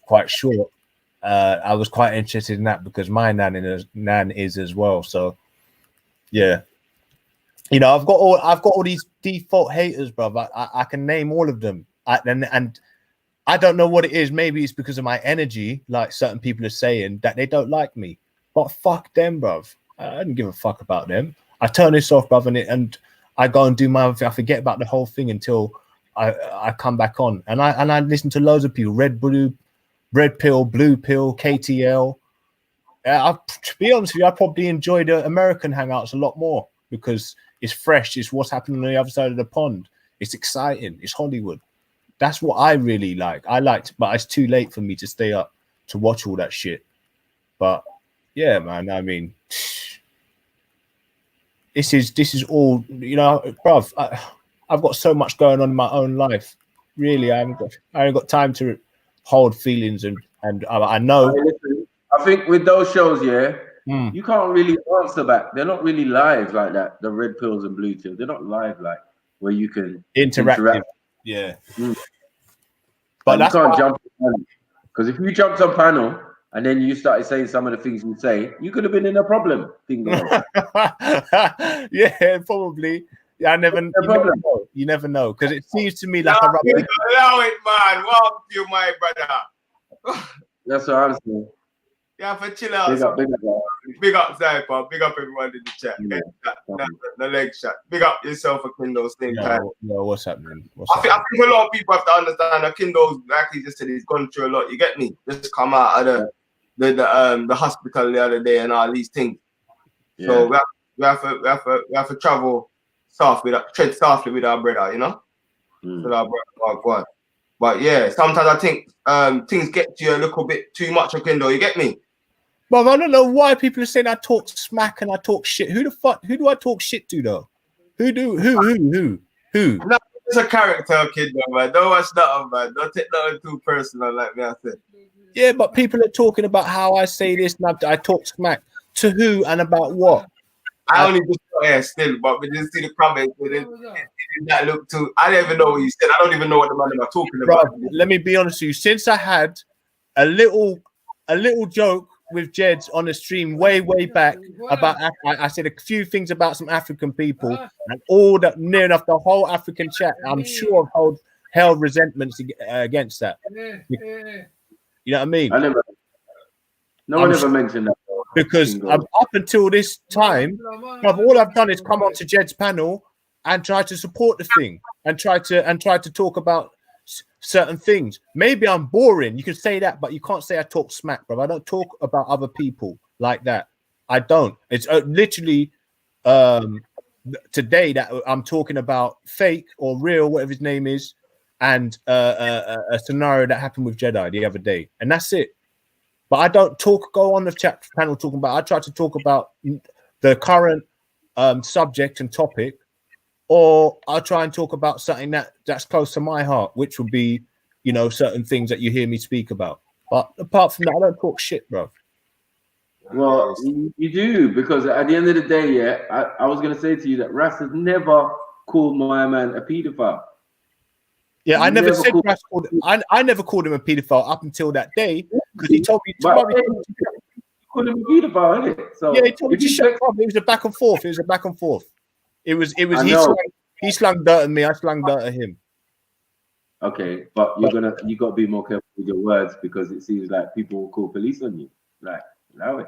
quite short. I was quite interested in that because my nan is as well. So yeah, I've got all these default haters, bro. I can name all of them, and I don't know what it is. Maybe it's because of my energy, like certain people are saying that they don't like me. But fuck them, bro. I don't give a fuck about them. I turn this off, brother, and I go and do my thing. I forget about the whole thing until I come back on, and I listen to loads of people. Red pill, blue pill, KTL. To be honest with you, I probably enjoy the American hangouts a lot more because it's fresh. It's what's happening on the other side of the pond. It's exciting. It's Hollywood. That's what I really like. But it's too late for me to stay up to watch all that shit. But yeah, man. I mean, this is all, bruv. I've got so much going on in my own life. Really, I haven't got time to hold feelings and I know. I think with those shows, you can't really answer back. They're not really live like that. The red pills and blue pills, they're not live like where you can interact. Yeah. But you can't jump on, because if you jumped on panel and then you started saying some of the things you say, you could have been in a problem. Yeah, probably. Yeah, you never know, because it seems to me like a rubber. Allow it, man. Welcome to you, my brother. That's what I'm saying. Yeah, for chill out. Big up, Zyper. Big up everyone in the chat. Yeah. The leg shot. Big up yourself, Akindo. Same time. What's happening? I think a lot of people have to understand Akindo's, like he just said, he's gone through a lot. You get me? Just come out of the hospital the other day and all these things. Yeah. So we have to travel tread softly with our brother, With our brother, but yeah, sometimes I think things get to you a little bit too much, Akindo. You get me? But I don't know why people are saying I talk smack and I talk shit. Who do I talk shit to though? Who? No, it's a character, kid, man. Don't watch that, man. Don't take that too personal, like me. I said. Yeah, but people are talking about how I say this and I talk smack to who and about what. I only just still, but we didn't see the comments. It did not look too. I don't even know what you said. I don't even know what the man are talking about. Let me be honest with you. Since I had a little joke with Jeds on the stream way back about, I said a few things about some African people, and all that near enough the whole African chat, I'm sure held resentments against that. You know what I mean? No one ever mentioned that. Because up until this time, all I've done is come onto Jed's panel and try to support the thing and try to talk about certain things. Maybe I'm boring. You can say that, but you can't say I talk smack, bro. I don't talk about other people like that. I don't. It's literally the today that I'm talking about fake or real, whatever his name is, and a scenario that happened with Jedi the other day, and that's it. But I don't go on the chat panel talking about. I try to talk about the current subject and topic, or I'll try and talk about something that's close to my heart, which would be, you know, certain things that you hear me speak about. But apart from that, I don't talk shit, bro. Well, you do, because at the end of the day, yeah, I was going to say to you that Ras has never called my man a paedophile. Yeah, I never said Ras called him. I never called him a paedophile up until that day, because he told me to call him a paedophile, isn't it? So yeah, he told me to shut up. It was a back and forth. It was he slung dirt at me, I slung dirt at him. Okay, but you got to be more careful with your words, because it seems like people will call police on you. Like, allow it.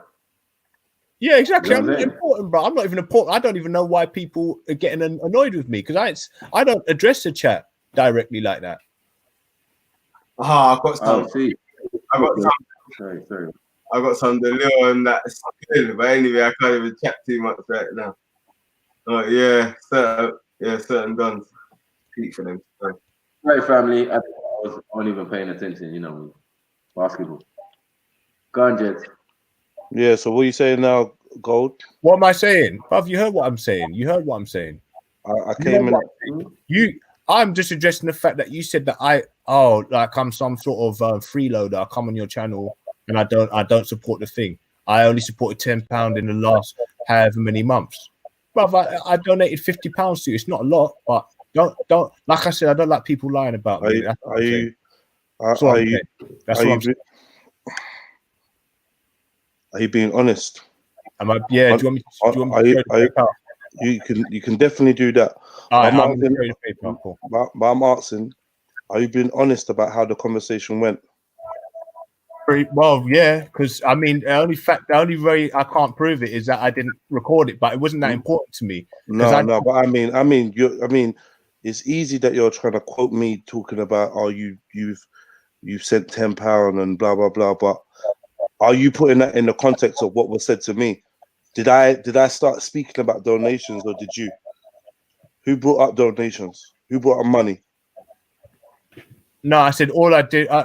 Yeah, exactly. You know I'm not important, bro. I'm not even important. I don't even know why people are getting annoyed with me, because I don't address the chat directly like that. I've got some. Sorry. I got some Delio and that skill, but anyway, I can't even chat too much right now. Certain guns. Speak for them. Right, family. I wasn't even paying attention, you know, basketball. Go on, Jeds. Yeah, so what are you saying now, Gold? What am I saying? Bruv, you heard what I'm saying. I came in. I'm just addressing the fact that you said that I'm some sort of freeloader. I come on your channel and I don't support the thing. I only supported £10 in the last however many months. Bruv, I donated £50 to you. It's not a lot, but don't like I said, I don't like people lying about me. Are you being honest? Do you want me to you can definitely do that. But I'm asking, are you being honest about how the conversation went? Well, yeah, because I mean, the only way I can't prove it is that I didn't record it, but it wasn't that important to me. No, but I mean, it's easy that you're trying to quote me talking about you've sent £10 and blah blah blah, but are you putting that in the context of what was said to me? Did I start speaking about donations, or did you? Who brought up donations? Who brought up money? No, I said all I did. I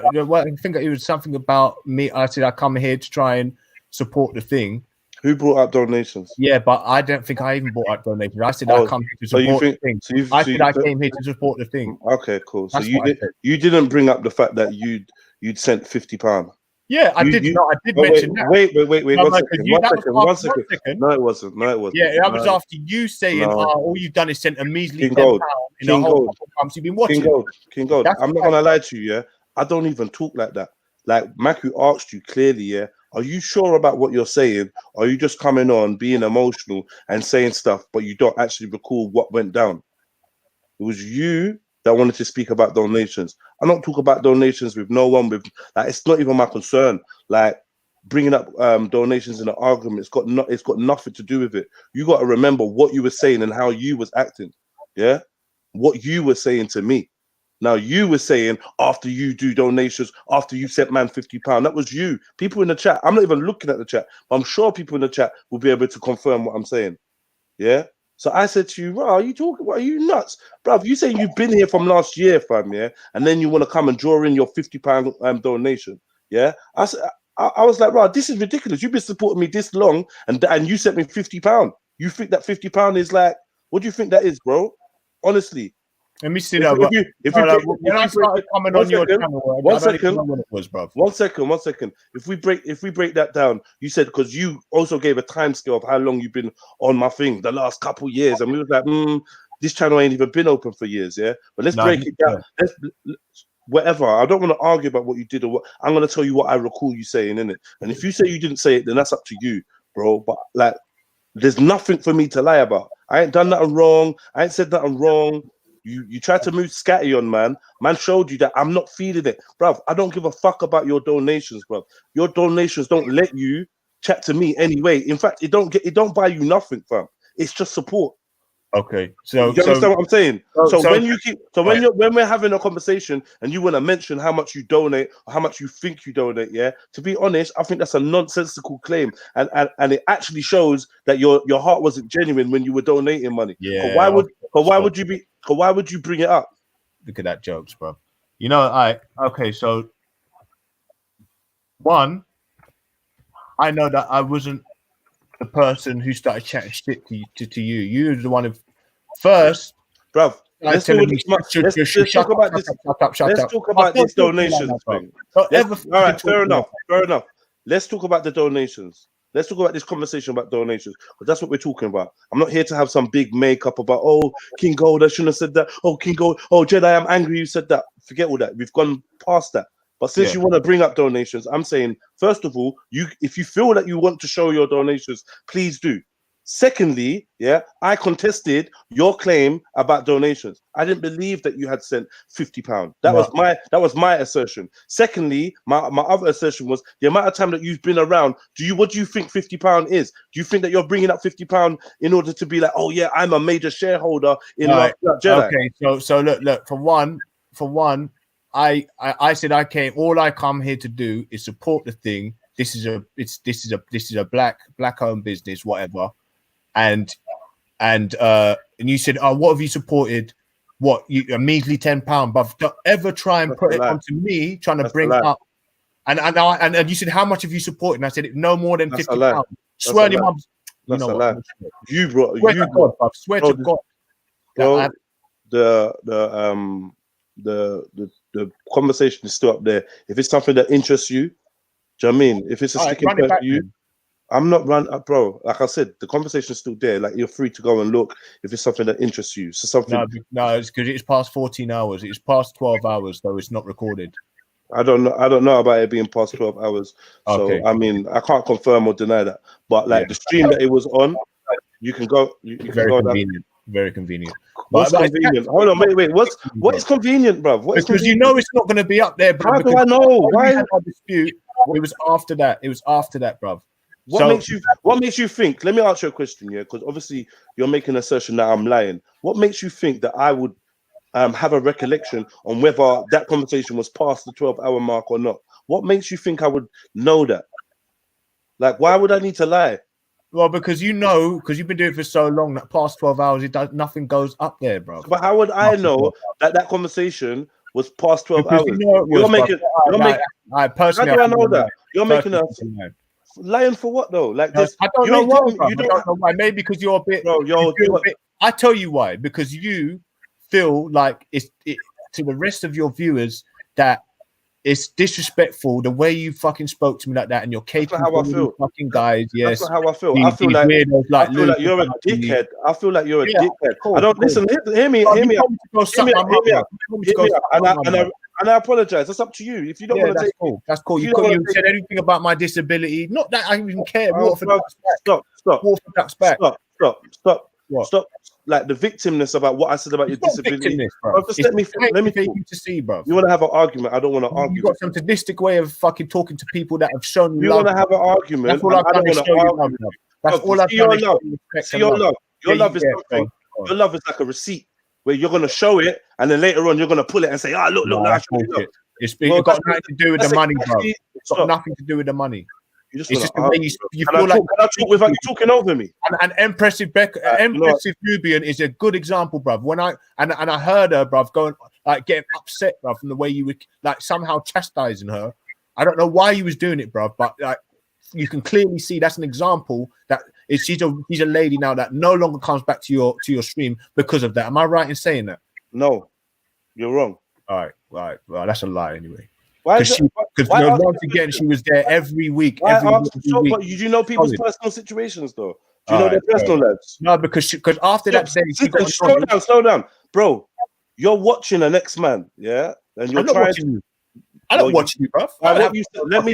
think it was something about me. I said I come here to try and support the thing. Who brought up donations? Yeah, but I don't think I even brought up donations. I said I come here to support the thing. I came here to support the thing. Okay, cool. So you didn't bring up the fact that you'd sent £50. Yeah, I did. No, I did mention that. Wait. One second. No, it wasn't. Yeah, that was after you saying, all you've done is sent a measly £10 in a whole couple months you've been watching. King Gold. I'm not gonna lie to you, yeah. I don't even talk like that. Like Maku asked you clearly, yeah. Are you sure about what you're saying? Or are you just coming on, being emotional and saying stuff, but you don't actually recall what went down? It was you that wanted to speak about donations. I don't talk about donations with no one. It's not even my concern. Like bringing up donations in an argument, it's got nothing to do with it. You got to remember what you were saying and how you was acting. Yeah, what you were saying to me. Now you were saying after you do donations, after you sent man £50, that was you. People in the chat. I'm not even looking at the chat, but I'm sure people in the chat will be able to confirm what I'm saying. Yeah. So I said to you, bro, are you talking? What, are you nuts, bro? You saying you've been here from last year, fam, yeah, and then you want to come and draw in your £50 donation, yeah? I was like, bro, this is ridiculous. You've been supporting me this long, and you sent me £50. You think that £50 is like? What do you think that is, bro? Honestly. Let me see that. One second. If we break that down, you said because you also gave a time scale of how long you've been on my thing, the last couple years, and we was like, this channel ain't even been open for years, yeah. But let's break it down. Whatever. I don't want to argue about what you did or what. I'm gonna tell you what I recall you saying, innit? And if you say you didn't say it, then that's up to you, bro. But like, there's nothing for me to lie about. I ain't done nothing wrong. I ain't said nothing wrong. You tried to move scatty on man. Man showed you that I'm not feeling it. Bruv, I don't give a fuck about your donations, bruv. Your donations don't let you chat to me anyway. In fact, it don't buy you nothing, fam. It's just support. Okay, so you understand what I'm saying? When we're having a conversation and you want to mention how much you donate or how much you think you donate, yeah. To be honest, I think that's a nonsensical claim, and it actually shows that your heart wasn't genuine when you were donating money. Yeah. Why would you bring it up? Look at that jokes, bro. You know, okay. So one, I know that I wasn't the person who started chatting shit to you. You were the one who first, bro. Let's talk about this donations thing. All right, fair enough. Let's talk about the donations. Let's talk about this conversation about donations, because that's what we're talking about. I'm not here to have some big makeup about, oh, King Gold, I shouldn't have said that. Oh, King Gold, oh, Jedi, I'm angry you said that. Forget all that. We've gone past that. But since you want to bring up donations, I'm saying, first of all, if you feel that you want to show your donations, please do. Secondly, I contested your claim about donations. I didn't believe that you had sent £50. That was my assertion. Secondly, my other assertion was the amount of time that you've been around. What do you think £50 is? Do you think that you're bringing up £50 in order to be like, oh yeah, I'm a major shareholder in Jedi? Okay, so look. For one. I said all I come here to do is support the thing. This is a black owned business, whatever. And you said, oh, what have you supported? What, a measly £10? But don't ever try and put it onto me, trying to bring up. And you said, how much have you supported? And I said, no more than £50. Swear to your mum. You know what? You brought. Swear to God. Bro, the conversation is still up there. If it's something that interests you, do you know what I mean? If it's a sticking point for you, I'm not run up, bro. Like I said, the conversation is still there. Like, you're free to go and look if it's something that interests you. So something. No, it's because it's past 14 hours. It's past 12 hours, though. It's not recorded. I don't know about it being past 12 hours. Okay. So I mean, I can't confirm or deny that. But like the stream that it was on, you can go. You can Very go convenient. Very convenient. What's convenient? Hold on, wait. What is convenient, bro? Because you know it's not going to be up there, bro. How do I know? Why? Dispute. It was after that, bro. What makes you think? Let me ask you a question, because obviously you're making an assertion that I'm lying. What makes you think that I would have a recollection on whether that conversation was past the 12-hour mark or not? What makes you think I would know that? Like, why would I need to lie? Well, because you've been doing it for so long that past 12 hours, nothing goes up there, bro. But how would I know that conversation was past 12 hours? I personally, how do I know that? You're making a lying for what though? Like this, I don't know why. I don't know why. Maybe because you're a bit. Bro, I tell you why. Because you feel like it's to the rest of your viewers that it's disrespectful the way you fucking spoke to me like that, and you're capable of fucking guys. Yes, that's not how I feel. I feel like you're a dickhead. I feel like you're a dickhead. I don't listen. Hear me out. And I apologize. That's up to you. If you don't want to take cool. That's cool. You said anything about my disability. Not that I even care. Stop. Like the victimness about what I said about your disability. Bro. Just let me to see, bro. You want to have an argument? I don't want to argue. You got some sadistic way of fucking talking to people that have shown you want to have an argument. That's all I don't want to argue. That's all I see your love. Your love is something. Your love is like a receipt where you're gonna show it, and then later on you're gonna pull it and say, look, that's bullshit. It's got nothing to do with the money, bro. It's got nothing to do with the money. It's just the way you feel like. Can I talk without you talking over me? And Empress Nubian is a good example, bruv. When I heard her, bruv, going like getting upset, bruv, from the way you were like somehow chastising her. I don't know why you was doing it, bruv, but like you can clearly see that's an example that she's a lady now that no longer comes back to your stream because of that. Am I right in saying that? No, you're wrong. All right. Well, that's a lie anyway. Because once again, she was there every week. But you know people's personal situations, though. Do you know their personal lives? No, because after that day, slow down, bro. You're watching an ex-man, yeah, and you're trying to. I don't watch you, bro. Let me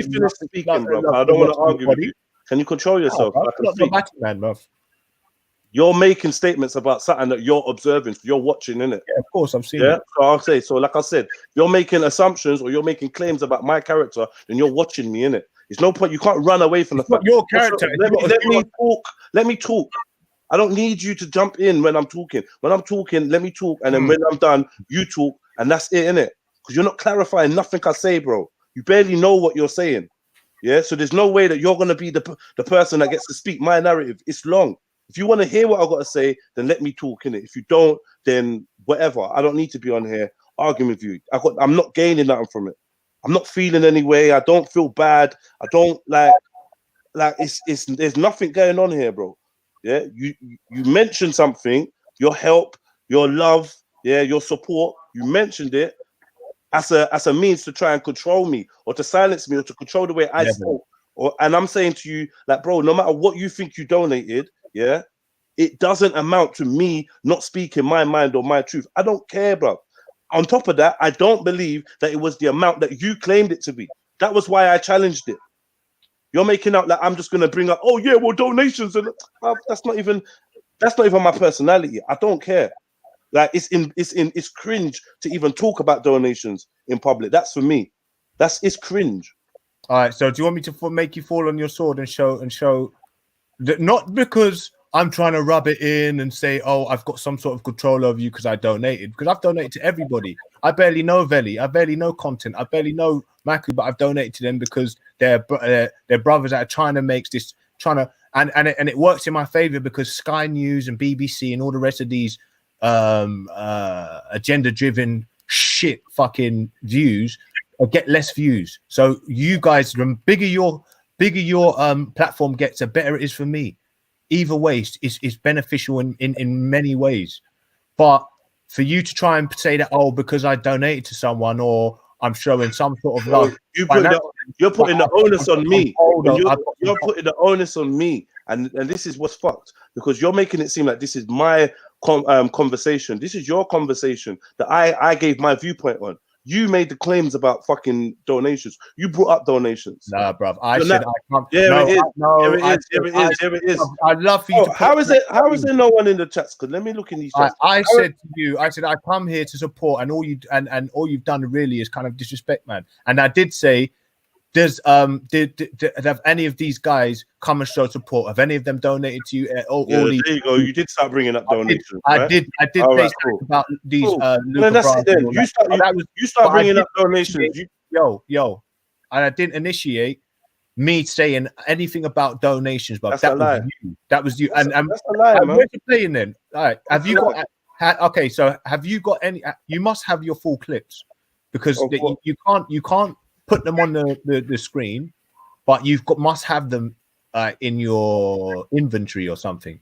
finish speaking, bro. I don't want to argue with you. Can you control yourself? Man, bro. You're making statements about something that you're observing, you're watching, innit? Yeah, of course, I'm seeing it. So like I said, you're making assumptions or you're making claims about my character, then you're watching me, innit? There's no point. You can't run away from the fact. Your character. Let me talk. I don't need you to jump in when I'm talking. When I'm talking, let me talk, and then when I'm done, you talk, and that's it, innit? Because you're not clarifying nothing I say, bro. You barely know what you're saying. Yeah, so there's no way that you're gonna be the person that gets to speak my narrative. It's long. If you want to hear what I got to say, then let me talk in it. If you don't, then whatever. I don't need to be on here arguing with you. I'm not gaining nothing from it. I'm not feeling any way. I don't feel bad. I don't like it's there's nothing going on here, bro. Yeah, you mentioned something, your help, your love, yeah, your support. You mentioned it as a means to try and control me or to silence me or to control the way I spoke. And I'm saying to you, like, bro, no matter what you think you donated, yeah, it doesn't amount to me not speaking my mind or my truth. I don't care, bro. On top of that, I don't believe that it was the amount that you claimed it to be. That was why I challenged it. You're making out like I'm just gonna bring up, oh yeah, well, donations, and that's not even my personality. I don't care. Like it's cringe to even talk about donations in public. That's for me. It's cringe. All right. So do you want me to make you fall on your sword and show that not because I'm trying to rub it in and say, oh, I've got some sort of control over you because I donated, because I've donated to everybody. I barely know Veli. I barely know Content. I barely know Maku, but I've donated to them because they're brothers that are trying to make this, and it works in my favor because Sky News and BBC and all the rest of these agenda-driven shit fucking views get less views. So you guys, the bigger your platform gets, the better it is for me. Either way is beneficial in many ways. But for you to try and say that, oh, because I donated to someone or I'm showing some sort of love, you're putting the onus on me. You're putting the onus on me, and this is what's fucked, because you're making it seem like this is my conversation. This is your conversation that I gave my viewpoint on. You made the claims about fucking donations. You brought up donations. Nah, bruv. I can't. Yeah, it is. I'd love for you to. How is there no one in the chats? Because let me look in these chats. I said to you, I come here to support, and all you've done really is kind of disrespect, man. And I did say, have any of these guys come and show support? Have any of them donated to you? There you go. You did start bringing up donations. I did say something about these. That's it then. You start bringing up donations. Yo, and I didn't initiate me saying anything about donations, but that was you. That was you. And that's a lie, man. Where's the playing then? All right. Have you got? Okay, so have you got any? You must have your full clips, because you can't put them on the screen, but must have them in your inventory or something.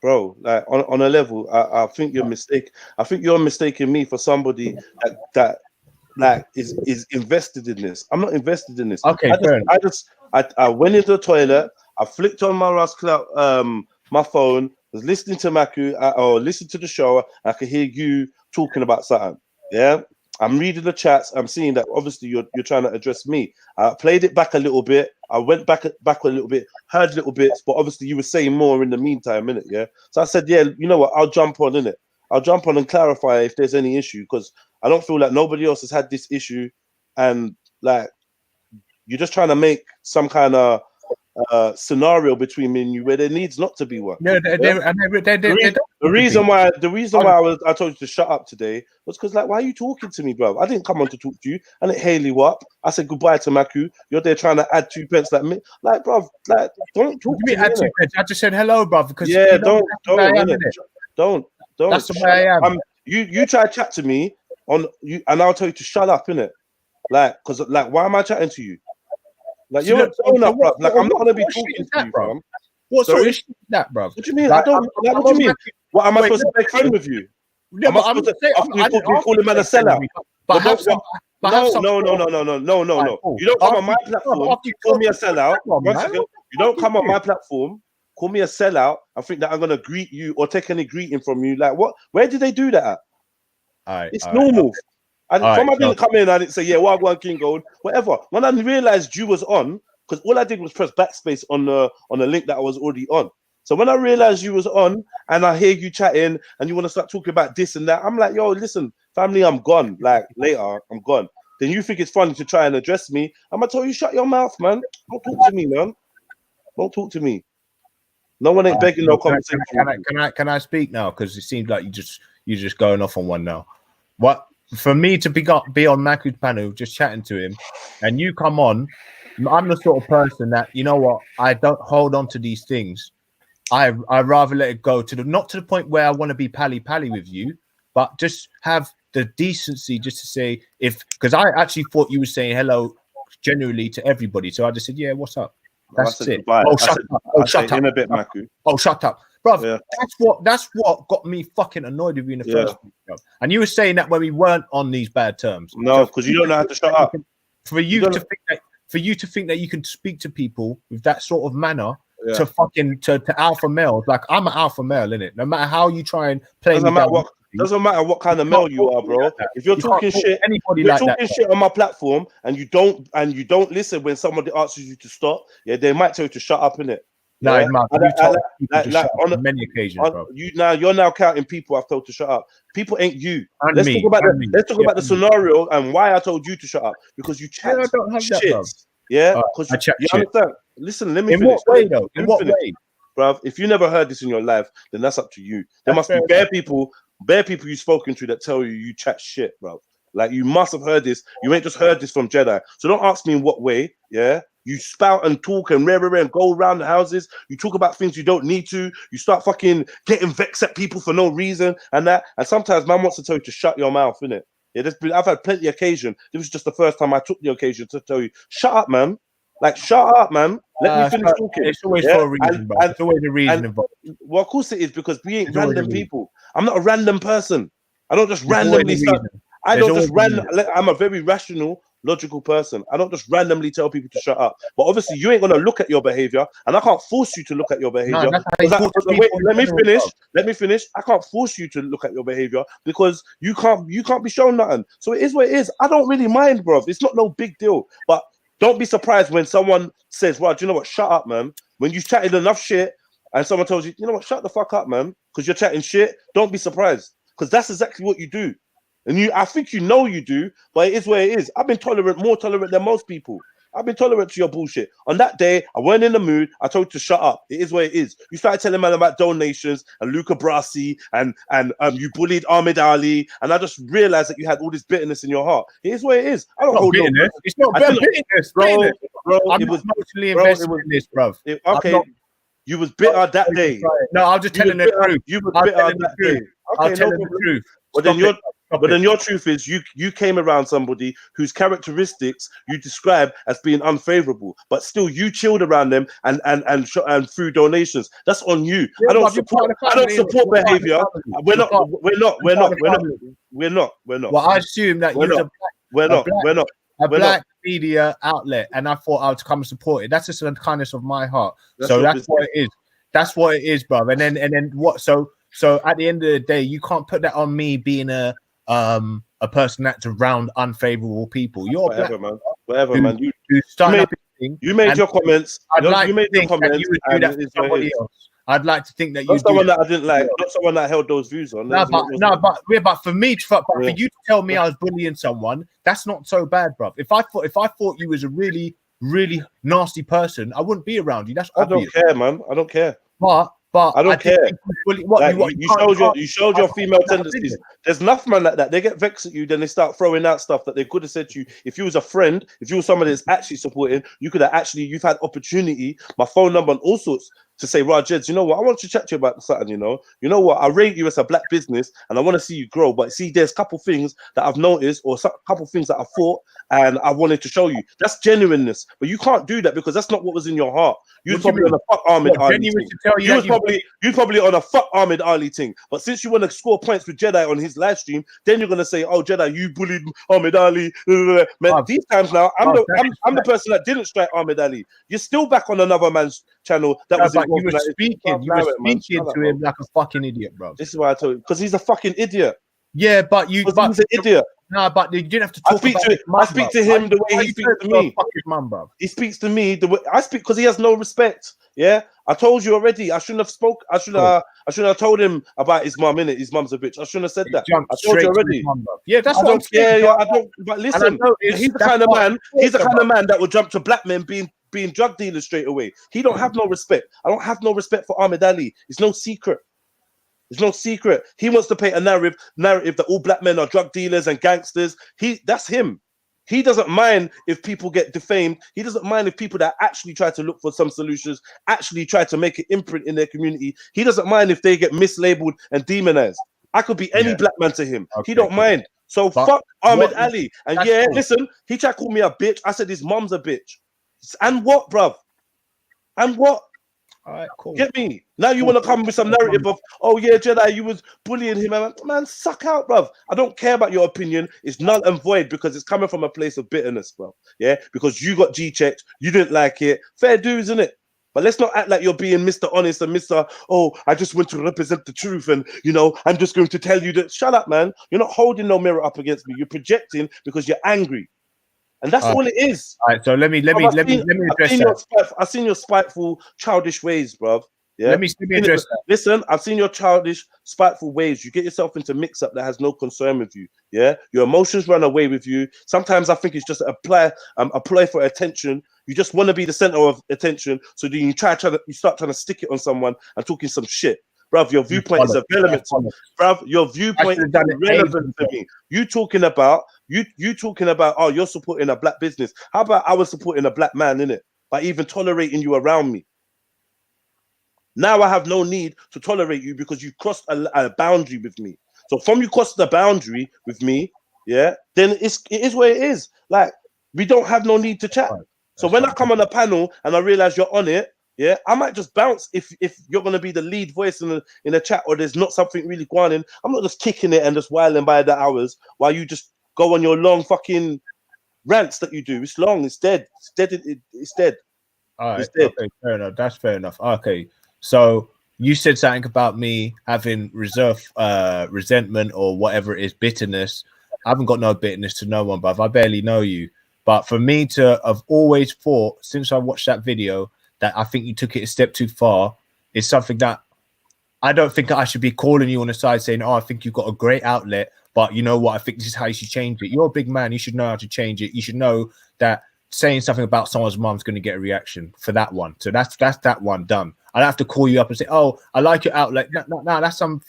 Bro, like on a level, I think you're mistaken. I think you're mistaking me for somebody that like is invested in this. I'm not invested in this. Okay, I went into the toilet, I flicked on my Rascal my phone, was listening to Maku or listening to the show. I could hear you talking about something. Yeah. I'm reading the chats. I'm seeing that obviously you're trying to address me. I played it back a little bit. I went back a little bit, heard little bits, but obviously you were saying more in the meantime, innit? Yeah. So I said, yeah, you know what? I'll jump on, innit? I'll jump on and clarify if there's any issue, because I don't feel like nobody else has had this issue, and like you're just trying to make some kind of scenario between me and you where there needs not to be one. No, the reason why I told you to shut up today was because, like, why are you talking to me, bro? I didn't come on to talk to you. I didn't hail you up. I said goodbye to Maku. You're there trying to add 2 pence like me. Like, bro, like, don't talk to me. Add 2 pence. I just said hello, bro. Because don't. That's the way I am. You try to chat to me on you, and I'll tell you to shut up, innit? Like, because like, why am I chatting to you? Like, you're up, bro. Like, I'm not gonna be talking to you, bro. What sort of issue is that, bro? What do you mean? What do you mean? What am I supposed to make friend with you? Yeah, am I supposed to call him a sellout? No. You don't come on my platform. Call me a sellout. You don't come on my platform. Call me a sellout. I think that I'm gonna greet you or take any greeting from you. Like, what? Where did they do that at? It's normal. I didn't come in. I didn't say, yeah, Wagwan King Gold, whatever. When I realized you was on, because all I did was press backspace on the link that I was already on. So when I realized you was on, and I hear you chatting, and you want to start talking about this and that, I'm like, yo, listen, family, I'm gone. Like, later, I'm gone. Then you think it's funny to try and address me? I'm gonna tell you, shut your mouth, man. Don't talk to me, man. Don't talk to me. No one ain't begging no conversation. Can I speak now? Because it seems like you're just going off on one now. What for me to be on Maku's panel, just chatting to him, and you come on. I'm the sort of person that, you know what, I don't hold on to these things. I rather let it go not to the point where I want to be pally with you, but just have the decency just to say because I actually thought you were saying hello generally to everybody. So I just said, yeah, what's up? That's it. Goodbye. Oh, shut up. Oh, shut up. In a bit, Maku. Oh, shut up. Bro, that's what got me fucking annoyed with you in the first place, bro. And you were saying that when we weren't on these bad terms. No, because you don't know how to shut up. For you to think that you can speak to people with that sort of manner to alpha males, like I'm an alpha male, innit? No matter how you try and play doesn't matter what kind of male you are, bro. If you're talking shit, shit on my platform and you don't listen when somebody asks you to stop, ththey might tell you to shut up, innit? No, on many occasions, bro. You're now counting people I've told to shut up. People ain't you. Let's talk about the scenario and why I told you to shut up, because you chat shit. Because you understand. Listen, let me finish. In what way though? In what way, bruv? If you never heard this in your life, then that's up to you. There must be bare people you've spoken to that tell you chat shit, bruv. Like, you must have heard this. You ain't just heard this from Jedi. So don't ask me in what way. Yeah. You spout and talk and and go around the houses. You talk about things you don't need to. You start fucking getting vexed at people for no reason and that. And sometimes man wants to tell you to shut your mouth, innit? Yeah, I've had plenty of occasion. This was just the first time I took the occasion to tell you, shut up, man. Like, shut up, man. Let me finish talking. It's always for a reason, bro. It's always a reason involved. Well, of course it is, because we ain't random people. I'm not a random person. I don't just randomly start. I'm a very rational, logical person. I don't just randomly tell people to shut up. But obviously, you ain't gonna look at your behavior, and I can't force you to look at your behavior. Let me finish. I can't force you to look at your behavior because you can't be shown nothing. So it is what it is. I don't really mind, bro. It's not no big deal. But don't be surprised when someone says, "Well, do you know what? Shut up, man." When you've chatted enough shit, and someone tells you, "You know what? Shut the fuck up, man," because you're chatting shit. Don't be surprised, because that's exactly what you do. And I think you know you do, but it is where it is. I've been more tolerant than most people. I've been tolerant to your bullshit. On that day, I weren't in the mood. I told you to shut up. It is where it is. You started telling man about donations and Luca Brasi and you bullied Ahmed Ali, and I just realized that you had all this bitterness in your heart. It is where it is. I don't hold bitterness. It's not bitterness, bro. I'm not emotionally invested in this, bro. Okay, you was bitter that day. No, I'm just telling the truth. You was bitter that day. Okay, no problem. But then your truth is you came around somebody whose characteristics you describe as being unfavorable, but still you chilled around them and through donations. That's on you. Yeah, I don't support behavior. We're not. Well, I assume that you're a black media outlet, and I thought I would come and support it. That's just the kindness of my heart. So that's what it is. That's what it is, bro. And then what? So at the end of the day, you can't put that on me being a person that's around unfavorable people. You're whatever, man. You made your comments. You made your comments. You would do that to somebody else. I'd like to think that you. Not someone that I didn't like. Not someone that held those views on. But for me, for you to tell me I was bullying someone, that's not so bad, bro. If I thought you was a really, really nasty person, I wouldn't be around you. That's obvious. I don't care, man. I don't care. But I don't care. You showed your female tendencies. There's enough man like that. They get vexed at you, then they start throwing out stuff that they could have said to you. If you was a friend, if you was somebody that's actually supporting, you could have you've had opportunity, my phone number and all sorts, to say, right, Jeds, you know what? I want to chat to you about something, you know what? I rate you as a black business and I want to see you grow. But see, there's a couple things that I've noticed or a couple things that I thought and I wanted to show you. That's genuineness. But you can't do that because that's not what was in your heart. You was probably on a fuck Ahmed Ali thing. You probably on a fuck Ahmed Ali thing. But since you want to score points with Jedi on his live stream, then you're going to say, oh, Jedi, you bullied Ahmed Ali. Man, these times now, I'm the person that didn't strike Ahmed Ali. You're still back on another man's channel that was you were speaking to him like a fucking idiot, bro. This is why I told you, because he's a fucking idiot. Yeah, but he's an idiot. No, but you didn't have to talk I speak to him the way he speaks to me. Mum, bro. He speaks to me the way I speak because he has no respect. Yeah, I told you already. I shouldn't have told him about his mum, innit? His mum's a bitch. I shouldn't have said that. I told you already. Yeah, that's what I'm saying. I don't. But listen, he's the kind of man. He's the kind of man that will jump to black men being being drug dealers straight away. He don't have no respect. I don't have no respect for Ahmed Ali. It's no secret. It's no secret. He wants to paint a narrative that all black men are drug dealers and gangsters. That's him. He doesn't mind if people get defamed. He doesn't mind if people that actually try to look for some solutions, actually try to make an imprint in their community. He doesn't mind if they get mislabeled and demonized. I could be any black man to him. He don't mind. So fuck Ahmed Ali. And listen, he tried to call me a bitch. I said his mom's a bitch. And what, bruv? And what? All right, cool. Get me? Now you want to come with some narrative of, oh yeah, Jedi, you was bullying him. Man, suck out, bruv. I don't care about your opinion. It's null and void because it's coming from a place of bitterness, bro. Yeah, because you got G-checked, you didn't like it. Fair dues, isn't it? But let's not act like you're being Mr. Honest and Mr. Oh, I just want to represent the truth and, I'm just going to tell you that. Shut up, man. You're not holding no mirror up against me. You're projecting because you're angry. And that's all it is. All right, so let me address that. I've seen your spiteful, childish ways, bruv. Yeah. Let me address that. Listen, I've seen your childish, spiteful ways. You get yourself into mix-up that has no concern with you. Yeah. Your emotions run away with you. Sometimes I think it's just a ploy for attention. You just want to be the center of attention. So then you start trying to stick it on someone and talking some shit. Bruv, your viewpoint is irrelevant. Bruv, your viewpoint is irrelevant to me. You talking about, oh, you're supporting a black business. How about I was supporting a black man, innit? By even tolerating you around me. Now I have no need to tolerate you because you crossed a boundary with me. So from you crossed the boundary with me, yeah, then it is where it is. Like, we don't have no need to chat. So when I come on a panel and I realize you're on it, yeah, I might just bounce if you're gonna be the lead voice in a chat or there's not something really going on. I'm not just kicking it and just whiling by the hours while you just go on your long fucking rants that you do. It's long, it's dead. It's dead. It's dead. All right, okay, fair enough. That's fair enough. Okay, so you said something about me having resentment or whatever it is, bitterness. I haven't got no bitterness to no one, but I barely know you. But for me to have always thought since I watched that video that I think you took it a step too far is something that I don't think I should be calling you on the side saying, oh, I think you've got a great outlet, but you know what? I think this is how you should change it. You're a big man. You should know how to change it. You should know that saying something about someone's mom's going to get a reaction for that one. So that's that one done. I'd have to call you up and say, oh, I like your outlet. No, that's some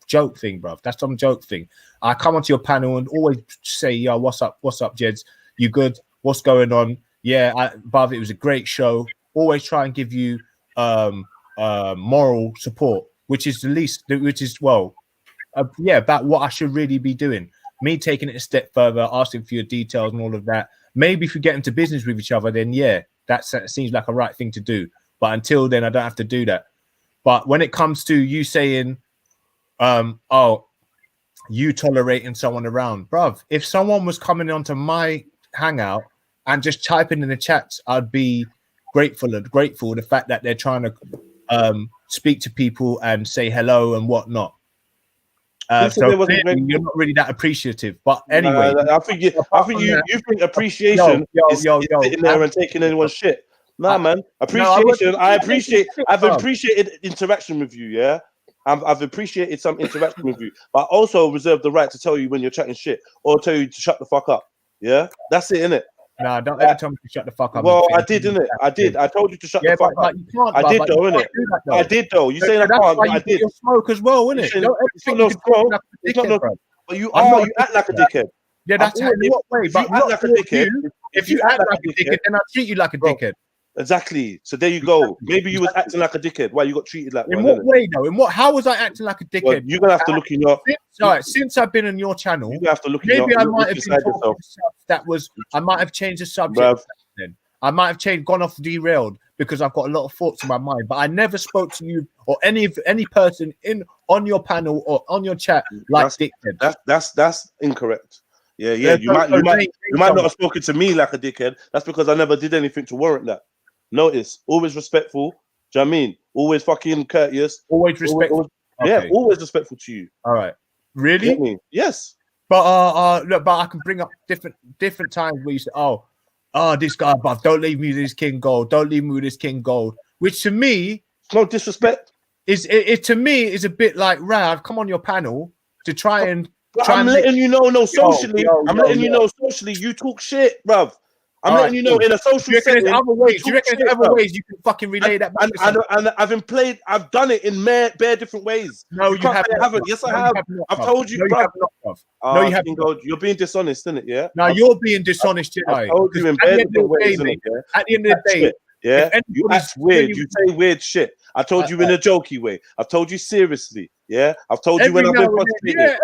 joke thing, bro. That's some joke thing. I come onto your panel and always say, yo, what's up, Jeds? You good? What's going on? Yeah, bruv, it was a great show. Always try and give you moral support, which is about what I should really be doing. Me taking it a step further, asking for your details and all of that. Maybe if we get into business with each other, then yeah, that seems like a right thing to do. But until then, I don't have to do that. But when it comes to you saying, oh, you tolerating someone around, bruv, if someone was coming onto my hangout and just typing in the chats, I'd be grateful the fact that they're trying to speak to people and say hello and whatnot. So you're not really that appreciative, but anyway, I think you think appreciation is sitting there and taking anyone's shit. Nah, man, appreciation. I've appreciated interaction with you. Yeah, I've appreciated some interaction with you, but I also reserve the right to tell you when you're chatting shit or tell you to shut the fuck up. Yeah, that's it, innit? No, don't ever tell me to shut the fuck up. Well, I did, innit? I did. I told you to shut the fuck up. I did, though, innit? I did, though. You saying I can't, but I did. You smoke as well, innit? It's not no smoke. It's not no. But you are. You act like a dickhead. Yeah, that's how. In what way? But you act like a dickhead. If you act like a dickhead, then I treat you like a dickhead. Exactly. So there you go. Maybe you was acting like a dickhead. Why you got treated like one? In what way, though? How was I acting like a dickhead? Well, you're gonna have to look in your. Since I've been on your channel, you have to look. Maybe I might have been talking stuff I might have changed the subject. Then I might have gone off derailed because I've got a lot of thoughts in my mind. But I never spoke to you or any person on your panel or on your chat like dickhead. That's incorrect. Yeah. You might not have spoken to me like a dickhead. That's because I never did anything to warrant that. Notice, always respectful. Do you know what I mean? Always fucking courteous. Always respectful. Yeah, always respectful to you. All right. Really? Yes. But look, but I can bring up different times where you say, oh, this guy, bruv, don't leave me with this King Gold. Don't leave me with this King Gold. Which to me, no disrespect. To me is a bit like, I've come on your panel to try and. I'm letting you know, socially. I'm letting you know socially. You talk shit, bruv. I'm letting you know in a social setting. There's other ways? Do you reckon there's other ways you can fucking relay that back? And I've done it in bare different ways. No, you haven't. Yes, I have. I've told you, bro. No, you haven't. You're being dishonest, isn't it? Yeah. No, you're being dishonest, I told you in bare different ways. At the end of the day, yeah, you act weird. You say weird shit. I told you in a jokey way. I've told you seriously. Yeah, I've told you when I've been frustrated.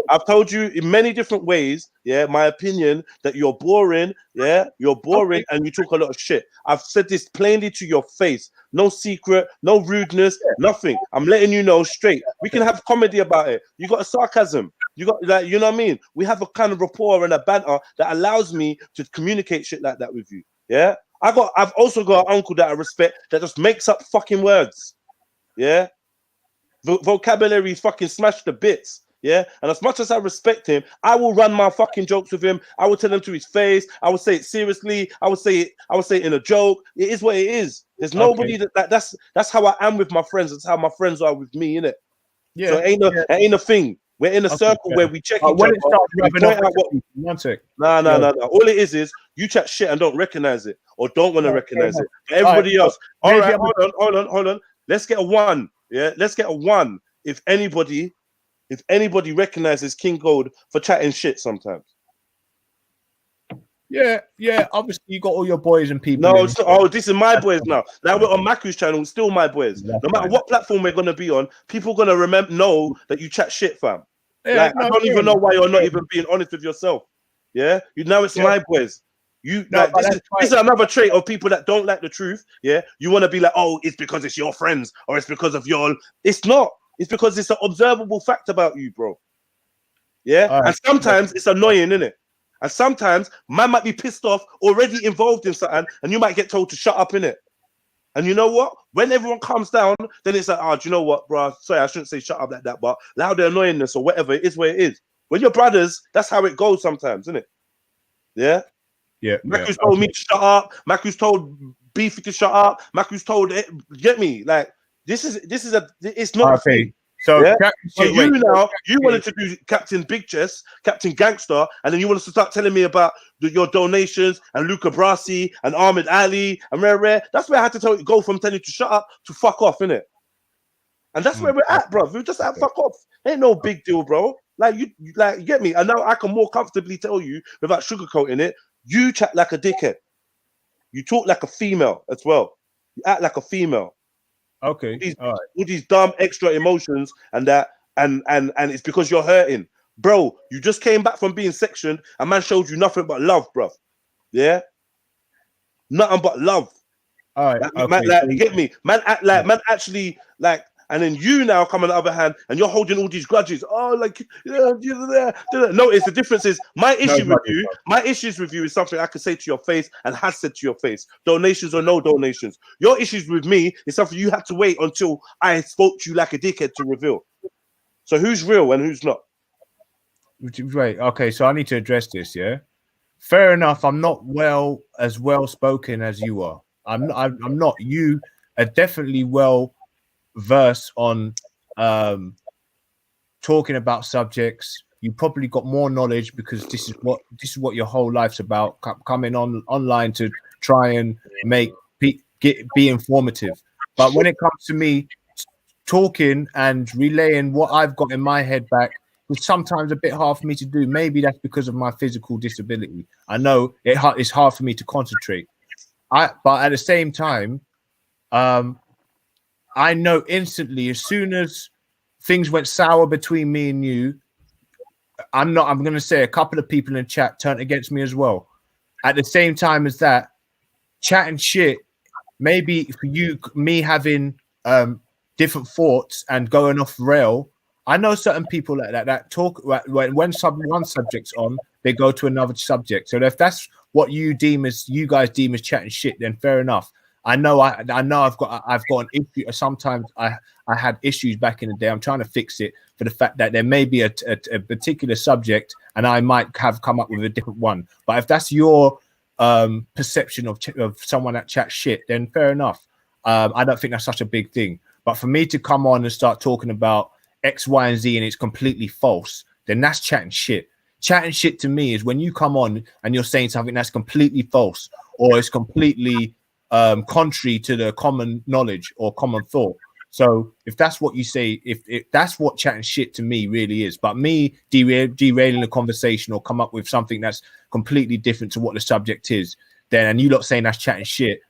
I've told you in many different ways. Yeah, my opinion that you're boring. Yeah, you're boring, and you talk a lot of shit. I've said this plainly to your face. No secret, no rudeness, nothing. I'm letting you know straight. We can have comedy about it. You got a sarcasm. You got like, you know what I mean? We have a kind of rapport and a banter that allows me to communicate shit like that with you. Yeah. I've also got an uncle that I respect that just makes up fucking words. Yeah. Vocabulary fucking smashed to bits. Yeah. And as much as I respect him, I will run my fucking jokes with him. I will tell him to his face. I will say it seriously. I will say it in a joke. It is what it is. There's nobody that's how I am with my friends. That's how my friends are with me, innit? Yeah. So it ain't a thing. We're in a circle where we check each other. No. All it is you chat shit and don't recognize it or don't want to recognize it. Everybody else. All right, hold on. Let's get a 1. Yeah, let's get a 1 if anybody recognizes King Gold for chatting shit sometimes. Yeah. Obviously, you got all your boys and people. No, this is my boys now. Now we're on Maku's channel, still my boys. No matter what platform we're gonna be on, people gonna know that you chat shit, fam. I don't even know why you're not even being honest with yourself. Yeah, it's my boys. This is another trait of people that don't like the truth. Yeah, you want to be like, oh, it's because it's your friends or it's because of your. It's not. It's because it's an observable fact about you, bro. Yeah, and sometimes it's annoying, isn't it? And sometimes man might be pissed off, already involved in something, and you might get told to shut up, innit? And you know what? When everyone calms down, then it's like, do you know what, bro? Sorry, I shouldn't say shut up like that, but loud annoyingness or whatever, it is what it is. When you're brothers, that's how it goes sometimes, isn't it? Yeah? Yeah. Maku's told me to shut up. Maku's told Beefy to shut up. Maku's told it. Get me? Like, it's not a thing. So, yeah? You wanted to do Captain Big Chest, Captain Gangster, and then you want to start telling me about your donations and Luca Brasi and Ahmed Ali and Rare. That's where I had to go from telling you to shut up to fuck off, innit? And that's where we're at, bro. We just at fuck off. Ain't no big deal, bro. Like you get me? And now I can more comfortably tell you without sugarcoating it. You chat like a dickhead. You talk like a female as well. You act like a female. Okay. All these dumb extra emotions and that, and it's because you're hurting, bro. You just came back from being sectioned, and man showed you nothing but love, bro. Yeah, nothing but love. All right, man, you get me? Man, man actually like. And then you now come on the other hand, and you're holding all these grudges. Oh, like no, it's the difference is my issue with you. My issues with you is something I can say to your face and has said to your face. Donations or no donations. Your issues with me is something you had to wait until I spoke to you like a dickhead to reveal. So who's real and who's not? Right. Okay. So I need to address this. Yeah. Fair enough. I'm not well spoken as you are. I'm not. You are definitely well verse on talking about subjects. You probably got more knowledge because this is what your whole life's about, coming online to try and be informative. But when it comes to me talking and relaying what I've got in my head back, it's sometimes a bit hard for me to do. Maybe that's because of my physical disability. I know it's hard for me to concentrate. But at the same time, I know instantly as soon as things went sour between me and you, I'm going to say a couple of people in the chat turned against me as well. At the same time as that, chatting shit, maybe for you, me having different thoughts and going off rail. I know certain people like that talk when one subject's on, they go to another subject. So if that's what you guys deem as chatting shit, then fair enough. I know I've got an issue. Sometimes I had issues back in the day. I'm trying to fix it for the fact that there may be a particular subject and I might have come up with a different one. But if that's your perception of someone that chats shit, then fair enough. I don't think that's such a big thing. But for me to come on and start talking about X, Y, and Z and it's completely false, then that's chatting shit. Chatting shit to me is when you come on and you're saying something that's completely false or it's completely contrary to the common knowledge or common thought. So if that's what you say, if that's what chatting shit to me really is, but me derailing the conversation or come up with something that's completely different to what the subject is, then and you lot saying that's chatting shit,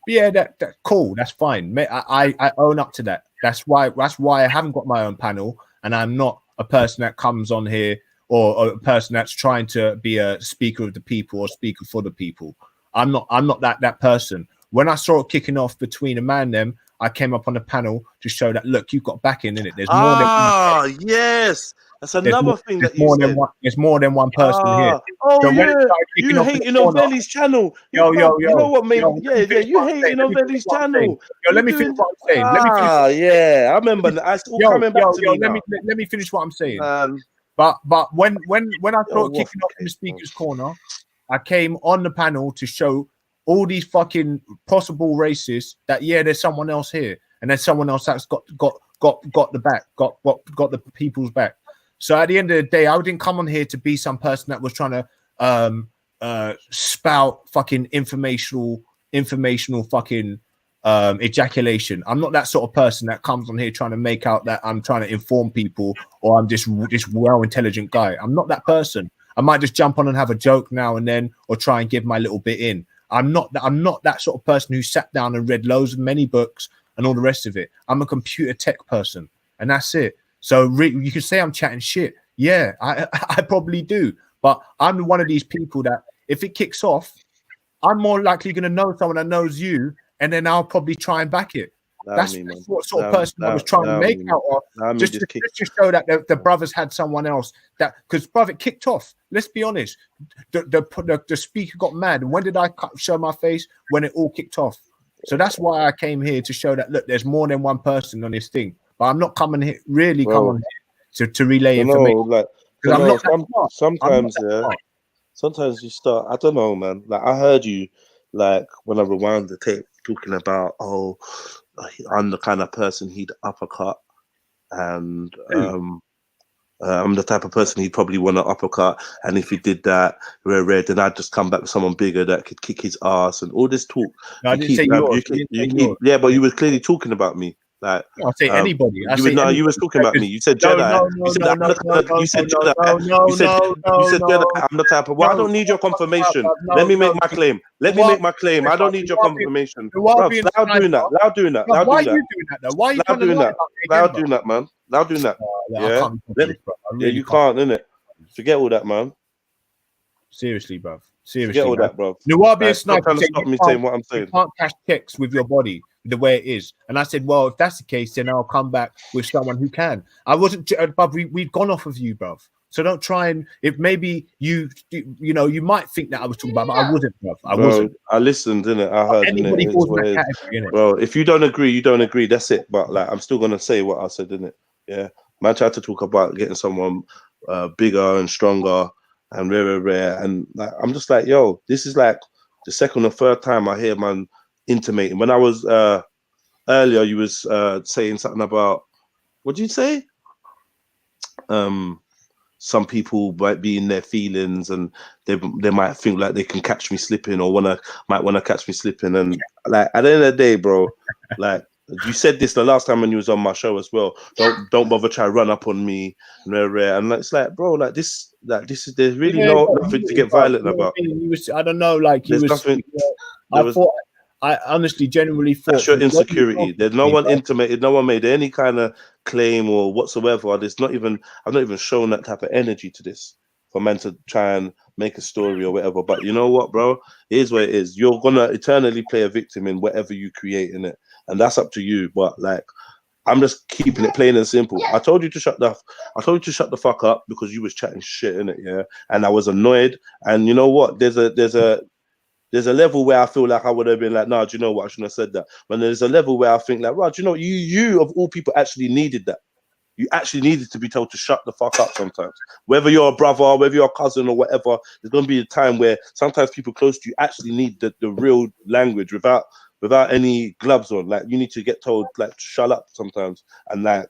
yeah, that cool, that's fine. I own up to that. That's why I haven't got my own panel, and I'm not a person that comes on here or a person that's trying to be a speaker of the people or speaker for the people. I'm not that person. When I saw it kicking off between a man them, I came up on the panel to show that look, you've got backing in it. There's more than yes. That's another thing that you said. There's more than one person here. Oh, so yeah. You hating on Veli's channel. Yo. You know what, mate? Yeah. You hating on Veli's channel. Let me finish what I'm saying. Yeah. I remember that. It's all coming back to me now. Let me finish what I'm saying. But when I saw it kicking off in the speaker's corner, I came on the panel to show all these fucking possible racists that there's someone else here, and there's someone else that's got the back, got the people's back. So at the end of the day, I didn't come on here to be some person that was trying to spout fucking informational fucking ejaculation. I'm not that sort of person that comes on here trying to make out that I'm trying to inform people or I'm just well intelligent guy. I'm not that person. I might just jump on and have a joke now and then, or try and give my little bit in. I'm not that sort of person who sat down and read loads of many books and all the rest of it. I'm a computer tech person, and that's it. So you can say I'm chatting shit. Yeah, I probably do. But I'm one of these people that if it kicks off, I'm more likely going to know someone that knows you, and then I'll probably try and back it. That's what sort of person I was trying to make out of, just to show that the brothers had someone else. That because brother, it kicked off. Let's be honest. The speaker got mad, and when did I show my face? When it all kicked off. So that's why I came here to show that look, there's more than one person on this thing. But I'm not coming here coming here to relay information. Sometimes you start. I don't know, man. Like I heard you, like when I rewound the tape, talking about I'm the kind of person he'd uppercut, and I'm the type of person he'd probably want to uppercut. And if he did that, then I'd just come back with someone bigger that could kick his ass and all this talk. No, I didn't say yours. Yeah, but you were clearly talking about me. Like, I'll say anybody. You was talking about me. You said Jedi. You said Jedi. I'm the type of. Well, I don't need your confirmation. Let me make my claim. I don't need your confirmation. Loud doing that. Why are you doing that though? Why are you doing that? Loud doing that, man. Loud doing that. Yeah. Yeah, you can't, innit? Forget all that, man. Seriously, bro. Seriously, forget all that, bro. Nuwabi is not trying to stop me saying what I'm saying. You can't cash checks with your body the way it is. And I said, well, if that's the case, then I'll come back with someone who can. I wasn't, but we've gone off of you, bruv. So don't try and, if maybe you might think that I was talking about, but I wasn't, bruv. I wasn't. I listened, didn't it? I heard. Anybody falls in that category, innit? Well, if you don't agree, you don't agree. That's it. But like, I'm still gonna say what I said, didn't it? Yeah. Man tried to talk about getting someone bigger and stronger and rare. And like, I'm just like, yo, this is like the second or third time I hear man intimating. When I was earlier, you was saying something about, what did you say? Some people might be in their feelings and they might think like they can catch me slipping or might want to catch me slipping. And like at the end of the day, bro, like you said this the last time when you was on my show as well. Don't bother trying to run up on me and it's like, bro, like this is there's really nothing to get violent about. I don't know, like there's nothing. I honestly, genuinely thought that's your insecurity. There's no one intimated, no one made any kind of claim or whatsoever. I've not even shown that type of energy to this for men to try and make a story or whatever. But you know what, bro? It is what it is. You're gonna eternally play a victim in whatever you create in it, and that's up to you. But like, I'm just keeping it plain and simple. I told you to shut the fuck up because you was chatting shit in it, yeah. And I was annoyed. And you know what? There's a level where I feel like I would have been like, no, do you know what? I shouldn't have said that. But there's a level where I think like, right, do you know, you of all people actually needed that. You actually needed to be told to shut the fuck up sometimes. Whether you're a brother, whether you're a cousin or whatever, there's going to be a time where sometimes people close to you actually need the real language without any gloves on. Like, you need to get told like to shut up sometimes. And like,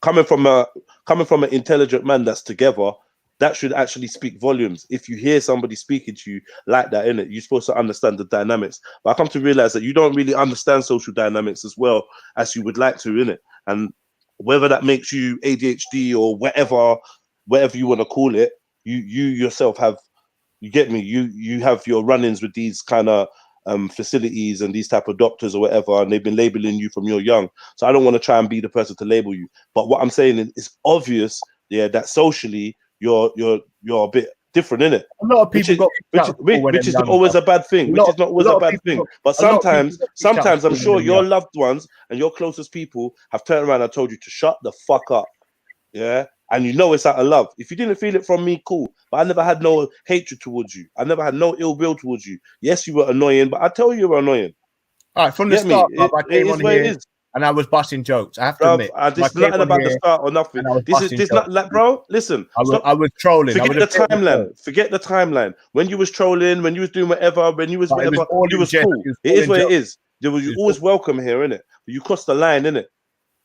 coming from coming from an intelligent man that's together, that should actually speak volumes. If you hear somebody speaking to you like that, innit, you're supposed to understand the dynamics. But I come to realize that you don't really understand social dynamics as well as you would like to, innit? And whether that makes you ADHD or whatever you want to call it, you yourself have, you get me, you have your run-ins with these kind of facilities and these type of doctors or whatever, and they've been labeling you from you're young. So I don't want to try and be the person to label you. But what I'm saying is, it's obvious, yeah, that socially you're a bit different, innit? A lot of people which is not always a bad thing. Which is not always a bad thing. But sometimes I'm sure your loved ones and your closest people have turned around and told you to shut the fuck up. Yeah. And you know it's out of love. If you didn't feel it from me, cool. But I never had no hatred towards you. I never had no ill will towards you. Yes, you were annoying, but I tell you were annoying. All right, from the start, I came on here and I was busting jokes. I have to admit, this is nothing about the start or nothing. This not like, bro. Listen, I was trolling. Forget the timeline. Forget the timeline. When you was trolling, when you was doing whatever, when you was whatever, you was cool. It is what it is. You're always welcome here, innit? But you crossed the line, innit?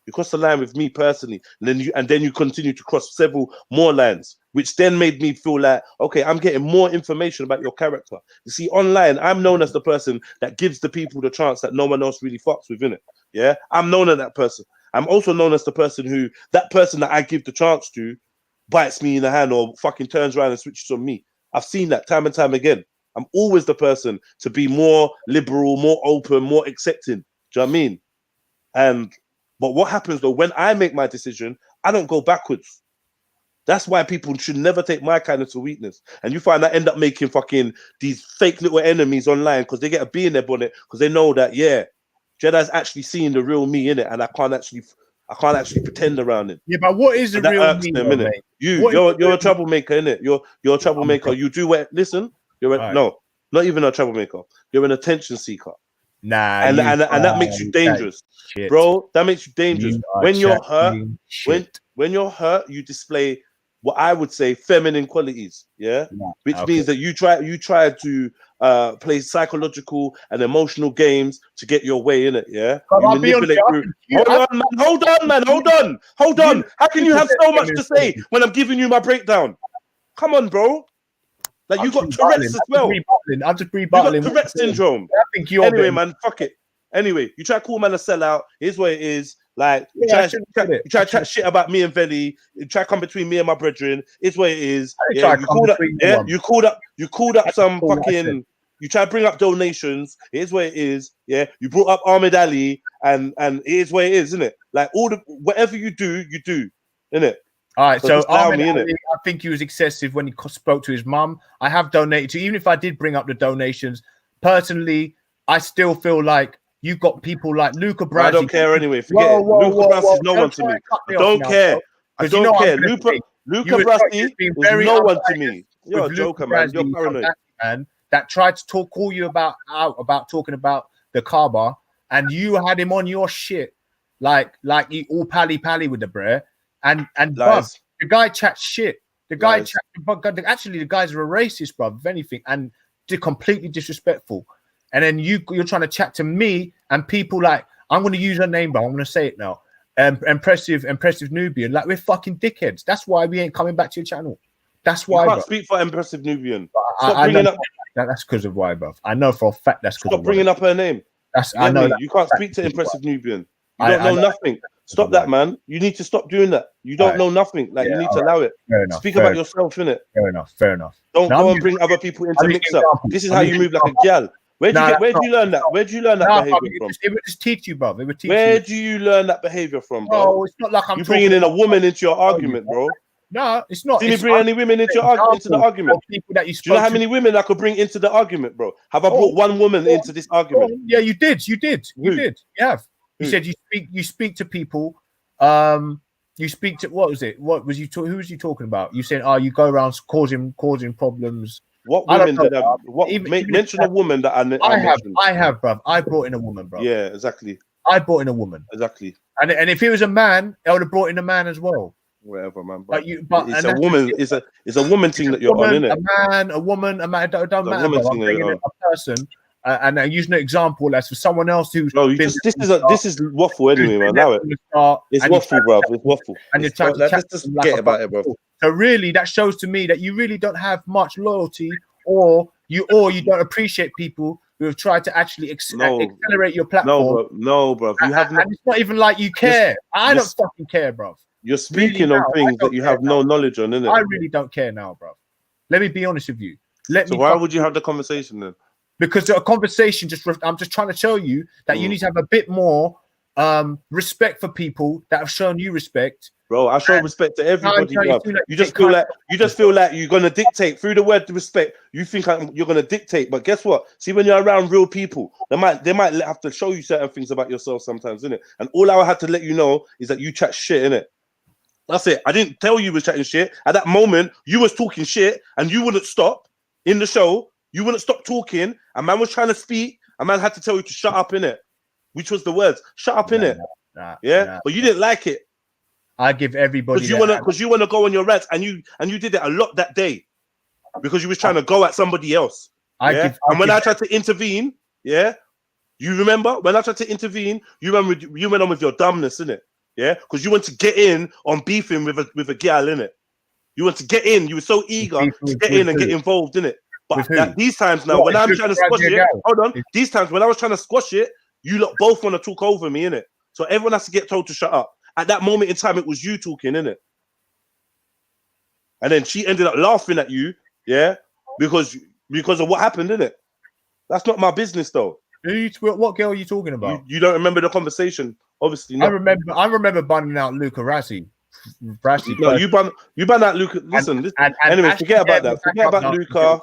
You crossed the line with me personally, and then you continue to cross several more lines, which then made me feel like, okay, I'm getting more information about your character. You see, online, I'm known as the person that gives the people the chance that no one else really fucks with, innit? Yeah, I'm known as that person. I'm also known as the person that person that I give the chance to bites me in the hand or fucking turns around and switches on me. I've seen that time and time again. I'm always the person to be more liberal, more open, more accepting. Do you know what I mean? But what happens though, when I make my decision, I don't go backwards. That's why people should never take my kindness for weakness. And you find I end up making fucking these fake little enemies online because they get a bee in their bonnet because they know that, yeah, Jedi's actually seeing the real me in it, and I can't actually pretend around it. Yeah, but what is the real me, though, mate? You're a troublemaker, innit? You're a troublemaker. You do what? Listen, no, not even a troublemaker. You're an attention seeker. Nah, and that makes you dangerous, bro. That makes you dangerous. When you're hurt, when you're hurt, you display what I would say feminine qualities. Yeah, which means that you try to play psychological and emotional games to get your way in it. Yeah, you manipulate through. Hold on. How can you have so much to say when I'm giving you my breakdown? Come on, bro. Like you got Tourette's as well. I'm just rebattling. You got Tourette's syndrome. I think you're anyway, man. Fuck it. Anyway, you try to call man a sellout. Here's what it is. Like you try to chat shit about me and Veli. You try to come between me and my brethren. It's what it is. Yeah, you called up some fucking. You try to bring up donations. Here's what it is. Yeah, you brought up Ahmed Ali, and here's what it is, isn't it? Like whatever you do, isn't it? All right, so Ahmed Ali, I think he was excessive when he spoke to his mum. I have donated to, even if I did bring up the donations, personally, I still feel like you've got people like Luca Brasi. I don't care anyway. Forget it. Luca Brasi is no one to me. I don't care. I don't care. Luca Brasi is no one to me. You're a joker, man. You're paranoid. Man, that tried to call you about talking about the Kaaba, and you had him on your shit like he all pally with the brer. And bruv, the guy chats shit. The guy actually the guys are a racist, bruv, if anything, and they're completely disrespectful. And then you're trying to chat to me and people like, I'm going to use her name, but I'm going to say it now. Impressive Nubian. Like, we're fucking dickheads. That's why we ain't coming back to your channel. That's why. You can't speak for Impressive Nubian. Stop bringing up. That's because of why, bruv. I know for a fact that's because. Stop bringing up her name. I know you can't speak to Impressive Nubian. You don't know nothing. Stop that, man. You need to stop doing that. You don't know nothing. Like, you need to allow it. Speak about yourself, innit? Fair enough. Don't go and bring other people into mix up. This is how you move like a gal. Where do you learn that? Where do you learn that behavior from? It would just teach you, bro. Where do you learn that behavior from, bro? Oh, it's not like I'm bringing in a woman into your argument, bro. No, it's not. Did you bring any women into the argument? People that you do you know how many women I could bring into the argument, bro? Have I brought one woman into this argument? Yeah, you did. You have. You said you speak to people. You speak to what was it? Who was you talking about? You said, you go around causing problems. What women did I? Mention a woman that I have, bruv. I brought in a woman, bro. Yeah, exactly. I brought in a woman. Exactly. And if he was a man, I would have brought in a man as well. Whatever, man. But it's a woman. It's a woman thing that you're on, isn't it? A woman. It don't matter. I'm bringing in a person. and I'm using an example as for someone else who's this is waffle anyway, man. Allow it. It's waffle, bro. It's waffle. And you're trying to let's just get about it, bro. So really, that shows to me that you really don't have much loyalty, or you don't appreciate people who have tried to actually accelerate your platform. No, bro. You have and it's not even like you care. I don't fucking care, bro. You're speaking on things that you have no knowledge on, innit? I really don't care now, bro. Let me be honest with you. Why would you have the conversation then? Because a conversation I'm just trying to tell you that you need to have a bit more respect for people that have shown you respect. Bro, I show respect to everybody, bro. You just feel like you're gonna dictate through the word respect. You think you're gonna dictate, but guess what? See, when you're around real people, they might have to show you certain things about yourself sometimes, innit? And all I had to let you know is that you chat shit, innit? That's it. I didn't tell you was chatting shit. At that moment, you was talking shit, and you wouldn't stop in the show. You wouldn't stop talking. A man was trying to speak. A man had to tell you to shut up, innit? Which was the words. Shut up, innit? But you didn't like it. I give everybody because you wanna go on your rants, and you did it a lot that day because you was trying to go at somebody else. When I tried to intervene, you remember when I tried to intervene, you went on with your dumbness, innit? Yeah, because you want to get in on beefing with a girl, innit? You want to get in. You were so eager to get in and get involved, innit? But these times now, when I'm trying to squash it, hold on. These times when I was trying to squash it, you lot both want to talk over me, innit? So everyone has to get told to shut up. At that moment in time, it was you talking, innit? And then she ended up laughing at you, because of what happened, innit? That's not my business, though. What girl are you talking about? You don't remember the conversation, obviously. Not. I remember banning out Luca Rassi. No, you ban out Luca. Listen, anyway, forget about that. Forget about Luca.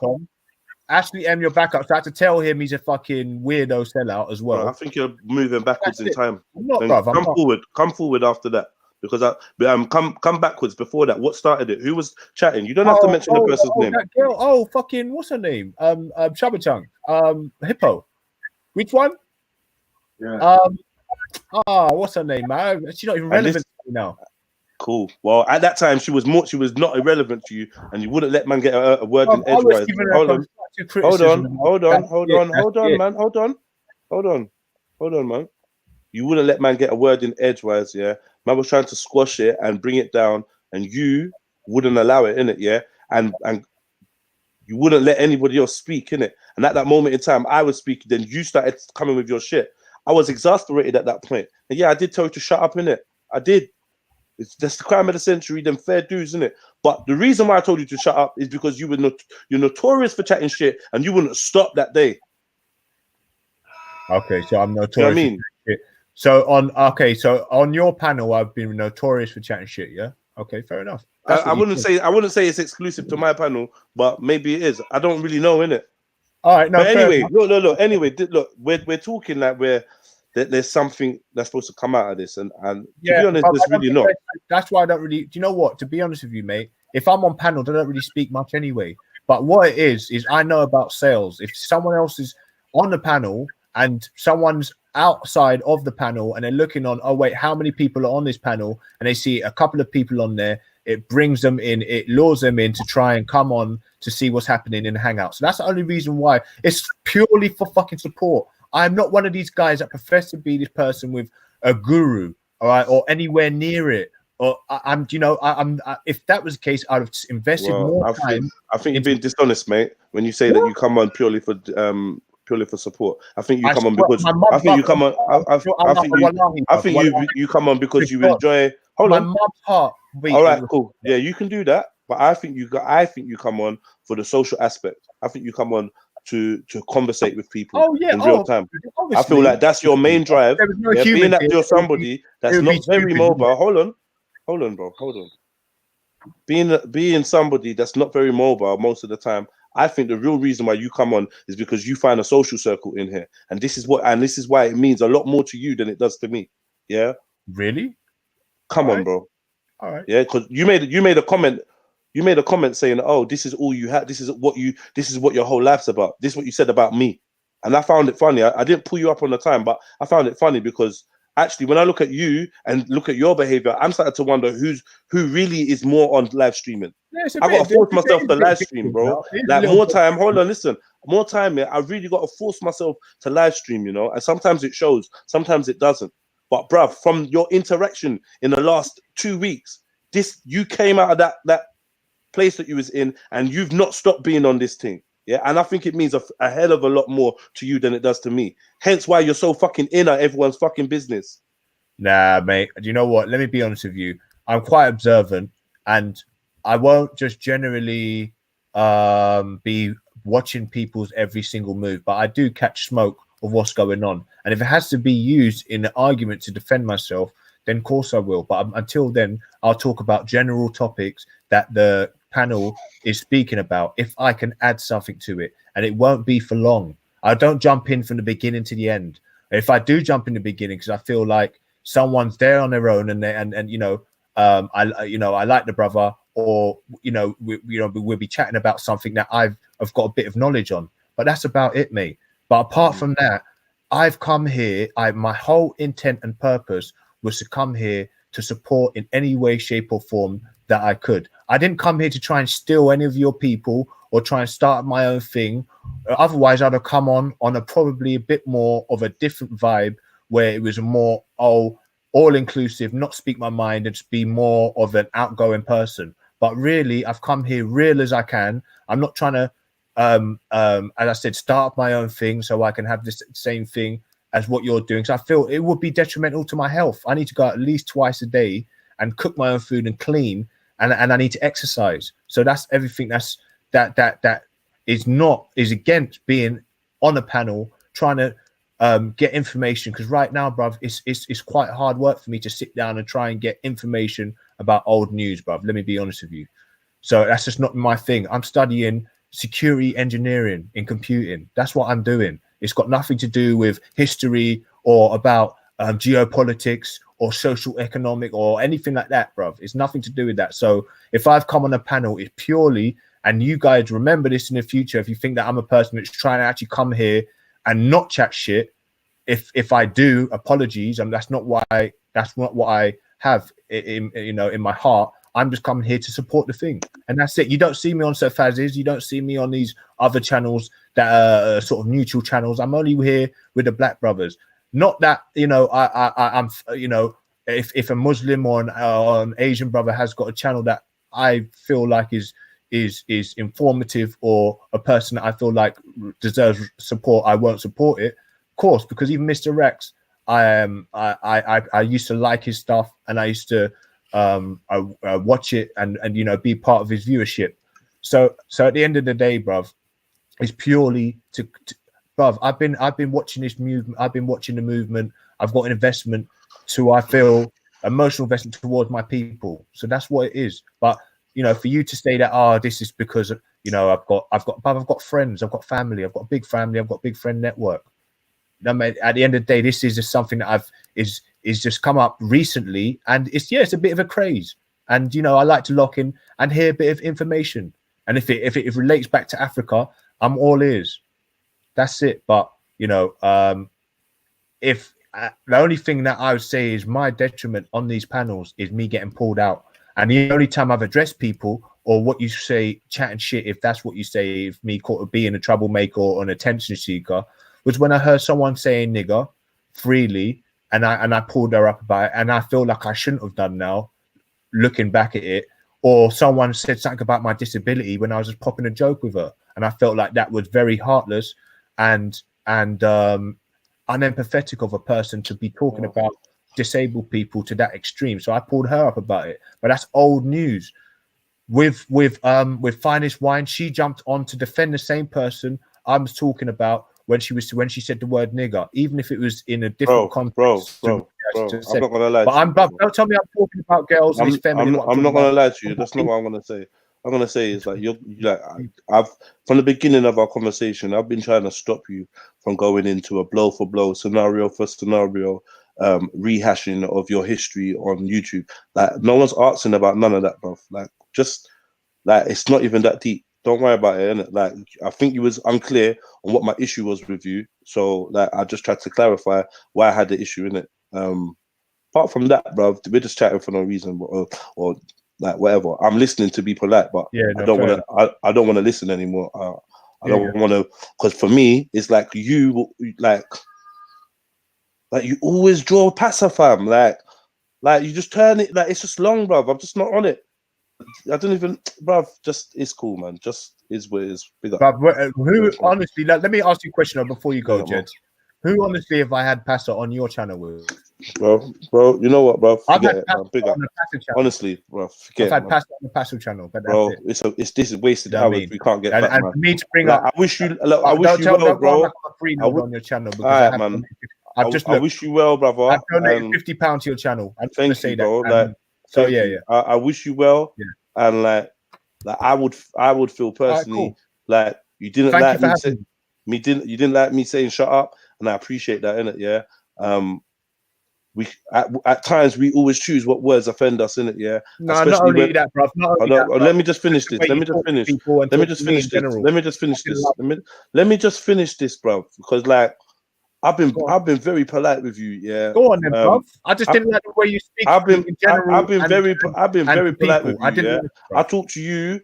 Ashley M, you're back up. So I had to tell him he's a fucking weirdo sellout as well. Bro, I think you're moving backwards in time. Come forward after that, because come backwards before that. What started it? Who was chatting? You don't have to mention the person's name. That girl. Fucking what's her name? Shabachang. Hippo. Which one? Yeah. What's her name, man? She's not even relevant now. Cool. Well, at that time, she was not irrelevant to you, and you wouldn't let man get a word in edgewise. Hold on, man. You wouldn't let man get a word in edgewise, yeah. Man was trying to squash it and bring it down, and you wouldn't allow it, innit, yeah. And you wouldn't let anybody else speak, innit. And at that moment in time, I was speaking. Then you started coming with your shit. I was exasperated at that point. And yeah, I did tell you to shut up, innit. I did. That's the crime of the century, them fair dues, isn't it? But the reason why I told you to shut up is because you're notorious for chatting shit, and you wouldn't stop that day. Okay, so I'm notorious. You know what I mean? So on your panel, I've been notorious for chatting shit. Yeah. Okay, fair enough. I wouldn't say it's exclusive to my panel, but maybe it is. I don't really know, innit? All right. No. But anyway, look. Anyway, look, we're talking like there's something that's supposed to come out of this, and to be honest, there's really not. That's why I don't really. Do you know what? To be honest with you, mate, if I'm on panel, I don't really speak much anyway. But what it is I know about sales. If someone else is on the panel and someone's outside of the panel and they're looking on, oh wait, how many people are on this panel? And they see a couple of people on there, it brings them in, it lures them in to try and come on to see what's happening in the hangout. So that's the only reason why. It's purely for fucking support. I'm not one of these guys that profess to be this person with a guru, all right, or anywhere near it. Or if that was the case, I'd have invested more time. I think you're being dishonest, mate, when you say that you come on purely for support. I think you come on because you come on because you enjoy. Hold on. My mum's heart. All right, cool. Yeah, you can do that, but I think you come on for the social aspect. I think you come on to conversate with people in real time. Obviously. I feel like that's your main drive. Being that you're somebody that's not very mobile. Hold on, bro. Hold on. Being somebody that's not very mobile most of the time, I think the real reason why you come on is because you find a social circle in here, and this is why it means a lot more to you than it does to me. Yeah. Really? Come on, bro. All right. Yeah, because you made a comment. You made a comment saying, "Oh, this is all you had. This is what your whole life's about. This is what you said about me." And I found it funny. I didn't pull you up on the time, but I found it funny because actually, when I look at you and look at your behavior, I'm starting to wonder who really is more on live streaming. Yeah, I got to force myself to live stream, bro. Like more time. Hold on, listen. More time, yeah. I really got to force myself to live stream, you know. And sometimes it shows, sometimes it doesn't. But bruv, from your interaction in the last 2 weeks, you came out of that place that you was in, and you've not stopped being on this thing. Yeah, and I think it means a hell of a lot more to you than it does to me. Hence why you're so fucking in at everyone's fucking business. Nah, mate. Do you know what? Let me be honest with you. I'm quite observant, and I won't just generally be watching people's every single move, but I do catch smoke of what's going on. And if it has to be used in an argument to defend myself, then of course I will. But until then, I'll talk about general topics that the panel is speaking about, if I can add something to it, and it won't be for long. I don't jump in from the beginning to the end. If I do jump in the beginning because I feel like someone's there on their own, and you know, I like the brother, or we'll be chatting about something that I've got a bit of knowledge on, but that's about it, mate. But apart from that, I've come here. My whole intent and purpose was to come here to support in any way, shape, or form that I could. I didn't come here to try and steal any of your people or try and start my own thing. Otherwise, I'd have come on a probably a bit more of a different vibe, where it was more all-inclusive, not speak my mind, and just be more of an outgoing person. But really, I've come here real as I can. I'm not trying to, as I said, start up my own thing so I can have this same thing as what you're doing. So I feel it would be detrimental to my health. I need to go at least twice a day and cook my own food and clean, and I need to exercise. So that's everything that is against being on a panel trying to get information, because right now, bruv, it's quite hard work for me to sit down and try and get information about old news, bruv. Let me be honest with you. So that's just not my thing. I'm studying security engineering in computing. That's what I'm doing. It's got nothing to do with history or about geopolitics or social economic or anything like that, bruv. It's nothing to do with that. So if I've come on a panel, it's purely, and you guys remember this in the future, if you think that I'm a person that's trying to actually come here and not chat shit, if I do, apologies, and that's not what I have in my heart. I'm just coming here to support the thing, and that's it. You don't see me on Sir Faz's, you don't see me on these other channels that are sort of neutral channels. I'm only here with the Black brothers. Not that I'm if a Muslim or an Asian brother has got a channel that I feel like is informative, or a person that I feel like deserves support, I won't support it, of course, because even Mr. Rex, I used to like his stuff, and I used to watch it and be part of his viewership. So at the end of the day, bruv, it's purely to bruv, I've been watching this movement. I've been watching the movement. I've got an investment I feel emotional investment towards my people. So that's what it is. But for you to say that, this is because I've got friends, I've got family, I've got a big family, I've got a big friend network. I mean, at the end of the day, this is just something that is just come up recently, and it's a bit of a craze. And I like to lock in and hear a bit of information. And if it relates back to Africa, I'm all ears. That's it. But if the only thing that I would say is my detriment on these panels is me getting pulled out. And the only time I've addressed people, or what you say, chatting shit, if that's what you say, if me caught being a troublemaker or an attention seeker, was when I heard someone saying nigger freely, and I pulled her up about it, and I feel like I shouldn't have done now, looking back at it. Or someone said something about my disability when I was just popping a joke with her, and I felt like that was very heartless and unempathetic of a person to be talking about disabled people to that extreme. So I pulled her up about it. But that's old news. With Finest Wine, she jumped on to defend the same person I was talking about when she said the word nigger, even if it was in a different context. Bro, I'm not gonna lie. Don't tell me I'm talking about girls. I'm not gonna lie to you. That's not what I'm gonna say. I'm gonna say is like I've from the beginning of our conversation, I've been trying to stop you from going into a blow for blow, scenario for scenario, rehashing of your history on YouTube. Like no one's asking about none of that, bro. Like just like it's not even that deep. Don't worry about it, innit? Like I think you was unclear on what my issue was with you, so like I just tried to clarify why I had the issue in it. Apart from that, bro, we're just chatting for no reason, or like whatever. I'm listening to be polite, but I don't want to. I don't want to listen anymore. I don't want to, because for me, it's like you you always draw past, fam. Like you just turn it. Like it's just long, bro. I'm just not on it. I don't even, bro. Just it's cool, man. Just is what it is. Big up. But who honestly? Let me ask you a question before you go, Jed. Who honestly, if I had Passer on your channel with? Bro, you know what, bro? Forget it, man. Big up. Honestly, bro, forget. I've had Passer on the Passer channel, but bro, it's this is wasted hours. We can't get back, and man. for me to bring up, I wish you well, bro. Free note on your channel because I wish you well, brother. I've donated £50 to your channel. I'm thank you, bro. I wish you well, and like I would feel personally like you didn't like me. You didn't like me saying shut up, and I appreciate that, innit? Yeah. We at times we always choose what words offend us, innit? Yeah. No, not only that, bro. Let me just finish this. Let me just finish this, bro. Because like I've been very polite with you, yeah. Go on then, bro. I just didn't like the way you speak. I've been very polite with you. Yeah. I've talked to you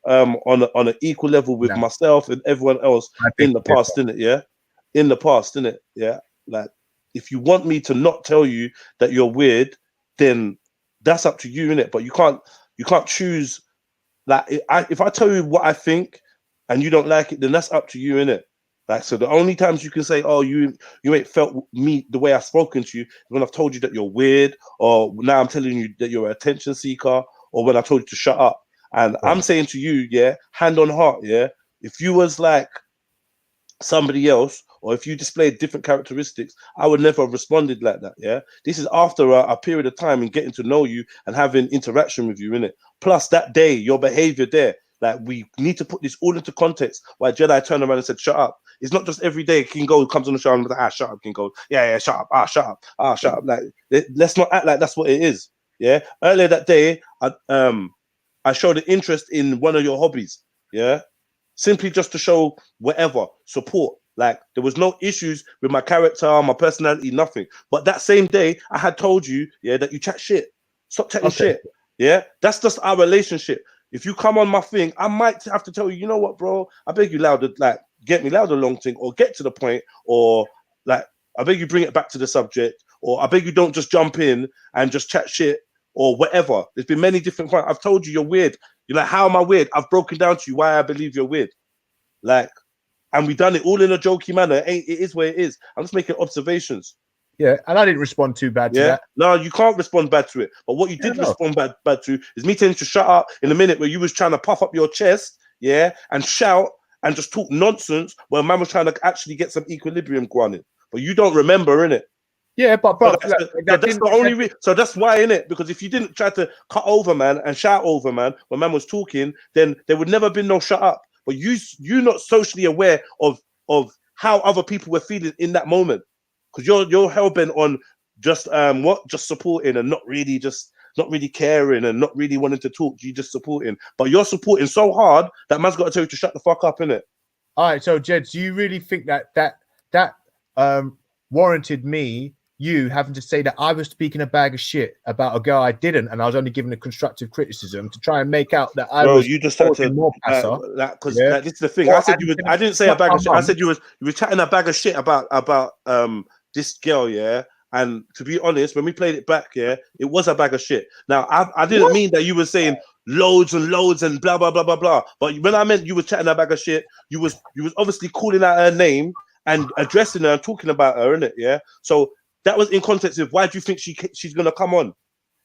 on an equal level with myself and everyone else in the past, innit? Yeah. In the past, innit? Yeah. Like if you want me to not tell you that you're weird, then that's up to you, innit? But you can't choose. Like if I tell you what I think and you don't like it, then that's up to you, innit? Like, so the only times you can say, oh, you ain't felt me the way I've spoken to you is when I've told you that you're weird, or now I'm telling you that you're an attention seeker, or when I told you to shut up. And I'm saying to you, yeah, hand on heart, yeah, if you was like somebody else, or if you displayed different characteristics, I would never have responded like that, yeah? This is after a period of time in getting to know you and having interaction with you, innit? Plus that day, your behavior there, like we need to put this all into context. Why Jedi turned around and said, shut up. It's not just every day King Gold comes on the show and like, shut up, King Gold. Yeah, shut up. Shut up. Shut up. Like, let's not act like that's what it is. Yeah. Earlier that day, I showed an interest in one of your hobbies. Yeah. Simply just to show whatever support. Like there was no issues with my character, my personality, nothing. But that same day, I had told you, yeah, that you chat shit. Stop chatting shit. Yeah. That's just our relationship. If you come on my thing, I might have to tell you, you know what, bro? I beg you louder, like get me louder long thing, or get to the point, or like I beg you bring it back to the subject, or I beg you don't just jump in and just chat shit or whatever. There's been many different points. I've told you you're weird. You're like, how am I weird? I've broken down to you why I believe you're weird. Like, and we done it all in a jokey manner. It is where it is. I'm just making observations. Yeah, and I didn't respond too bad to that. No, you can't respond bad to it. But what you did respond bad to is me telling you to shut up in a minute where you was trying to puff up your chest, yeah, and shout and just talk nonsense while man was trying to actually get some equilibrium going. But you don't remember, innit? Yeah, but bro, that's the only reason. So that's why, innit? Because if you didn't try to cut over man and shout over man when man was talking, then there would never been no shut up. But you're not socially aware of how other people were feeling in that moment. Because you're hell-bent on just just supporting and not really caring and not really wanting to talk. You just supporting, but you're supporting so hard that man's got to tell you to shut the fuck up, innit? All right, so Jed, do you really think that warranted you having to say that I was speaking a bag of shit about a girl I didn't, and I was only giving a constructive criticism to try and make out that I was you just had to more passer? Because this is the thing. I said I didn't say a bag of shit. I said you were chatting a bag of shit about this girl, yeah. And to be honest, when we played it back, yeah, it was a bag of shit. Now, I didn't mean that you were saying loads and loads and blah blah blah blah blah. But when I meant you were chatting a bag of shit, you was obviously calling out her name and addressing her and talking about her, innit? Yeah. So that was in context of why do you think she's gonna come on?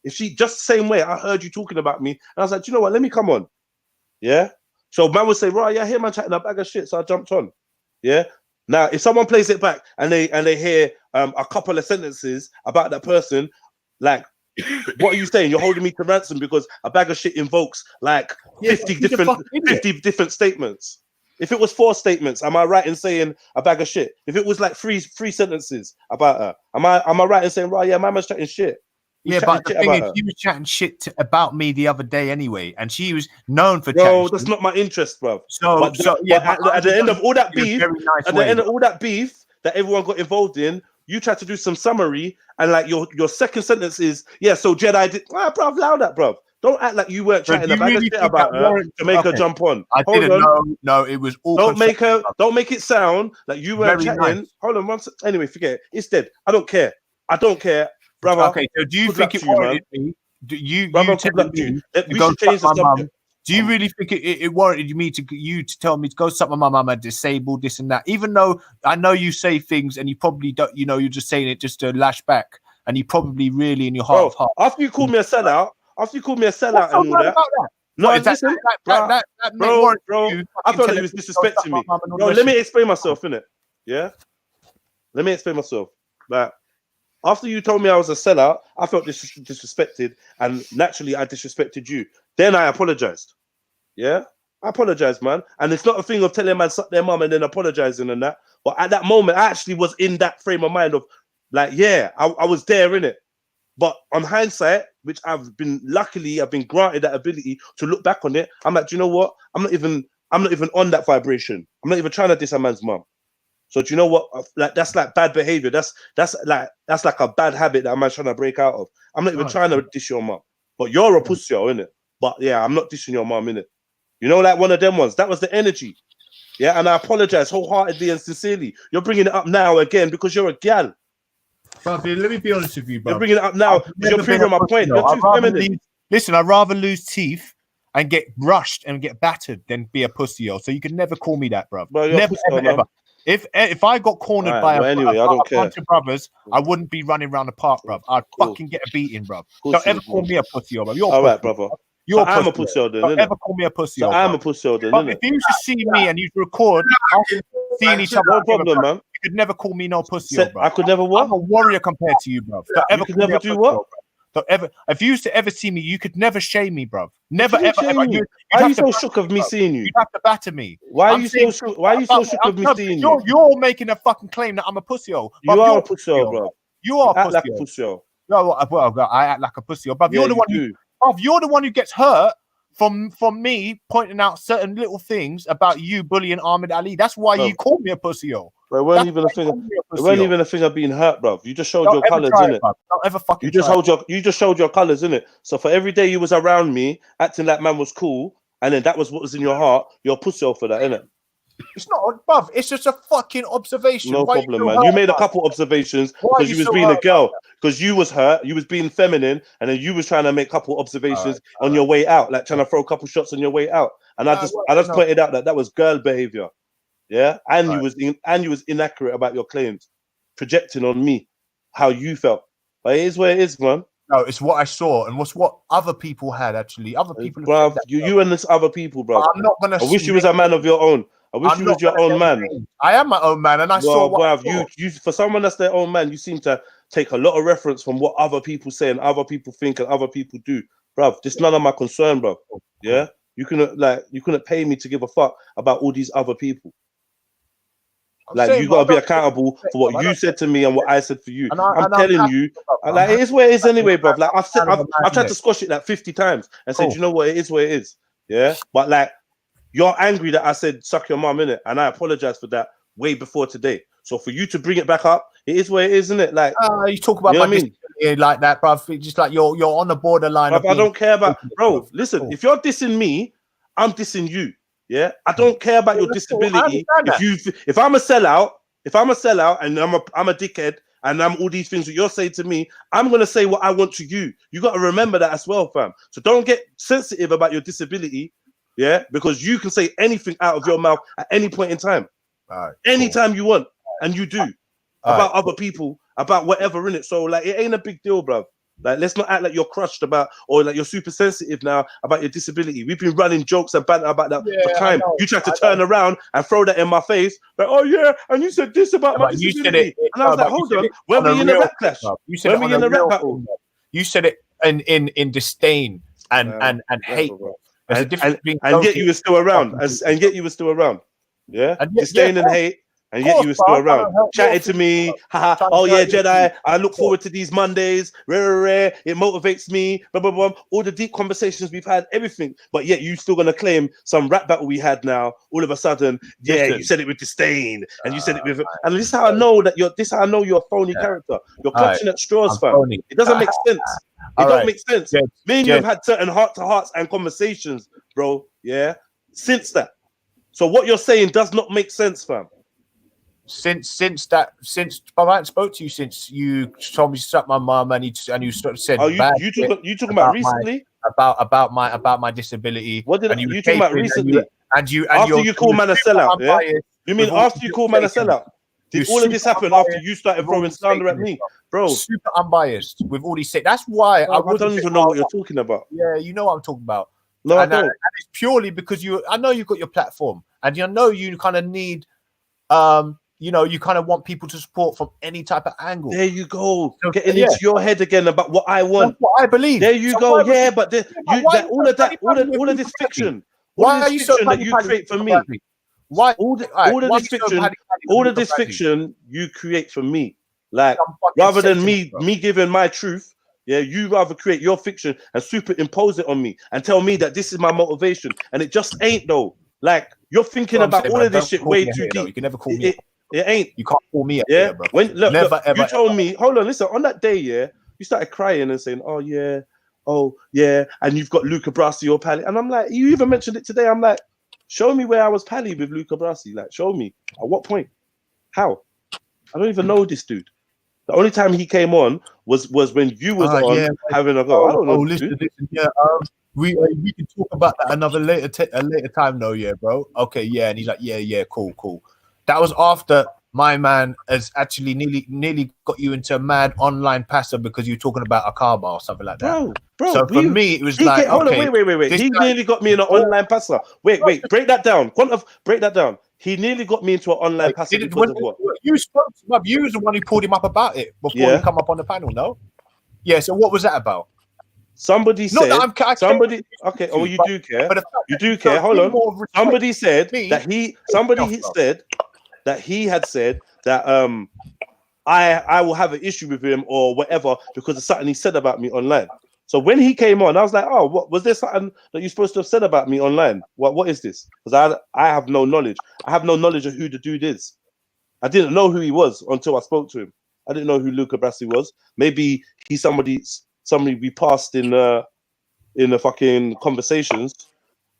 If she just the same way, I heard you talking about me, and I was like, do you know what? Let me come on. Yeah. So man would say, right, yeah, I hear man chatting a bag of shit, so I jumped on. Yeah. Now, if someone plays it back and they hear a couple of sentences about that person, like, what are you saying? You're holding me to ransom because a bag of shit invokes like 50 different statements. If it was 4 statements, am I right in saying a bag of shit? If it was like three sentences about her, am I right in saying, right, yeah, my man's chatting shit? Yeah, but the thing is, she was chatting shit about me the other day anyway, and she was known for chatting. No, that's not my interest, bro. At the end of all that beef, that everyone got involved in, you try to do some summary, and like your second sentence is, yeah, so Jedi did. Bruv, allow that, bruv. Don't act like you weren't chatting about her to make her jump on. I didn't know. No, it was all. Don't make it sound like you weren't chatting. Nice. Hold on, anyway, forget it. It's dead. I don't care, brother. Okay, so do you think it warranted me? Do you really think it warranted me to tell me to go suck my mum? I'm disabled, this and that. Even though I know you say things and you probably don't. You know, you're just saying it just to lash back, and you probably really in your heart of heart. After you called me a sellout. After you called me a sellout and all that. No, listen, bro, I felt like he was disrespecting me. No, let me explain myself, innit? Yeah? Let me explain myself. Like, after you told me I was a sellout, I felt disrespected, and naturally I disrespected you. Then I apologized. Yeah? I apologized, man. And it's not a thing of telling man suck their mum and then apologizing and that. But at that moment, I actually was in that frame of mind of, like, yeah, I was there, innit? But on hindsight, which I've been granted that ability to look back on it, I'm like, do you know what? I'm not even on that vibration. I'm not even trying to diss a man's mum. So do you know what? Like, that's like bad behavior. That's like a bad habit that I'm trying to break out of. I'm not even trying to diss your mum. But you're a pussy, innit? But yeah, I'm not dissing your mum, innit? You know, like one of them ones. That was the energy. Yeah, and I apologize wholeheartedly and sincerely. You're bringing it up now again because you're a gal. Bro, let me be honest with you, bro. You're bringing it up now because you're proving my point. You're too feminine. Listen, I'd rather lose teeth and get rushed and get battered than be a pussy, yo. So you can never call me that, bro. Never, ever. If I got cornered by a bunch of brothers, I wouldn't be running around the park, bro. I'd fucking get a beating, bro. Don't ever call me a pussy, yo, bro. You're all right, brother. I'm a pussy, then. Don't ever call me a pussy, yo. I'm a pussy, then. If you used to see me and you record seeing each other, no problem, man. You could never call me no pussy, bro. I could never what? I'm a warrior compared to you, bro. Don't ever you could never do what? Don't ever. If you used to ever see me, you could never shame me, bro. Never, ever. Why are you so shook of me seeing you? You have to batter me. Why are you so shook? Why are you so shook of me seeing you? You're making a fucking claim that I'm a pussy, yo. You are a pussy, bro. You are a pussy, like a pussy. No, well, I act like a pussy, but you're the one who. You're the one who gets hurt from me pointing out certain little things about you bullying Ahmed Ali. That's why you call me a pussy, yo. Bro, it wasn't even a thing of being hurt, bro. You just showed your colours, innit? Don't ever fucking. You just showed your colours, innit? So for every day you was around me acting like man was cool, and then that was what was in your heart, you're a pussy for that, innit? It's not, bruv. It's just a fucking observation. No problem, man. You made a couple observations because you was being a girl, because you was hurt, you was being feminine, and then you was trying to make a couple observations on your way out, like trying to throw a couple shots on your way out. And I just pointed out that was girl behavior, yeah. And you was inaccurate about your claims, projecting on me how you felt. But it is where it is, man. No, it's what I saw and what other people had actually. Other people, bro. You and this other people, bro. I'm not gonna. I wish you was a man of your own. I wish you was your own man. I am my own man, and I saw what you for someone that's their own man, you seem to take a lot of reference from what other people say and other people think and other people do, bruv. This none of my concern, bro. Yeah, you couldn't pay me to give a fuck about all these other people. Like you gotta be accountable for what you said to me and what I said for you. I'm telling you, like it is where it is anyway, bruv. Like I've tried to squash it like 50 times and said, you know what, it is where it is. Yeah, but like. You're angry that I said suck your mum, innit? And I apologize for that way before today. So for you to bring it back up, it is where it is, isn't it? Like you talk about my disability like that, bro. Just like you're on the borderline. I don't care about, bro. Listen, if you're dissing me, I'm dissing you. Yeah, I don't care about your disability. If I'm a sellout, and I'm a dickhead, and I'm all these things that you're saying to me, I'm gonna say what I want to you. You got to remember that as well, fam. So don't get sensitive about your disability. Yeah, because you can say anything out of your mouth at any point in time, anytime you want, and you do about other people, about whatever in it. So like, it ain't a big deal, bro. Like, let's not act like you're crushed about, or like you're super sensitive now about your disability. We've been running jokes and banter about that for time. You tried to turn around and throw that in my face, like, oh yeah, and you said this about my disability, and I was like, hold on, when we in a rap clash? You said it in a rap battle. You said it in disdain and hate. And yet you were still around, and yet you were still around, yeah. Disdain and hate, And yet you were still around, chatting to me. Haha. Oh yeah, Jedi. I look forward to these Mondays. Rare. It motivates me. Blah blah blah. All the deep conversations we've had, everything. But yet you still gonna claim some rap battle we had now. All of a sudden, yeah, you said it with disdain, and you said it with. And this is how I know that you're. This is how I know you're a phony character. You're clutching at straws, fam. It doesn't make sense. It don't make sense. Me and you have had certain heart-to-hearts and conversations, bro. Yeah, since that. So what you're saying does not make sense, fam. Since I haven't spoke to you since you told me to suck my mum and you sort of said, "Oh, you talking about recently about my disability." What did you talking about recently? After you call man a sellout, yeah? You mean after you call man a sellout? Did all of this happen after you started throwing slander at me, bro? Super unbiased with all these things. That's why I don't even know what you're talking about. Yeah, you know what I'm talking about. No, and I don't. And it's purely because I know you've got your platform, and you know you kind of need, you kind of want people to support from any type of angle. There you go. Getting into your head again about what I want. That's what I believe. There you go. Yeah, but all of this fiction. Why are you so that you create for me? Why all of this fiction you create for me? Like rather than me giving my truth, yeah, you rather create your fiction and superimpose it on me and tell me that this is my motivation, and it just ain't though. Like you're thinking about all of this shit way too deep. You can never call me. It ain't. You can't call me. Yeah, bro. When look, you told me. Hold on, listen. On that day, yeah, you started crying and saying, "Oh yeah," and you've got Luca Brasi or Pally, and I'm like, you even mentioned it today. I'm like, show me where I was Pally with Luca Brasi. Like, show me at what point, how? I don't even know this dude. The only time he came on was when you was on having a go. I don't know. Listen. Yeah, we can talk about that a later time though. Yeah, bro. Okay, yeah, and he's like, yeah, cool. That was after my man has actually nearly got you into a mad online passer because you're talking about a car bar or something like that. Bro. So for me, it was like, hold on, wait. He nearly got me in an online passer. Wait, break that down. Break that down. He nearly got me into an online passer because of what? You spoke to him. You was the one who pulled him up about it before he come up on the panel, no? Yeah. So what was that about? Somebody said. Somebody. Okay. Oh, you do care. You do care. Hold on. Somebody said that he. Somebody said that he had said that I will have an issue with him or whatever because of something he said about me online. So when he came on, I was like, oh, what was there something that you're supposed to have said about me online? What is this? Because I have no knowledge. I have no knowledge of who the dude is. I didn't know who he was until I spoke to him. I didn't know who Luca Brasi was. Maybe he's somebody we passed in the fucking conversations.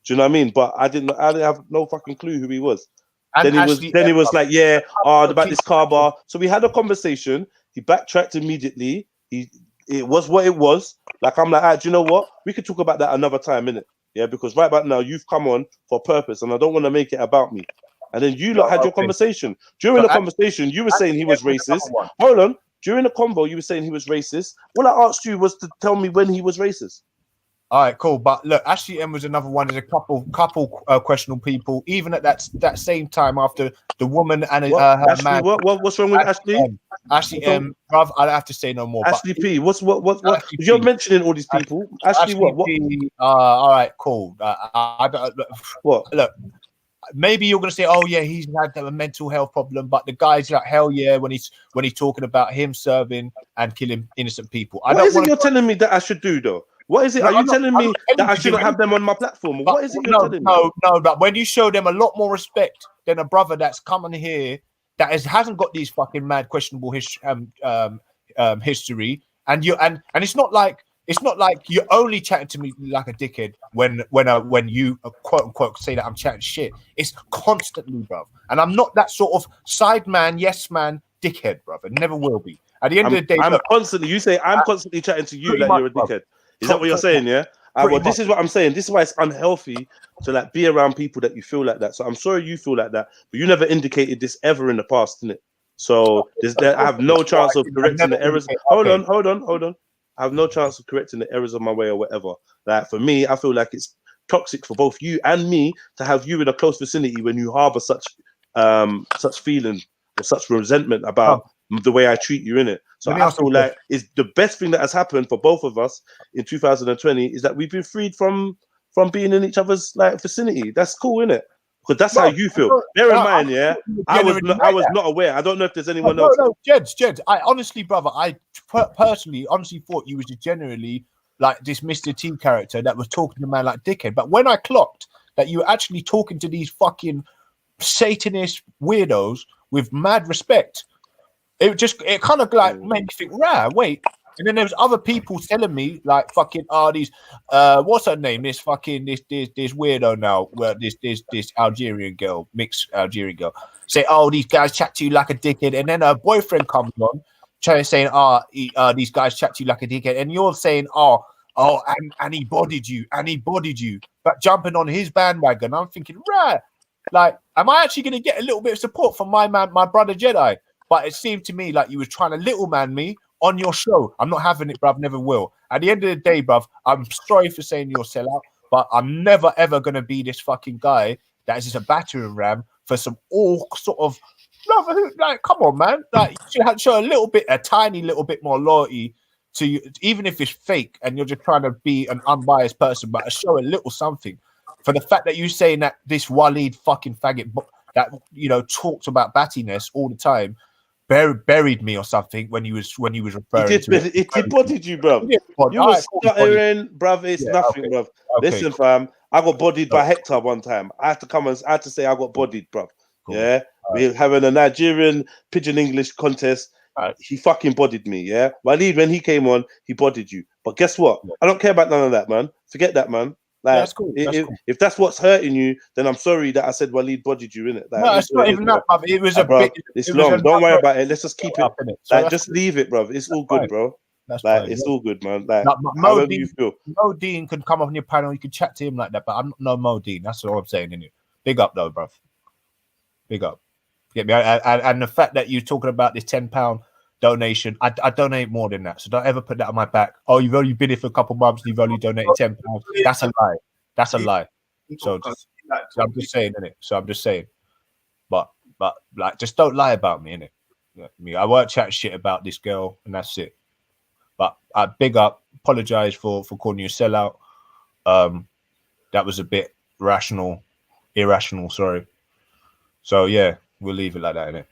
Do you know what I mean? But I didn't have no fucking clue who he was. And then he was like, yeah, about this car bar. So we had a conversation. He backtracked immediately. It was what it was. Like I'm like, do you know what? We could talk about that another time, innit? Yeah, because right about now you've come on for a purpose, and I don't want to make it about me. And then you lot had your conversation. During the conversation, you were saying he was racist. Hold on. During the convo, you were saying he was racist. All I asked you was to tell me when he was racist. All right, cool. But look, Ashley M was another one. There's a couple questionable people. Even at that same time, after the woman and her Ashley, man. What's wrong with Ashley? Ashley M, bruv, I don't have to say no more. Ashley P. What? You're mentioning all these people. Ashley what? All right, cool. What? Look. Maybe you're gonna say, "Oh yeah, he's had a mental health problem," but the guy's like, "Hell yeah!" When he's talking about him serving and killing innocent people. What is it you're telling me that I should do though? What is it? Are you telling me that I shouldn't have them on my platform? What is it you're telling me? No. But when you show them a lot more respect than a brother that's coming here that hasn't got these fucking mad questionable history, and it's not like you're only chatting to me like a dickhead when you quote unquote say that I'm chatting shit. It's constantly, bruv. And I'm not that sort of side man, yes man, dickhead, bruv. It never will be. At the end of the day, I'm constantly chatting to you like you're a dickhead. Is that what you're saying? Yeah. Well, this is what I'm saying. This is why it's unhealthy to like be around people that you feel like that. So I'm sorry you feel like that, but you never indicated this ever in the past, innit? So I have no chance of correcting the errors. Hold on. I have no chance of correcting the errors of my way or whatever. Like for me, I feel like it's toxic for both you and me to have you in a close vicinity when you harbor such feeling or such resentment about the way I treat you in it. So I feel like it's the best thing that has happened for both of us in 2020 is that we've been freed from being in each other's like vicinity. That's cool, innit? Because that's how you feel. Bear in mind, yeah, I was not aware. I don't know if there's anyone else. No, Jed. I honestly, brother, I personally, honestly thought you was generally like this Mr. T character that was talking to a man like dickhead. But when I clocked that you were actually talking to these fucking Satanist weirdos with mad respect, it kind of like made me think, wait. And then there was other people telling me like fucking these what's her name? This fucking this weirdo now, where this Algerian girl, mixed Algerian girl, say, these guys chat to you like a dickhead, and then her boyfriend comes on, saying, these guys chat to you like a dickhead, and you're saying, and he bodied you, but jumping on his bandwagon. I'm thinking, like, am I actually gonna get a little bit of support from my brother Jedi? But it seemed to me like you was trying to little man me on your show. I'm not having it, bruv. Never will. At the end of the day, bruv, I'm sorry for saying you're a sellout, but I'm never ever gonna be this fucking guy that is just a battering ram for some all sort of like. Come on, man. Like, you should show a tiny little bit more loyalty to you, even if it's fake and you're just trying to be an unbiased person. But show a little something. For the fact that you're saying that this Waleed fucking faggot that talks about battiness all the time. Buried me or something when he was referring to it. He bodied you, bruv. You were stuttering, bruv. It's nothing, bruv. Okay. Listen, fam. I got bodied by Hector one time. I had to say I got bodied, bruv. Cool. Yeah, we're having a Nigerian pidgin English contest. He fucking bodied me. Yeah, Waleed, when he came on, he bodied you. But guess what? I don't care about none of that, man. Forget that, man. Like, that's cool. If that's what's hurting you, then I'm sorry that I said Waleed bodied you, innit? Like, no, it's not even that, bruv. It was a bit. It's long. Don't worry about it. Let's just keep it. Like, just leave it, bruv. It's all good, bro. That's like, it's all good, man. Like, however you feel. Mo Dean could come on your panel. You could chat to him like that, but I'm not Mo Dean. That's all I'm saying, innit? Big up, though, bruv. Big up. Get me? And the fact that you're talking about this £10 donation, I donate more than that. So don't ever put that on my back. Oh, you've only been here for a couple months. You've only donated £10. That's a lie. That's a lie. So I'm just saying, innit? So I'm just saying. But like, just don't lie about me, innit? I won't chat shit about this girl, and that's it. But I big up, apologize for calling you a sellout. That was a bit irrational, sorry. So yeah, we'll leave it like that, innit?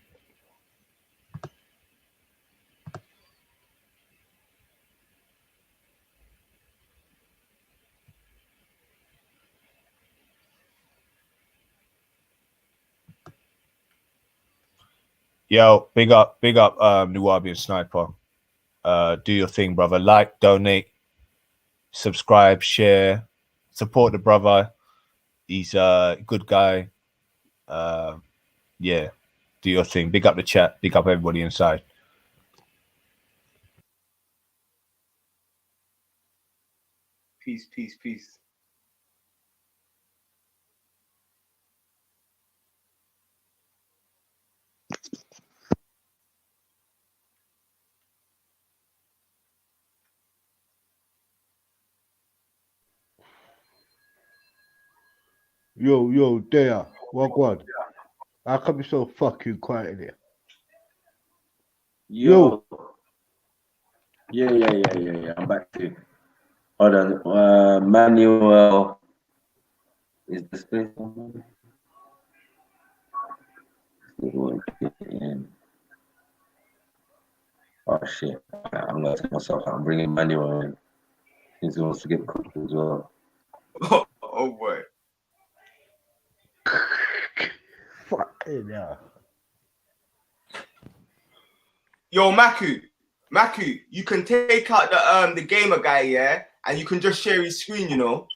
Yo, big up, Nuwabian Sniper. Do your thing, brother. Like, donate, subscribe, share, support the brother. He's a good guy. Yeah, do your thing. Big up the chat. Big up everybody inside. Peace. Yo, there. What? How come you're so fucking quiet in here? Yo. Yeah. I'm back to. Hold on. Manuel. Is the space on? Oh shit! I'm gonna take myself out. I'm bringing Manuel in. He's gonna get cooked as well. Oh boy. Yeah. Yo, Maku, you can take out the gamer guy, yeah, and you can just share his screen, you know.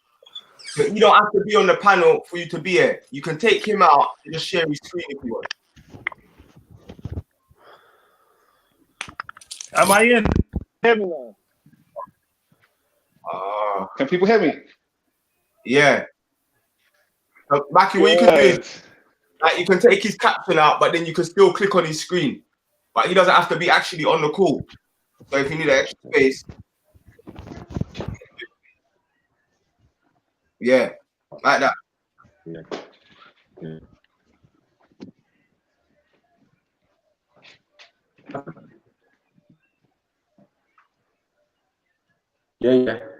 But you don't have to be on the panel for you to be here. You can take him out and just share his screen if you want. Am I in? Hear me now. Can people hear me? Yeah. Maku, what you can do is, like, you can take his caption out, but then you can still click on his screen. But he doesn't have to be actually on the call. So if you need an extra space, yeah, like that. Yeah.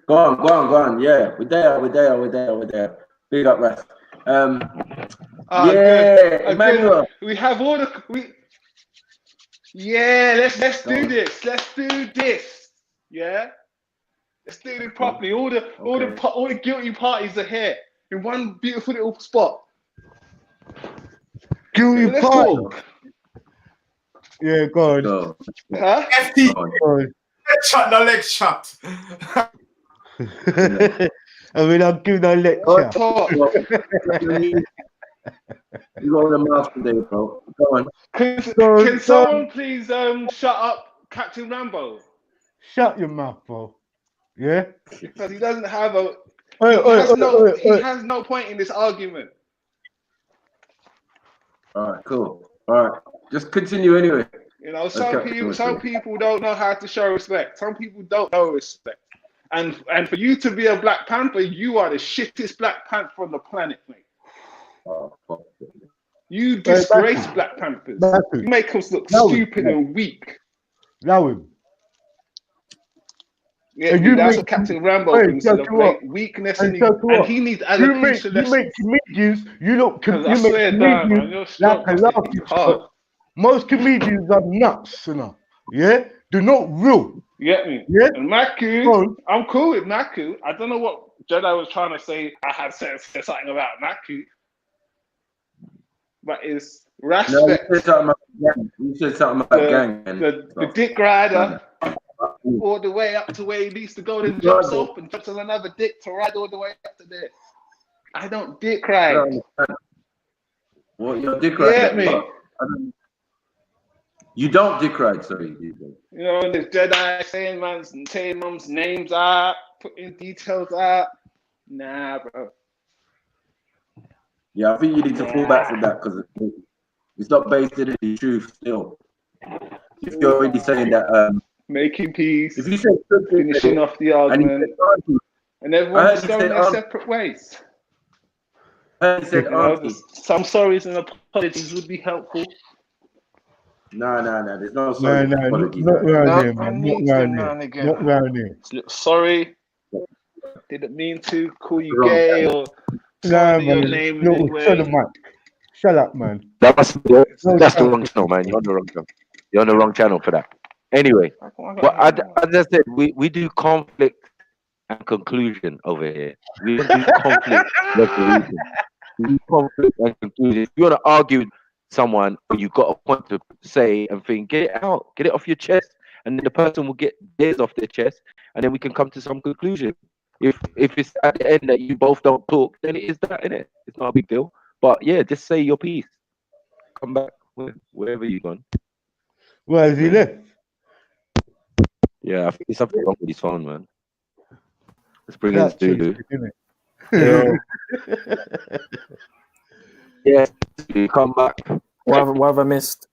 Go on. Yeah, we're there. Big up, Raf. Emmanuel. We have all the let's do this. Let's do this. Yeah. Let's do it properly. All the guilty parties are here in one beautiful little spot. Guilty Let's party. talk. Yeah, go on. Huh? Shut the leg shut. I mean, I'll give no lecture. Talk. You got the mouth today, bro. Go on. Can someone please shut up Captain Rambo? Shut your mouth, bro. Yeah? Because he doesn't have a he has no point in this argument. Alright, cool. Alright. Just continue anyway. You know, some people don't know how to show respect. Some people don't know respect. And for you to be a Black Panther, you are the shittest Black Panther on the planet, mate. Oh, fuck. You disgrace Black Panthers. You make us look stupid and weak. Allow him. Yeah, that's what Captain Rambo brings to the weakness, and he needs alopecia lessons. You make comedians, you make comedians like a laugh. Most comedians are nuts, you know. Yeah? They're not real. You get me? Yeah? And Maku, I'm cool with Maku. I don't know what Jedi was trying to say. I had said something about Maku. But it's respect. No, you said something about gang. The dick rider all the way up to where he needs to go, then jumps off and jumps on another dick to ride all the way up to there. I don't dick ride. What, your dick ride? Get me? You don't dick ride, sorry. You know, and there's Jedi saying mum's names out, putting details out. Nah, bro. Yeah, I think you need to fall back from that because it's not based in the truth still. If you're already saying that making peace, if you say finishing off the argument, and everyone's going their separate ways. Some sorries and apologies would be helpful. No, there's no sorry. Not round here. Sorry, didn't mean to call you gay or man. Your name Shut up, man. That's the wrong channel, man. You're on the wrong channel. You're on the wrong channel for that. Anyway, well, as I said, we do conflict and conclusion over here. We don't do conflict resolution. We do conflict and conclusion. If you want to argue with someone, or you've got a point to say and think, get it out, get it off your chest, and then the person will get theirs off their chest, and then we can come to some conclusion. If it's at the end that you both don't talk, then it is that, innit? It's not a big deal. But yeah, just say your piece. Come back wherever you've gone. Where has he left? Yeah, I think there's something wrong with his phone, man. Let's bring in Zulu. Yeah, you come back. What have I missed?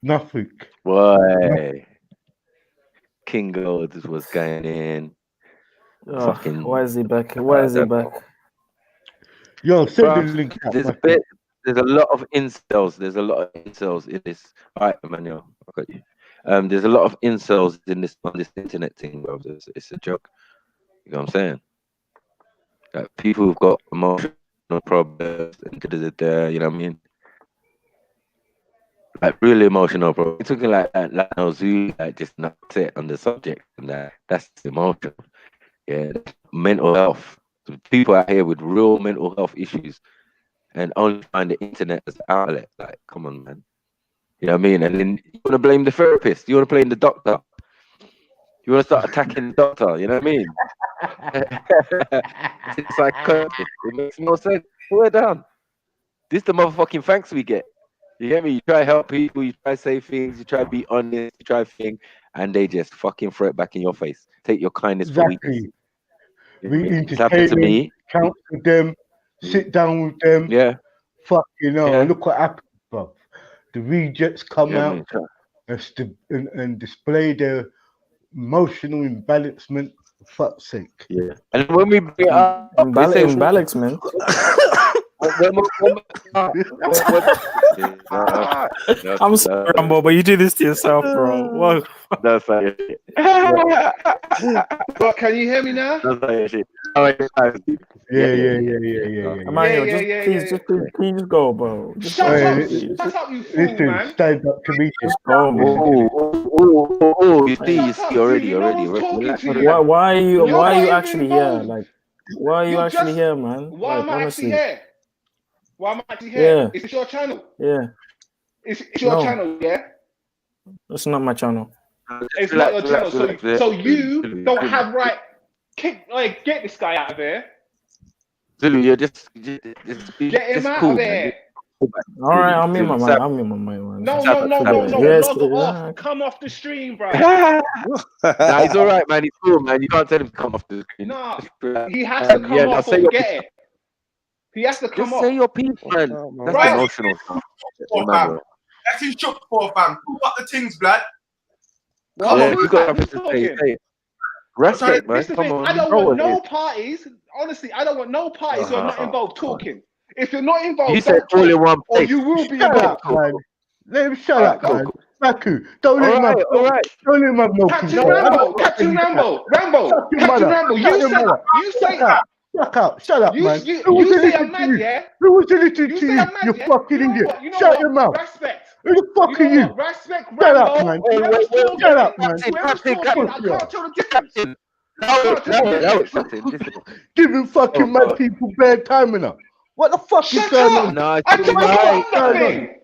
Nothing. Why? King Gold was going in. Why is he back? Why is he back? Yo, send the link out. There's a lot of incels. There's a lot of incels in this. All right, Emmanuel, I got you. There's a lot of incels in this on this internet thing, bro. It's a joke. You know what I'm saying? Like, people who've got emotional problems and you know what I mean? Like really emotional, bro. It's talking like no zoo, like just not set on the subject, and that's emotional. Yeah, mental health. So people out here with real mental health issues and only find the internet as an outlet. Like, come on, man. You know what I mean? And then you want to blame the therapist. You want to blame the doctor. You want to start attacking the doctor. You know what I mean? It's like, it makes no sense. Slow it down. This is the motherfucking thanks we get. You get me? You try to help people. You try to say things. You try to be honest. You try to think. And they just fucking throw it back in your face. Take your kindness for weakness. We entertain to me. Counsel them. Sit down with them. Yeah. Fuck, you know. Look what happened, bro. The rejects come out and display their emotional imbalancement. For fuck's sake. Yeah. And when we bring up imbalancement. I'm sorry, Rambo, but you do this to yourself, bro. Whoa. That's like But can you hear me now? That's like shit. Emmanuel, please just go, bro. Just Shut go, up, please. shut up, you fool, Listen, man. stand up comedian. Just go, man. You see already. Relax. Why are you not actually even here? involved. Like, why are you You're actually just- here, man? Why Like, am I honestly. actually here? Why am I actually here? Yeah. Is this your channel? Yeah. It's your No. channel, yeah? That's not my channel. It's not your channel, so you don't have right. Get this guy out of here. Zulu, you're just Get him out cool, of man. here. All right, I'm in my mind. I'm in my mind. No. Yes, Log off. Come off the stream, bro. Nah, he's all right, man. He's cool, man. You can't tell him to come off the screen. No, he has to come off or get it. He has to come Just off. say your piece, man. That's Right. emotional stuff. That's his shook for, fam. Who got the things, blood? Come Yeah, on, you got something to say. Say it. Respect, man. This is the Come thing. on. I don't you know want what it no is. parties. Honestly, I don't want no parties who are not involved talking. If you're not involved, You said don't all in talk, one or place. you will be Shut involved. up, man. Let him shut up, man. Maku, don't let him have don't let him have no Captain control. Rambo, Captain Rambo, Captain Rambo, you say Shut up, man. You say I'm mad, yeah? Who was listening to You say you? I'm mad, You yeah? fucking You know idiot. what? You know Shut what? your mouth. Respect. Who the fuck are you? Respect, Shut Rambo. up, man. Whoever's talking, Shut up, man. whoever's talking, I can't tell the difference. Giving fucking mad people bad time enough. What the fuck is going on? No, I didn't want nothing.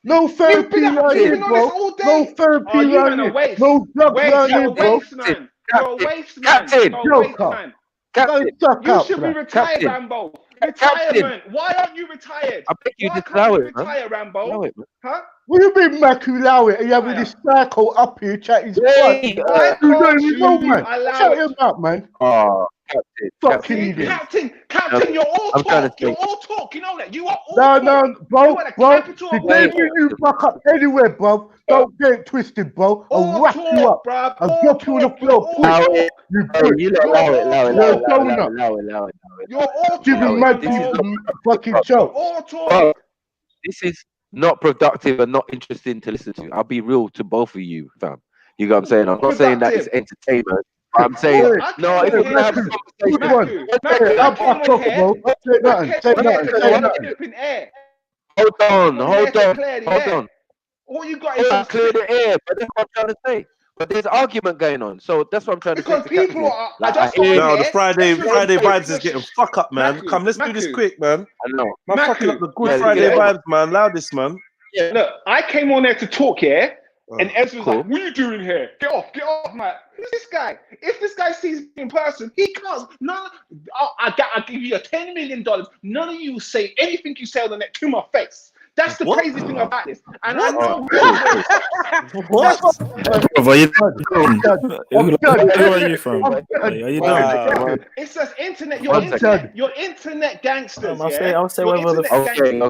No therapy around here, bro. No therapy around here. No drugs around here, bro. You're a waste man. Captain. You're a waste man. You should be retired, Captain. Rambo. Retirement. Why aren't you retired? I bet you Why just can't allow you it, man. retire, Rambo? Allow it, man. Huh? What do you mean, Maku, allow it? Are you having this psycho up here chatting Why fuck? You don't can't even know, you man. allow Shut it? him up, man. Oh, Captain. Fucking See, idiot. Captain, you're all I'm trying to talk. You're think. all talk. You know that. You are all No, talk. bro, You are the bro. capital The of day all you fuck up anywhere, bro. Don't get it twisted, bro. I'll all wrap you talk, up. bruv. I'll All drop you on the talk. floor. Allow it. You Hey, prick. you allow it. You're Allow it. You're all Giving talk, mad This is Rambo. people fucking You're joke. all talk. Bro, this is not productive and not interesting to listen to. I'll be real to both of you, fam. You know what I'm saying? I'm not saying that it's entertainment. But I'm saying, no, if we're going to have a conversation. I'll back off, bro. Say nothing. Say nothing. Hold on. All you got is clear the air, but that's what I'm trying to say. But there's argument going on, so that's what I'm trying to say. Because people are no, the Friday vibes is getting fuck up, man. Come, let's do this quick, man. I know. Man, fucking up the good Friday vibes, man. Loudest, man. Yeah, look, I came on there to talk, yeah? And Ezra's like, what are you doing here? Get off, man. Who's this guy? If this guy sees me in person, he can't. I'll give you $10 million. None of you say anything you say on the net to my face. That's the crazy thing about this. And I know what? Are you Where are you from? Are you done? It's just internet. You're internet gangsters. I'll say whatever the okay.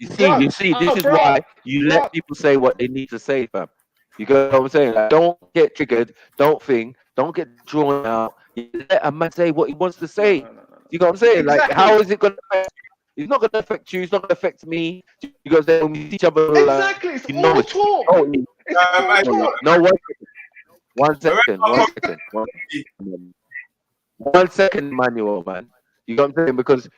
You see, this is why you let people say what they need to say, fam. You get what I'm saying? Like, don't get triggered. Don't think. Don't get drawn out. You let a man say what he wants to say. You know what I'm saying? Exactly. Like, how is it going to affect you? It's not going to affect you. It's not going to affect me. You guys say when we see each other, exactly. It's all talk. No, one second. One second, Manuel, man. You know what I'm saying? Because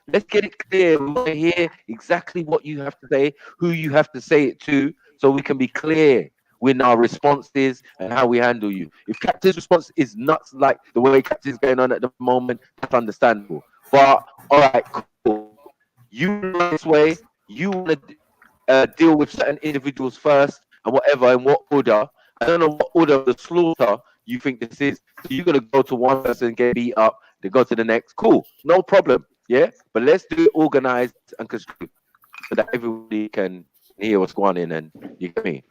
let's get it clear. We want to hear exactly what you have to say, who you have to say it to, so we can be clear with our responses and how we handle you. If Captain's response is nuts like the way Captain's going on at the moment, that's understandable. But, all right, cool. You know this way. You want to deal with certain individuals first and whatever, in what order. I don't know what order of the slaughter you think this is. So you're going to go to one person, get beat up, then go to the next. Cool. No problem. Yeah, but let's do it organized and constructive so that everybody can hear what's going on and you get me. You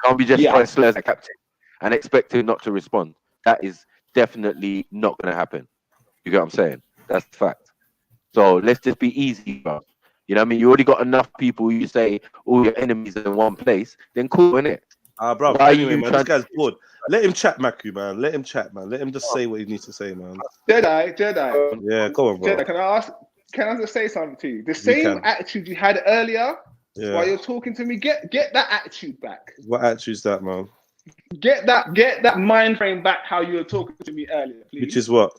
can't be just throwing slurs at Captain and expect him not to respond. That is definitely not going to happen. You get what I'm saying? That's the fact. So let's just be easy, bro. You know what I mean? You already got enough people. You say all your enemies are in one place. Then cool, innit? Bro. Anyway, man, this guy's bored. Let him chat, Maku, man. Let him chat, man. Let him just say what he needs to say, man. Jedi. Yeah, go on, bro. Jedi, can I just say something to you? The same attitude you had earlier while you're talking to me, get that attitude back. What attitude's that, man? Get that mind frame back how you were talking to me earlier, please. Which is what?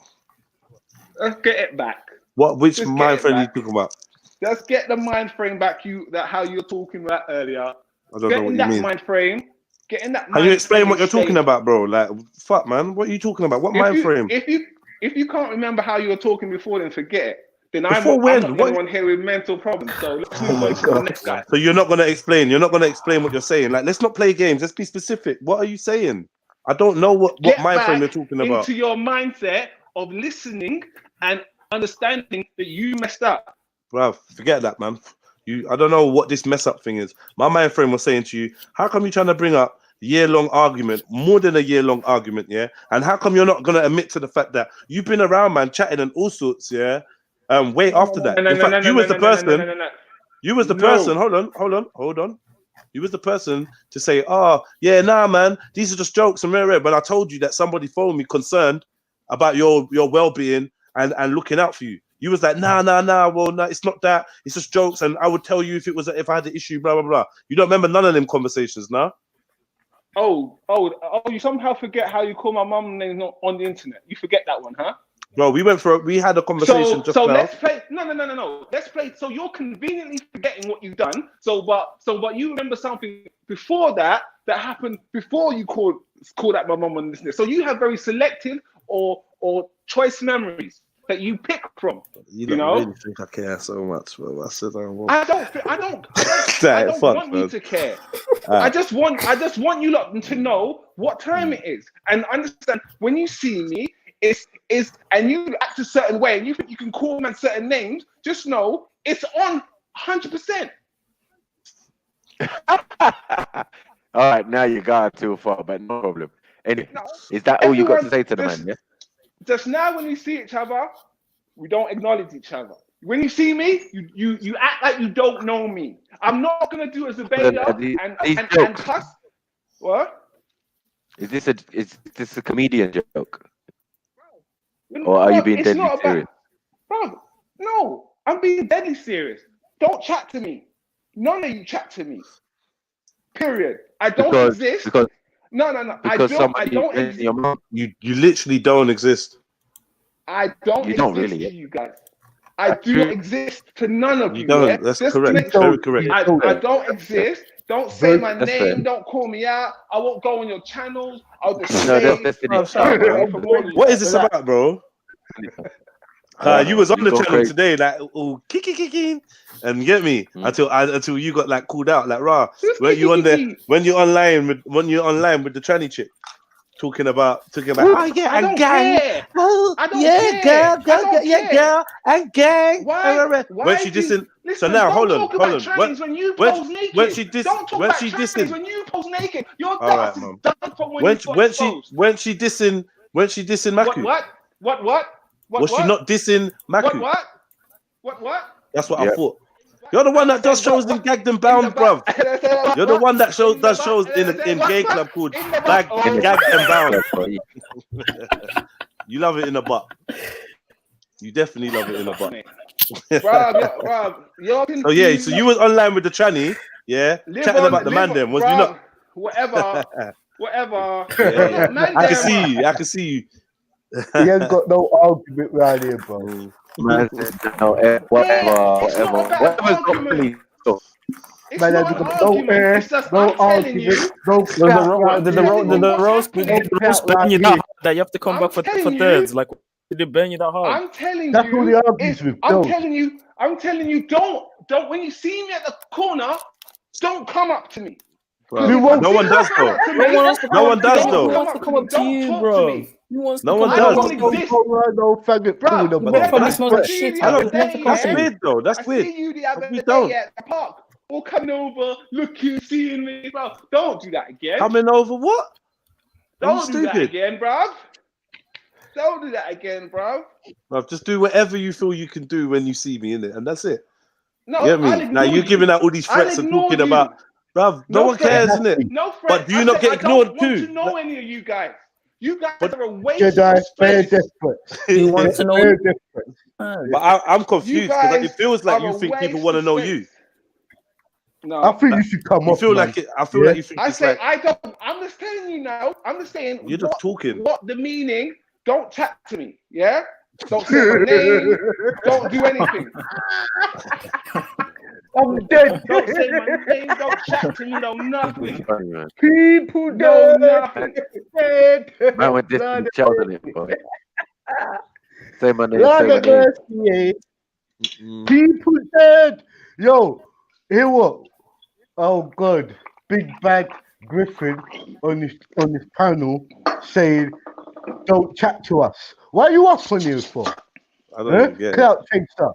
Let's get it back. Which Just mind get it frame are you back. talking about? Let's get the mind frame back. How you're talking about earlier. I don't know Get what in you that mean. mind frame. Get in that. Can you explain mind what you're frame talking state. about, bro? Like, fuck, man. What are you talking about? What mind frame? If you can't remember how you were talking before, then forget it. Then Before I'm when? not the What? only one here with mental problems. So let's move on to the next guy. So you're not gonna explain. You're not gonna explain what you're saying. Like, let's not play games. Let's be specific. What are you saying? I don't know what mind frame you're talking about. Into your mindset of listening and understanding that you messed up. Bro, forget that, man. I don't know what this mess up thing is. My mind frame was saying to you, how come you're trying to bring up year-long argument, more than a year-long argument, yeah? And how come you're not gonna admit to the fact that you've been around, man, chatting and all sorts, yeah? Way after that. In fact, you was the person. You was the person. Hold on. You was the person to say, "Oh, yeah, nah, man, these are just jokes." And when I told you that somebody phoned me concerned about your well-being and looking out for you, you was like, nah. Well, no, it's not that. It's just jokes. And I would tell you if I had an issue, blah blah blah. You don't remember none of them conversations, nah? Oh! You somehow forget how you call my mum name on the internet. You forget that one, huh? Bro, we had a conversation just now. Let's play. No. Let's play. So you're conveniently forgetting what you've done. But you remember something before that happened before you called out my mum on this. So you have very selective or choice memories that you pick from. You know. Really think I care so much, bro. I said I don't want you to care. I just want you lot to know what time it is and understand when you see me. And you act a certain way, and you think you can call man certain names. Just know it's on 100%. All right, now you got too far, but no problem. Anyway, is that all you got to say to the man? Yeah. Just now, when you see each other, we don't acknowledge each other. When you see me, you act like you don't know me. I'm not gonna do as a beta and cuss. What? Is this a comedian joke? Or are you being deadly serious? Bro, no, I'm being deadly serious. Don't chat to me. None of you chat to me. Period. I don't exist. No. I don't exist. You literally don't exist. I don't exist really, to you guys. I do not exist to none of you. You don't. Yeah? That's Just correct. Very correct. I don't exist. Don't say my name. Fair. Don't call me out. I won't go on your channels. I'll just What is this about, bro? You was on the channel today, like kiki, and get me until you got like called out, like rah. When you're online with the tranny chick, talking about oh yeah, I don't care. I don't care. Girl, and gang. Why? When she dissing, so now hold on. When you pose naked, don't talk about trannies when you pose naked. Your dance is done for when she dissing Maku. What? Was she not dissing Maku? What? That's what I thought. You're the one that does shows in Gagged and Bound, bruv. You're the one that does shows in gay club called Gagged and Bound. You love it in a butt. You definitely love it in a butt. So you was online with the tranny, yeah, chatting about the man then, was you not? Whatever. Yeah. I can see you. He ain't got no argument around here, bro. Man, whatever. It's not an argument. It's just I'm telling you. Did the roast burn you that that you have to come back for thirds? Like, did it burn you that hard? I'm telling That's all the arguments with. I'm telling you, don't. When you see me at the corner, don't come up to me. No one does though. No one does though. Who wants to come up to you, bro? No one does. That's weird though. That's weird. I see you the other day at the park. All coming over, look, you seeing me, bro. Don't do that again. Coming over what? Don't do that again, bro. Don't do that again, bro. Just do whatever you feel you can do when you see me in it, and that's it. No, get me? Now you're giving out all these threats and talking about, bruv. No one cares, isn't it? No threats. But do you not get ignored too? I don't want to know any of you guys. You guys are a waste Jedi, of space. You want to know? But I'm confused because it feels like you think people want to know you. No, I think you should come off. I feel like you think. I don't. I'm just telling you now. I'm just saying. You're just talking. What the meaning? Don't chat to me. Yeah. Don't say my name. Don't do anything. I'm dead. Don't say my name. Don't chat to me. No nothing. People No dead. nothing. Dead. Man with this child in it, boy. Say my name. Lord Say my have name. mercy, eh? People dead. Yo, hear what? Oh God, Big Bad Griffin on this panel saying, "Don't chat to us." Why are you up on here for? I don't even get it. Clout chaser.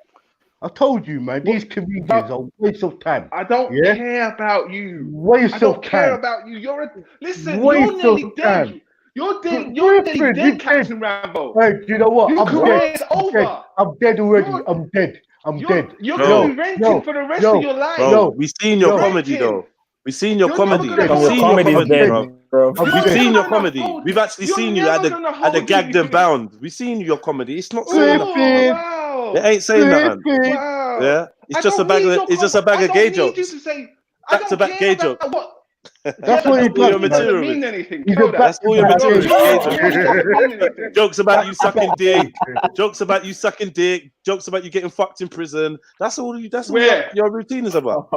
I told you, man. These comedians are a waste of time. I don't care about you. Waste I don't of care time. about you. Listen, Waste you're nearly of dead. time. You're nearly dead, Captain Rambo. Hey, do you know what? Your I'm career dead. is I'm over. dead. I'm dead already. I'm dead. I'm dead. You're going to be renting for the rest of your life. Bro, we seen your comedy though. We seen your comedy. We've seen your comedy, bro. We've seen your comedy. We've actually seen you at the Gagged and Bound. We've seen your comedy. It's not saying that. Wow. It ain't saying that, man. Wow. Yeah, it's just a bag of gay jokes. Back to back gay jokes. That's what your material is. That's all your material is. Jokes about you sucking dick. Jokes about you sucking dick. Jokes about you getting fucked in prison. That's all. That's all your routine is about.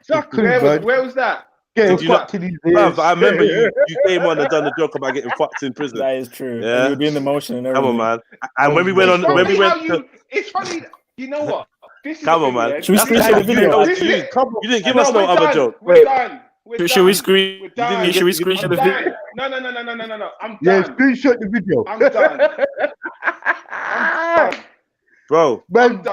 Where was that? Did you not? Bruv, I remember you came on and done a joke about getting fucked in prison. That is true. Yeah, you were doing the motion and everything. Come on, man. And when we went on, it's funny. You know what? Come on, man. Should we screenshot the video? You didn't give us no other joke. We're done. Should we screenshot the video? No. I'm done. Yeah, screenshot the video. I'm done. I'm done. Bro, man,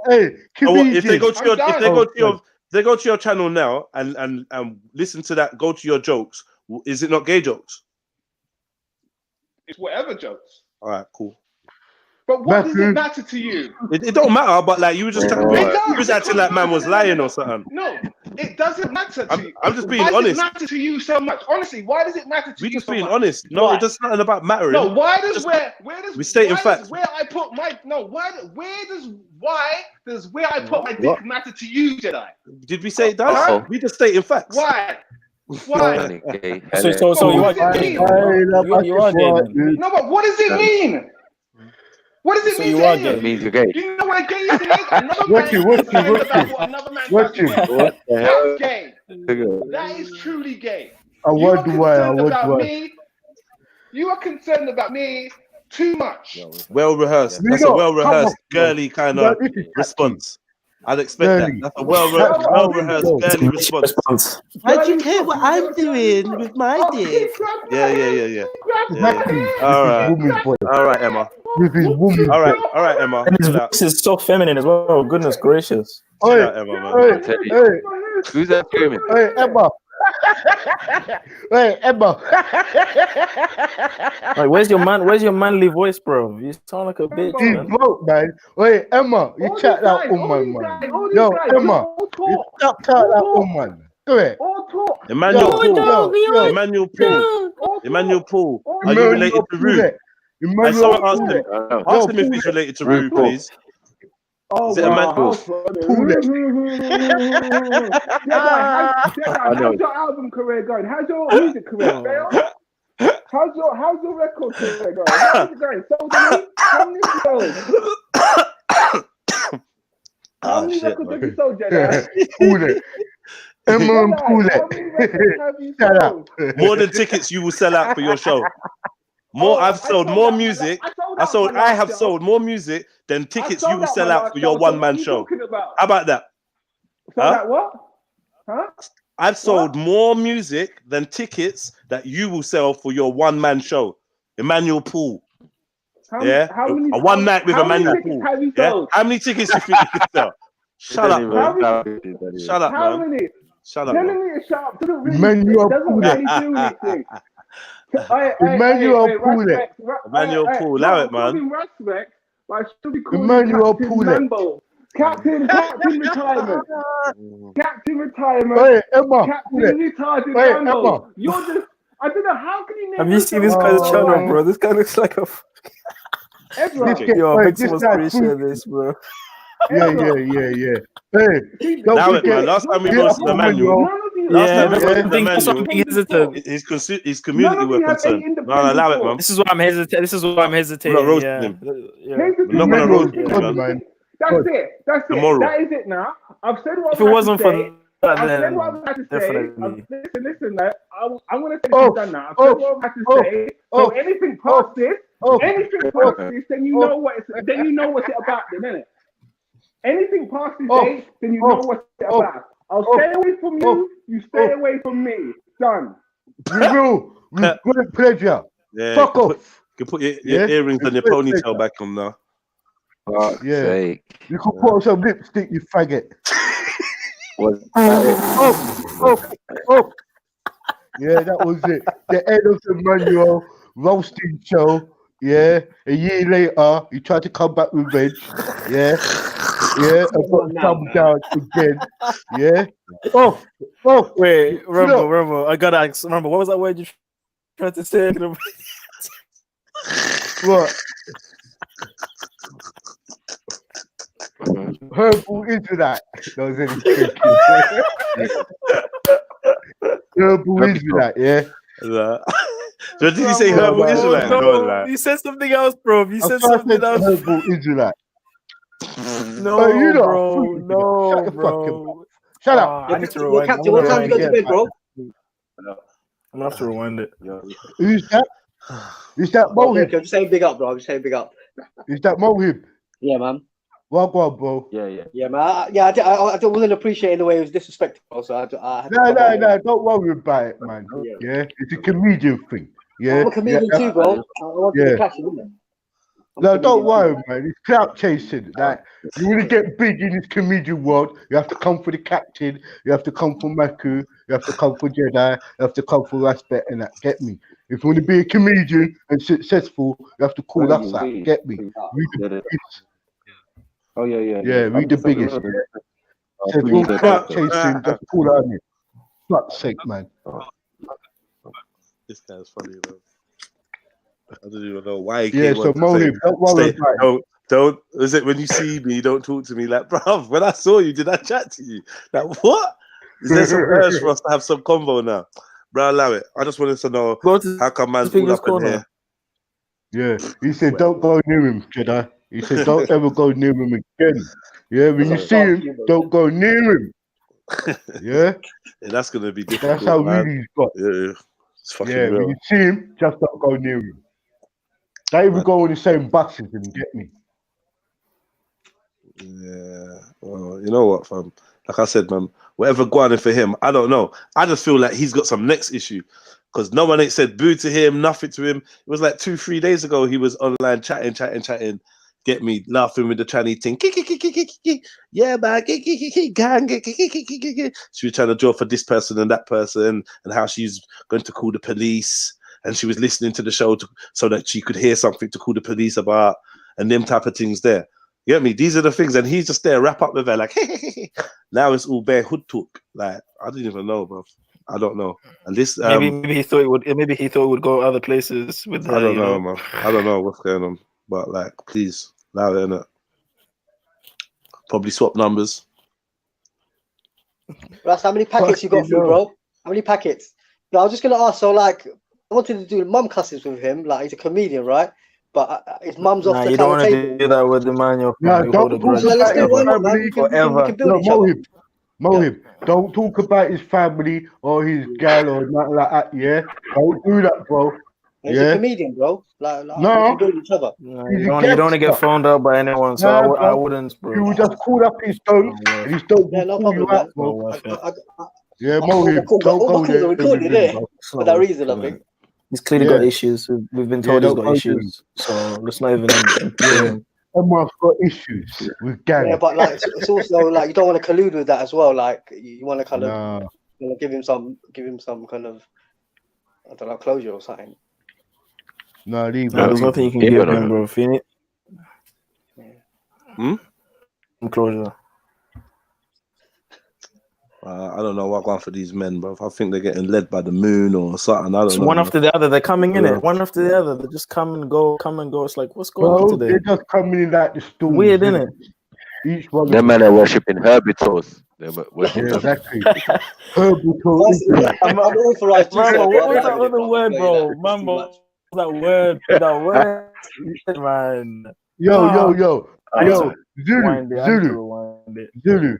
hey, if they go to your channel now and listen to that, go to your jokes. Is it not gay jokes? It's whatever jokes. All right, cool. But what does it matter to you? It don't matter, but like you were just you was acting like man was lying or something. No, it doesn't matter to you. I'm just being honest. Why does honest. it matter to you so much? Honestly, why does it matter to you? We just so being much? honest. No, Why? it does nothing about mattering. No, why does just, where does we stating facts. where I put my where I put my dick matter to you, Jedi? Did we say it does? We just stating facts. Why? Why? So you are gay. You are gay. No, but what does it mean? What does it mean? You are gay. It means you're gay. Do you know what a gay is? Another man about what another man does. That's gay. That is truly gay. I wonder why. You are concerned about me too much. Well rehearsed. That's a well rehearsed, girly kind of response. I'd expect that. That's a well rehearsed, girly response. Why do you care what I'm doing with my dick? Yeah. All right, Emma. All right, Emma. And his voice is so feminine as well. Goodness gracious. Hey, Emma, man. Hey. Who's that screaming? Hey, Emma. Hey, Emma. Like, where's your manly voice, bro? You sound like a bitch. He's broke, man. Hey, Emma, you chat that woman, man. Yo, Emma, you chat that woman. Do it. Emmanuel Paul. Are you related to Rue? Someone asked him if he's related to Rue, please. Is it Emmanuel? How's your album career going? How's your music career going? How's your record career going? How's it going? How many shows? How many records have you sold, Jedi? Pull it. Emma and pull it. Shut up. More than tickets you will sell out for your show. I've sold more music. I have sold more music than tickets you will sell out for your one-man show. How about that? What? Huh? I've sold more music than tickets that you will sell for your one-man show. Emmanuel Paul. How many, a one night with Emmanuel Paul. How many tickets you think you can sell? Shut up, man. Shut up, man. Shut up. Telling me to shut up doesn't really Emmanuel Paul. Emmanuel Paul. Emmanuel Paul, allow it, man. Respect, but I should be called Emmanuel Paul. Captain retirement. Captain retirement. Hey, Emma. Captain retired. Hey, Emma. You're just. I don't know how can you name. Have you seen this guy's channel, bro? This guy looks like a. Yo, I think appreciate this, bro. Yeah. Hey, now it, man. Last time we roasted Emmanuel. Last time that's we what went I'm to thinking. That's why I'm being hesitant. his community were concerned. No, allow it, man. This is why I'm hesitating. This is why I'm We're hesitating. not roasting Yeah. him. Yeah. We're not gonna roast him, That's man. it. That's it. Tomorrow. That is it now. I've said what If it I've had wasn't to for say. that, I've said what then I've had to say. definitely. Listen, like, I'm going to say this is done now. I've said what I've had to say. So anything past this, then you know what it's, then you know what's it about, then, innit? Anything past this date, then you know what's it about. I'll stay away from you. You stay away from me. Done. We will. With great pleasure. Yeah, Fuck off. You can put your earrings and your ponytail back on now. Yeah. You can put on some lipstick, you faggot. Yeah, that was it. The end of the manual roasting show. Yeah. A year later, he tried to come back with revenge. Yeah. Yeah. I got thumbed down again. Yeah. Wait, Rumble. I gotta ask. Rumble, what was that word you tried to say? What? Herbal Israelite. That was anything. Herbal Israelite, yeah. So did you say herbal Israelite? No, you said something else, bro. You said something else. Herbal Israelite. No, you bro. No, bro. Shut up. I need to rewind. Captain, what time you go to bed, bro? I'm gonna have to rewind it. Who's that? Is that Mohib? I'm just saying big up, bro. I'm just saying big up. Is that Mohib? Yeah, man. Well, go on, bro. Yeah, man. I wasn't appreciating the way it was disrespectful. So No, don't worry about it, man. Yeah, it's a comedian thing. Yeah, I'm a comedian too, bro. I want to be clashing, isn't it? No, don't worry, man. It's clout chasing. Like, you want to get big in this comedian world, you have to come for the captain, you have to come for Maku, you have to come for Jedi, you have to come for Raspet and that. Get me? If you want to be a comedian and successful, you have to call us out. Get me? We the biggest. Yeah, we the biggest. So if you're clout chasing, just call out me. Fuck's sake, man. This guy's funny, though. I don't even know why he Yeah, came so on to Mohib, say, don't worry about it. Don't, is it when you see me, don't talk to me like, bruv, when I saw you, did I chat to you? Like, what? Is there some urge for us to have some convo now? Bro, allow it. I just wanted to know how come man's all up in here. Yeah, he said, don't go near him, Jedi. He said, don't ever go near him again. Yeah, when you see him, don't go near him. Yeah? That's going to be difficult. That's how man. really he's got. Yeah, it's fucking Yeah, real. when you see him, just don't go near him. Don't even go on the same buses and get me. Yeah, well, you know what, fam? Like I said, man, whatever going for him, I don't know. I just feel like he's got some next issue because no one ain't said boo to him, nothing to him. It was like 2-3 days ago he was online chatting, get me laughing with the Chinese thing. Yeah, man, gang. She was trying to draw for this person and that person and how she's going to call the police. And she was listening to the show so that she could hear something to call the police about and them type of things there. You get me? These are the things. And he's just there, wrap up with her like, hey. Now it's all bare hood talk. Like, I don't even know, bro. I don't know. And this maybe he thought it would. Maybe he thought it would go other places with her. I don't know, man. I don't know what's going on. But like, please, allow it, innit? Probably swap numbers. That's how many packets you got through, bro? How many packets? No, I was just gonna ask. So, like, I wanted to do mum classes with him. Like, he's a comedian, right? But his mum's off the you don't want to do that with the man. No, don't talk about his family. Forever. Mohib, don't talk about his family or his gal or nothing like that. Yeah, don't do that, bro. He's a comedian, bro. Like no, we can do each other. You don't want to get phoned out by anyone, so I wouldn't, bro. You would just call up his dog, and his dog will call you out, bro. Yeah, Mohib, don't go there. Recorded there for that reason, I think. He's clearly got issues. We've been told he's got issues, so let's not even. Everyone's got issues with gang. Yeah, but like it's also like you don't want to collude with that as well. Like you want to kind of give him some kind of I don't know closure or something. No, there's nothing you can give him, bro. Feel it? Closure. I don't know what going for these men, bro. I think they're getting led by the moon or something. I don't know. One after the other, they're coming in it. One after the other, they just come and go. It's like, what's going on today? They're just coming in like the storm. Weird, isn't it? Each one. Them men are worshipping herbivores. Yeah, exactly. Herbivores. Unauthorized Mambo, what was that other word, bro? Mambo, that word, man. Yo. Zulu.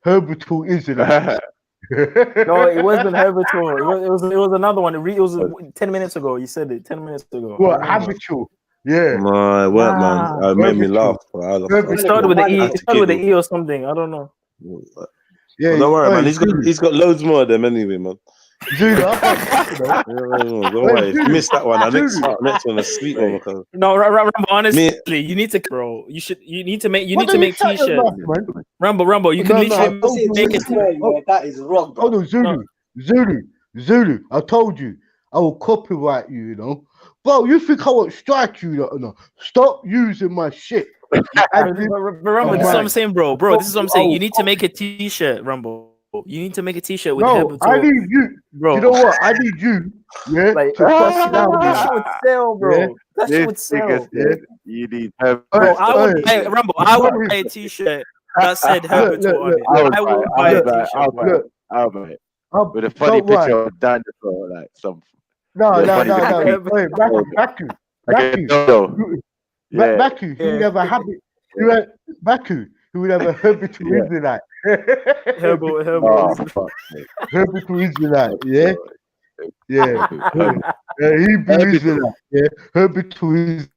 Herbital Israelite. No, it wasn't Herbital. It was another one. It was 10 minutes ago. You said it 10 minutes ago. What? Habitual. Yeah. My word, man. It made me laugh. It started with the E. It started with the E or something. I don't know. Yeah, don't worry, man. He's got loads more of them anyway, man. Dude, don't worry. If you missed that one, next one a sweet one. Because... No, Rambo, honestly, you need to, bro. You need to make t-shirts. Rambo, you can literally make it. That is wrong. Oh no, Zulu. I told you, I will copyright you. You know, bro. You think I won't strike you? No. Stop using my shit. Rambo, this is what I'm saying, bro. This is what I'm saying. You need to make a t-shirt, Rambo. You need to make a t-shirt with Herbital. I need you, bro. You know what? I need you, to bust it down. That shit would sell, bro. Yeah. That shit would sell. You need Herbital. Bro, Rambo, I would buy a t-shirt that said Herbital on it. I would buy a t-shirt. I'll buy it. With a funny picture of dinosaur, like some. No. Wait, Baku. He would have a habit. Baku. Who would have a Herbital Israelite? Herbital Israelite, yeah? Hebrew Israelite, yeah? Herbital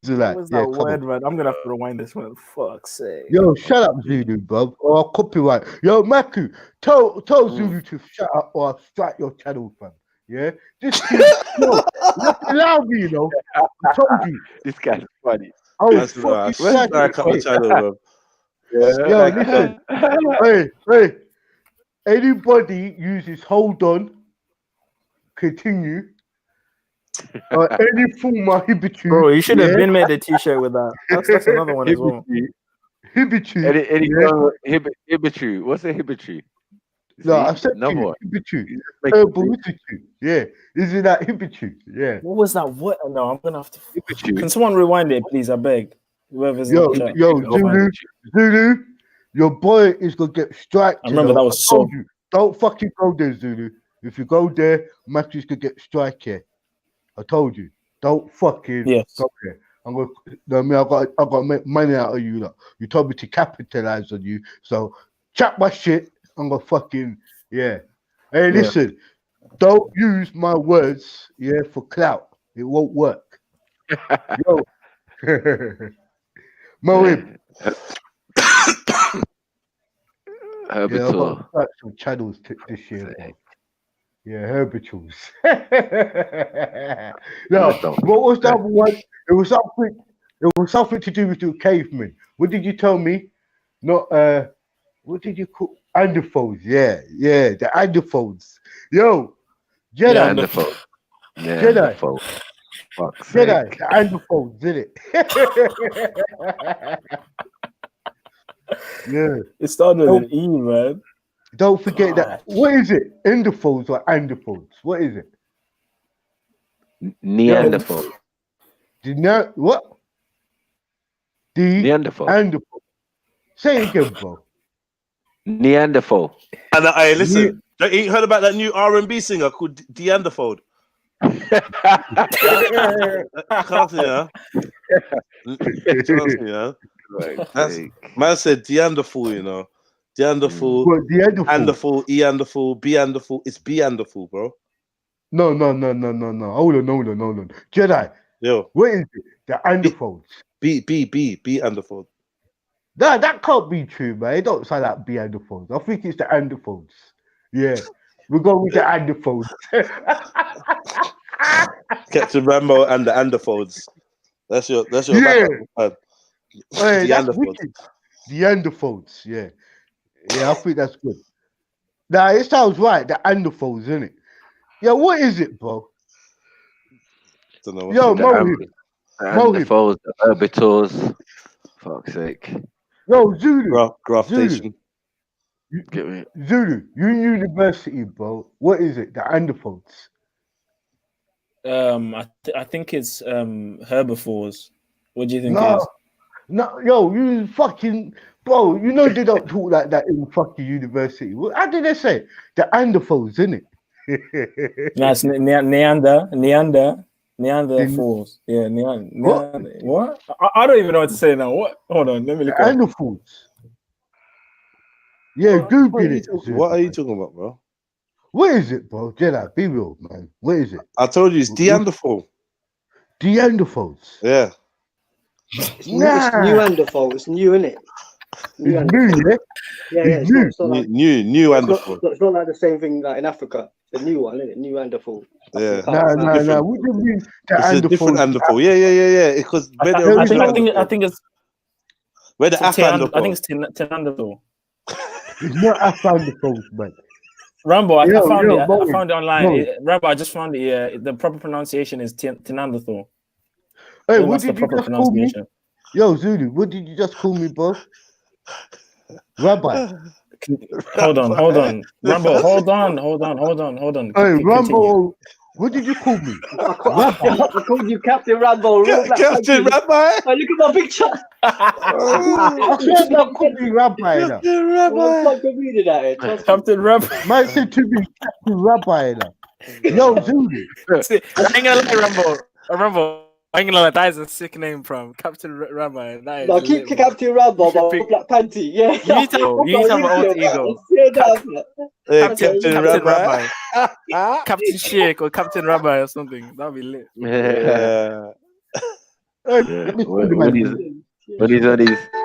Israelite. What was that word, man? I'm gonna have to rewind this one. Fuck's sake. Yo, shut up, Zulu, bro. Or I'll copyright. Yo, Maku, tell Zulu to shut up or I'll strike your channel, fam. Yeah? Just allow me, you know. I told you. This guy's funny. That's right. Where's that couple channel, bro? Yo, listen. Hey. Anybody uses hold on, continue, or any form of hibitu. Bro, you should have been made a t-shirt with that. That's another one as well. Hibitu. Hibitu. What's a hibitu? No, I said hibitu. Yeah. Isn't that hibitu? Yeah. What was that? What? No, I'm gonna have to. Hibitu. Can someone rewind it, please? I beg. Whoever's Zulu, your boy is gonna get striked. I remember that was so. Don't fucking go there, Zulu. If you go there, Matthew's gonna get strike here. I told you. Don't fucking go there. I'm gonna. I got to make money out of you. Lot. You told me to capitalize on you, so chat my shit. I'm gonna fucking Hey, listen. Don't use my words, for clout. It won't work. Yo. Moib. Herbital. I've got some channels this year. Herbitals. No, what was that one? It was something to do with the cavemen. What did you tell me? Not what did you call Anderfolds? Yeah, the Anderfolds. Yo, Jedi. Jedi. Jedi, the Anderfolds, did it? It started with an E, man. Don't forget that. What is it? Enderfolds or Anderfolds? What is it? Neanderthal. What? Neanderthal. Say it again, bro. Neanderthal. And hey, listen, you heard about that new R&B singer called Neanderthal? Man said Neanderthal, you know. Neanderthal, Neanderthal, Eanderthal, Beanderthal. It's Beanderthal, bro. No. Hold on. Jedi. Yo. What is it? The Anderfolds. Beanderthal. No, that can't be true, man. It don't sound like Beanderfolds. I think it's the Anderfolds. Yeah. We're going with the Anderfolds. Captain Rambo and the Anderfolds. That's your Hey, the Anderfolds, yeah. I think that's good. Nah, it sounds right. The Anderfolds, isn't it? Yeah, what is it, bro? Don't know. Yo, The Anderfolds, the Herbitals. Fuck's sake. Yo, Zulu. Graftation. Zulu, university, bro. What is it? The Anderfolds. I think it's herbivores. What do you think it is? No, yo, you fucking Bro, you know they don't talk like that in fucking university. How did they say? The Neanderthals, innit? That's Neanderthals. Yeah, what? I don't even know what to say now. What? Hold on, let me look at Neanderthals. Yeah, Google it. What are you talking about, bro? What is it, bro? Jedi, be real, man. What is it? I told you it's Neanderthal. Neanderthals. Yeah. It's Neanderthal. It's new, innit? It's new, yeah? Yeah, It's it's not like new Neanderthal. it's not like the same thing like in Africa. It's a new one, isn't it? Neanderthal. Yeah. No. What do you mean? It's a different Neanderthal. Yeah. Because I think it's where the Afghan. I think it's Neanderthal. It's not Neanderthals, man. Rambo, I found it. Bro, I found it online. Rambo, I just found it. Yeah, the proper pronunciation is Neanderthal. Hey, what did you just call me? Yo, Zulu, what did you just call me, bro? Rabbi. Hold on. Rambo, hold on. Hey, Rambo, what did you call me? I called you Captain Rambo. Captain Rabbi. Oh, look at my picture. I said not call me Rabbi. Captain Rabbi. Captain Rabbi. Mate said to me Captain Rabbi. Yo, Zulu. I ain't gonna lie, Rambo. I ain't gonna lie, that is a sick name from Captain Rabbi. No, keep Captain Rambo, but Black Panty. Yeah. You need to have an alter ego. Captain Rabbi. Captain Sheik or Captain Rabbi or something. That'd be lit. Yeah.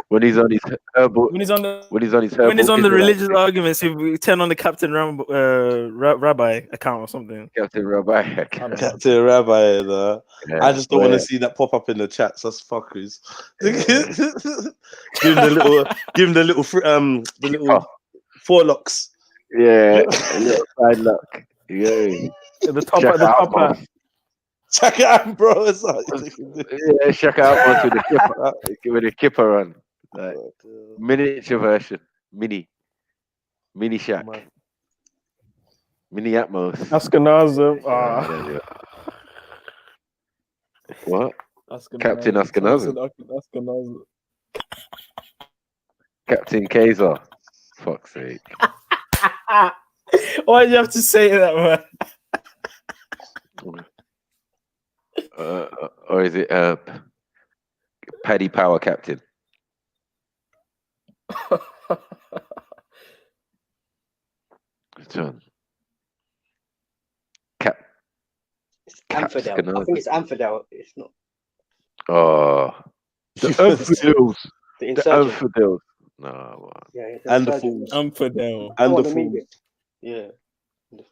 When he's on his herbal, when he's on the religious arguments, we turn on the Captain Rabbi account or something. Captain Rabbi. Captain Rabbi. I just don't want to see that pop up in the chats. That's fuckers. give him the little forelocks. Yeah, a little side lock. Yeah. The top. Check it out, bro. It's like, yeah, check out onto the kipper. With a kipper on. Like, miniature version. Mini Shack. Mini Atmos. Ashkenazim. What? Captain Ashkenazim. Captain Kaiser. Fuck's sake. Why do you have to say that, man? Or is it Paddy Power Captain? John. It's Amphidel. I think it's Amphidel. It's not. Oh, the Infidels. The Infidels. No. Yeah, and the fools. Infidel. And the fools. Yeah. You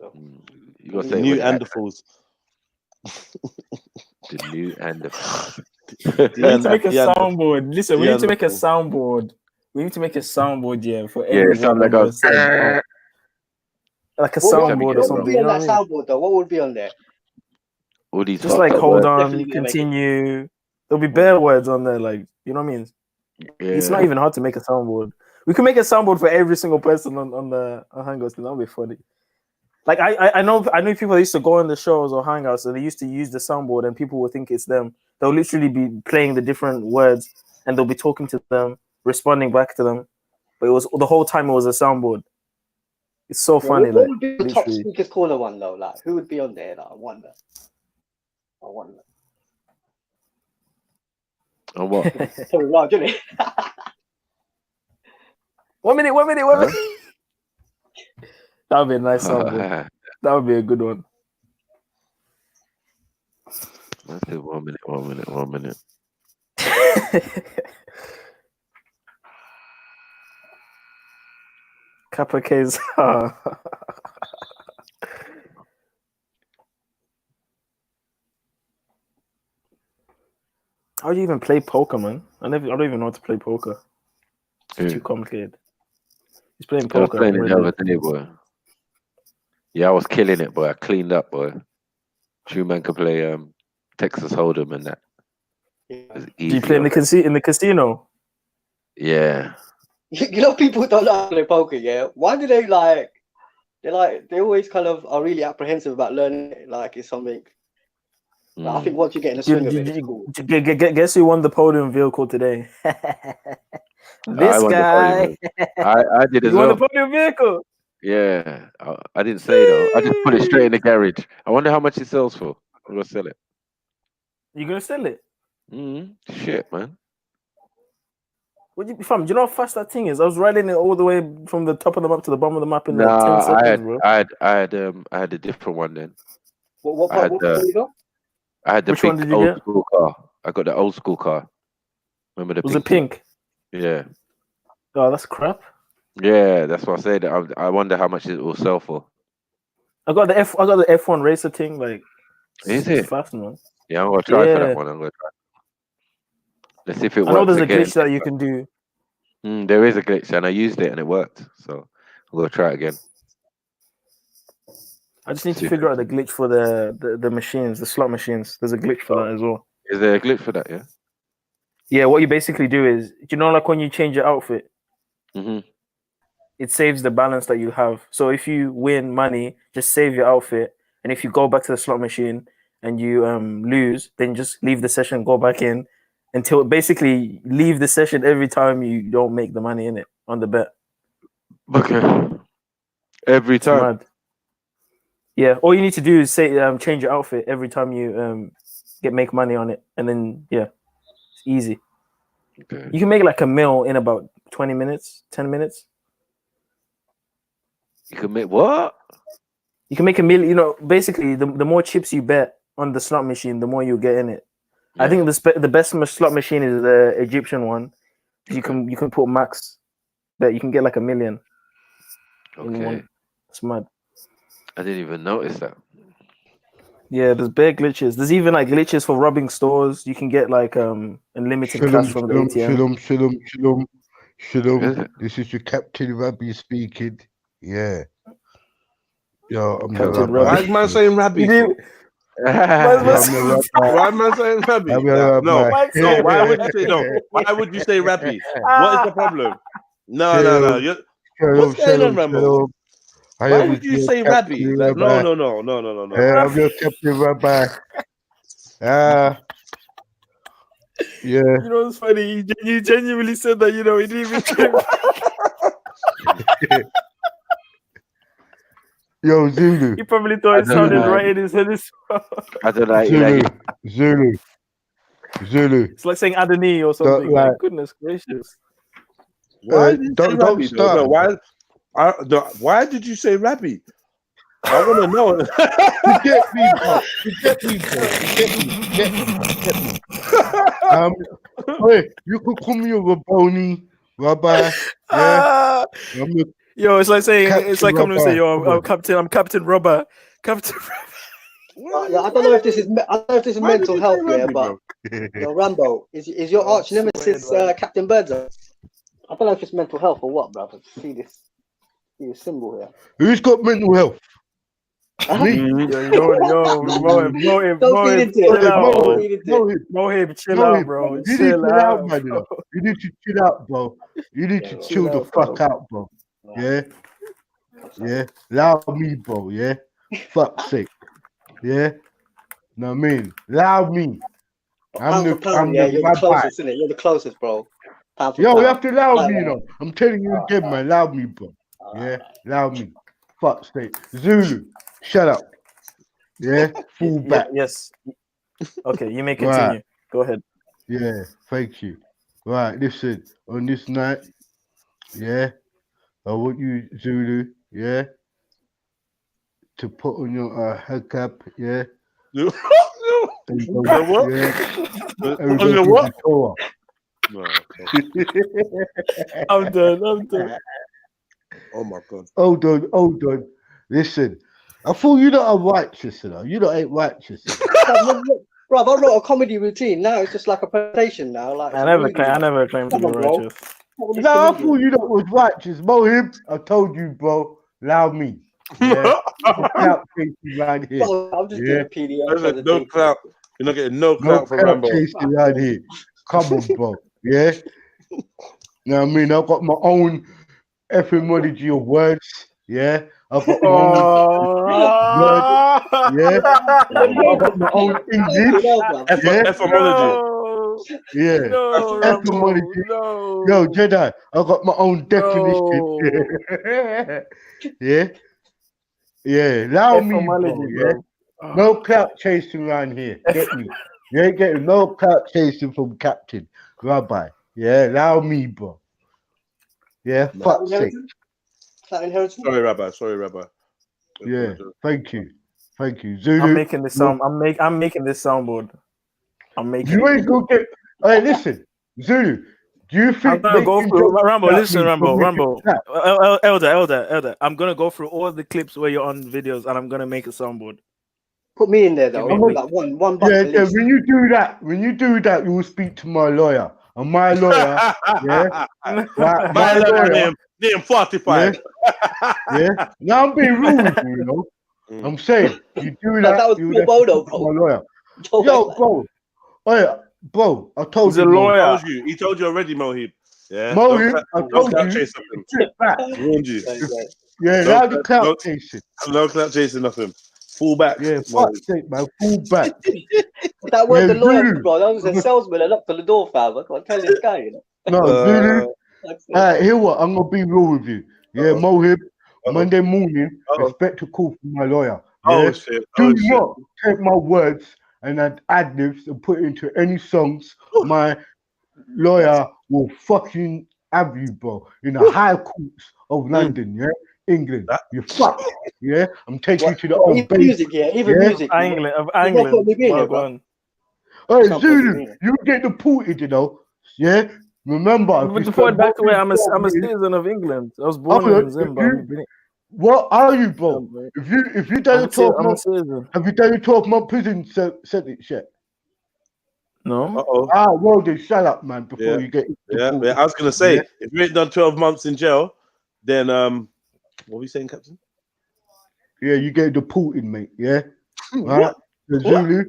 gotta the say new and the fools. The new and the fools. We need to make a soundboard. Listen, we need to make a soundboard. We need to make a soundboard, yeah, for every sound like a soundboard or something. What would be on that soundboard though? What would be on there? All these just like hold on, continue. There'll be bare words on there, like you know what I mean. Yeah. It's not even hard to make a soundboard. We can make a soundboard for every single person on the Hangouts. That'll be funny. Like I know people that used to go on the shows or Hangouts, so they used to use the soundboard, and people will think it's them. They'll literally be playing the different words, and they'll be talking to them, responding back to them. But it was the whole time it was a soundboard. It's so funny. What would be the top speakers caller one though? Like who would be on there? Like, I wonder. On what? Sorry, Raj, isn't it? 1 minute. That would be a nice soundboard. That would be a good one. I said 1 minute. Kappa K's. How do you even play poker, man? I don't even know how to play poker. It's too complicated. He's playing poker. I was playing it the other day, boy. Yeah, I was killing it, boy. I cleaned up, boy. True man could play Texas Hold'em and that. Do you play in the casino? Yeah. You know, people don't like to play poker, yeah? Why do they like? They always kind of are really apprehensive about learning it. Like it's something. Like, I think once you get in the swing of it, it's cool. Guess who won the podium vehicle today? This guy. I did as You want well. to put your vehicle? Yeah, I didn't say though. I just put it straight in the garage. I wonder how much it sells for. I'm gonna sell it. You gonna sell it? Shit, man. What you fam? Do you know how fast that thing is? I was riding it all the way from the top of the map to the bottom of the map in like 10 seconds, bro. I had a different one then. What part you got? I had the Which one big did you old get? school car. I got the old school car. Remember the Was it pink? pink? Yeah. Oh, that's crap. Yeah, that's what I said. I wonder how much it will sell for. I got the F1 racer thing. Like, Is it's it? fast, man. Yeah, I'm gonna try for Yeah. that one. I'm gonna try. Let's see if it works. I know there's again. a glitch that you can do. There is a glitch, and I used it and it worked. So I'm gonna try it again. I just need to figure out the glitch for the machines, the slot machines. There's a glitch for that as well. Is there a glitch for that? Yeah. Yeah, what you basically do is, you know, like when you change your outfit, it saves the balance that you have. So if you win money, just save your outfit, and if you go back to the slot machine and you lose, then just leave the session, go back in, until basically leave the session every time you don't make the money in it on the bet. Okay. Every time. Mad. Yeah, all you need to do is say change your outfit every time you make money on it, and then it's easy. Okay. You can make like a meal in about 20 minutes, 10 minutes. You can make what? You can make a meal. You know, basically, the more chips you bet on the slot machine, the more you get in it. Yeah. I think the best slot machine is the Egyptian one. You can put max bet. You can get like $1 million. In one. It's mad. I didn't even notice that. Yeah, there's bare glitches. There's even like glitches for robbing stores. You can get like unlimited cash from the ATM. Shalom. This is your Captain Rabbi speaking. Yeah. Yo, I'm Captain Rabbi. Why is man saying Rabbi? Why am I saying Rabbi? No. Why would you say no? Why would you say Rabbi? What is the problem? No. What's going on, Rambo? Why would you say Rabbi? Like, no. I'm your Captain Rabbi. Yeah. You know what's funny? You genuinely said that. You know, he didn't even check. Yo, Zulu. He probably thought it sounded right in his head as well. I don't like Zulu. It's like saying Adonai or something. Like, goodness gracious. Why did you say Rabbi? No, why did you say Rabbi? I want to know. You get me, bro. Wait, you could call me a Rabboni, Rabbi. Yeah. Yo, it's like saying coming and say, "Yo, I'm Captain Rubber." Captain Rubber. I don't know if this is mental health, but Rambo, is your arch nemesis Captain Birdseye? I don't know if it's mental health or what, bro. See this symbol here. Who's got mental health? Me? Mohib, chill out, bro. You need to chill out, man. You need to chill out, bro. You need to chill the fuck out, bro. Yeah? Allow me, bro, yeah? Fuck's sake. Yeah? Know what I mean? Allow me. You're the closest, isn't it? You're the closest, bro. Yo, you have to allow me, you know. I'm telling you again, man. Allow me, bro. Yeah? Allow me. Fuck's sake. Zulu, shut up. Yeah? Fall back. Yes. Okay, you may continue. Right. Go ahead. Yeah, thank you. Right, listen. On this night, yeah, I want you, Zulu, yeah, to put on your head cap, yeah. What? No, I'm done. Oh my god. Hold on. Listen, I thought you lot are righteous, you know. You lot ain't righteous. Bro, I wrote a comedy routine. Now it's just like a presentation now. Like I never claimed to be righteous. No, I thought you lot was righteous. Mohib, I told you, bro. Allow me. Yeah. Right here. Bro, I'm just doing a PDF. No clout. You're not getting no clout from Rambo. Right here. Come on, bro. Yeah. You know what I mean? I've got my own etymology of words. Yeah. I've got my own words. Yeah. I've got my own English. Etymology. Yeah. No, Etymology. no. Yo, Jedi, I got my own definition. Yeah. Yeah. Allow me, bro. Yeah. No clout chasing around here. Get me? You ain't getting no clout chasing from Captain Rabbi. Yeah. Allow me, bro. Yeah. Fuck's sake. Sorry, Rabbi. Yeah. Thank you. Zulu. I'm making this sound. I'm making this soundboard. You ain't gonna get. Hey, listen, Zulu. Do you think I'm gonna go through Rambo? Listen, Rambo. Elder. I'm gonna go through all the clips where you're on videos, and I'm gonna make a soundboard. Put me in there though. Like one bucket list. When you do that, you will speak to my lawyer, and my lawyer, yeah, my lawyer, name 45. Yeah. Now I'm being rude with you, you know. I'm saying you do that. That was you Paul Bodo, bro. My lawyer. Yo, bro. Oh, bro, I told He's you. a lawyer. He told you already, Mohib. Yeah. Mohib, I told you. Warned you. Yeah, now the clout chasing. No clout chasing, nothing. Fall back. Yeah, fuck's sake, man. Fall back. That was the lawyer, bro. That was a salesman. I knocked on the door, fam. I can't tell this guy, you know. No, Zulu. Here what? I'm gonna be real with you. Yeah, Mohib. Monday morning, expect a call from my lawyer. Yeah? Do not take my words and add ad-libs and put it into any songs. My lawyer will fucking have you, bro, in the high courts of London, yeah? England. You fuck. Yeah? I'm taking you to the old base. Music, even music. England. Hey, Zulu, you get deported, you know. Yeah? Remember, but deported back away. I'm a citizen of England. I was born in Zimbabwe. What are you, bro? If you done a 12 month, have you done a 12-month prison sentence yet? No. Well then, shut up, man. Before you get. Yeah. I was gonna say, if you ain't done 12 months in jail, then what were you saying, Captain? Yeah, you get deported, mate. Yeah. Right. The Zulu.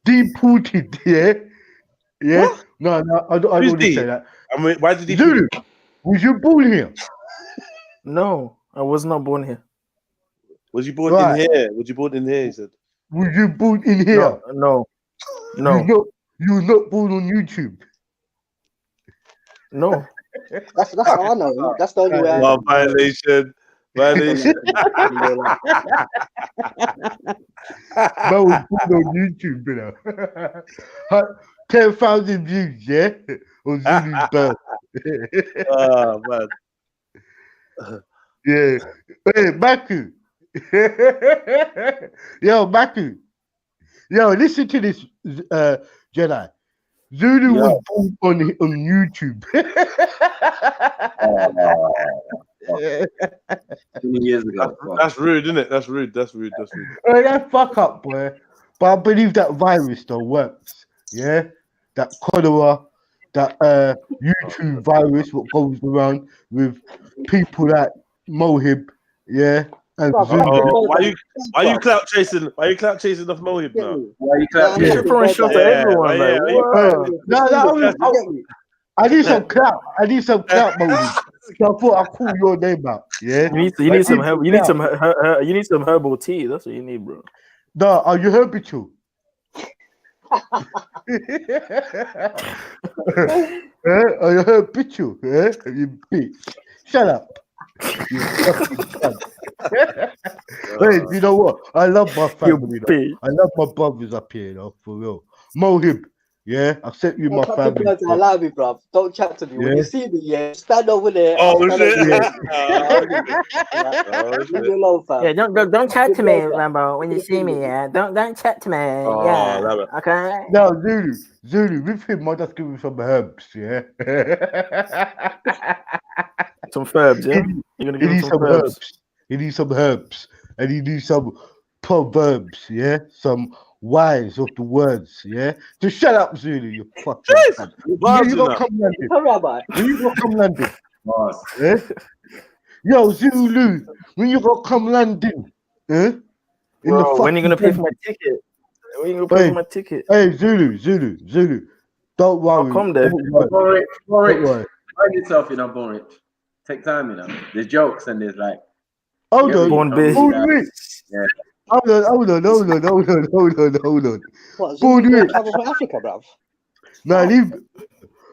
Deported. Yeah. Yeah. What? No, I don't want to say that. I mean, why did he? Zulu, was you born here? No, I was not born here. Was you born in here? Was you born in here? He said. Was you born in here? No. You were not born on YouTube. No. That's how I know. That's the only way. Violation. Violation. That was born on YouTube, you know. 10,000 views, yeah, on Zulu's birth. Oh man. Yeah. Hey, Maku. Yo, Maku. Yo, listen to this, Jedi. Zulu was born on YouTube. 20 years ago. That's rude, isn't it? That's rude. Hey, that fuck up, boy. But I believe that virus though works. Yeah, that cholera, that YouTube virus, what goes around with people like Mohib, yeah. And why you clout chasing? Why you clout chasing off Mohib now? Why you clout chasing? Throwing shots at everyone. I need some clout. Mohib. So I thought I'd call your name out. Yeah. You need some herbal tea. That's what you need, bro. No, are you herbital? Are you herbital? You bitch. Shut up. You fucking cunt. Hey, you know what? I love my family. I love my brothers up here, for real. Mohib, yeah, I sent you my family. Allow me, bro. Don't chat to me. When you see me, stand over there. Don't chat to me, Rambo. When you see me, don't chat to me. Okay. No, Zulu, with him, I'll just give him some herbs, yeah. Some herbs, yeah. You're gonna give him some herbs. He needs some herbs, and he needs some proverbs, yeah. Some wise of the words, yeah. Just shut up, Zulu. You fucking. When you gonna come London? When you gonna come London? Yeah? Yo, Zulu, when you gonna come London? Bro, when you gonna pay for my ticket? When you gonna pay for my ticket? Hey, Zulu. Don't worry. I'll come there. Borich. Find yourself, Borich. Take time, There's jokes and there's like. Hold on. Born big. Yeah. Hold on. What? Born Zulu rich. travel for Africa, bruv? Nah, leave.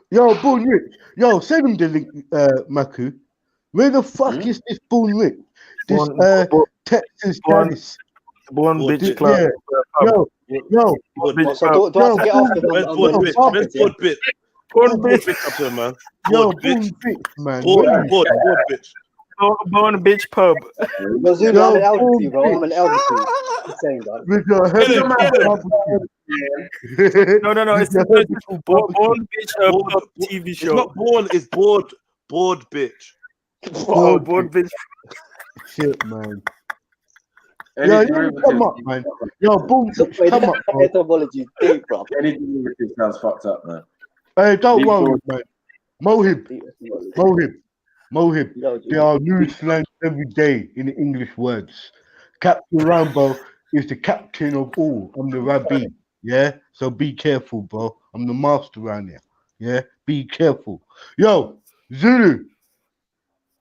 Yo, Born Rich. Yo, send him the link, Maku. Where the fuck is this Born Rich? This Texas Dallas. Born bitch club. Yeah. Yo. So do I have to get off if Where's I'm Board on Bitch? the Where's carpet? Board Bitch? Born Board bitch. Bitch up here, man. Yo, Board Born Bitch. Bitch, man. Board Bitch. Born bitch pub. Yo, Zulu, I'm an elder Born to you, bro. I'm an elder to you. Just saying, bro. With your Get him, heavy get him. barbecue. No. It's With your heavy Born bitch pub TV It's show. not born, it's bored bitch. Oh, born bitch. Shit, man. Yo, come up, man. Yo, Born Bitch, Wait, come that up, bro. etymology is deep, bro. Any derivatives sounds fucked up, man. Hey, don't Leave worry, Born- man. Mohib. There are new slangs every day in the English words. Captain Rambo is the captain of all. I'm the Rabbi. Yeah? So be careful, bro. I'm the master around here. Yeah? Be careful. Yo, Zulu,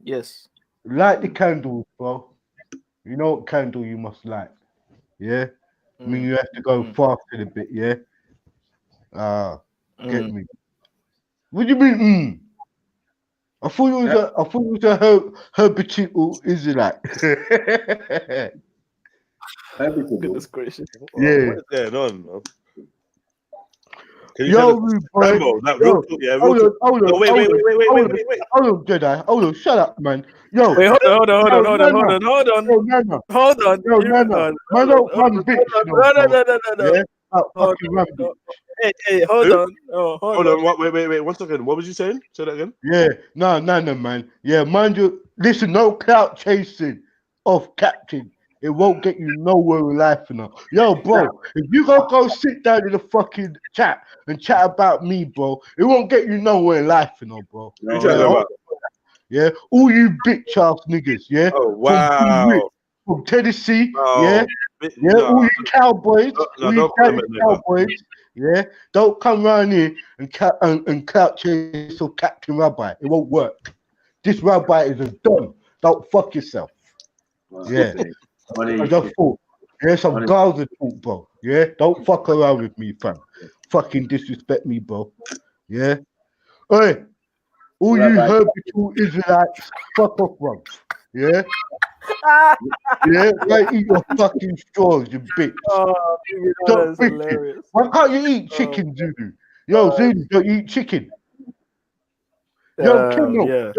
Yes. light the candles, bro. You know what candle you must light. Yeah? I mean, you have to go faster a bit, yeah? Get me. What do you mean, I thought it was a habitual Israelite. Goodness gracious. Yeah. What is going on, man? Can you Yo, tell us, rude boy. Rambo, like, Yo, real talk, yeah, real talk. Hold on. No, wait. Hold on, Jedi. Hold on, shut up, man. Yo. Wait, hold on. Yo, Nana. Yo, Nana. Man, don't run bitch. No. Yeah? Fucking run bitch. Hey, hold on. Hold on. Wait. 1 second. What was you saying? Say that again. Yeah. No, man. Yeah, mind you. Listen, no clout chasing of captain. It won't get you nowhere in life, you know. Yo, bro, if you go sit down in the fucking chat and chat about me, bro, it won't get you nowhere in life, you know, bro. You chatting about? Yeah, all you bitch ass niggas, yeah. Oh wow. From Tennessee, Oh, yeah. All you cowboys, all you cowboys, yeah. Don't come around here and clout chase or Captain Rabbi. It won't work. This Rabbi is a dumb. Don't fuck yourself. Yeah. I just thought, some girls are talk, bro. Yeah, don't fuck around with me, fam. Fucking disrespect me, bro. Yeah. Hey, all you habitual Israelites, fuck off, bro. Yeah. Right, eat your fucking straws, you bitch. Stop bitching. Why can't you eat chicken, Zulu? Yo, Zulu, don't you eat chicken? Yo, Kendall,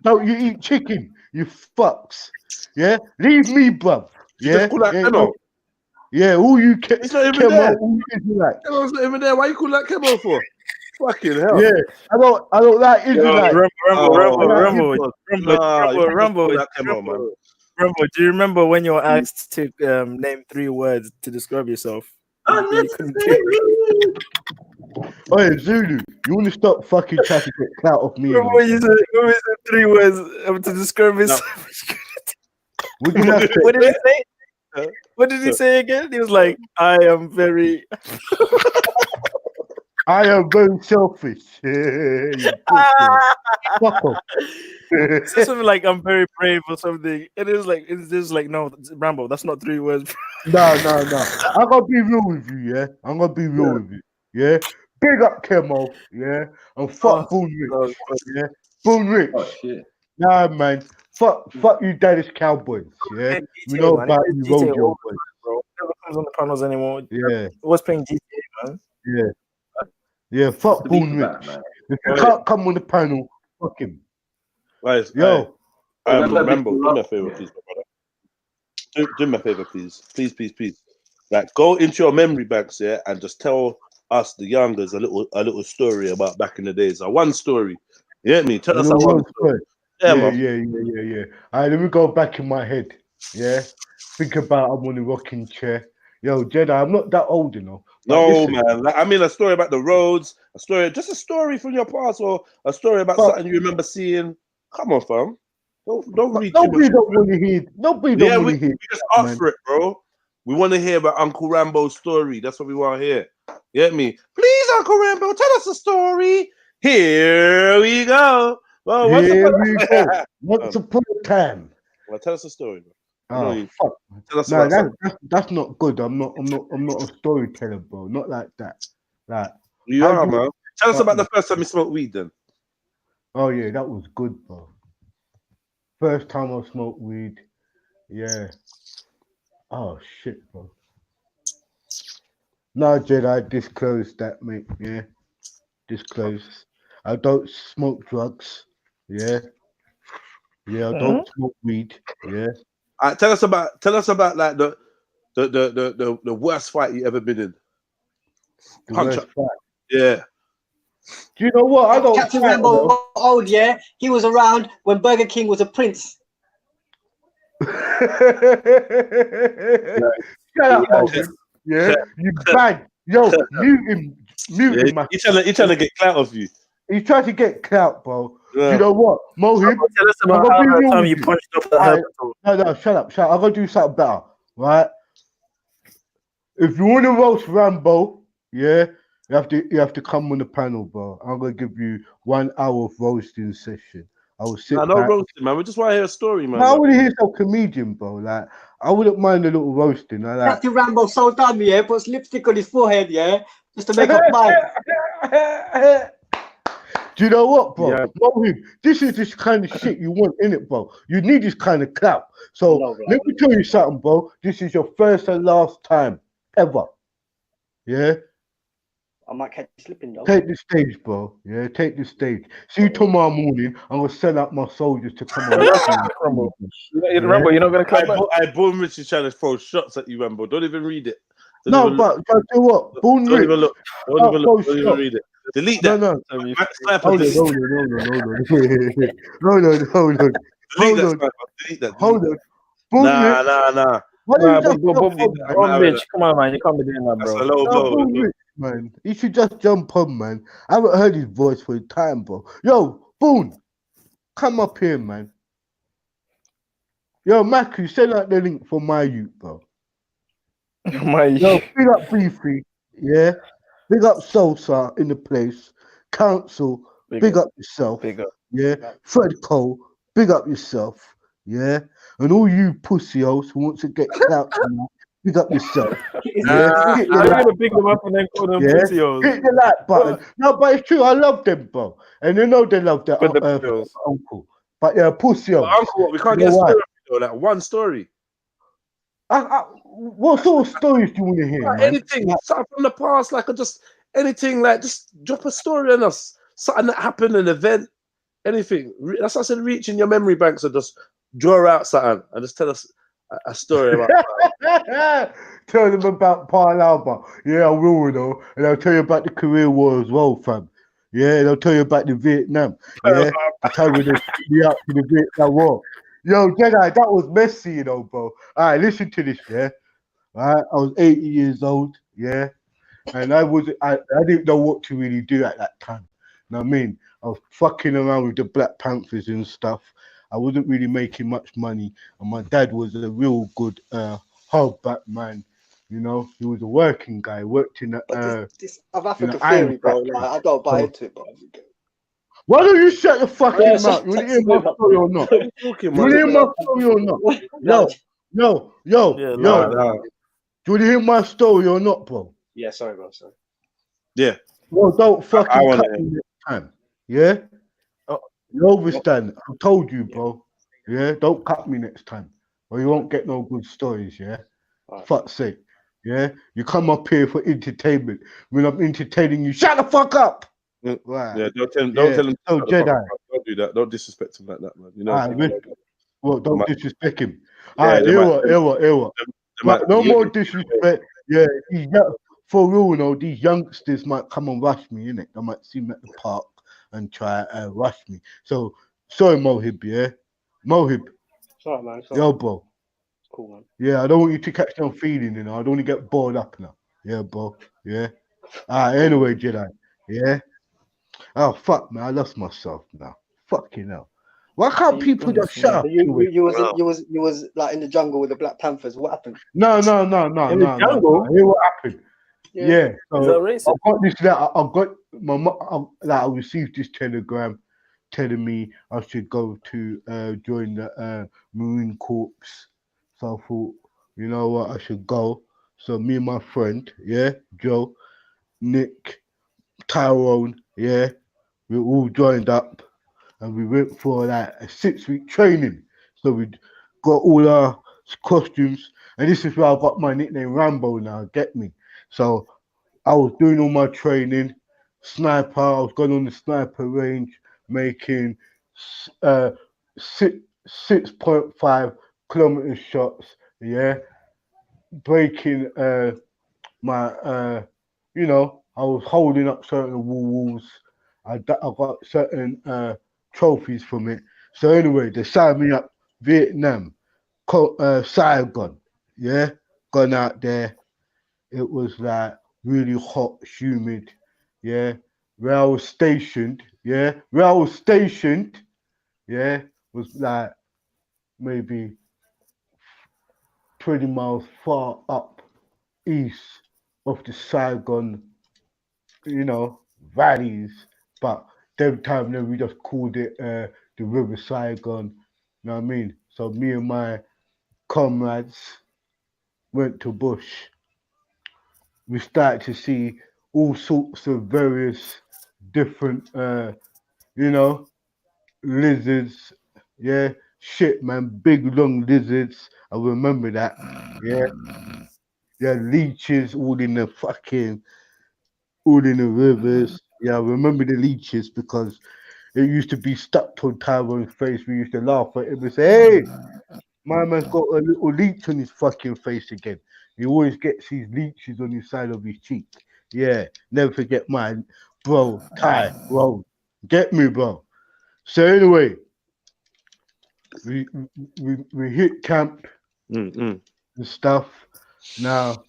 don't you eat chicken? You fucks. Yeah, leave me, bruv. Yeah, call that Kemo? All you He's not even there. All you Israelites. Kemo's not even there. Why you call that Kemo for? Fucking hell. Yeah, I don't like Israelites. Rumble, do you remember when you were asked to name 3 words to describe yourself? You couldn't do it. Hey, Zulu, you want to stop fucking trying to get clout off me? What you said 3 words to describe yourself? What did he say? What did he say again? He was like, I am very selfish. Fuck off. Something like I'm very brave or something. It's just like no, Rambo, that's not 3 words. No. I'm gonna be real with you, yeah. I'm gonna be real with you, yeah. Big up Kemo, yeah. And fuck Boone Rich, yeah. Boone Rich. Nah, man. Fuck you, Dallas Cowboys, yeah. We know about you, Rodeo boys. Bro, never comes on the panels anymore. Yeah. What's playing GTA, man? Yeah. Fuck Boone Rich. If you can't come on the panel, fuck him. Guys, yo, Rambo, do me a favor, please, my brother. Do me a favor, please. Please. Like, go into your memory banks, yeah, and just tell us, the youngers, a little story about back in the days. One story. You get me? Tell us one story. Yeah. All right, let me go back in my head. Yeah. Think about I'm on the rocking chair. Yo, Jedi, I'm not that old, you know. No, man. Like, I mean, a story about the roads, just a story from your past, or a story about something you remember seeing. Come on, fam. Don't read too much. Nobody don't want to hear. We just ask for it, bro. We want to hear about Uncle Rambo's story. That's what we want to hear. You get me? Please, Uncle Rambo, tell us a story. Here we go. Well, Once upon a time. Well, tell us a story, bro. Oh fuck! Tell us No, about that's not good. I'm not a storyteller, bro. Not like that. Like you how are, do man. Tell us about the first time you smoked weed, then. Oh yeah, that was good, bro. First time I smoked weed. Yeah. Oh shit, bro. No, Jedi, disclose that, mate. Yeah, disclose. I don't smoke drugs. Yeah, yeah. I don't smoke weed. Yeah. Tell us about like the worst fight you ever been in. The Punch worst up. fight. Yeah. Do you know what? I don't Captain fight, Rambo bro. old, yeah. He was around when Burger King was a prince. Shut up, Alvin. Yeah, you bad. Yo, mute him, man. He's trying to get clout off you. He's trying to get clout, bro. Yeah. Do you know what, Mohib? Tell us about how that time you punched off that herb. No, shut up. I'm gonna do something better, right? If you want to roast Rambo, yeah, you have to come on the panel, bro. I'm gonna give you 1 hour of roasting session. I will sit no back. roasting, man. We just want to hear a story, man. No, I want to hear some comedian, bro. Like, I wouldn't mind a little roasting. Like, Captain Rambo so dumb, yeah, puts lipstick on his forehead, yeah, just to make up mind. Do you know what, bro? Yeah. Mohib, this is this kind of shit you want in it, bro. You need this kind of clout. So let me tell you something, bro. This is your first and last time ever. Yeah. I might catch you slipping though. Take the stage, bro. Yeah, take the stage. See you tomorrow morning. I'm gonna send out my soldiers to come on. Rambo, you're not gonna clap back. I Born Rich is trying to throw shots at you, Rambo. Don't even read it. No, but tell you what, Born Don't Rich. even look. Don't even look. Don't even read it. Delete that. No. Sniper, delete Hold on. Delete that. Hold on. Nah. Bomb Rich, come on, man. You can't be doing that, bro. That's a low blow. Rich, man. He should just jump on, man. I haven't heard his voice for a time, bro. Yo, Boone, come up here, man. Yo, Macu, send out the link for my youth, bro. Yo, big up Beefy, yeah. Big up Sosa in the place. Council, big up yourself. Yeah. Fred Cole, big up yourself. Yeah. And all you pussy-hoes who want to get clout tonight, big up yourself. Yeah. Hit the I'm like gonna pick them up and then call them pussy-hoes. Hit the like button. No, but it's true. I love them, bro. And they know they love their uncle. But yeah, pussy-hoes. Uncle, we can't get a story. Like one story. What sort of stories do you want to hear? Like man? anything, something from the past, like just anything, like just drop a story on us. Something that happened, an event, anything. That's what I said. Reach in your memory banks and just draw out something and just tell us a story about. Tell them about Pearl Harbor. Yeah, I will, you know. And I'll tell you about the Korean War as well, fam. Yeah, and I'll tell you about the Vietnam. Yeah, I'll tell you the out to the Vietnam War. Yo, Jedi, that was messy, you know, bro. All right, listen to this, yeah. All right, I was 80 years old, yeah, and I didn't know what to really do at that time. You know what I mean? I was fucking around with the Black Panthers and stuff. I wasn't really making much money, and my dad was a real good hardback man. You know, he was a working guy. Worked in this South African theory, bro. Like, I don't buy into it, bro. Why don't you shut the fucking mouth? You want to hear my story or not? You want to hear my story or not? Yo. Do you want to hear my story or not, bro? Yeah, sorry, bro. Sorry. Yeah. Well, don't fucking cut me next time. Yeah? You understand? I told you, bro. Yeah? Don't cut me next time. Or you won't get no good stories, yeah? Fuck's sake. Yeah? You come up here for entertainment. When I'm entertaining you, shut the fuck up! Right. Yeah, don't tell him. Oh, Jedi. Don't do that. Don't disrespect him like that, man. You know. Well, don't disrespect him. All right, ewa. But no more disrespect. Yeah, for real, you know, these youngsters might come and rush me, innit? They might see me at the park and try and rush me. So, sorry, Mohib, yeah? Mohib. Sorry, man. Sorry. Yo, bro. Cool, man. Yeah, I don't want you to catch no feeling, you know. I don't want to get bored up now. Yeah, bro. Yeah. All right, anyway, Jedi. Yeah. Oh fuck, man! I lost myself now. Fucking hell! Why can't people just shut up? You was like in the jungle with the Black Panthers. What happened? No. In the jungle? Hear what happened? Yeah. So Is that racist? I got this letter. I got my I received this telegram telling me I should go to join the Marine Corps So I thought, you know what, I should go. So me and my friend, yeah, Joe, Nick, Tyrone, yeah, we all joined up and we went for like a 6-week training. So we got all our costumes, and this is where I got my nickname Rambo now, get me. So I was doing all my training, sniper, I was going on the sniper range, making 6.5 kilometer shots, yeah, breaking my you know, I was holding up certain walls. I got certain trophies from it. So anyway, they signed me up Vietnam, Saigon, yeah, gone out there. It was like really hot, humid, yeah. Where I was stationed, yeah, was like maybe 20 miles far up east of the Saigon, you know, valleys. But them time then we just called it the River Saigon. You know what I mean? So me and my comrades went to bush. We started to see all sorts of various different you know, lizards, yeah, shit man, big long lizards. I remember that. Yeah, leeches all in the rivers. Yeah, I remember the leeches because it used to be stuck to Tyrone's face. We used to laugh at him and say, hey, my man's got a little leech on his fucking face again. He always gets these leeches on his side of his cheek. Yeah, never forget mine. Bro, bro. Get me, bro. So anyway, we hit camp and stuff. Now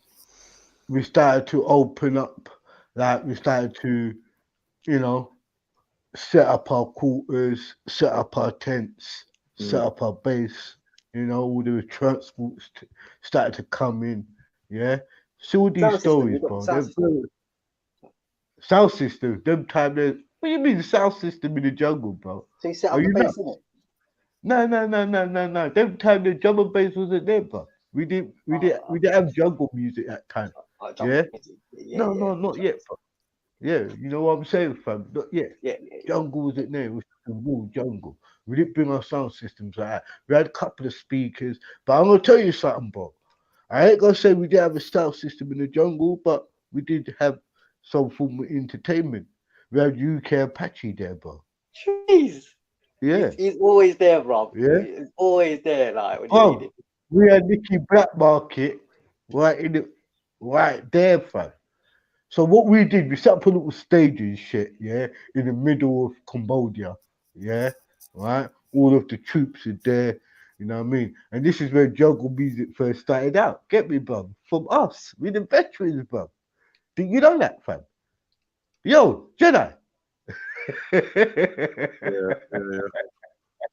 we started to open up, like we started to, you know, set up our quarters, set up our tents, set up our base. You know, all the transports started to come in. Yeah, see all these stories, bro. Sound system. Them time. What do you mean sound system in the jungle, bro? So you set up the base, innit? No. Them time the drum and bass wasn't there, bro. We didn't have jungle music at time. Yeah? No, not yet, bro. Yeah, you know what I'm saying, fam? Not yet. Jungle wasn't there. It was the raw jungle. We didn't bring our sound systems like that. We had a couple of speakers, but I'm gonna tell you something, bro. I ain't gonna say we didn't have a sound system in the jungle, but we did have some form of entertainment. We had UK Apache there, bro. Jeez. Yeah. He's always there, bro. Yeah. He's always there, like when you need it. We had Nicky Black Market right there, fam. So what we did, we set up a little stage and shit, yeah, in the middle of Cambodia, yeah, right? All of the troops are there, you know what I mean? And this is where jungle music first started out. Get me, bro? From us, we the veterans, bro. Did you know that, fam? Yo, Jedi. yeah.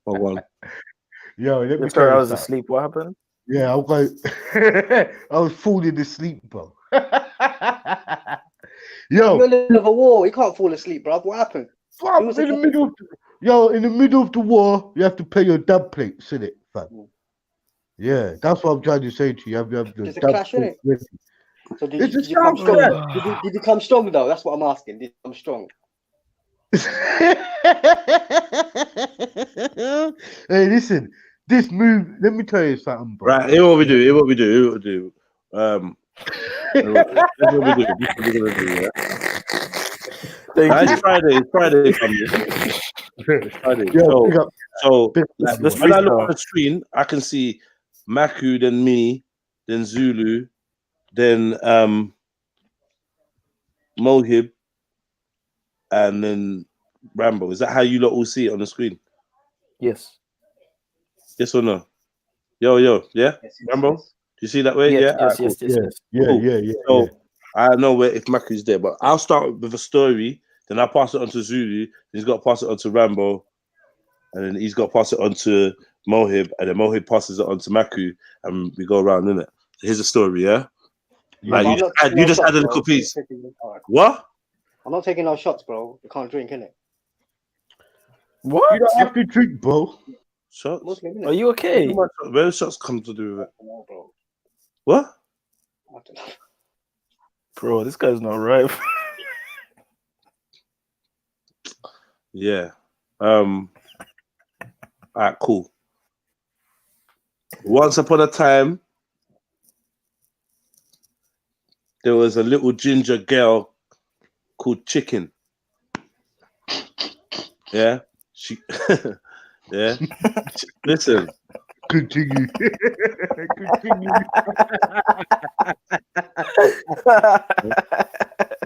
Hold on. Yo, let me sorry, I was asleep. What happened? Yeah, I was falling asleep, bro. Yo, you're in the middle of a war. You can't fall asleep, bro. What happened? In the middle of the war, you have to pay your dub plates, isn't it, fam? Yeah, that's what I'm trying to say to you. You have to have the dub plates ready. So did you come strong? Did you come strong though? That's what I'm asking. Did you come strong? Hey, listen, this move. Let me tell you something, bro. Right, here what we do. Here's what we do. Here's what we do. This is what we're gonna do. Yeah. It's Friday. It's Friday. So like, when I look on the screen, I can see Maku, then me, then Zulu, then Mohib, and then Rambo. Is that how you lot all see it on the screen? Yes. Yes or no? Yo, yeah? Yes, Rambo? Do you see that way? Yes, Yeah? Yes. Yeah. So I know where if Maku's there, but I'll start with a story, then I'll pass it on to Zulu, he's got to pass it on to Rambo, and then he's got to pass it on to Mohib, and then Mohib passes it on to Maku, and we go around, innit? So here's a story, yeah? Like you just add a little piece. What? I'm not taking no shots, bro. You can't drink, innit? What? You don't have to drink, bro. Shots? Muslim, innit? Are you okay? Where do shots come to do with it? What? Bro, this guy's not right. Yeah. Alright, cool. Once upon a time, there was a little ginger girl called Chicken. Yeah? She yeah. Listen. Continue. Continue.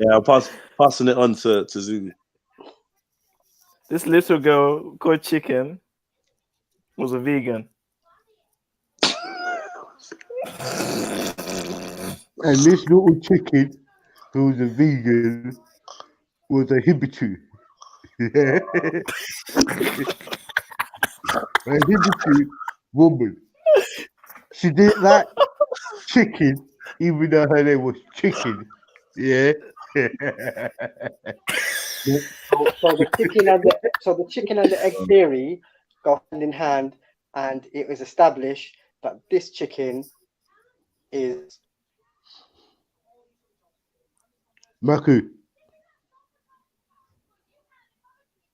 Yeah, I'm passing it on to Zulu. This little girl called Chicken was a vegan. And this little chicken, who was a vegan, was a Hibitu. Yeah. A Hibitu woman. She didn't like chicken, even though her name was Chicken. Yeah. So the chicken and the egg theory go hand in hand, and it was established that this chicken is Maku.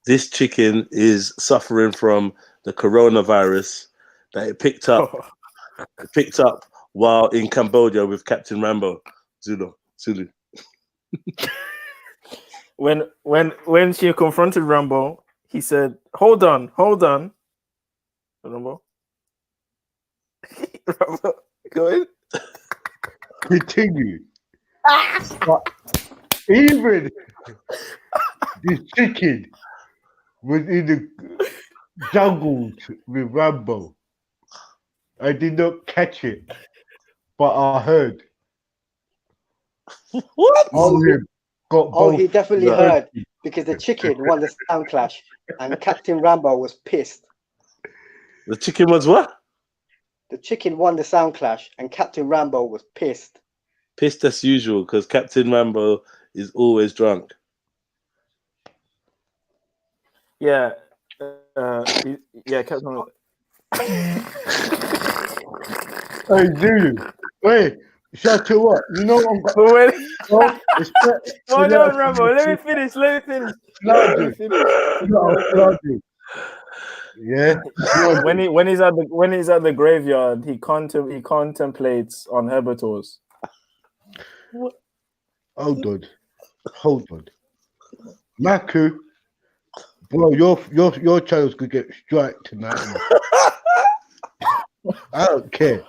This chicken is suffering from the coronavirus that it picked up while in Cambodia with Captain Rambo. Zulu. When she confronted Rambo, he said, hold on. Rambo, go ahead. Continue. But even this chicken was in the jungle with Rambo. I did not catch it, but I heard. What? He definitely heard, because the chicken won the sound clash and Captain Rambo was pissed. The chicken was what? The chicken won the sound clash and Captain Rambo was pissed. Pissed as usual, because Captain Rambo is always drunk. Yeah. Captain. Hey, Zulu. Wait, shut you up. You know I'm Hold on, Rambo. Let me finish. Yeah. When he's at the graveyard, he contemplates on herbivores. Hold on. Maku, bro, your channels could get striked tonight. I don't care.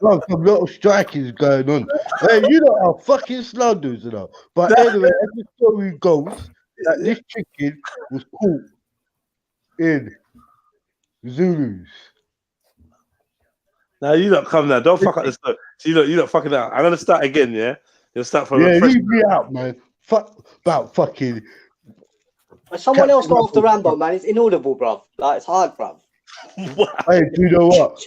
Bro, some little striking is going on. Hey, you know how fucking slanders, you know. But anyway, as the story goes, that this chicken was caught in Zulus. Now you don't come now. Don't fuck up the story. You don't fucking out. I'm gonna start again. Yeah, you'll start from. Yeah, leave me out, man. Fuck about fucking. Someone else go after Rambo, man. It's inaudible, bruv. Like it's hard, bruv. Hey, do you know what?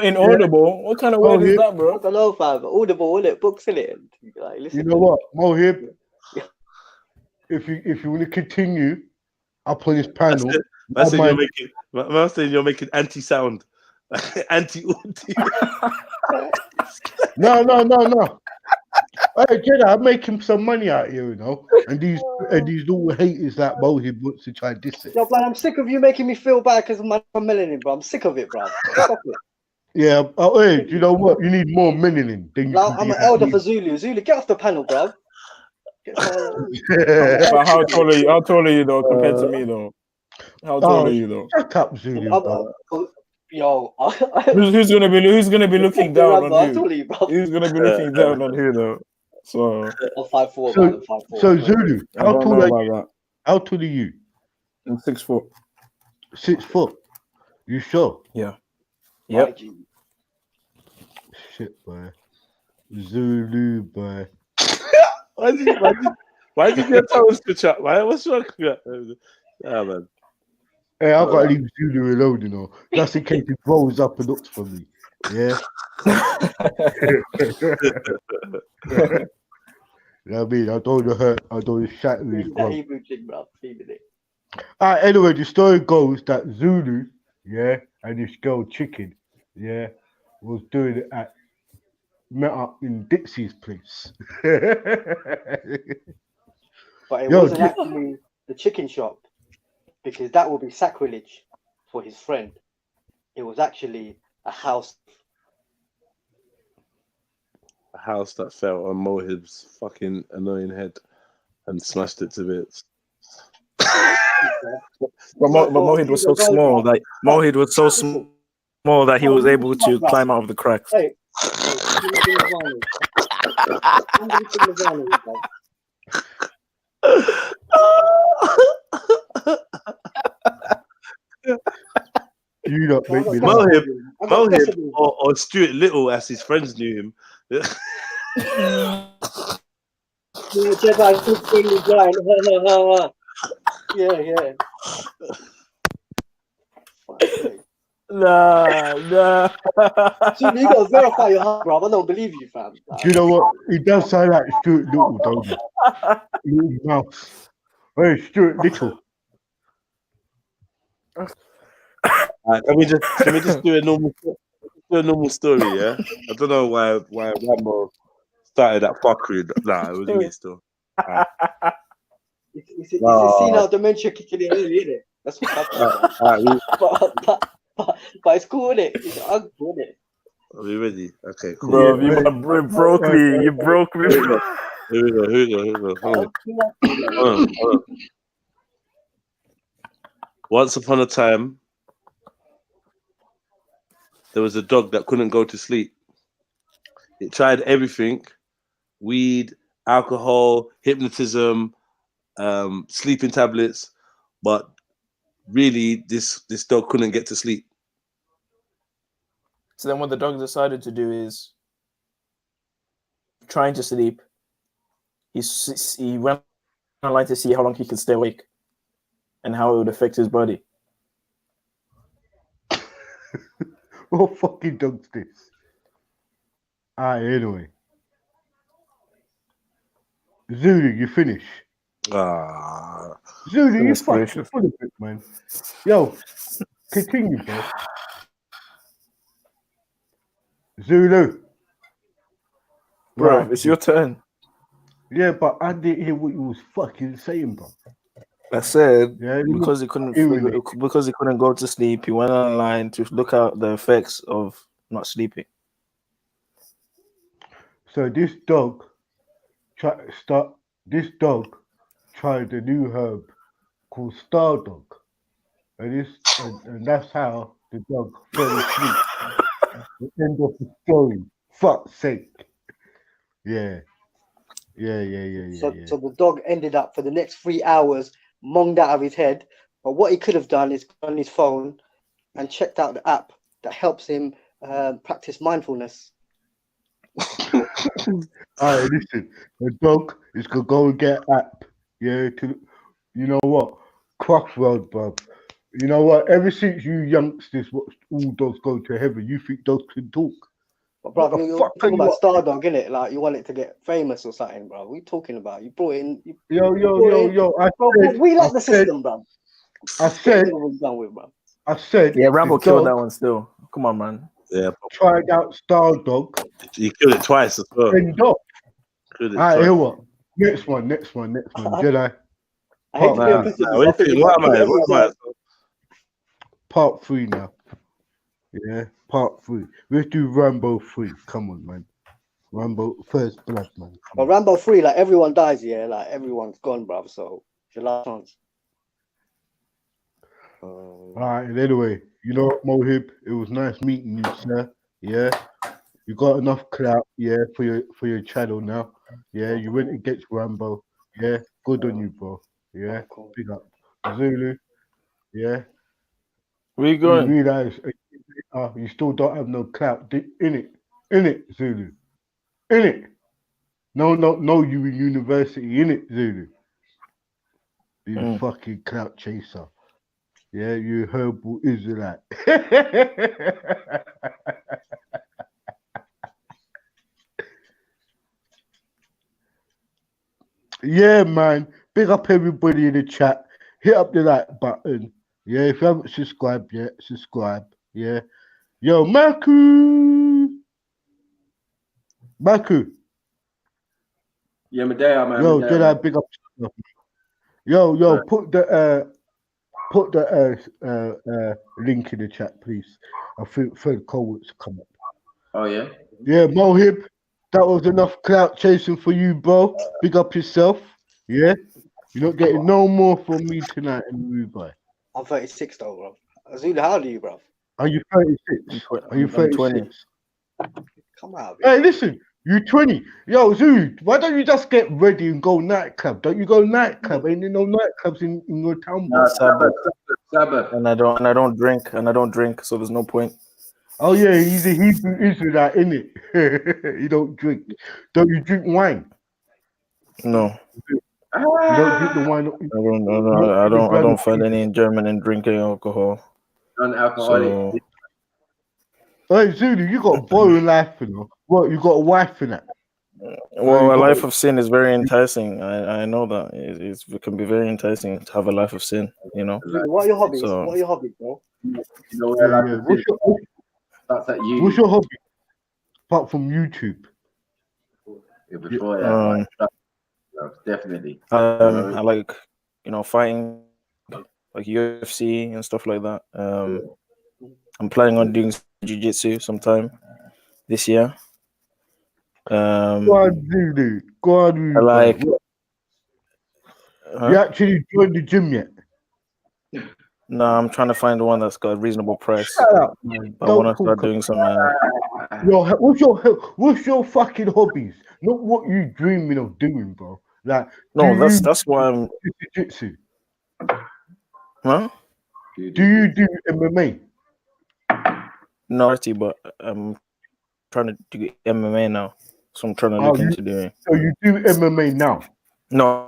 Inaudible? What kind of word is that, bro? I don't know, fam. Audible, isn't it? Books, innit? Like, you know what, Mohib? If you want to continue up on this panel, you're making anti-sound, anti-audio. No. Hey, Jedi, I'm making some money out here, you know. And these little haters that Mohib wants to try diss it. No, but I'm sick of you making me feel bad because of my melanin, bro. I'm sick of it, bro. Stop it. Yeah. Hey, you know what? You need more melanin. I'm an elder for Zulu. Zulu, get off the panel, bro. But how tall are you? How tall are you though compared to me though? How tall are you though? Shut up, Zulu. Yo, who's gonna be looking down on who? You, who's gonna be looking down on who though? So 5'4", so, man, 5'4". So Zulu, how tall are you? How tall are you? I'm 6 foot. 6 foot. You sure? Yeah. Yep. Shit, boy. Zulu, boy. Why did you get toes to chat? What's wrong with you? Ah, man. Hey, I've got to leave Zulu alone, you know. Just in case he rolls up and looks for me. Yeah. You know what I mean? I don't want to hurt. I don't want to shatter his bro. Alright, anyway, the story goes that Zulu yeah, and this girl Chicken, yeah, was doing it at met up in Dixie's place. But it Yo, wasn't actually the chicken shop, because that would be sacrilege for his friend. It was actually a house. A house that fell on Mohib's fucking annoying head and smashed it to bits. But Mohid was so small that he was able to climb out of the cracks. Hey, you don't make me Mohib or Stuart Little, as his friends knew him. Yeah. Nah. See, you gotta verify your heart, bro. I don't believe you, fam. Do you know what? He does sound like Stuart Little, don't he? Little mouse. Hey, Stuart Little. Can we just do a normal story? Yeah, I don't know why Rambo started that fuckery. Nah, it was me still. It's a senile dementia kicking in early, isn't it? That's what happened. But it's cool, isn't it? It's ugly, isn't it? Are we ready? Okay, cool. Bro, you broke me. You broke me. Here we go. Hold on. Once upon a time, there was a dog that couldn't go to sleep. It tried everything: weed, alcohol, hypnotism, sleeping tablets, but really, this dog couldn't get to sleep. So then what the dog decided to do is trying to sleep. He went online to see how long he could stay awake and how it would affect his body. What fucking dog's this? Anyway. Zulu, you finish. Zulu, you fucking full of it, man. Yo, continue, bro. Zulu. Bro, Right. it's your turn. Yeah, but I didn't hear what you was fucking saying, bro. I said because he couldn't go to sleep, he went online to look at the effects of not sleeping. So this dog tried a new herb called Star Dog, and that's how the dog fell asleep. The end of the story. Fuck's sake. Yeah. So the dog ended up for the next 3 hours monged out of his head. But what he could have done is on his phone and checked out the app that helps him practice mindfulness. Alright, listen. The dog is gonna go and get an app. Yeah, you know what? Crossroad, bro. You know what? Ever since you youngsters watched All Dogs Go to Heaven, you think dogs can talk. But bro, you're talking about Star Dog, innit? Like you want it to get famous or something, bro. What are you talking about? You brought it in. Yo. We like the system, bro. I said. Yeah, Rambo killed that one still. Come on, man. Yeah. Tried out Star Dog. He killed it twice as well. Alright, hear what? Next one. Jedi. I hate to be a pessimist. What am I? Part 3 now. Yeah, part 3. Let's do Rambo 3. Come on, man. Rambo First Blood, man. But Rambo 3, like everyone dies, yeah. Like everyone's gone, bruv. So it's your last chance. Alright, anyway, you know what, Mohib? It was nice meeting you, sir. Yeah. You got enough clout, yeah, for your channel now. Yeah, you went against Rambo. Yeah, good on you, bro. Yeah, big up. Zulu, yeah. Where you going? You realize you still don't have no clout in it, Zulu. In it. No, you in university, in it, Zulu. You fucking clout chaser. Yeah, you herbal Israelite. Yeah, man. Big up everybody in the chat. Hit up the like button. Yeah, if you haven't subscribed yet, subscribe. Yeah. Yo, Maku. Yeah, Medea, man. Yo, Medea, Jedi, big up. Yo, put the link in the chat, please. I think Fred Cole's come up. Oh yeah. Yeah, Mohib, that was enough clout chasing for you, bro. Big up yourself. Yeah, you're not getting no more from me tonight, Rubai. I'm 36 though, bro. Azula, how old are you, bro? Are you 36? Are you 36? 20. Come out. Hey, listen, you 20. Yo, Zood, why don't you just get ready and go nightclub? Don't you go nightclub? Ain't there no nightclubs in your town? No, Sabbath. And I don't drink, so there's no point. Oh yeah, he's a Hebrew Israelite, innit? He don't drink. Don't you drink wine? No. You don't drink the wine. I don't find any enjoyment in drinking alcohol. Non-alcoholic. Hey Zulu, you got a boring life, you know. What, you got a wife in that? Well, a life of sin is very enticing. I know that it can be very enticing to have a life of sin. You know. What are your hobbies? So, What are your hobbies, bro? You know where What's your hobby apart from YouTube? Yeah, before that, definitely. I like, fighting, like UFC and stuff like that. I'm planning on doing jiu-jitsu sometime this year. Go on, Zulu. Go on, I like. You actually joined the gym yet? No, I'm trying to find the one that's got a reasonable price. Shut up, man. I want to start doing some. What's your fucking hobbies? Not what you dreaming of doing, bro. Like, no, that's why I'm. Jiu-jitsu. Huh? Do you do MMA? No, but I'm trying to do MMA now, so I'm trying to look into doing. So you do MMA now? No,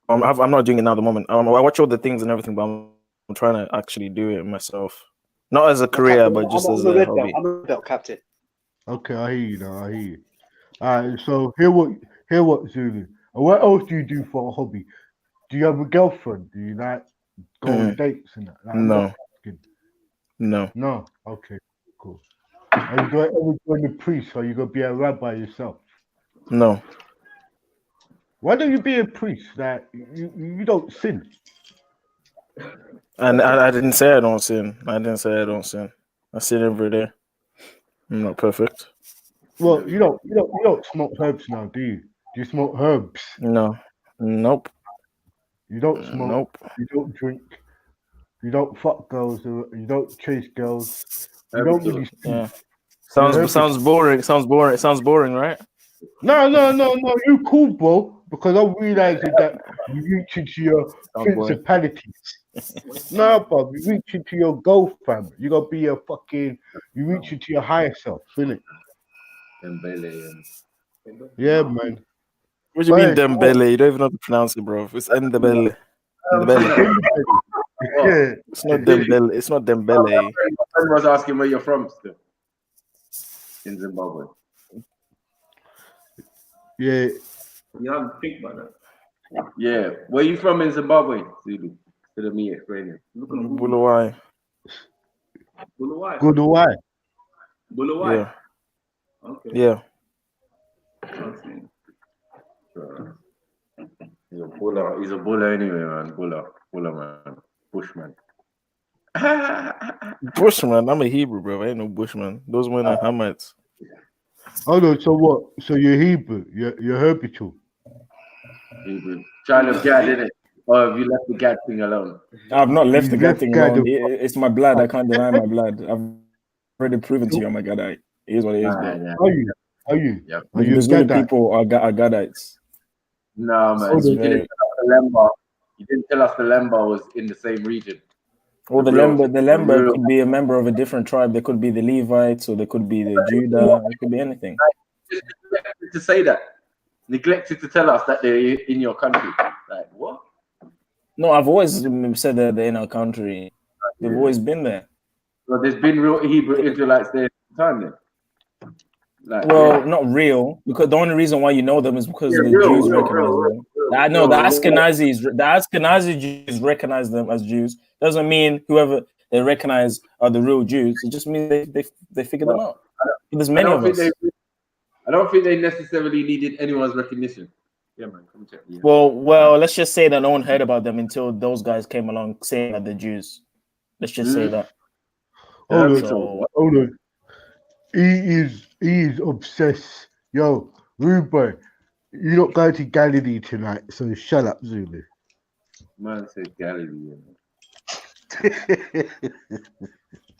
I'm not doing it now at the moment. I watch all the things and everything, but I'm trying to actually do it myself, not as a career, but just as a hobby. I'm a belt captain. Okay, I hear you now. I hear you. All right, so hear what Zulu. And what else do you do for a hobby? Do you have a girlfriend? Do you like go on dates and that? Like, No. Okay, cool. Are you going to join the priest, or are you gonna be a rabbi yourself? No. Why don't you be a priest? Like you don't sin. And I didn't say I don't sin. I sin every day. I'm not perfect. Well, you don't smoke herbs now, do you? Do you smoke herbs? No. Nope. You don't smoke. Nope. You don't drink. You don't fuck girls. You don't chase girls. You don't really. Yeah. Sounds boring. Sounds boring, right? No. You cool, bro. Because I'm realizing that you reach into your principalities. No, bro. You reach into your goal, fam. You gotta be a fucking. You reach into your higher self, innit? Yeah, man. What do you mean Dembele? You don't even know how to pronounce it, bro. It's Ndebele. Yeah. It's not Dembele. It's not Dembele. I was asking where you're from still. In Zimbabwe. Yeah. You haven't think about that. Yeah. Where you from in Zimbabwe, Zulu? Instead of me explaining. Bulawayo. Bulawayo. Yeah. Okay. Yeah. Okay. He's a buller. He's a buller anyway, man. Buller, man. Bushman. Bushman. I'm a Hebrew, bro. I ain't no Bushman. Those men are Hamites. Oh no. So what? So you're Hebrew. You're habitual. Hebrew. Child of God, did it? Or have you left the God thing alone? I've not left the God thing alone. It's my blood. I can't deny my blood. I've already proven to you I'm a Gadite. It is what it is, bro. Are you? Yep. The Missouri people are Gadites. No, man. You didn't tell us the Lemba was in the same region. Well, the Lemba could be a member of a different tribe. They could be the Levites, or they could be the Judah. It could be anything. Just neglected to say that. Neglected to tell us that they're in your country. Like, what? No, I've always said that they're in our country. They've always been there. Well, there's been real Hebrew Israelites there at the time then. Like, not real, because the only reason why you know them is because the Jews recognize them. I know the Ashkenazi Jews recognize them as Jews. Doesn't mean whoever they recognize are the real Jews. It just means they figure them out. There's many of us. I don't think they necessarily needed anyone's recognition. Yeah, man, come check me out. Well, let's just say that no one heard about them until those guys came along saying that they're Jews. Let's just say that. Hold on. He is obsessed. Yo, Ruben, you're not going to Galilee tonight, so shut up, Zulu. Man said Galilee.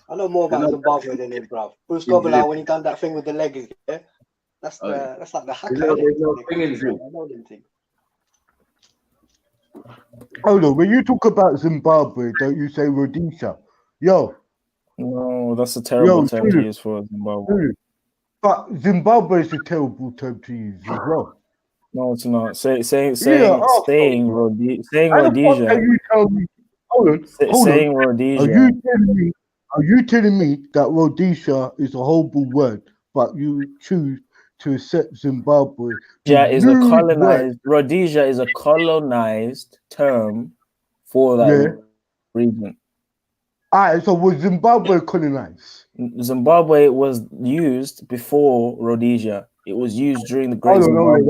I know more about Zimbabwe than him, bro. Bruce Gobelin, when he done that thing with the legs, yeah? That's like the hacker. Hold on, when you talk about Zimbabwe, don't you say Rhodesia? Yo. No, that's a terrible term to use for Zimbabwe. But Zimbabwe is a terrible term to use as well. No, it's not. Saying Rhodesia. You tell me? Hold on. Saying Rhodesia. Are you telling me that Rhodesia is a horrible word, but you choose to accept Zimbabwe? Rhodesia is a colonized term for that region. Alright, so was Zimbabwe colonized? Zimbabwe was used before Rhodesia. It was used during the Great Zimbabwe.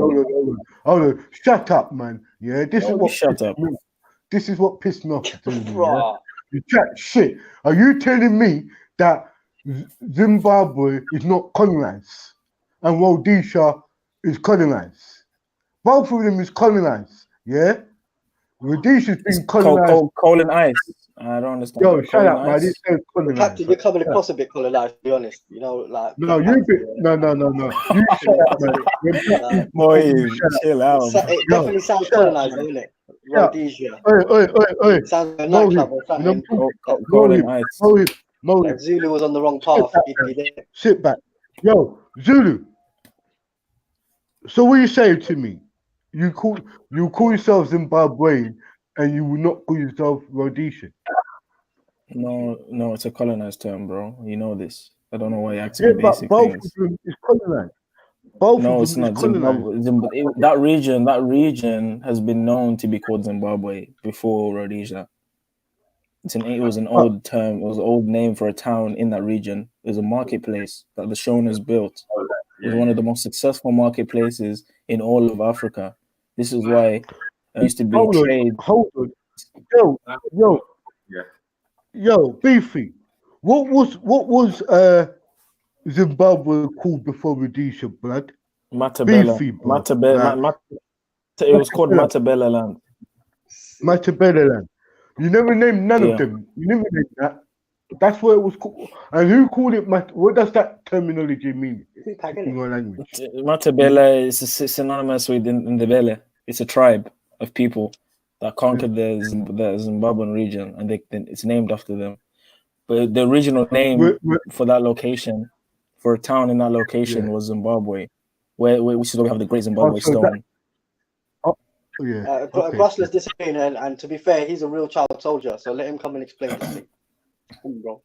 Hold on. Shut up, man. Yeah, this is what pissed me off. You chat shit. Are you telling me that Zimbabwe is not colonized and Rhodesia is colonized? Both of them is colonized. Yeah, Rhodesia's been colonized. Coal and ice. I don't understand. Yo, shut up, man. This is colonized. Captain, you're coming across a bit colonized, to be honest. You know, like no. You shut up, man. Boy, chill out. It definitely sounds colonized, doesn't it? Rhodesia. Hey. Sounds like a nightclub or something. Zulu was on the wrong path. Sit back. Yo, Zulu. So what are you saying to me? You call yourself Zimbabwean and you will not call yourself Rhodesian? No, it's a colonized term, bro. You know this. I don't know why you're asking me basic both things. of them is colonized. It's not. That region has been known to be called Zimbabwe before Rhodesia. It was an old term. It was an old name for a town in that region. It was a marketplace that the Shonas built. It was one of the most successful marketplaces in all of Africa. This is why it used to be trade. Hold on. Yo, Beefy. What was Zimbabwe called before Rhodesia, blood? Matabele. It was called Matabele land. Matabele land. You never named none of them. You never named that. That's what it was called. And who called it? What does that terminology mean in your language? Matabele is synonymous with Ndebele. It's a tribe of people that conquered the Zimbabwean region, and it's named after them. But the original name for that location, for a town in that location, was Zimbabwe, which is where we have the Great Zimbabwe Stone. Russell's disagreeing, and to be fair, he's a real child soldier, so let him come and explain this thing. Bro.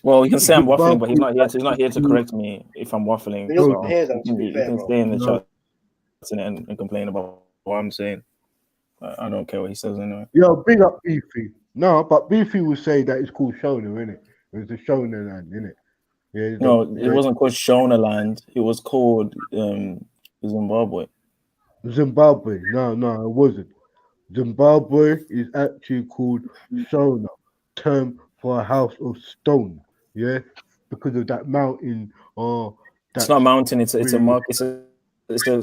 Well, you can say I'm waffling, but he's not here to correct me if I'm waffling. So you can stay in the chat and complain about what I'm saying. I don't care what he says anyway. Yo, big up Beefy. No, but Beefy will say that it's called Shona, innit? It was the Shona land, innit? Yeah, no, it wasn't called Shona land. It was called Zimbabwe. Zimbabwe. No, it wasn't. Zimbabwe is actually called Shona, term for a house of stone. Yeah, because of that mountain or. It's not a mountain. It's a market. It's a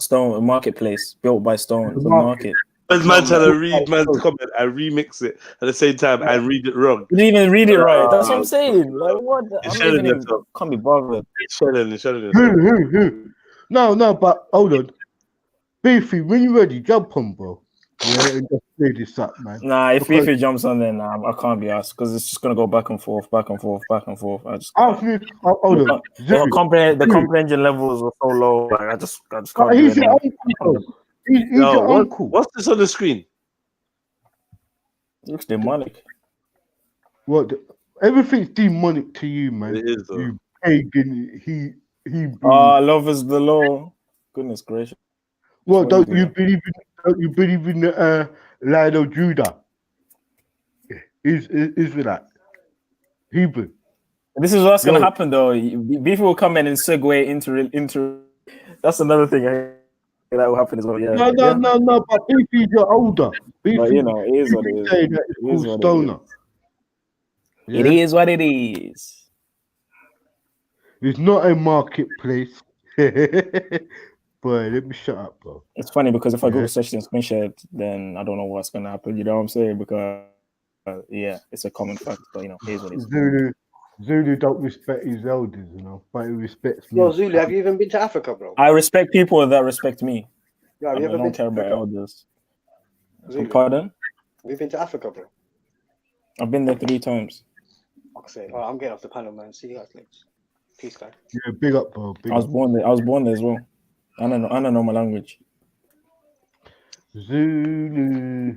stone, a marketplace built by stone. It's a market. Man trying to read man's comment and remix it at the same time and read it wrong. You didn't even read it right. That's what I'm saying. Like what? Can't be bothered. Who? No, but hold on. Beefy, when you ready, jump on, bro. Yeah, and just play this up, man. Nah, if Beefy jumps on, then I can't be asked because it's just gonna go back and forth. I just hold on. The comprehension levels were so low. Like, I just can't. He's your uncle. He's your uncle. What's this on the screen? It looks demonic. What? Everything's demonic to you, man. It is, though. You pagan. He. Love is the law. Goodness gracious. Well, What is it? don't you believe in the Lion of Judah? Israelite, Hebrew. This is what's gonna Yo. happen though. People will come in and segue into. That's another thing that will happen as well. Yeah. No. But if you're older, But you know, it is what it is. say that it's It is called what stoner. It is what it is. It's not a marketplace. Boy, let me shut up, bro. It's funny because if I go to search and screen shared, then I don't know what's gonna happen. You know what I'm saying? Because yeah, it's a common fact. But you know, it is what it is. Zulu don't respect his elders, you know, but he respects me. Yo, Zulu, have you even been to Africa, bro? I respect people that respect me. Yeah, have you ever I been don't to care about Africa? elders. Zulu. Pardon? Have you been to Africa, bro? I've been there 3 times. Okay, all right, I'm getting off the panel, man. See you guys later. Peace, guys. Yeah, big up, bro. I was born there as well. I don't know my language. Zulu,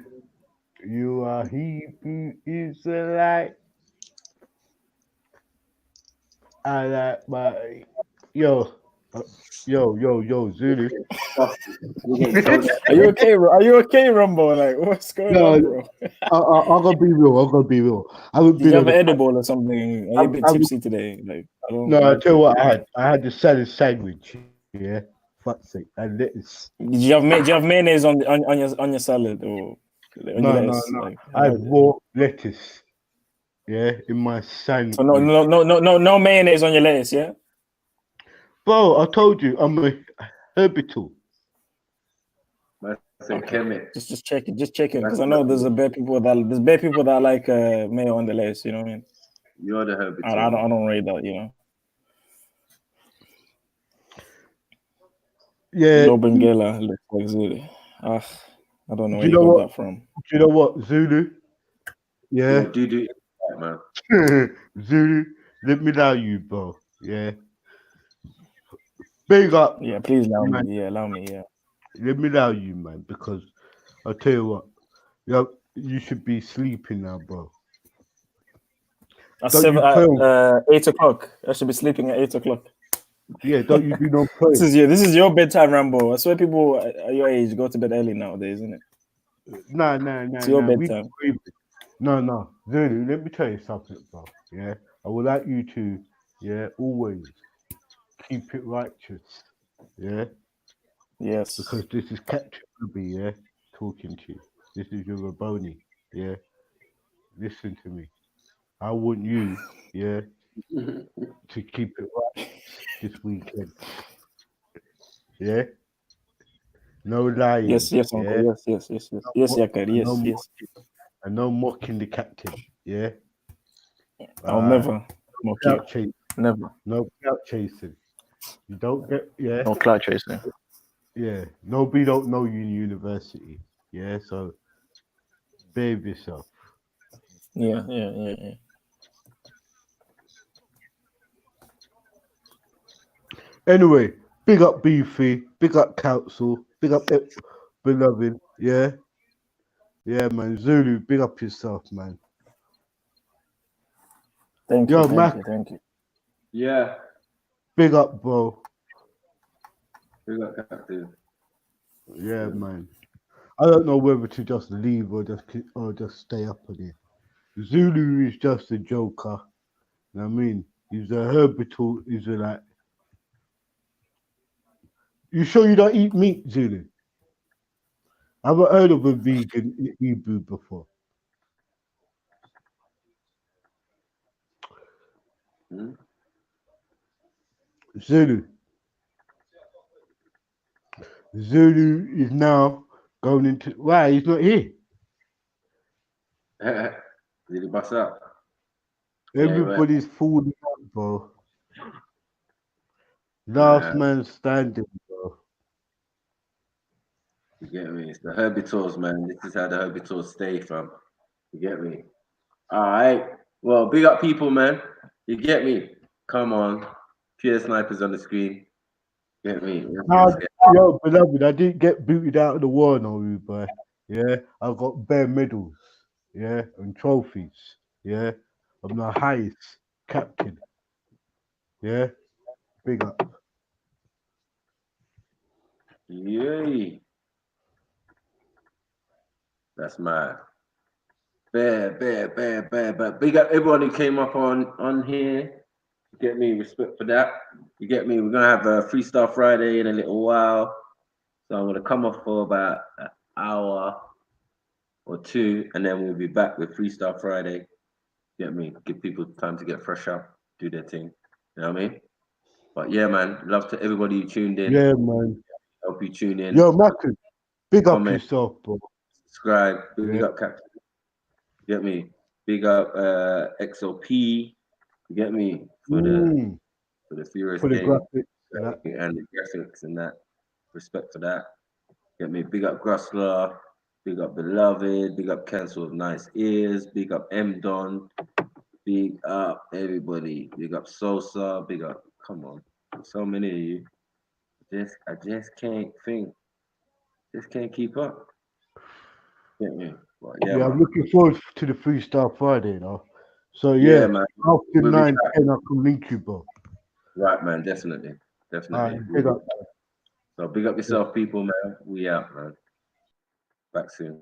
you are Hebrew Israelite. I like my yo, Zulu. Are you okay, bro? Are you okay, Rumbo? Like, what's going on, bro? I'm gonna be real. Did you have an edible or something? Are you a bit tipsy today? Like, I don't. No, I tell you what I had. I had the salad sandwich. Yeah, fuck's sake, and lettuce. Did you have mayonnaise on your salad or on your lettuce? No. Like, I had raw lettuce. Yeah, in my sandwich. So no mayonnaise on your lettuce, yeah? Bro, I told you I'm a herbital. Okay. Just checking, because I know there's bare people that like mayo on the lettuce. You know what I mean? You're the herbital. I don't rate that. You know. Yeah. No Benguela looks like Zulu. I don't know where you got that from. Do you know what, Zulu? Yeah. Do man. Zulu, let me allow you, bro. Yeah. Big up. Yeah, please allow me. Yeah, allow me. Yeah. Let me allow you, man, because I'll tell you what, you should be sleeping now, bro. At 8 o'clock. I should be sleeping at 8 o'clock. Yeah, don't you do no prayer? This is your bedtime, Rambo. I swear people at your age go to bed early nowadays, isn't it? No. It's your bedtime. No. Zulu, let me tell you something, bro. Yeah. I would like you to, always keep it righteous. Yeah. Yes. Because this is Captain Ruby, talking to you. This is your Raboni, Listen to me. I want you, to keep it right this weekend. Yeah? No lying. Yes, uncle. Yes. Yes, Yakar. Yes. And no mocking the captain. Yeah? I'll never mock you. Never. No clout chasing. You don't get, No clout chasing. Yeah. Nobody don't know you in university. Yeah, so behave yourself. Yeah. Anyway, big up Beefy, big up Council, big up Beloved, yeah, man. Zulu, big up yourself, man. Thank you. Yeah. Big up, bro. Big up, Captain. Yeah, man. I don't know whether to just leave or just stay up on it. Zulu is just a joker. You know what I mean? He's a herbital Israelite. You sure you don't eat meat, Zulu? I haven't heard of a vegan Hebrew before. Zulu is now going into. Why? He's not here. Did he bust up? Everybody's falling out, bro. Last man standing, bro. You get me? It's the herbitals, man. This is how the herbitals stay from. You get me? All right. Well, big up people, man. You get me? Come on. Pure snipers on the screen. Get me? Yo, beloved, I didn't get booted out of the war, no, boy. Yeah, I got bare medals. Yeah, and trophies. Yeah, I'm the highest captain. Yeah, big up. Yay. That's mad. But big up everyone who came up on here. You get me? Respect for that. You get me? We're gonna have a Freestyle Friday in a little while. So I'm gonna come off for about an hour or two, and then we'll be back with Freestyle Friday. Get me? Give people time to get fresh up, do their thing. You know what I mean? But yeah, man, love to everybody who tuned in. Yeah, man. Hope you tune in. Yo, Mackin, big up comment, yourself, bro. subscribe. Big up Captain. Get me? Big up XOP. You get me? For the Furious for the game graphics and the graphics and that. Respect for that. Get me? Big up Grustler. Big up Beloved. Big up Cancel with Nice Ears. Big up M Don. Big up everybody. Big up Sosa. Big up. Come on. So many of you. I just can't think. Just can't keep up. Get me? But yeah, I'm looking forward to the Freestyle Friday now. So yeah, man. After We'll 9, 10, I can link you, bro. Right, man. Definitely. Right, big up. So big up yourself, people, man. We out, man. Back soon.